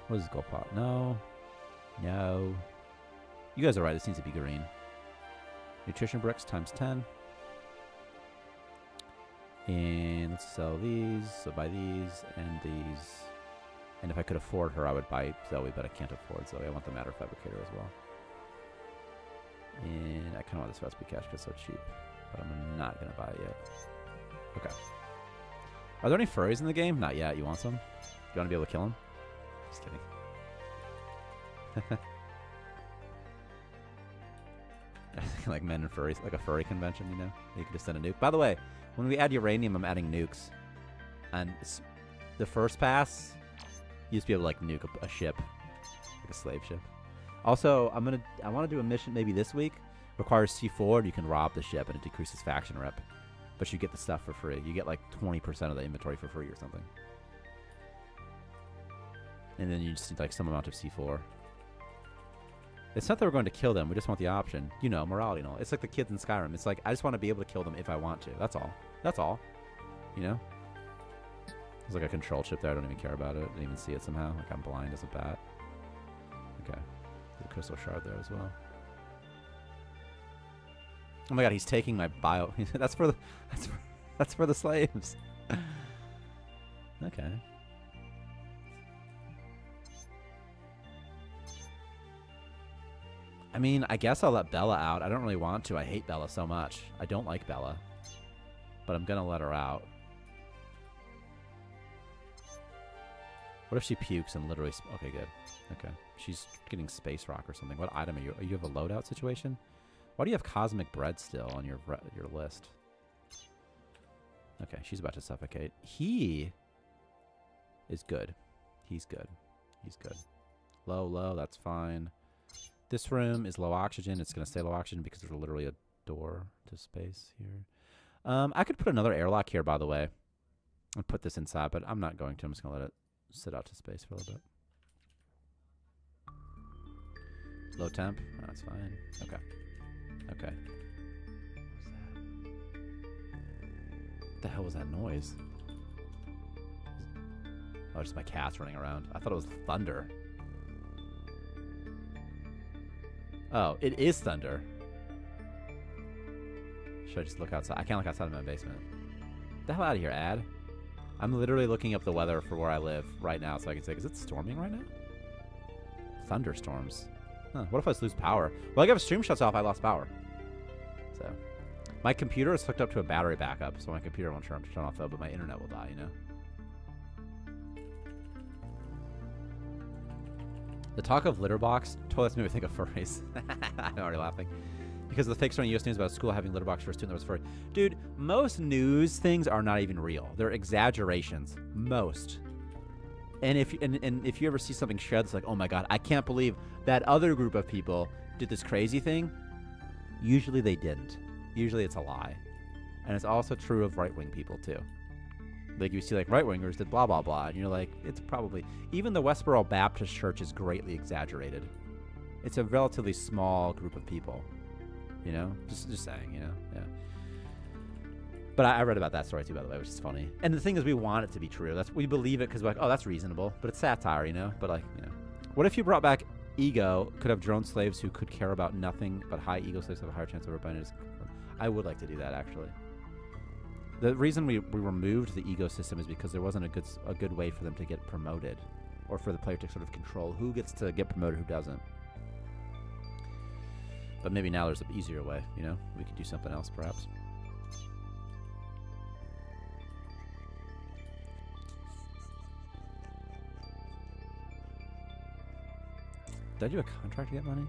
What is gold pot? No. No. You guys are right. This needs to be green. Nutrition bricks times 10. And let's sell these. So buy these and these. And if I could afford her, I would buy Zoe, but I can't afford Zoe. I want the matter fabricator as well. And I kind of want this recipe cache because it's so cheap. But I'm not going to buy it yet. Okay. Are there any furries in the game? Not yet. You want some? You want to be able to kill them? Just kidding. Like men and furries. Like a furry convention, you know? You could just send a nuke. By the way, when we add uranium, I'm adding nukes. And the first pass, you used to be able to like nuke a ship. Like a slave ship. Also, I want to do a mission maybe this week. Requires C4, and you can rob the ship, and it decreases faction rep. But you get the stuff for free. You get like 20% of the inventory for free or something. And then you just need like some amount of C4. It's not that we're going to kill them. We just want the option. You know, morality and all. It's like the kids in Skyrim. It's like, I just want to be able to kill them if I want to. That's all. That's all. You know? There's like a control chip there. I don't even care about it. I didn't even see it somehow. Like I'm blind as a bat. Okay. There's a crystal shard there as well. Oh my god, he's taking my bio. That's for the slaves. Okay. I mean, I guess I'll let Bella out. I don't really want to. I hate Bella so much. I don't like Bella. But I'm gonna let her out. What if she pukes and literally... Okay, good. Okay. She's getting space rock or something. What item are you... You have a loadout situation? Why do you have cosmic bread still on your list? Okay, she's about to suffocate. He is good. He's good. He's good. Low, low, that's fine. This room is low oxygen. It's going to stay low oxygen because there's literally a door to space here. I could put another airlock here, by the way, and put this inside, but I'm not going to. I'm just going to let it sit out to space for a little bit. Low temp. Oh, that's fine. Okay. Okay. What the hell was that noise? Oh, just my cats running around. I thought it was thunder. Oh, it is thunder. Should I just look outside? I can't look outside of my basement. Get the hell out of here, ad. I'm literally looking up the weather for where I live right now so I can say, is it storming right now? Thunderstorms. Huh, what if I just lose power? Well, I got stream shuts off, I lost power. So, my computer is hooked up to a battery backup, so my computer won't turn off though, but my internet will die, you know? The talk of litter box toilets made me think of furries. I'm already laughing. Because of the fake story in U.S. News about a school having litter box for a student that was furry. Dude, most news things are not even real. They're exaggerations. Most. And if you ever see something shared that's like, oh my god, I can't believe that other group of people did this crazy thing, usually they didn't. Usually it's a lie. And it's also true of right-wing people too. Like you see like right-wingers did blah blah blah, and you're like, it's probably... Even the Westboro Baptist Church is greatly exaggerated. It's a relatively small group of people. You know? Just saying, you know? Yeah. But I read about that story too, by the way, which is funny. And the thing is, we want it to be true. We believe it because we're like, oh, that's reasonable. But it's satire, you know? But like, you know. What if you brought back ego, could have drone slaves who could care about nothing but high ego slaves have a higher chance of rebellion? I would like to do that, actually. The reason we removed the ego system is because there wasn't a good way for them to get promoted, or for the player to sort of control who gets to get promoted, who doesn't. But maybe now there's an easier way, you know? We could do something else, perhaps. Did I do a contract to get money?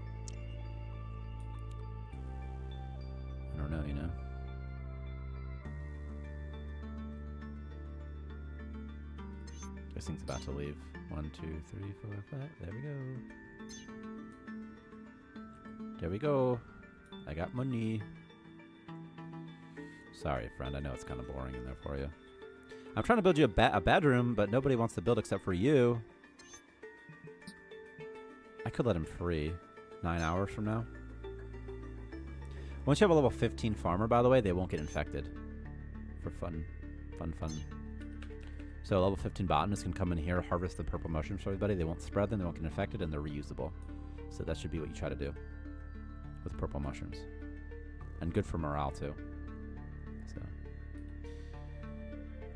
I don't know, you know? This thing's about to leave. 1, 2, 3, 4, 5. There we go. There we go. I got money. Sorry, friend. I know it's kind of boring in there for you. I'm trying to build you a bedroom, but nobody wants to build except for you. I could let him free 9 hours from now. Once you have a level 15 farmer, by the way, they won't get infected. For fun. So level 15 botanists can come in here, harvest the purple mushrooms for everybody. They won't spread them, they won't get infected, and they're reusable. So that should be what you try to do with purple mushrooms. And good for morale, too. So.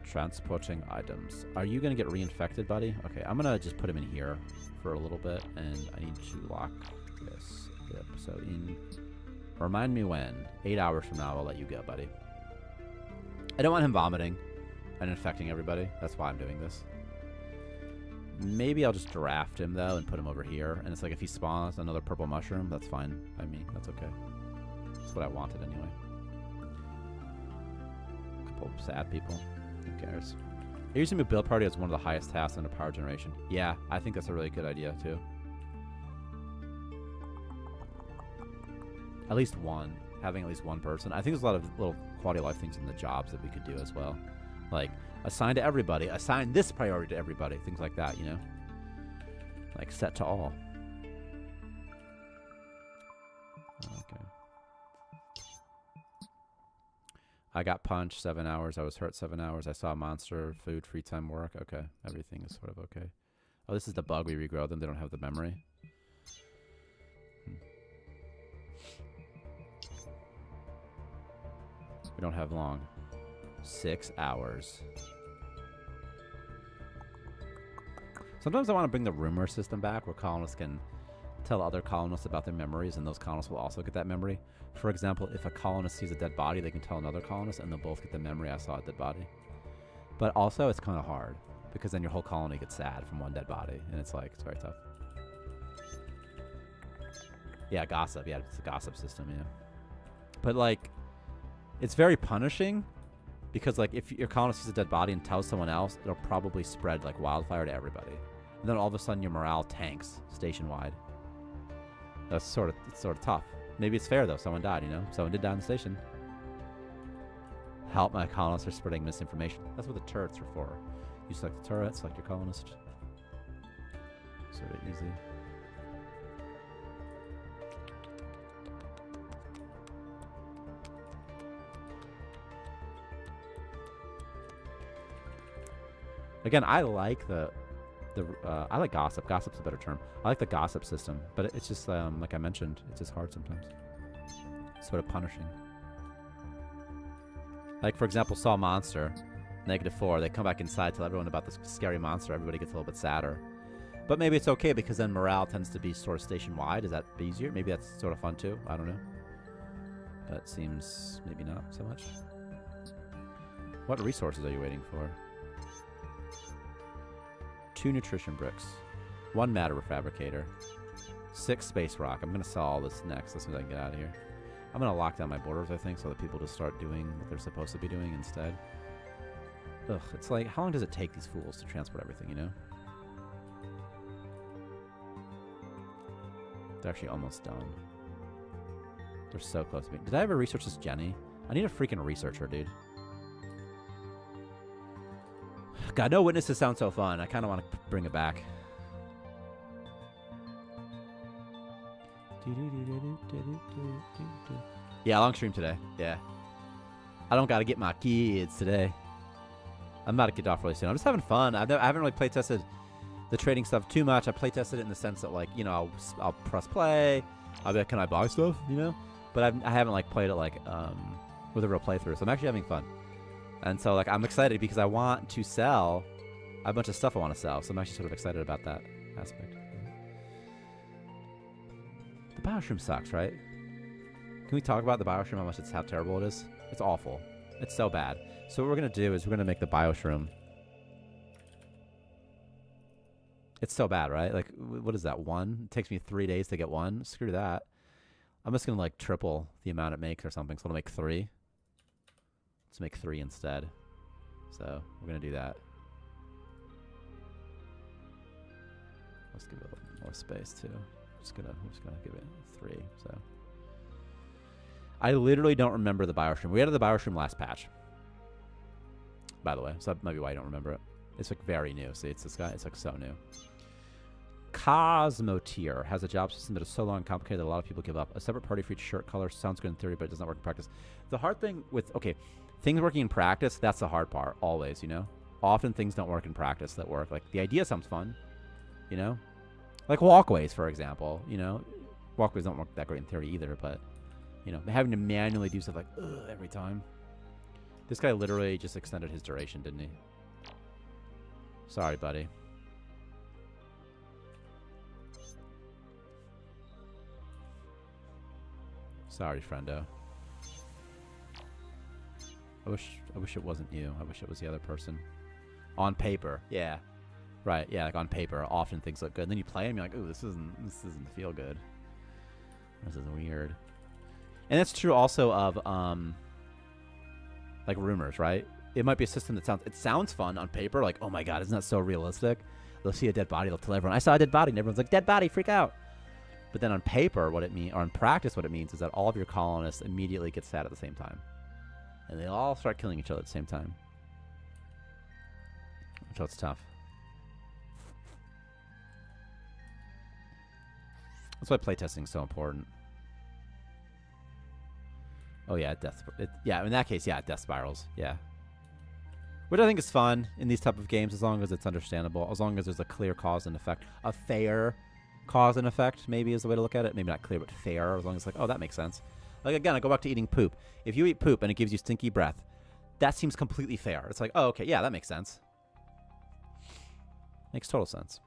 Transporting items. Are you going to get reinfected, buddy? Okay, I'm going to just put him in here for a little bit, and I need to lock this episode in. Remind me when. 8 hours from now, I'll let you go, buddy. I don't want him vomiting and infecting everybody. That's why I'm doing this. Maybe I'll just draft him, though, and put him over here. And it's like if he spawns another purple mushroom, that's fine by me. That's okay. That's what I wanted anyway. A couple of sad people. Who cares? Using a build party as one of the highest tasks in a power generation. Yeah, I think that's a really good idea, too. At least one. Having at least one person. I think there's a lot of little quality of life things in the jobs that we could do as well. Like, assign to everybody. Assign this priority to everybody. Things like that, you know? Like, set to all. Okay. I got punched 7 hours. I was hurt 7 hours. I saw a monster. Food, free time, work. Okay, everything is sort of okay. Oh, this is the bug we regrow them. They don't have the memory. We don't have long. 6 hours. Sometimes I want to bring the rumor system back where colonists can tell other colonists about their memories, and those colonists will also get that memory. For example, if a colonist sees a dead body, they can tell another colonist, and they'll both get the memory, I saw a dead body. But also, it's kind of hard, because then your whole colony gets sad from one dead body, and it's like, it's very tough. Yeah, gossip. Yeah, it's a gossip system, yeah. But, like, it's very punishing, because, like, if your colonist sees a dead body and tells someone else, it'll probably spread like wildfire to everybody. And then all of a sudden, your morale tanks station-wide. It's sort of tough. Maybe it's fair, though. Someone died, you know? Someone did die on the station. Help my colonists are spreading misinformation. That's what the turrets are for. You select the turret, select your colonist. Sort of easy. Again, I like I like gossip. Gossip's a better term. I like the gossip system, but it's just like I mentioned, it's just hard sometimes. Sort of punishing. Like for example, saw a monster, -4. They come back inside, tell everyone about this scary monster. Everybody gets a little bit sadder, but maybe it's okay because then morale tends to be sort of station wide. Is that easier? Maybe that's sort of fun too. I don't know. That seems maybe not so much. What resources are you waiting for? 2 nutrition bricks, 1 matter refabricator, 6 space rock. I'm going to sell all this next as soon as I can get out of here. I'm going to lock down my borders, I think, so that people just start doing what they're supposed to be doing instead. Ugh, it's like, how long does it take these fools to transport everything, you know? They're actually almost done. They're so close to me. Did I ever research this Jenny? I need a freaking researcher, dude. God, no witnesses sound so fun. I kind of want to bring it back. Yeah, long stream today. Yeah. I don't got to get my kids today. I'm about to get off really soon. I'm just having fun. I haven't really play tested the trading stuff too much. I play tested it in the sense that, like, you know, I'll press play. I'll be like, can I buy stuff? You know? But I haven't, like, played it, like, with a real playthrough. So I'm actually having fun. And so, like, I'm excited because I want to sell a bunch of stuff I want to sell. So I'm actually sort of excited about that aspect. The Bioshroom sucks, right? Can we talk about the Bioshroom, how terrible it is? It's awful. It's so bad. So what we're going to do is we're going to make the Bioshroom. It's so bad, right? Like, what is that, 1? It takes me 3 days to get 1. Screw that. I'm just going to, like, triple the amount it makes or something. So it'll make 3. Let's make 3 instead. So we're going to do that. Let's give it a little more space, too. I'm just gonna give it 3. So I literally don't remember the Bioshroom. We added the Bioshroom last patch, by the way. So that might be why I don't remember it. It's like very new. See, it's this guy. It's like so new. Cosmotier has a job system that is so long and complicated that a lot of people give up. A separate party for each shirt color sounds good in theory, but it does not work in practice. The hard thing with, okay, things working in practice, that's the hard part, always, you know? Often things don't work in practice that work. Like, the idea sounds fun, you know? Like walkways, for example, you know? Walkways don't work that great in theory either, but, you know, having to manually do stuff like, ugh, every time. This guy literally just extended his duration, didn't he? Sorry, buddy. Sorry, friendo. I wish it wasn't you. I wish it was the other person. On paper, yeah. Right, yeah, like on paper, often things look good. And then you play them, you're like, ooh, this doesn't feel good. This is weird. And that's true also of like rumors, right? It might be a system that sounds fun on paper, like, oh my god, isn't that so realistic? They'll see a dead body, they'll tell everyone, I saw a dead body, and everyone's like, dead body, freak out. But then on paper, what it means, or in practice, what it means is that all of your colonists immediately get sad at the same time. And they all start killing each other at the same time. So it's tough. That's why playtesting is so important. Oh yeah, yeah, in that case, yeah, death spirals. Yeah. Which I think is fun in these type of games, as long as it's understandable, as long as there's a clear cause and effect, a fair cause and effect, maybe is the way to look at it. Maybe not clear, but fair, as long as like, oh, that makes sense. Like, again, I go back to eating poop. If you eat poop and it gives you stinky breath, that seems completely fair. It's like, oh, okay, yeah, that makes sense. Makes total sense.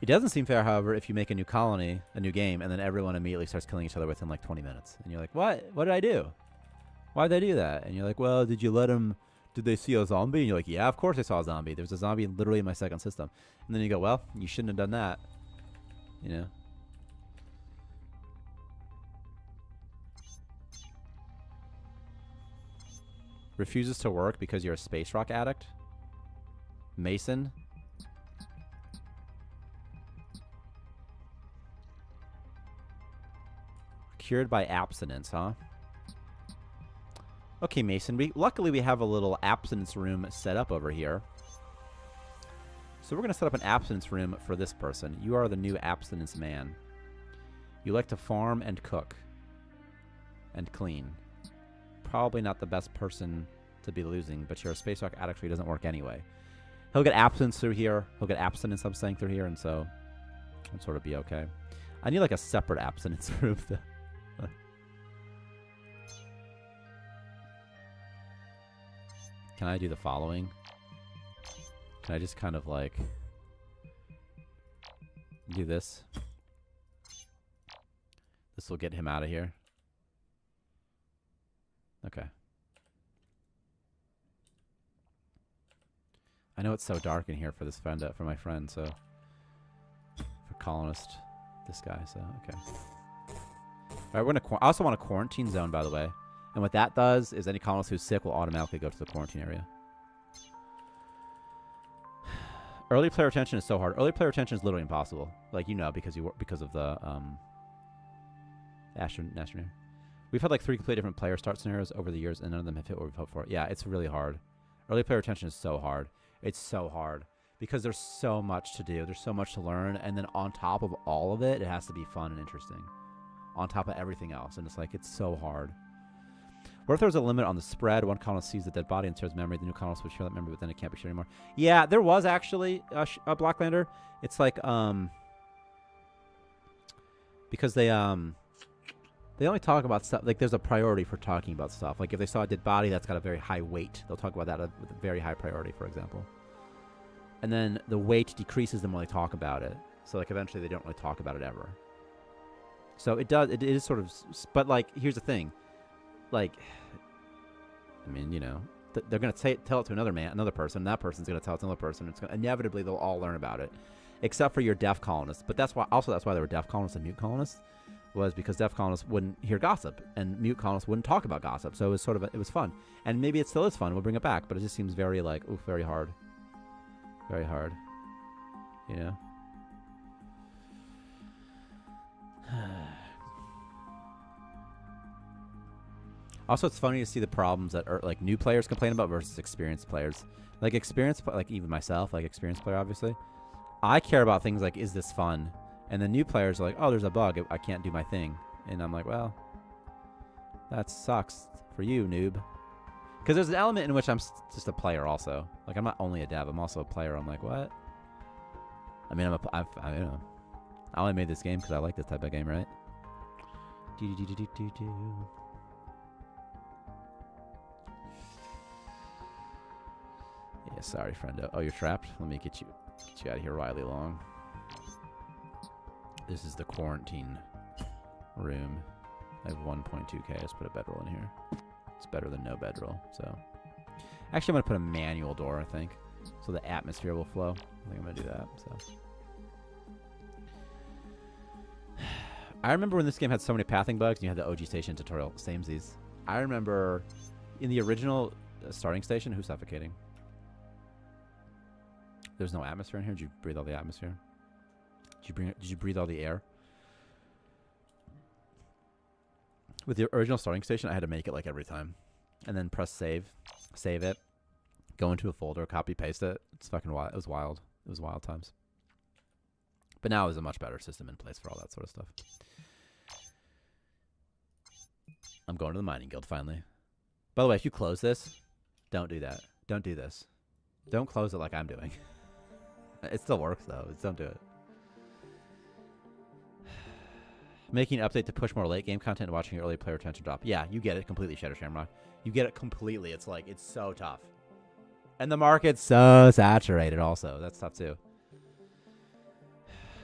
It doesn't seem fair, however, if you make a new colony, a new game, and then everyone immediately starts killing each other within like 20 minutes. And you're like, what? What did I do? Why did I do that? And you're like, well, did you let them... Did they see a zombie? And you're like, yeah, of course I saw a zombie. There's a zombie literally in my second system. And then you go, well, you shouldn't have done that. You know? Refuses to work because you're a space rock addict? Mason? Cured by abstinence, huh? Okay, Mason. Luckily, we have a little abstinence room set up over here. So we're going to set up an abstinence room for this person. You are the new abstinence man. You like to farm and cook. And clean. Probably not the best person to be losing, but you're a space rock addict, so he doesn't work anyway. He'll get abstinence through here. He'll get abstinence, I'm saying, through here, and so it'll sort of be okay. I need like a separate abstinence room, though. Can I do the following? Can I just kind of like do this? This will get him out of here. Okay. I know it's so dark in here for this friend, for my friend, so for colonist, this guy. So okay. All right, we're gonna. I also want a quarantine zone, by the way. And what that does is any colonist who's sick will automatically go to the quarantine area. Early player retention is so hard. Early player retention is literally impossible. Like, you know, because of the astronaut. We've had like 3 completely different player start scenarios over the years, and none of them have hit what we've hoped for. Yeah, it's really hard. Early player retention is so hard. It's so hard because there's so much to do. There's so much to learn, and then on top of all of it, it has to be fun and interesting. On top of everything else, and it's like it's so hard. What if there's a limit on the spread? One colonist sees the dead body and shares memory. The new colonist would share that memory, but then it can't be shared anymore. Yeah, there was actually a Blacklander. It's like because they only talk about stuff like there's a priority for talking about stuff. Like if they saw a dead body that's got a very high weight, they'll talk about that with a very high priority, for example. And then the weight decreases the more they talk about it. So like eventually they don't really talk about it ever. So it does. It is sort of. But like here's the thing. Like, I mean, you know, they're going to tell it to another person. And that person's going to tell it to another person. It's gonna, inevitably, they'll all learn about it, except for your deaf colonists. But that's why there were deaf colonists and mute colonists, was because deaf colonists wouldn't hear gossip and mute colonists wouldn't talk about gossip. So it was it was fun, and maybe it still is fun. We'll bring it back, but it just seems very like, oof, very hard, you know. Also, it's funny to see the problems that like new players complain about versus experienced players. Like like even myself, like experienced player, obviously. I care about things like, is this fun? And the new players are like, oh, there's a bug. I can't do my thing. And I'm like, well, that sucks for you, noob. Because there's an element in which I'm just a player also. Like, I'm not only a dev. I'm also a player. I'm like, what? I mean, I only made this game because I like this type of game, right? Yeah, sorry, friendo. Oh, you're trapped? Let me get you out of here, Riley Long. This is the quarantine room. I have 1.2k. Let's put a bedroll in here. It's better than no bedroll. So, actually, I'm gonna put a manual door. I think, so the atmosphere will flow. I think I'm gonna do that. So, I remember when this game had so many pathing bugs, and you had the OG station tutorial. Samesies. I remember in the original starting station, who's suffocating? There's no atmosphere in here. Did you breathe all the atmosphere? Did you breathe all the air? With the original starting station, I had to make it like every time, and then press save it, go into a folder, copy paste it. It's fucking wild. It was wild. It was wild times. But now there's a much better system in place for all that sort of stuff. I'm going to the mining guild finally. By the way, if you close this, don't do that. Don't do this. Don't close it like I'm doing. It still works though. Just don't do it. Making an update to push more late game content and watching your early player retention drop. Yeah, you get it completely, Shadow Shamrock. You get it completely. It's like, it's so tough. And the market's so saturated also. That's tough too.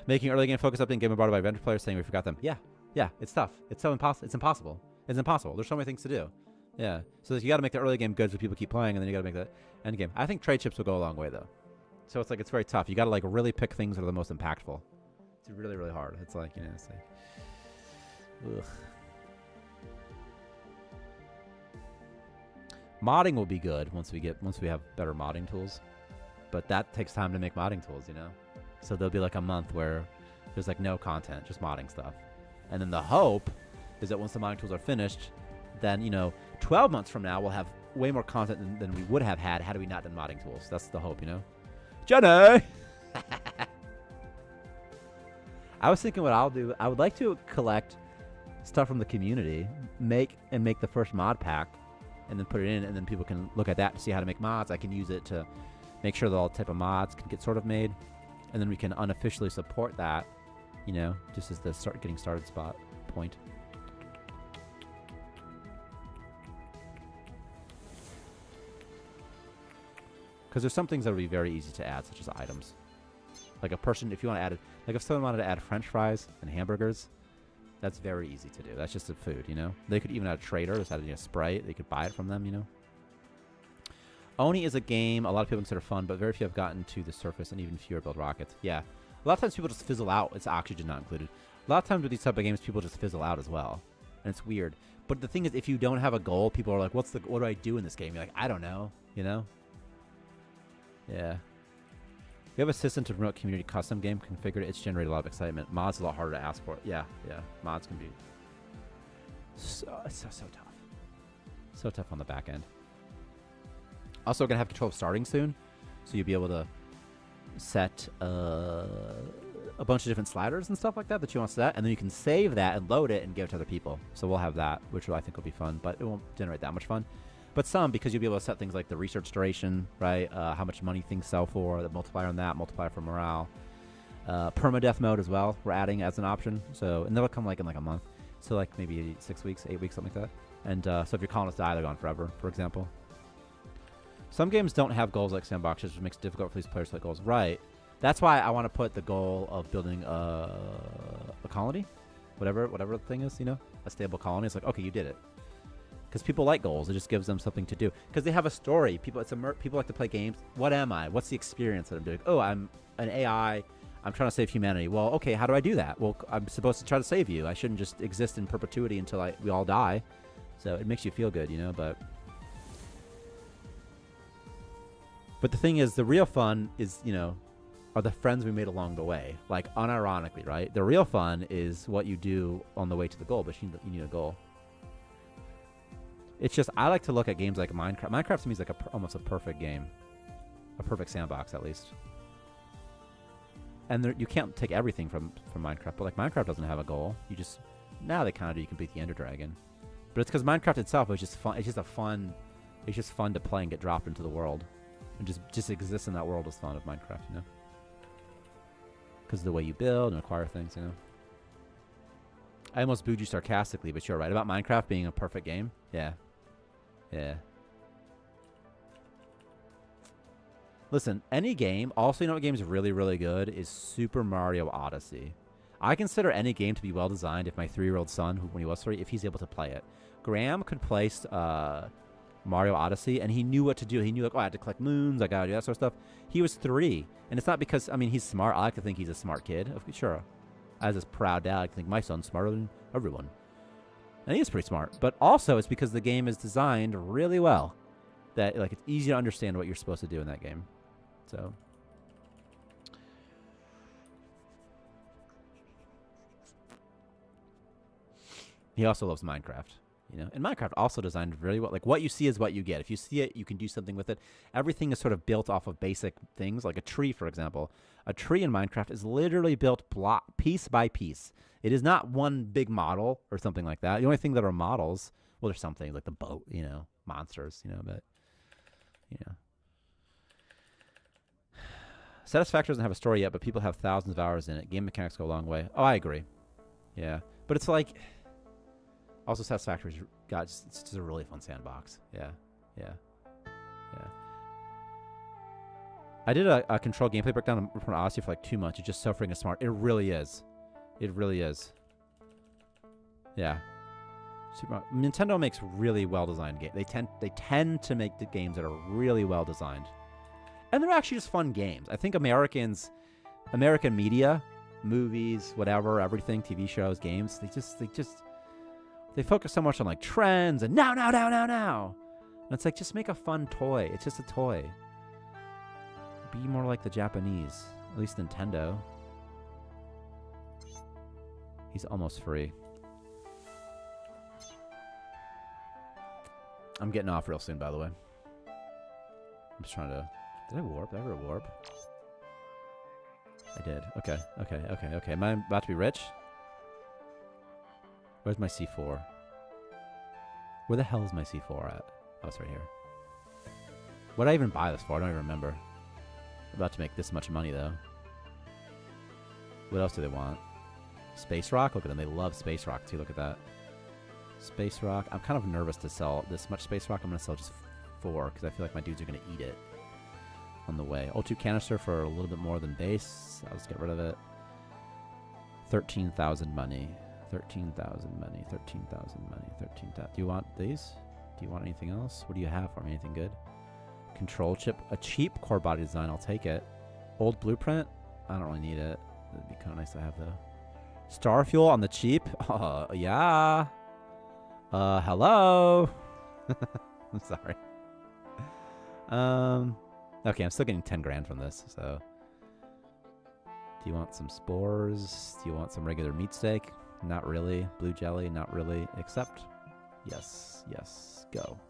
Making early game focus update and game brought by vendor players saying we forgot them. Yeah, it's tough. It's so impossible. It's impossible. It's impossible. There's so many things to do. Yeah. So you got to make the early game good so people keep playing, and then you got to make the end game. I think trade chips will go a long way though. So it's like, it's very tough. You got to like really pick things that are the most impactful. It's really, really hard. It's like, it's like, ugh. Modding will be good once we have better modding tools, but that takes time to make modding tools, So there'll be like a month where there's like no content, just modding stuff, and then the hope is that once the modding tools are finished, then 12 months from now we'll have way more content than we would have had we not done modding tools. That's the hope, Jenny. I was thinking what I'll do. I would like to collect stuff from the community, make the first mod pack, and then put it in, and then people can look at that to see how to make mods. I can use it to make sure that all type of mods can get sort of made, and then we can unofficially support that, just as the getting started point. Because there's some things that would be very easy to add, such as items. Like a person, if you want to add it, like if someone wanted to add French fries and hamburgers, that's very easy to do. That's just a food, They could even add a trader, just adding a Sprite. They could buy it from them, Oni is a game a lot of people consider fun, but very few have gotten to the surface, and even fewer build rockets. Yeah. A lot of times people just fizzle out. It's oxygen not included. A lot of times with these type of games, people just fizzle out as well. And it's weird. But the thing is, if you don't have a goal, people are like, what do I do in this game? You're like, I don't know, Yeah. We have a system to promote community custom game configured. It's generated a lot of excitement. Mods a lot harder to ask for. Yeah. Mods can be so tough. So tough on the back end. Also gonna have control of starting soon, so you'll be able to set a bunch of different sliders and stuff like that you want to set, and then you can save that and load it and give it to other people. So we'll have that, which I think will be fun, but it won't generate that much fun. But some, because you'll be able to set things like the research duration, right? How much money things sell for, the multiplier on that, multiplier for morale. Permadeath mode as well, we're adding as an option. So, and that'll come like in like a month. So like maybe 6 weeks, 8 weeks, something like that. And so if your colonists die, they're gone forever, for example. Some games don't have goals like sandboxes, which makes it difficult for these players to set goals. Right. That's why I want to put the goal of building a colony, whatever the thing is, a stable colony. It's like, okay, you did it. Because people like goals. It just gives them something to do. Because they have a story. People like to play games. What am I? What's the experience that I'm doing? Oh, I'm an AI. I'm trying to save humanity. Well, okay, how do I do that? Well, I'm supposed to try to save you. I shouldn't just exist in perpetuity until we all die. So it makes you feel good, But the thing is, the real fun is, are the friends we made along the way. Like, unironically, right? The real fun is what you do on the way to the goal, but you need a goal. It's just, I like to look at games like Minecraft. Minecraft to me is like almost a perfect game. A perfect sandbox, at least. And you can't take everything from Minecraft, but like Minecraft doesn't have a goal. Now they kind of do. You can beat the Ender Dragon. But it's because Minecraft itself is just fun. It's just fun to play and get dropped into the world. And just exist in that world is fun of Minecraft, Because of the way you build and acquire things, I almost booed you sarcastically, but you're right about Minecraft being a perfect game. Yeah. Listen, any game, also, what game is really, really good is Super Mario Odyssey. I consider any game to be well designed if my 3-year-old son, when he was 3, if he's able to play it. Graham could play Mario Odyssey, and he knew what to do. He knew, like, I had to collect moons, I gotta do that sort of stuff. He was 3, and it's not because, he's smart. I like to think he's a smart kid. Sure. As a proud dad, I like to think my son's smarter than everyone. And he is pretty smart. But also, it's because the game is designed really well. That, like, it's easy to understand what you're supposed to do in that game. So. He also loves Minecraft. You know, and Minecraft also designed very well. Like what you see is what you get. If you see it, you can do something with it. Everything is sort of built off of basic things, like a tree, for example. A tree in Minecraft is literally built piece by piece. It is not one big model or something like that. The only thing that are models, well, there's something like the boat, you know, monsters, you know, but you know. Satisfactory doesn't have a story yet, but people have thousands of hours in it. Game mechanics go a long way. Oh, I agree. Yeah, but it's like. Also, Satisfactory's got it's just a really fun sandbox. Yeah. I did a control gameplay breakdown from Odyssey for like 2 months. It's just so freaking smart. It really is. It really is. Yeah. Nintendo makes really well designed games. They tend to make the games that are really well designed, and they're actually just fun games. I think American media, movies, whatever, everything, TV shows, games, they focus so much on like trends and now. And it's like, just make a fun toy. It's just a toy. Be more like the Japanese. At least Nintendo. He's almost free. I'm getting off real soon, by the way. I'm just trying to... Did I warp? Did I ever warp? I did. Okay. Am I about to be rich? Where's my C4? Where the hell is my C4 at? Oh, it's right here. What did I even buy this for? I don't even remember. I'm about to make this much money, though. What else do they want? Space Rock? Look at them. They love Space Rock, too. Look at that. Space Rock. I'm kind of nervous to sell this much Space Rock. I'm going to sell just 4, because I feel like my dudes are going to eat it on the way. O2 canister for a little bit more than base. I'll just get rid of it. 13,000 money. 13,000 money, 13,000 money, 13,000. Do you want these? Do you want anything else? What do you have for me? Anything good? Control chip. A cheap core body design. I'll take it. Old blueprint. I don't really need it. It'd be kind of nice to have, though. Star fuel on the cheap. Yeah. Hello. I'm sorry. Okay, I'm still getting 10 grand from this, so. Do you want some spores? Do you want some regular meat steak? Not really. Blue jelly? Not really. Except, yes. Go.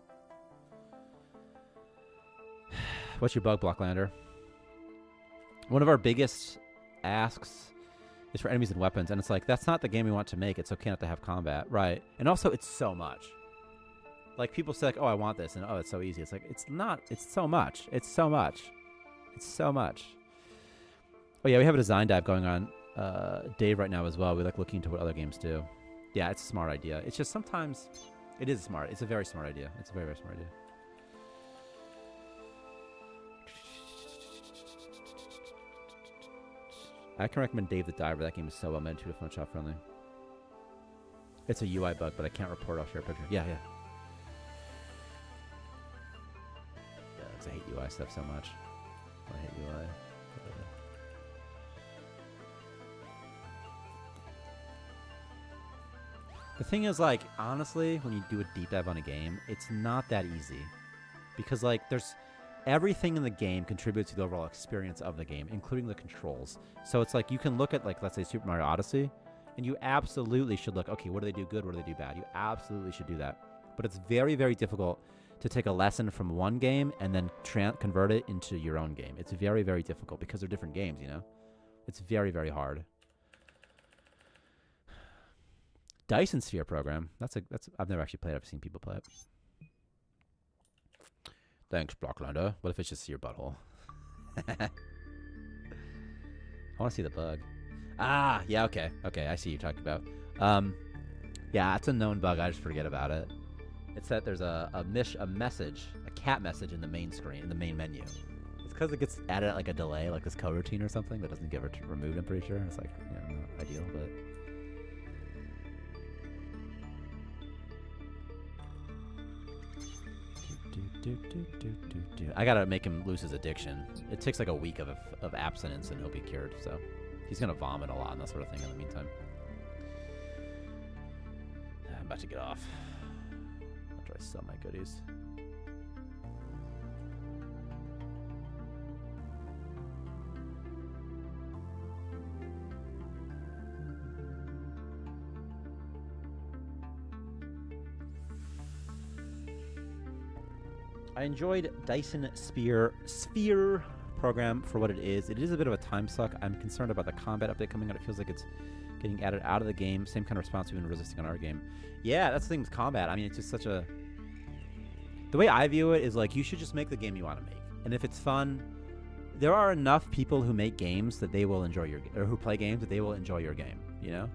What's your bug, Blocklander? One of our biggest asks is for enemies and weapons, and it's like, that's not the game we want to make. It's okay not to have combat. Right. And also, it's so much. Like, people say, like, oh, I want this, and oh, it's so easy. It's like, it's not. It's so much. It's so much. Oh, yeah, we have a design dive going on, Dave, right now as well. We like looking into what other games do. Yeah, it's a smart idea. It's just sometimes it is smart. It's a very smart idea. It's a very, very smart idea. I can recommend Dave the Diver. That game is so well made, too, phone shop friendly. It's a UI bug, but I can't report. I'll share a picture. Yeah. Yeah, 'cause I hate UI stuff so much. I hate UI. The thing is, like, honestly, when you do a deep dive on a game, it's not that easy. Because, like, there's... Everything in the game contributes to the overall experience of the game, including the controls. So it's like, you can look at, like, let's say Super Mario Odyssey, and you absolutely should look, okay, what do they do good, what do they do bad? You absolutely should do that. But it's very, very difficult to take a lesson from one game and then convert it into your own game. It's very, very difficult because they're different games, you know? It's very, very hard. Dyson Sphere program. That's I've never actually played it. I've seen people play it. Thanks, Blocklander. What if it's just your butthole? I want to see the bug. Ah, yeah, okay. Okay, I see what you're talking about. Yeah, it's a known bug. I just forget about it. It's that there's a message, a cat message in the main screen, in the main menu. It's because it gets added at like a delay, like this coroutine or something that doesn't get removed, I'm pretty sure. It's like, you know, not ideal, but... I gotta make him lose his addiction. It takes like a week of abstinence and he'll be cured, so he's gonna vomit a lot and that sort of thing in the meantime. I'm about to get off after I sell my goodies. I enjoyed Dyson Sphere program for what it is. It is a bit of a time suck. I'm concerned about the combat update coming out. It feels like it's getting added out of the game. Same kind of response we've been resisting on our game. Yeah, that's the thing with combat. I mean, it's just such a... The way I view it is like, you should just make the game you want to make. And if it's fun, there are enough people who make games that they will enjoy your game, or who play games that they will enjoy your game, you know?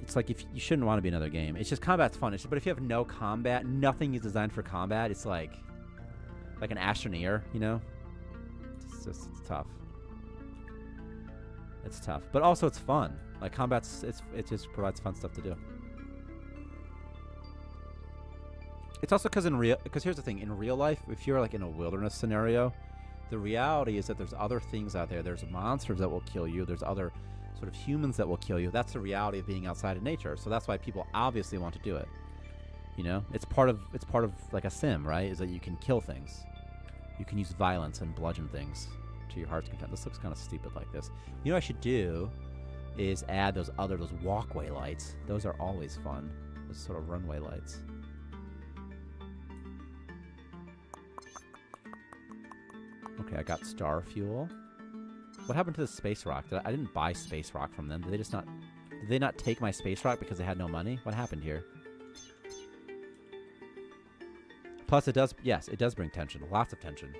It's like, if you shouldn't want to be another game. It's just combat's fun. But if you have no combat, nothing is designed for combat. It's like an Astroneer, you know? It's tough. It's tough, but also it's fun. Like combat's, it just provides fun stuff to do. It's also because here's the thing: in real life, if you're like in a wilderness scenario, the reality is that there's other things out there. There's monsters that will kill you. There's other sort of humans that will kill you. That's the reality of being outside in nature. So that's why people obviously want to do it. You know, it's part of like a sim, right? Is that you can kill things. You can use violence and bludgeon things to your heart's content. This looks kind of stupid like this. You know what I should do is add those walkway lights. Those are always fun. Those sort of runway lights. Okay, I got star fuel. What happened to the space rock? I didn't buy space rock from them. Did they not take my space rock because they had no money? What happened here? Plus, it does bring tension. Lots of tension.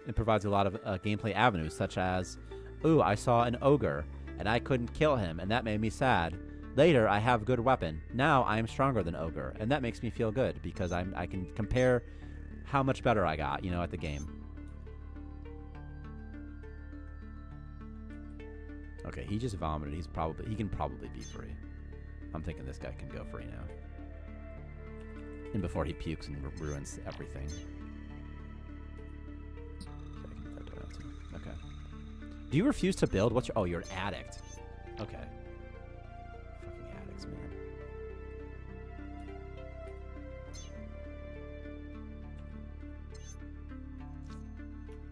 It provides a lot of gameplay avenues, such as, ooh, I saw an ogre, and I couldn't kill him, and that made me sad. Later, I have a good weapon. Now, I am stronger than ogre, and that makes me feel good, because I can compare how much better I got, you know, at the game. Okay, he just vomited. He can probably be free. I'm thinking this guy can go free now. And before he pukes and ruins everything. Okay. Do you refuse to build? Oh, you're an addict. Okay. Fucking addicts, man.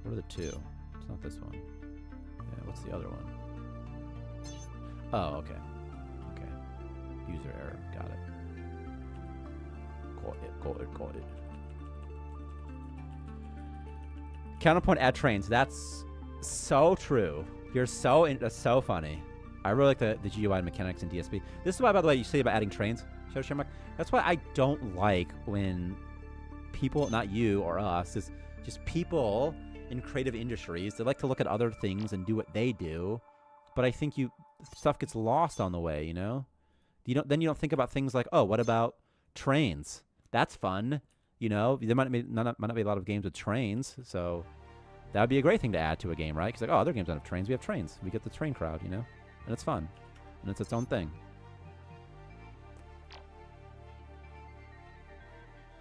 What are the two? It's not this one. Yeah, what's the other one? Oh, okay. Okay. User error. Got it. Got it. Counterpoint add trains. That's so true. That's so funny. I really like the GUI mechanics in DSP. This is why, by the way, you say about adding trains. That's why I don't like when people, not you or us, is just people in creative industries, they like to look at other things and do what they do. But I think stuff gets lost on the way, you know? Then you don't think about things like, oh, what about trains? That's fun. You know, there might not be a lot of games with trains, so that would be a great thing to add to a game, right? Because like, oh, other games don't have trains. We have trains. We get the train crowd, you know? And it's fun. And it's its own thing.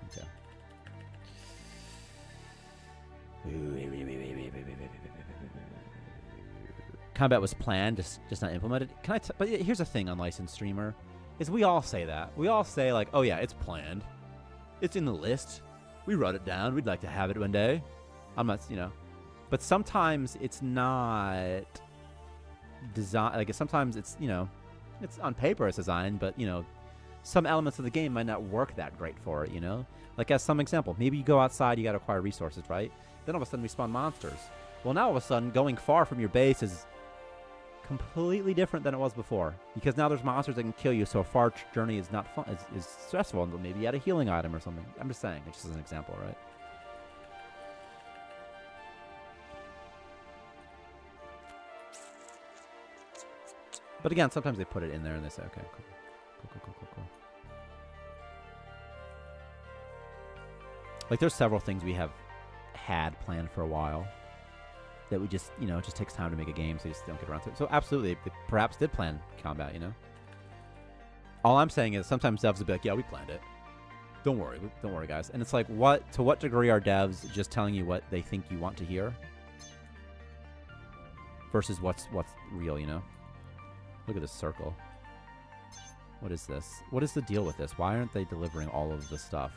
Okay. Combat was planned, just not implemented. But here's the thing on licensed streamer, is we all say that. We all say like, oh yeah, it's planned. It's in the list. We wrote it down. We'd like to have it one day. I'm not, you know. But sometimes it's not designed. Like sometimes it's, you know, it's on paper it's designed, but you know, some elements of the game might not work that great for it, you know? Like as some example, maybe you go outside, you got to acquire resources, right? Then all of a sudden we spawn monsters. Well, now all of a sudden going far from your base is completely different than it was before, because now there's monsters that can kill you, so a far journey is not fun, is stressful, and maybe you add a healing item or something. I'm just saying, it's just an example, right? But again, sometimes they put it in there and they say, okay, cool. Like there's several things we have had planned for a while that we just, you know, it just takes time to make a game, so you just don't get around to it. So absolutely, they perhaps did plan combat, you know? All I'm saying is sometimes devs will be like, yeah, we planned it. Don't worry, guys. And it's like, to what degree are devs just telling you what they think you want to hear versus what's real, you know? Look at this circle. What is this? What is the deal with this? Why aren't they delivering all of the stuff?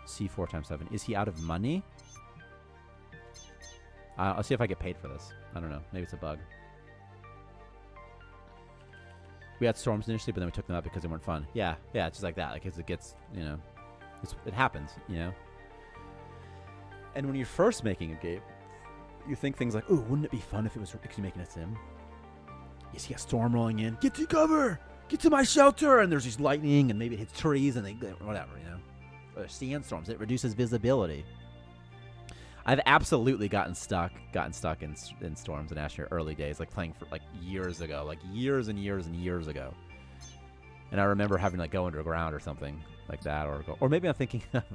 C4 times 7. Is he out of money? I'll see if I get paid for this. I don't know. Maybe it's a bug. We had storms initially, but then we took them out because they weren't fun. Yeah, it's just like that. Like, it gets, you know, it happens, you know. And when you're first making a game, you think things like, ooh, wouldn't it be fun if it was because you're making a sim? You see a storm rolling in. Get to cover! Get to my shelter! And there's these lightning, and maybe it hits trees, and they whatever, you know? Or there's sandstorms. It reduces visibility. I've absolutely gotten stuck in storms in Asher early days, like playing for like years ago, like years and years and years ago. And I remember having to like go underground or something like that, or maybe I'm thinking of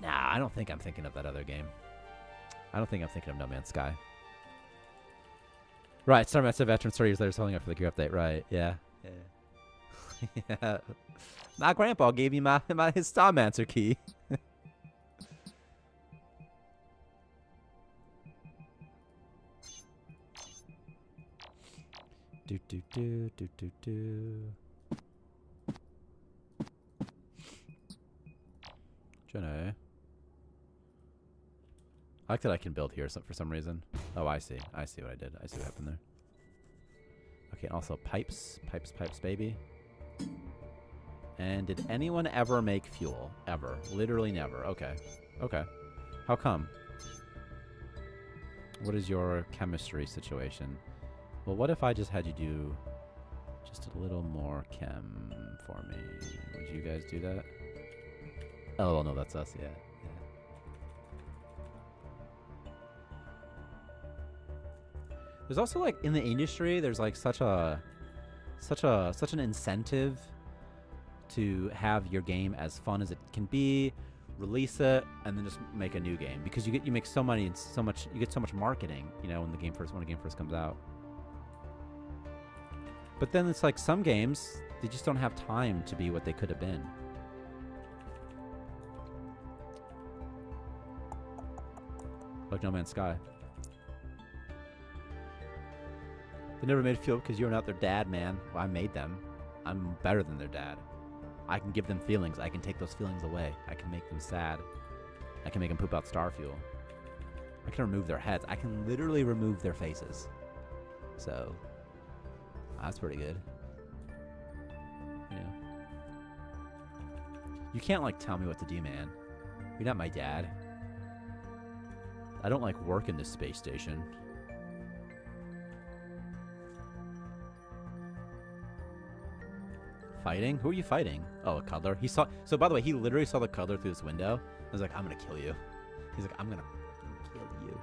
Nah, I don't think I'm thinking of that other game. I don't think I'm thinking of No Man's Sky. Right, Starmancer veteran 30 years later selling up for the gear update. Right, yeah. Yeah. My grandpa gave me his Starmancer key. do. Jenna. I like that I can build here for some reason. Oh, I see. I see what I did. I see what happened there. Okay, also pipes, baby. And did anyone ever make fuel? Ever. Literally never. Okay. Okay. How come? What is your chemistry situation? Well, what if I just had you do just a little more chem for me? Would you guys do that? Oh, well, no, that's us, yeah. There's also, like, in the industry, there's, like, such an incentive to have your game as fun as it can be, release it, and then just make a new game, because you make so much marketing, you know, when a game first comes out. But then it's like some games, they just don't have time to be what they could have been. Like No Man's Sky. They never made fuel because you were not their dad, man. Well, I made them. I'm better than their dad. I can give them feelings. I can take those feelings away. I can make them sad. I can make them poop out star fuel. I can remove their heads. I can literally remove their faces. So, that's pretty good. Yeah. You can't, like, tell me what to do, man. You're not my dad. I don't, like, work in this space station. Fighting? Who are you fighting? Oh, a cuddler. He saw. So, by the way, he literally saw the cuddler through this window. I was like, I'm gonna kill you. He's like, I'm gonna kill you.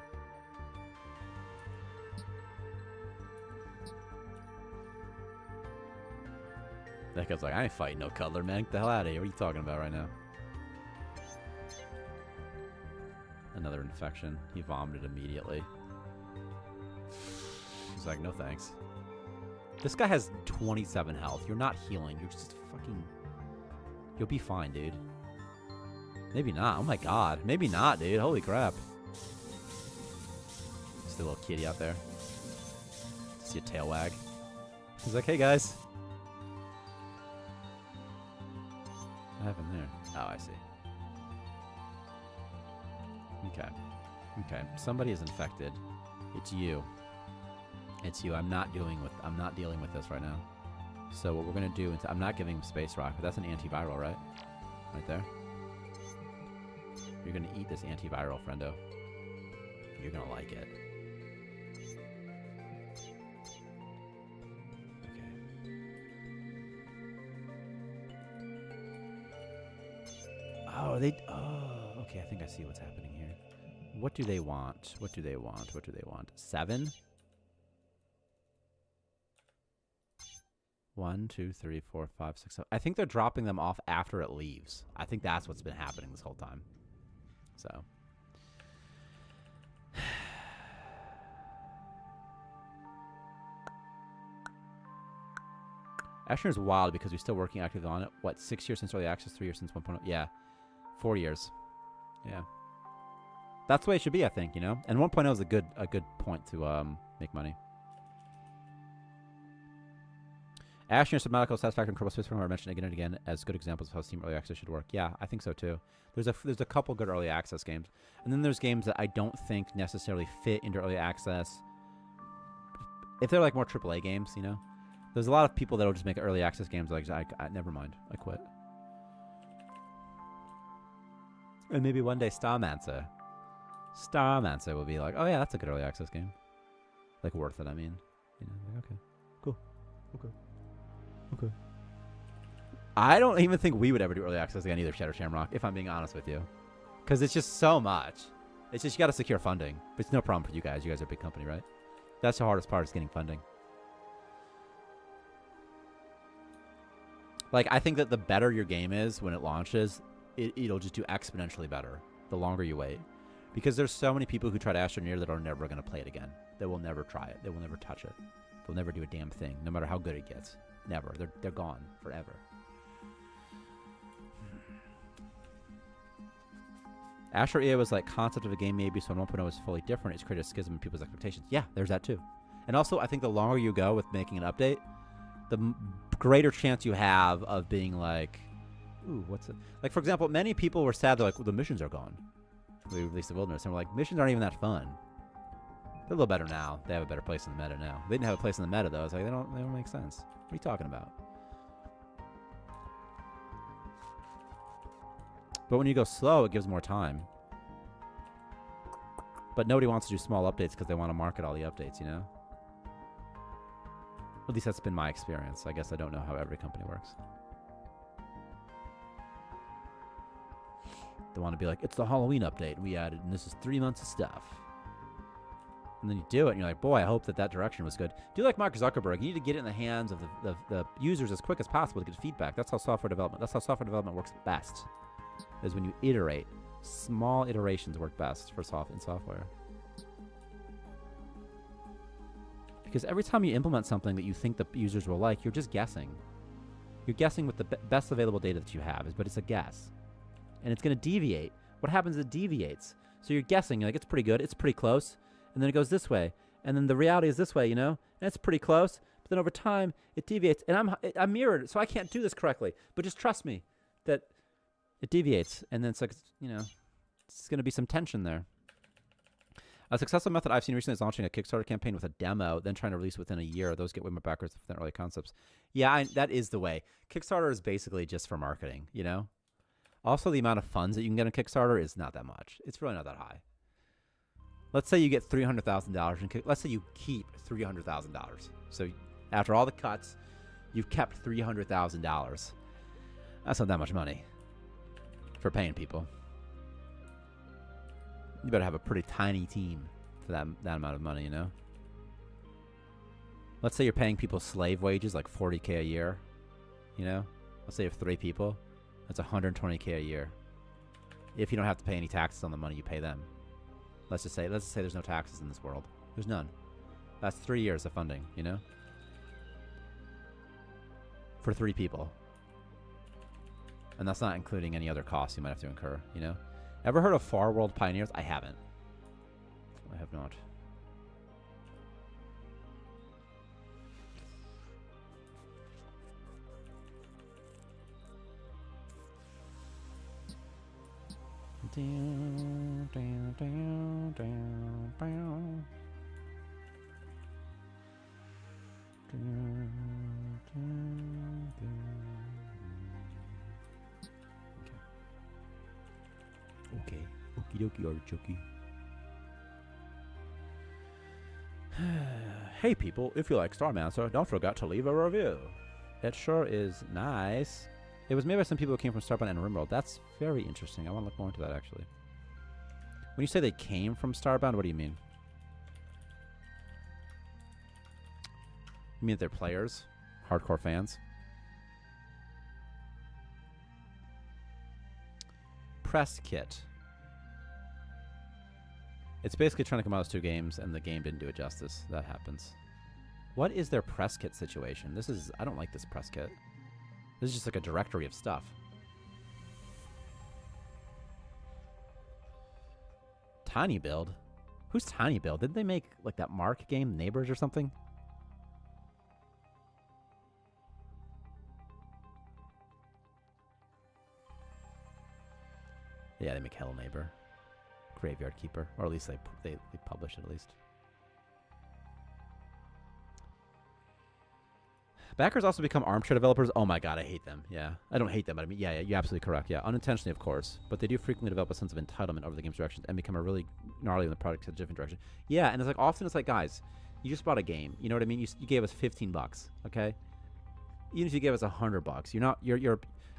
That guy's like, I ain't fighting no cuddler, man. Get the hell out of here. What are you talking about right now? Another infection. He vomited immediately. He's like, no thanks. This guy has 27 health. You're not healing. You're just fucking... You'll be fine, dude. Maybe not. Oh my god. Maybe not, dude. Holy crap. Just a little kitty out there. See a tail wag. He's like, hey guys. What happened there? Oh, I see. Okay. Okay. Somebody is infected. It's you. It's you. I'm not dealing with this right now. So what we're gonna do is I'm not giving him space rock, but that's an antiviral, right? Right there. You're gonna eat this antiviral, friendo. You're gonna like it. Okay. Oh, okay, I think I see what's happening here. What do they want? What do they want? What do they want? 7? 1, 2, 3, 4, 5, 6, 7. I think they're dropping them off after it leaves. I think that's what's been happening this whole time. So. Ashner is wild because we're still working actively on it. What, 6 years since early access, 3 years since 1.0? Yeah. 4 years. Yeah. That's the way it should be, I think, you know? And 1.0 is a good point to make money. Ashner said medical satisfaction and Kerbal Space Program are mentioned again and again as good examples of how Steam Early Access should work. Yeah, I think so too. There's a couple good Early Access games. And then there's games that I don't think necessarily fit into Early Access. If they're like more AAA games, you know? There's a lot of people that will just make Early Access games like, never mind, I quit. And maybe one day Starmancer will be like, oh yeah, that's a good early access game. Like worth it, I mean. You know, like, okay, cool. Okay. I don't even think we would ever do early access again either, Shadow Shamrock, if I'm being honest with you. Because it's just so much. It's just you got to secure funding. But it's no problem for you guys. You guys are a big company, right? That's the hardest part is getting funding. Like, I think that the better your game is when it launches, it'll just do exponentially better the longer you wait. Because there's so many people who try to Astroneer that are never going to play it again. They will never try it. They will never touch it. They'll never do a damn thing, no matter how good it gets. Never. They're gone forever. Astro EA was like, concept of a game maybe, so 1.0 is fully different. It's created a schism in people's expectations. Yeah, there's that too. And also, I think the longer you go with making an update, the greater chance you have of being like, ooh, what's it? Like, for example, many people were sad. They're like, well, the missions are gone. We released the Wilderness, and we're like, missions aren't even that fun. They're a little better now. They have a better place in the meta now. They didn't have a place in the meta, though. It's like, they don't make sense. What are you talking about? But when you go slow, it gives more time. But nobody wants to do small updates because they want to market all the updates, you know? At least that's been my experience. I guess I don't know how every company works. They want to be like, it's the Halloween update we added, and this is 3 months of stuff. And then you do it, and you're like, boy, I hope that direction was good. Do like Mark Zuckerberg. You need to get it in the hands of the users as quick as possible to get feedback. That's how software development works best. Is when you iterate. Small iterations work best for in software. Because every time you implement something that you think the users will like, you're just guessing. You're guessing with the best available data that you have, but it's a guess. And it's going to deviate. What happens is it deviates. So you're guessing, you're like, it's pretty good, it's pretty close. And then it goes this way. And then the reality is this way, you know? And it's pretty close. But then over time, it deviates. And I'm mirrored, so I can't do this correctly. But just trust me that it deviates. And then it's like, you know, it's going to be some tension there. A successful method I've seen recently is launching a Kickstarter campaign with a demo, then trying to release within a year. Those get way more backwards than early concepts. Yeah, that is the way. Kickstarter is basically just for marketing, you know? Also, the amount of funds that you can get on Kickstarter is not that much. It's really not that high. Let's say you get $300,000. Let's say you keep $300,000. So after all the cuts, you've kept $300,000. That's not that much money for paying people. You better have a pretty tiny team for that amount of money, you know? Let's say you're paying people slave wages, like $40K a year, you know? Let's say you have 3 people. That's $120K a year. If you don't have to pay any taxes on the money you pay them. Let's just say there's no taxes in this world. There's none. That's 3 years of funding, you know? For 3 people. And that's not including any other costs you might have to incur, you know? Ever heard of Far World Pioneers? I haven't. I have not. Okay. Okie dokie, artichoke. Hey people, if you like Starmancer, don't forget to leave a review. It sure is nice. It was made by some people who came from Starbound and RimWorld. That's very interesting. I want to look more into that, actually. When you say they came from Starbound, what do you mean? You mean that they're players? Hardcore fans? Press kit. It's basically trying to come out as 2 games, and the game didn't do it justice. That happens. What is their press kit situation? I don't like this press kit. This is just like a directory of stuff. Tiny Build? Who's Tiny Build? Didn't they make like that Mark game, Neighbors or something? Yeah, they make Hello Neighbor. Graveyard Keeper. Or at least they publish it at least. Backers also become armchair developers. Oh my god, I hate them. Yeah. I don't hate them, but I mean, yeah, you're absolutely correct. Yeah, unintentionally, of course. But they do frequently develop a sense of entitlement over the game's directions and become a really gnarly when the product takes a different direction. Yeah, and it's like, often it's like, guys, you just bought a game. You know what I mean? You gave us $15, okay? Even if you gave us $100,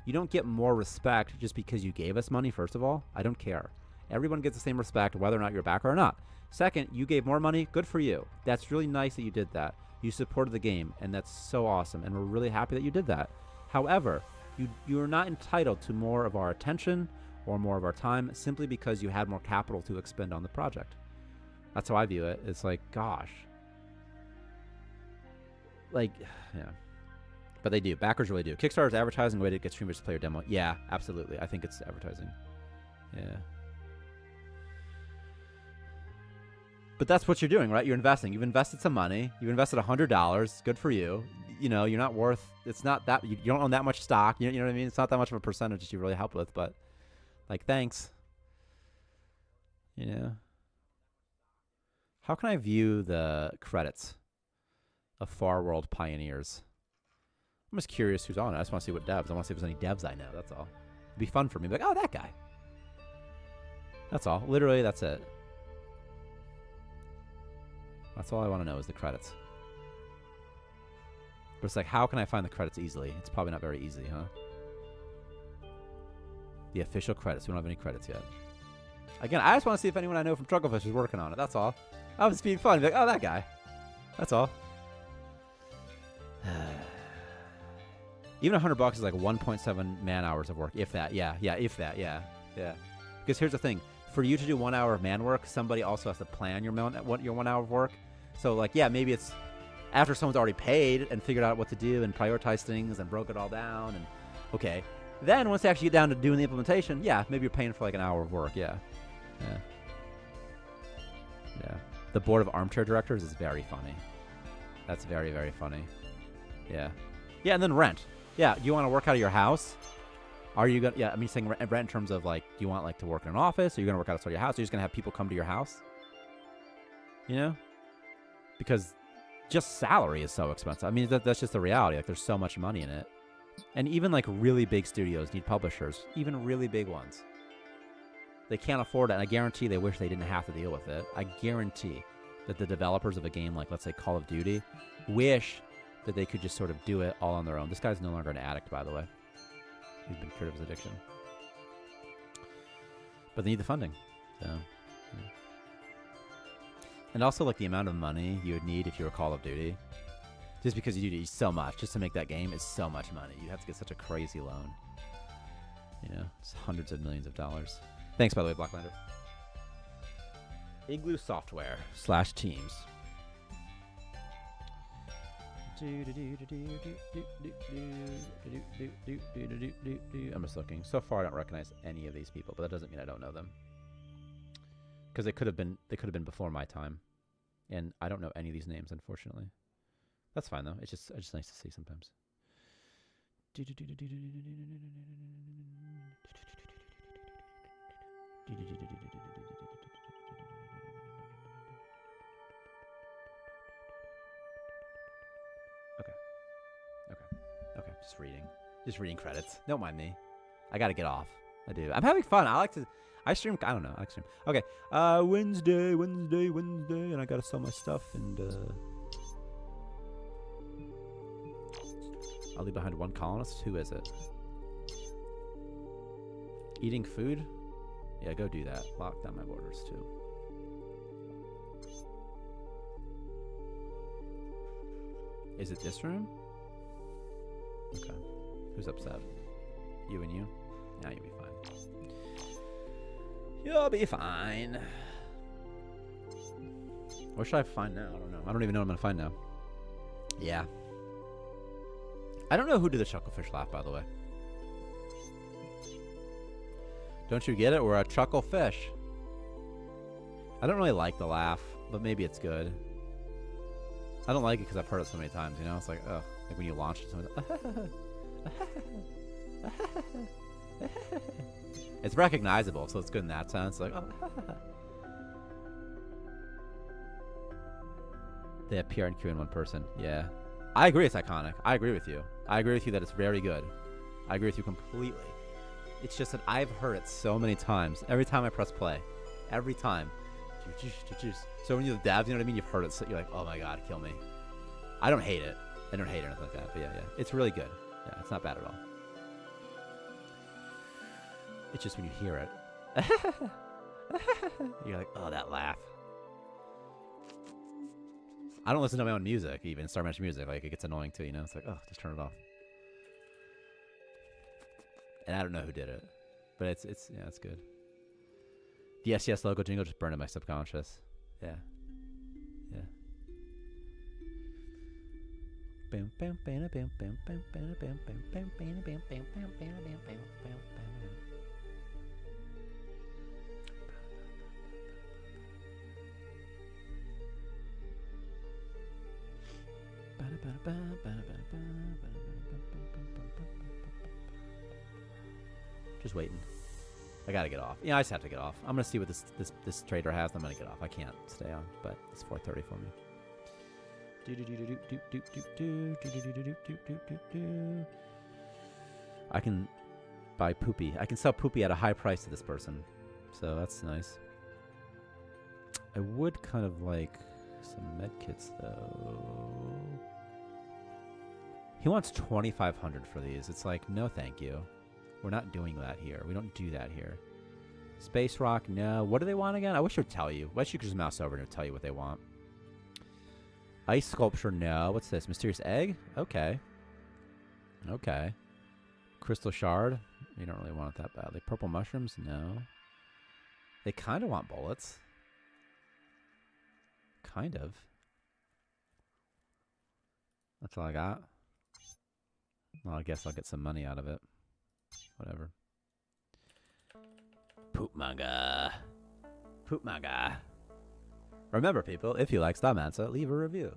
you don't get more respect just because you gave us money, first of all. I don't care. Everyone gets the same respect whether or not you're a backer or not. Second, you gave more money. Good for you. That's really nice that you did that. You supported the game, and that's so awesome, and we're really happy that you did that. However, you are not entitled to more of our attention or more of our time simply because you had more capital to expend on the project. That's how I view it. It's like, gosh. Like, yeah. But they do. Backers really do. Kickstarter's advertising a way to get streamers to play your demo. Yeah, absolutely. I think it's advertising. Yeah. But that's what you're doing, right? You're investing. You've invested some money. You've invested $100. Good for you. You know, you're not worth, it's not that, you don't own that much stock. You know what I mean? It's not that much of a percentage that you really help with, but like, thanks. You know? How can I view the credits of Far World Pioneers? I'm just curious who's on it. I just want to see what devs. I want to see if there's any devs I know. That's all. It'd be fun for me. Like, oh, that guy. That's all. Literally, that's it. That's all I want to know is the credits. But it's like, how can I find the credits easily? It's probably not very easy, huh? The official credits. We don't have any credits yet. Again, I just want to see if anyone I know from Trucklefish is working on it. That's all. I was being fun. Be like, oh, that guy. That's all. Even $100 is like 1.7 man hours of work, if that. Yeah, if that. Yeah. Because here's the thing: for you to do 1 hour of man work, somebody also has to plan your 1 hour of work. So, like, yeah, maybe it's after someone's already paid and figured out what to do and prioritized things and broke it all down. And okay, then once they actually get down to doing the implementation, yeah, maybe you're paying for like an hour of work. Yeah. The board of armchair directors is very funny. That's very, very funny. Yeah, and then rent. Yeah, do you want to work out of your house? Are you gonna? Yeah, I mean, saying rent in terms of like, do you want like to work in an office? Or are you gonna work outside your house? Are you just gonna have people come to your house? You know, because just salary is so expensive. I mean, that's just the reality. Like, there's so much money in it, and even like really big studios need publishers. Even really big ones, they can't afford it. And I guarantee they wish they didn't have to deal with it. I guarantee that the developers of a game like, let's say, Call of Duty, wish that they could just sort of do it all on their own. This guy's no longer an addict, by the way. He's been cured of his addiction. But they need the funding. So, yeah. And also, like, the amount of money you would need if you were Call of Duty, just because you do so much, just to make that game is so much money. You have to get such a crazy loan. You know, it's hundreds of millions of dollars. Thanks, by the way, Blacklander. Igloo Software /Teams. I'm just looking. So far, I don't recognize any of these people, but that doesn't mean I don't know them. Because they could have been before my time, and I don't know any of these names, unfortunately. That's fine though. It's just nice to see sometimes. Okay. Just reading credits. Don't mind me. I gotta get off. I do. I'm having fun. I stream. I don't know. I like stream. Okay. Wednesday, and I gotta sell my stuff, and I'll leave behind one colonist. Who is it? Eating food? Yeah, go do that. Lock down my borders too. Is it this room? Okay. Who's upset? You and you? Nah, you'll be fine. You'll be fine. What should I find now? I don't know. I don't even know what I'm gonna find now. Yeah. I don't know who did the Chucklefish laugh, by the way. Don't you get it? We're a Chucklefish. I don't really like the laugh, but maybe it's good. I don't like it because I've heard it so many times, you know? It's like, ugh. Like when you launch it, someone's like, it's recognizable, so it's good in that sense. Like, oh. They have PR and Q in one person. Yeah. I agree it's iconic. I agree with you. I agree with you that it's very good. I agree with you completely. It's just that I've heard it so many times. Every time I press play. Every time. So when you do the dabs, you know what I mean? You've heard it. So you're like, oh my God, kill me. I don't hate it. I don't hate it or anything like that. But yeah. It's really good. Yeah, it's not bad at all. It's just when you hear it. You're like, oh, that laugh. I don't listen to my own music, even Starmancer music. Like, it gets annoying too, you know? It's like, oh, just turn it off. And I don't know who did it. But it's good. The SES logo jingle just burned in my subconscious. Yeah. Just waiting. I gotta get off. Yeah, I just have to get off. I'm gonna see what this trader has. I'm gonna get off. I can't stay on, but it's 4:30 for me. I can buy Poopy. I can sell Poopy at a high price to this person, so that's nice. I would kind of like some med kits though. He wants 2,500 for these. It's like, no, thank you. We're not doing that here. We don't do that here. Space Rock, no. What do they want again? I wish it would tell you. I wish you could just mouse over and it would tell you what they want. Ice Sculpture, no. What's this? Mysterious Egg? Okay. Okay. Crystal Shard? You don't really want it that badly. Purple Mushrooms? No. They kind of want bullets. Kind of. That's all I got. Well, I guess I'll get some money out of it. Whatever. Poop manga. Poop manga. Remember, people, if you like Starmancer, leave a review.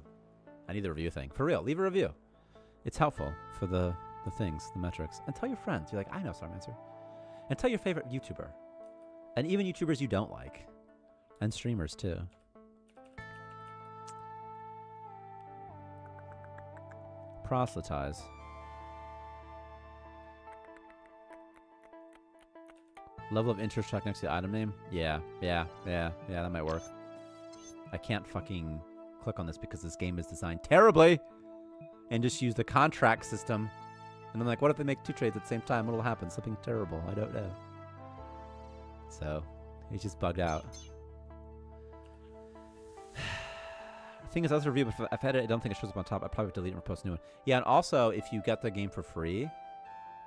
I need the review thing. For real, leave a review. It's helpful for the things, the metrics. And tell your friends. You're like, I know Starmancer. And tell your favorite YouTuber. And even YouTubers you don't like. And streamers, too. Proselytize. Level of interest track next to the item name? Yeah, that might work. I can't fucking click on this because this game is designed terribly and just use the contract system. And I'm like, what if they make two trades at the same time? What'll happen? Something terrible. I don't know. So, he's just bugged out. The thing is, that's a review, but if I've had it, I don't think it shows up on top. I probably delete it and post a new one. Yeah, and also, if you get the game for free,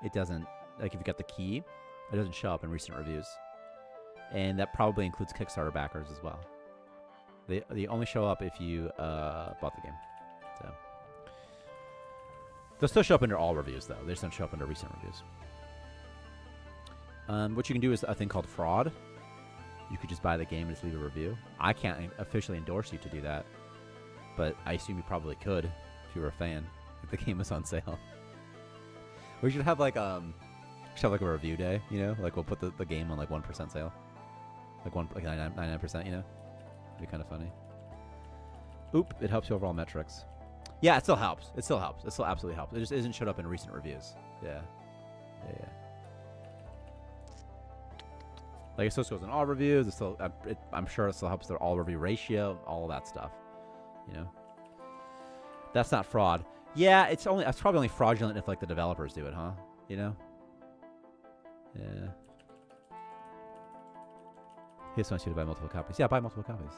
it doesn't, like if you get the key, it doesn't show up in recent reviews. And that probably includes Kickstarter backers as well. They only show up if you bought the game. So they'll still show up under all reviews, though. They just don't show up under recent reviews. What you can do is a thing called fraud. You could just buy the game and just leave a review. I can't officially endorse you to do that, but I assume you probably could if you were a fan. If the game was on sale, we should have like a review day. You know, like we'll put the game on like 1% sale, like 99%. You know. Be kind of funny. Oop, it helps your overall metrics. Yeah, it still helps. It still helps. It still absolutely helps. It just isn't showed up in recent reviews. Yeah. Like it still goes in all reviews. It still, I'm sure it still helps their all review ratio, all of that stuff. You know. That's not fraud. Yeah, it's probably only fraudulent if like the developers do it, huh? You know. Yeah. He just wants you to buy multiple copies. Yeah, buy multiple copies.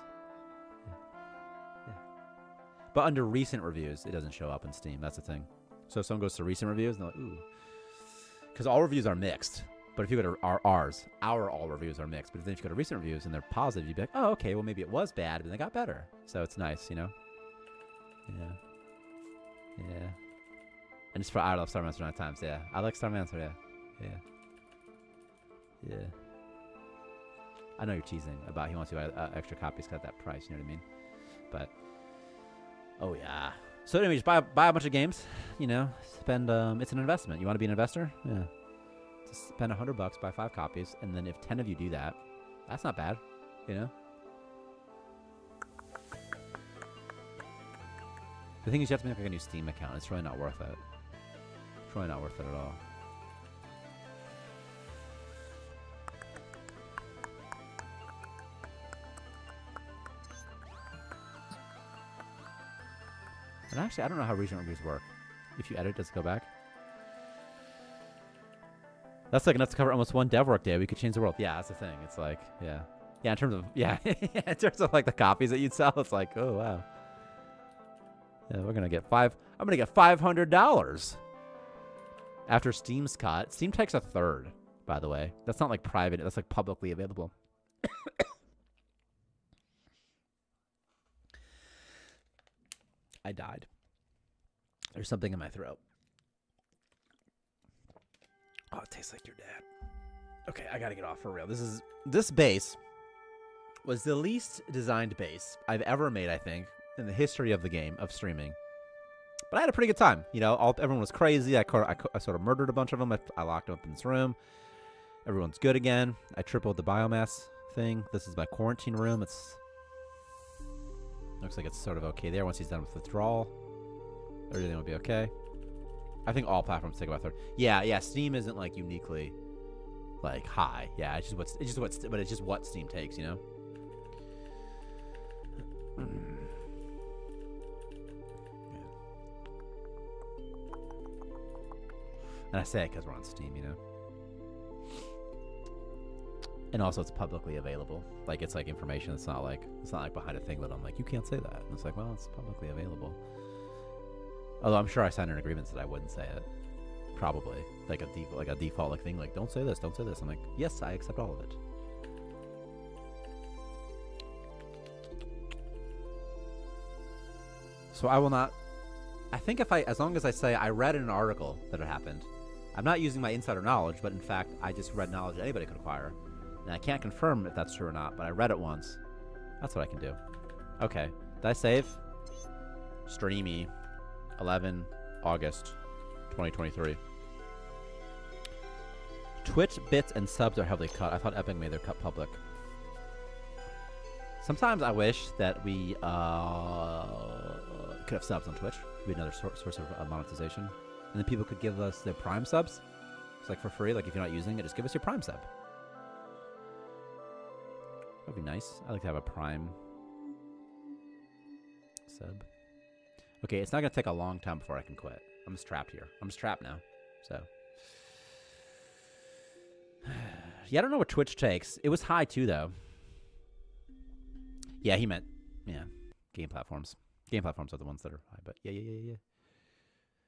Yeah. But under recent reviews, it doesn't show up in Steam. That's the thing. So if someone goes to recent reviews, and they're like, ooh. Because all reviews are mixed. But if you go to our all reviews are mixed. But then if you go to recent reviews and they're positive, you'd be like, oh, okay, well, maybe it was bad, but they got better. So it's nice, you know? Yeah. And it's for I love Starmancer 9 times, yeah. I like Starmancer, yeah. I know you're teasing about he wants you to buy extra copies at that price, you know what I mean? But, oh yeah. So anyway, just buy a bunch of games, you know, spend, it's an investment. You want to be an investor? Yeah. Just spend $100, buy 5 copies, and then if 10 of you do that, that's not bad, you know? The thing is, you have to make like a new Steam account. It's really not worth it. It's really not worth it at all. And actually, I don't know how regional reviews work. If you edit, does it go back? That's like enough to cover almost one dev work day. We could change the world. Yeah, that's the thing. It's like, yeah. Yeah, in terms of, yeah. In terms of like the copies that you'd sell, it's like, oh, wow. Yeah, we're going to get I'm going to get $500 after Steam's cut. Steam takes a third, by the way. That's not like private. That's like publicly available. I died. There's something in my throat. Oh, it tastes like your dad. Okay, I gotta get off for real. This base was the least designed base I've ever made, I think, in the history of the game, of streaming. But I had a pretty good time. You know, everyone was crazy. I sort of murdered a bunch of them. I locked them up in this room. Everyone's good again. I tripled the biomass thing. This is my quarantine room. Looks like it's sort of okay there. Once he's done with withdrawal, everything will be okay. I think all platforms take about a third. Yeah. Steam isn't like uniquely like high. Yeah, it's just what Steam takes, you know. And I say it because we're on Steam, you know. And also, it's publicly available. Like, it's like information. It's not like behind a thing that I'm like, you can't say that. And it's like, well, it's publicly available. Although I'm sure I signed an agreement that I wouldn't say it. Probably like a default thing. Like, don't say this. Don't say this. I'm like, yes, I accept all of it. So I will not. I think as long as I say I read in an article that it happened, I'm not using my insider knowledge, but in fact, I just read knowledge that anybody could acquire. And I can't confirm if that's true or not, but I read it once. That's what I can do. Okay. Did I save? Streamy. 11 August 2023. Twitch bits and subs are heavily cut. I thought Epic made their cut public. Sometimes I wish that we could have subs on Twitch. It'd be another source of monetization. And then people could give us their Prime subs. It's like for free. Like if you're not using it, just give us your Prime sub. That'd be nice. I'd like to have a Prime sub. Okay, it's not going to take a long time before I can quit. I'm just trapped here. I'm just trapped now. So. Yeah, I don't know what Twitch takes. It was high too, though. Yeah, he meant, yeah, game platforms. Game platforms are the ones that are high, but yeah.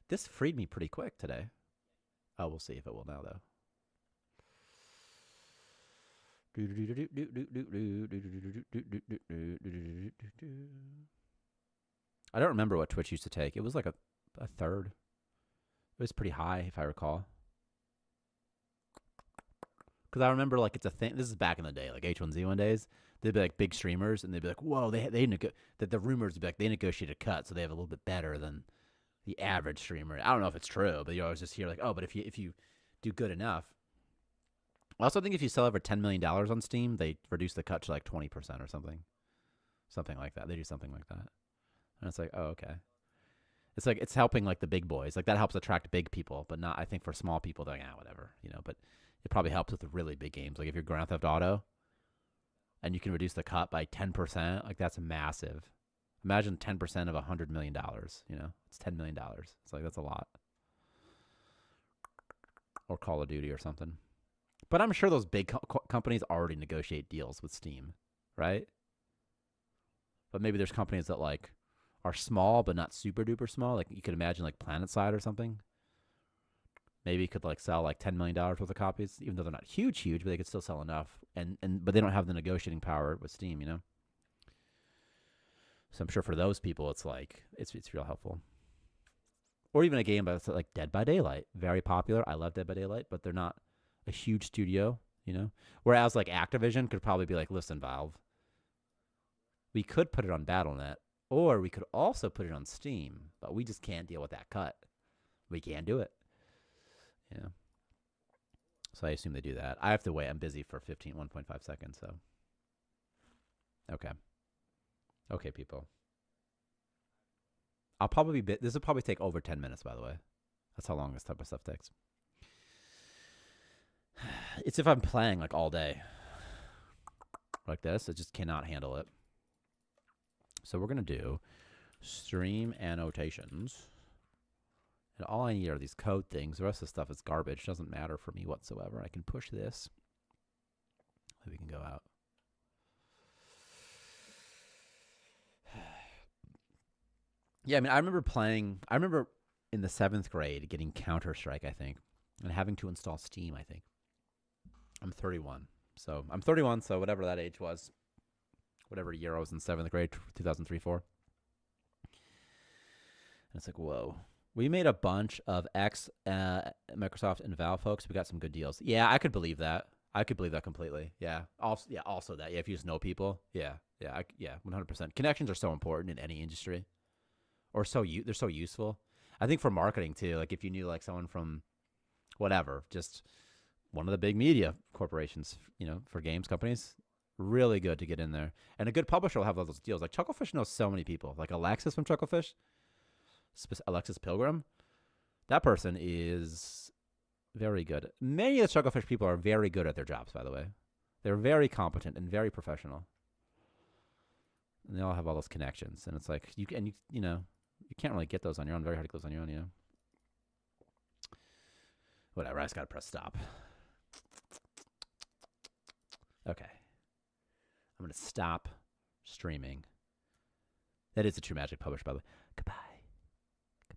This freed me pretty quick today. Oh, we'll see if it will now, though. I don't remember what Twitch used to take. It was like a third. It was pretty high, if I recall. Because I remember, like, it's a thing. This is back in the day, like H1Z1 days. They'd be like big streamers, and they'd be like, "Whoa!" That the rumors would be like they negotiated a cut, so they have a little bit better than the average streamer. I don't know if it's true, but you always just hear like, "Oh, but if you do good enough." I also think if you sell over $10 million on Steam, they reduce the cut to like 20% or something like that. They do something like that, and it's like, oh, okay. It's like it's helping like the big boys, like that helps attract big people, but not. I think for small people, they're like, whatever, you know. But it probably helps with the really big games, like if you're Grand Theft Auto. And you can reduce the cut by 10%. Like, that's massive. Imagine 10% of $100 million. You know, it's $10 million. It's like, that's a lot. Or Call of Duty or something. But I'm sure those big companies already negotiate deals with Steam, right? But maybe there's companies that, like, are small but not super duper small. Like, you could imagine, like, PlanetSide or something. Maybe you could like sell like $10 million worth of copies, even though they're not huge, but they could still sell enough. But they don't have the negotiating power with Steam, you know. So I'm sure for those people, it's like it's real helpful. Or even a game like Dead by Daylight, very popular. I love Dead by Daylight, but they're not a huge studio, you know. Whereas like Activision could probably be like, listen, Valve, we could put it on BattleNet, or we could also put it on Steam, but we just can't deal with that cut. We can't do it. Yeah. So I assume they do that. I have to wait. I'm busy for 1.5 seconds, so. Okay. Okay, people. I'll probably be. This will probably take over 10 minutes. By the way, that's how long this type of stuff takes. It's if I'm playing like all day, like this. I just cannot handle it. So we're gonna do stream annotations, and all I need are these code things. The rest of the stuff is garbage. Doesn't matter for me whatsoever. I can push this. Maybe we can go out. Yeah, I mean, I remember in the 7th grade getting Counter-Strike, I think, and having to install Steam, I think. I'm 31. So whatever that age was, whatever year I was in 7th grade, 2003, 4. And it's like, whoa. We made a bunch of Microsoft and Valve folks. We got some good deals. Yeah, I could believe that. I could believe that completely. Yeah. Also that. Yeah, if you just know people. Yeah. 100%. Connections are so important in any industry. Or they're so useful. I think for marketing too. Like if you knew like someone from whatever, just one of the big media corporations, for games companies, really good to get in there. And a good publisher will have all those deals. Like Chucklefish knows so many people. Like Alexis from Chucklefish, Alexis Pilgrim. That person is very good. Many of the Chucklefish people are very good at their jobs, by the way. They're very competent and very professional. And they all have all those connections. And it's like, you can't really get those on your own. Very hard to get those on your own, Whatever, I just got to press stop. Okay. I'm going to stop streaming. That is a True Magic published, by the way. Goodbye.